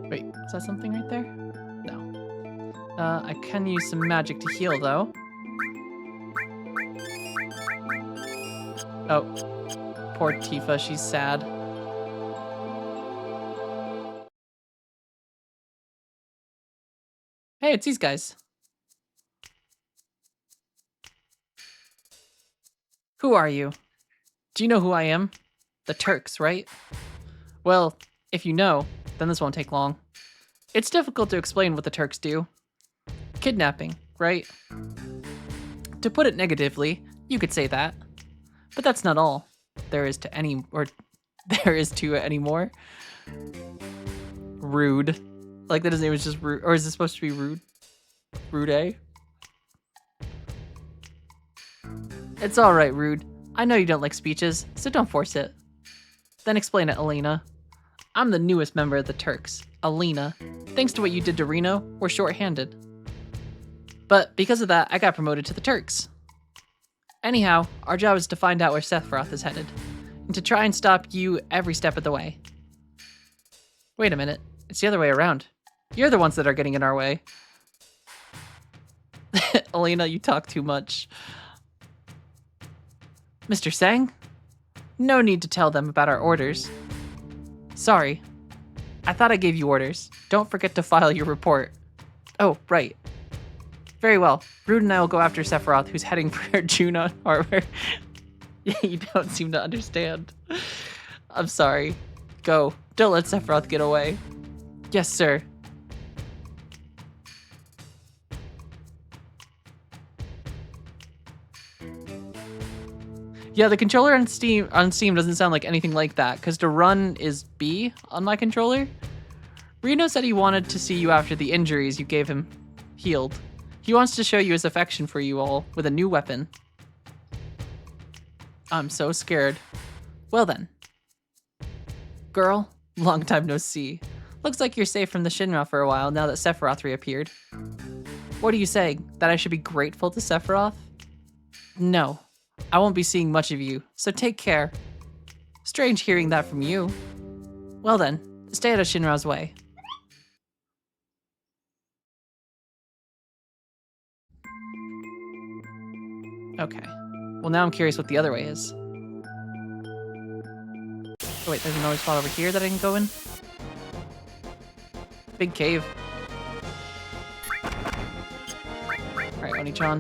Wait, is that something right there? No. I can use some magic to heal, though. Oh. Poor Tifa, she's sad. Hey, it's these guys. Who are you? Do you know who I am? The Turks, right? Well, if you know, then this won't take long. It's difficult to explain what the Turks do. Kidnapping, right? To put it negatively, you could say that. But that's not all. There is to anymore. Rude. Like that his name is just rude, or is it supposed to be rude? Rude, eh? It's alright, Rude. I know you don't like speeches, so don't force it. Then explain it, Elena. I'm the newest member of the Turks, Alina. Thanks to what you did to Reno, we're short-handed. But because of that, I got promoted to the Turks. Anyhow, our job is to find out where Sephiroth is headed, and to try and stop you every step of the way. Wait a minute, it's the other way around. You're the ones that are getting in our way. Elena, you talk too much. Mr. Sang? No need to tell them about our orders. Sorry. I thought I gave you orders. Don't forget to file your report. Oh, right. Very well. Rude and I will go after Sephiroth, who's heading for Junon Harbor. You don't seem to understand. I'm sorry. Go. Don't let Sephiroth get away. Yes, sir. Yeah, the controller on Steam doesn't sound like anything like that, because to run is B on my controller. Reno said he wanted to see you after the injuries you gave him healed. He wants to show you his affection for you all with a new weapon. I'm so scared. Well then. Girl, long time no see. Looks like you're safe from the Shinra for a while now that Sephiroth reappeared. What are you saying? That I should be grateful to Sephiroth? No. I won't be seeing much of you, so take care. Strange hearing that from you. Well then, stay out of Shinra's way. Okay. Well, now I'm curious what the other way is. Oh, wait, there's another spot over here that I can go in? Big cave. Alright, Oni-chan.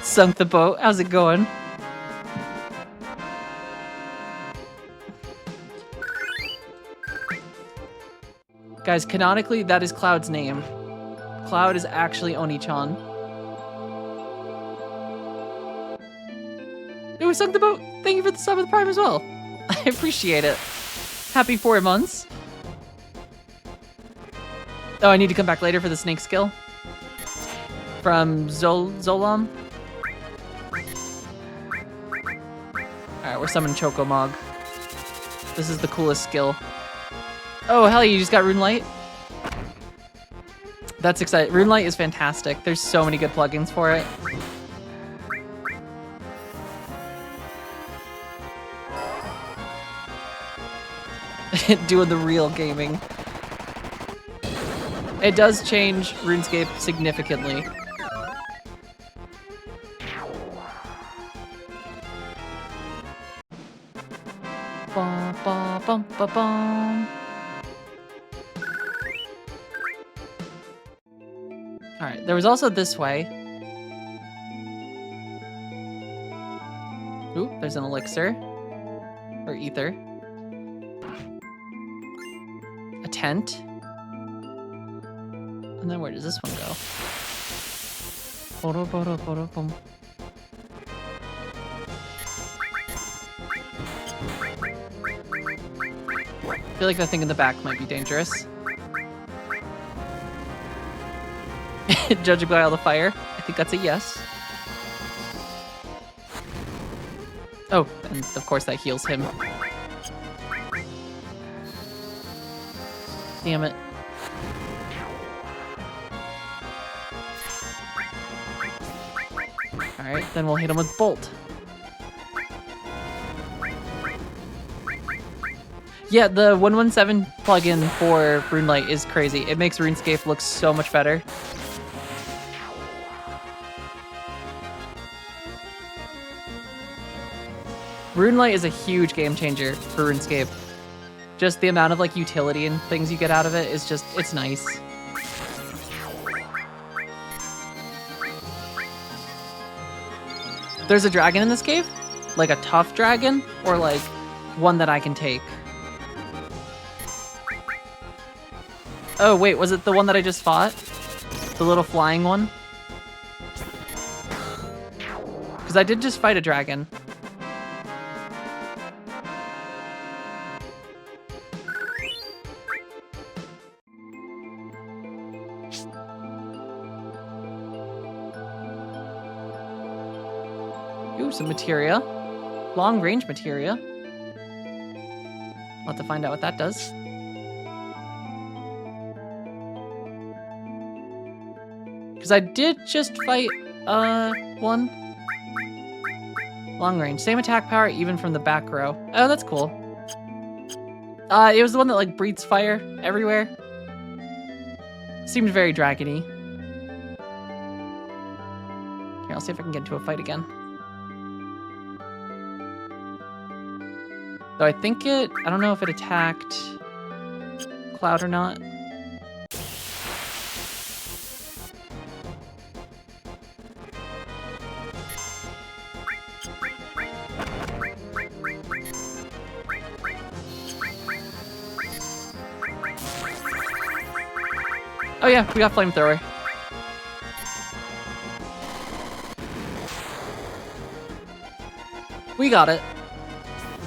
Sunk the boat. How's it going? Guys, canonically, that is Cloud's name. Cloud is actually Oni-chan. It was sunk the boat. Thank you for the sub of the Prime as well. I appreciate it. Happy 4 months. Oh, I need to come back later for the snake skill. From Zolam. Alright, we're summoning Chocomog. This is the coolest skill. Oh, hell, you just got Rune Light? That's exciting. Rune Light is fantastic. There's so many good plugins for it. Doing the real gaming. It does change RuneScape significantly. Bum, bum, bum, bum, bum. Alright, there was also this way. Ooh, there's an elixir. Or ether. A tent. And then where does this one go? Bum. I feel like that thing in the back might be dangerous. Judging by all the fire, I think that's a yes. Oh, and of course that heals him. Damn it. Alright, then we'll hit him with Bolt. Yeah, the 117 plugin for RuneLight is crazy. It makes RuneScape look so much better. RuneLight is a huge game changer for RuneScape. Just the amount of like utility and things you get out of it is just, it's nice. There's a dragon in this cave? Like a tough dragon? Or like one that I can take? Oh wait, was it the one that I just fought? The little flying one? Because I did just fight a dragon. Ooh, some materia. Long range materia. I'll have to find out what that does. Because I did just fight, one. Long range. Same attack power even from the back row. Oh, that's cool. It was the one that, like, breathes fire everywhere. Seemed very dragony. Here, I'll see if I can get into a fight again. Though I think I don't know if it attacked Cloud or not. Oh yeah, we got flamethrower. We got it.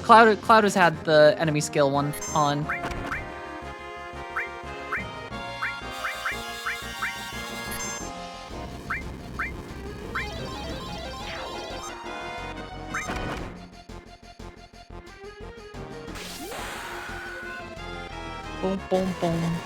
Cloud has had the enemy skill one on. Boom, boom, boom.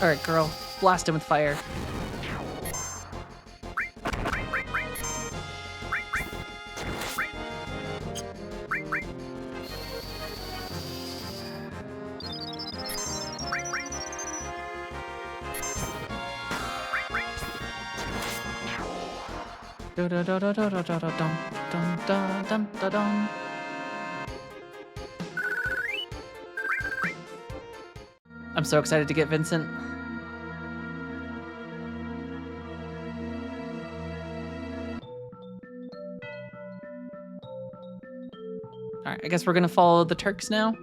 Alright, girl. Blast him with fire. I'm so excited to get Vincent. Alright, I guess we're gonna follow the Turks now.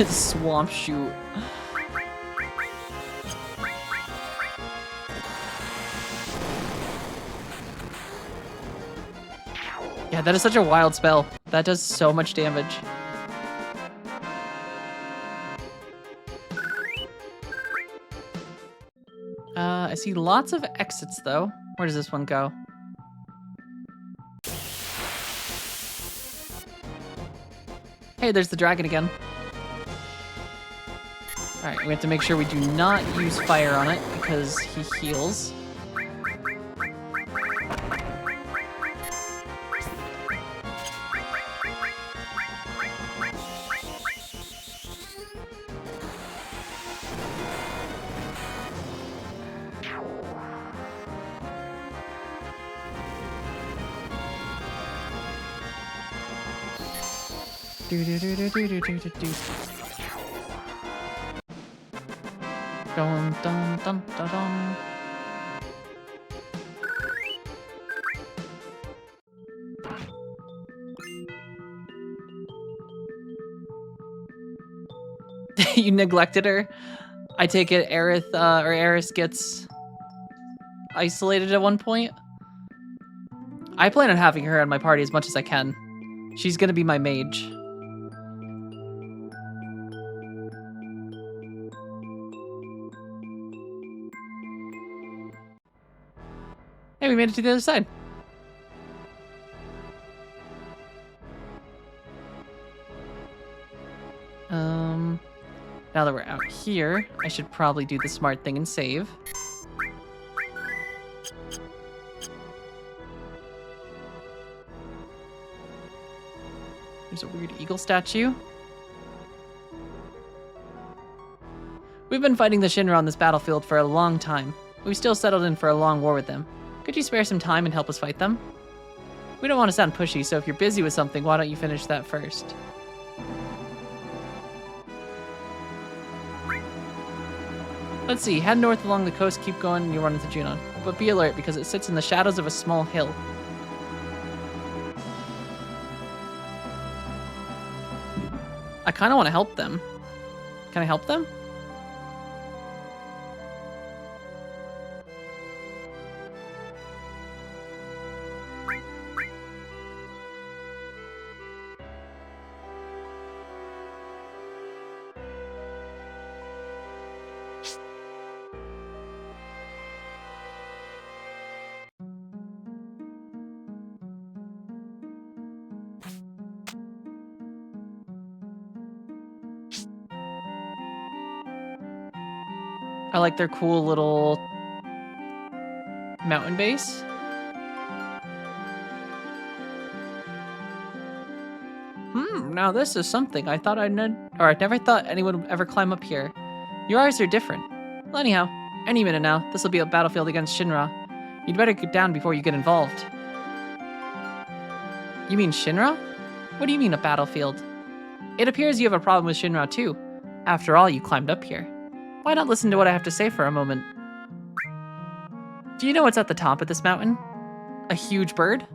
Swamp shoot. Yeah, that is such a wild spell. That does so much damage. I see lots of exits though. Where does this one go? Hey, there's the dragon again. Alright, we have to make sure we do not use fire on it because he heals. Do do do do do do do do do. Dun dun dun dun dun. You neglected her. I take it Aerith or Eris gets isolated at one point. I plan on having her in my party as much as I can. She's gonna be my mage. Hey, we made it to the other side. Now that we're out here, I should probably do the smart thing and save. There's a weird eagle statue. We've been fighting the Shinra on this battlefield for a long time. We've still settled in for a long war with them. Could you spare some time and help us fight them? We don't want to sound pushy, so if you're busy with something, why don't you finish that first? Let's see, head north along the coast, keep going, and you'll run into Junon. But be alert, because it sits in the shadows of a small hill. I kind of want to help them. Can I help them? I like their cool little mountain base. Now this is something I thought I never thought anyone would ever climb up here. Your eyes are different. Well, anyhow, any minute now, this will be a battlefield against Shinra. You'd better get down before you get involved. You mean Shinra? What do you mean a battlefield? It appears you have a problem with Shinra too. After all, you climbed up here. Why not listen to what I have to say for a moment? Do you know what's at the top of this mountain? A huge bird?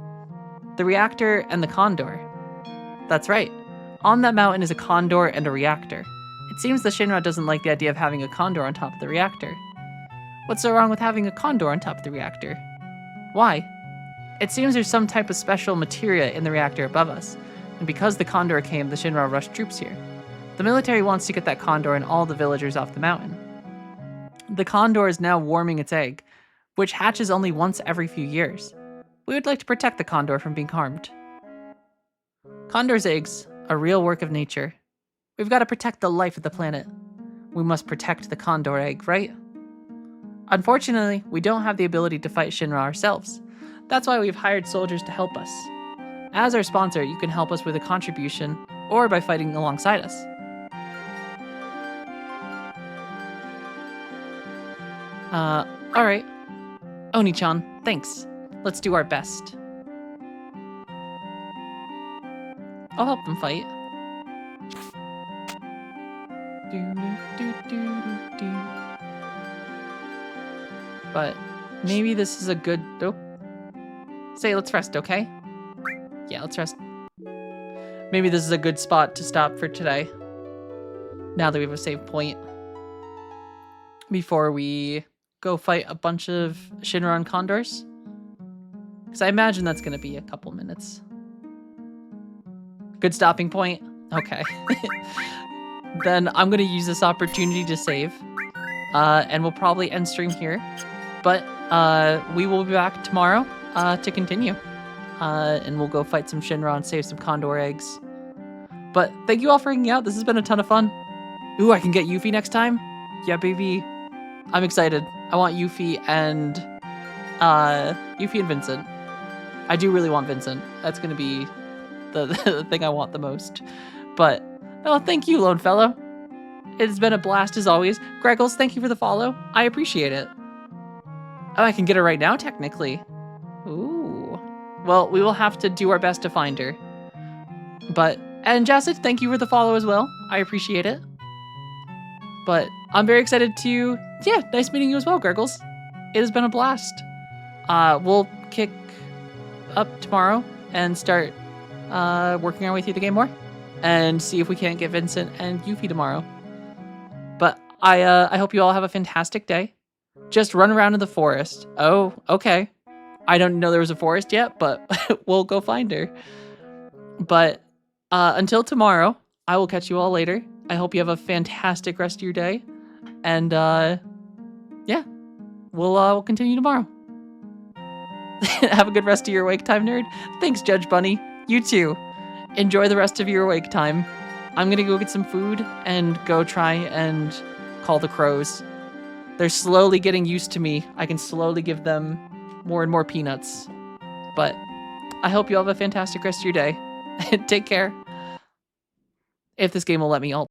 The reactor and the condor. That's right. On that mountain is a condor and a reactor. It seems the Shinra doesn't like the idea of having a condor on top of the reactor. What's so wrong with having a condor on top of the reactor? Why? It seems there's some type of special materia in the reactor above us, and because the condor came, the Shinra rushed troops here. The military wants to get that condor and all the villagers off the mountain. The condor is now warming its egg, which hatches only once every few years. We would like to protect the condor from being harmed. Condor's eggs, a real work of nature. We've got to protect the life of the planet. We must protect the condor egg, right? Unfortunately, we don't have the ability to fight Shinra ourselves. That's why we've hired soldiers to help us. As our sponsor, you can help us with a contribution or by fighting alongside us. Alright. Oni-chan, thanks. Let's do our best. I'll help them fight. But maybe this is a good... Oh. Say, let's rest, okay? Yeah, let's rest. Maybe this is a good spot to stop for today. Now that we have a save point. Before we go fight a bunch of Shinron Condors. Because I imagine that's going to be a couple minutes. Good stopping point? Okay. Then I'm going to use this opportunity to save. And we'll probably end stream here. But we will be back tomorrow to continue. And we'll go fight some Shinron, save some Condor eggs. But thank you all for hanging out. This has been a ton of fun. Ooh, I can get Yuffie next time? Yeah, baby. I'm excited. I want Yuffie and Vincent. I do really want Vincent. That's going to be the thing I want the most. But, oh, thank you, Lone Fellow. It has been a blast as always. Greggles, thank you for the follow. I appreciate it. Oh, I can get her right now, technically. Ooh. Well, we will have to do our best to find her. But, and Jacid, thank you for the follow as well. I appreciate it. But I'm very excited to, yeah, nice meeting you as well, Greggles. It has been a blast. We'll kick up tomorrow and start working our way through the game more and see if we can't get Vincent and Yuffie tomorrow. But I hope you all have a fantastic day. Just run around in the forest. Oh, okay. I don't know there was a forest yet, but we'll go find her. But until tomorrow, I will catch you all later. I hope you have a fantastic rest of your day. And yeah, we'll continue tomorrow. Have a good rest of your wake time, nerd. Thanks, Judge Bunny. You too. Enjoy the rest of your wake time. I'm gonna go get some food and go try and call the crows. They're slowly getting used to me. I can slowly give them more and more peanuts. But I hope you all have a fantastic rest of your day. Take care. If this game will let me, I'll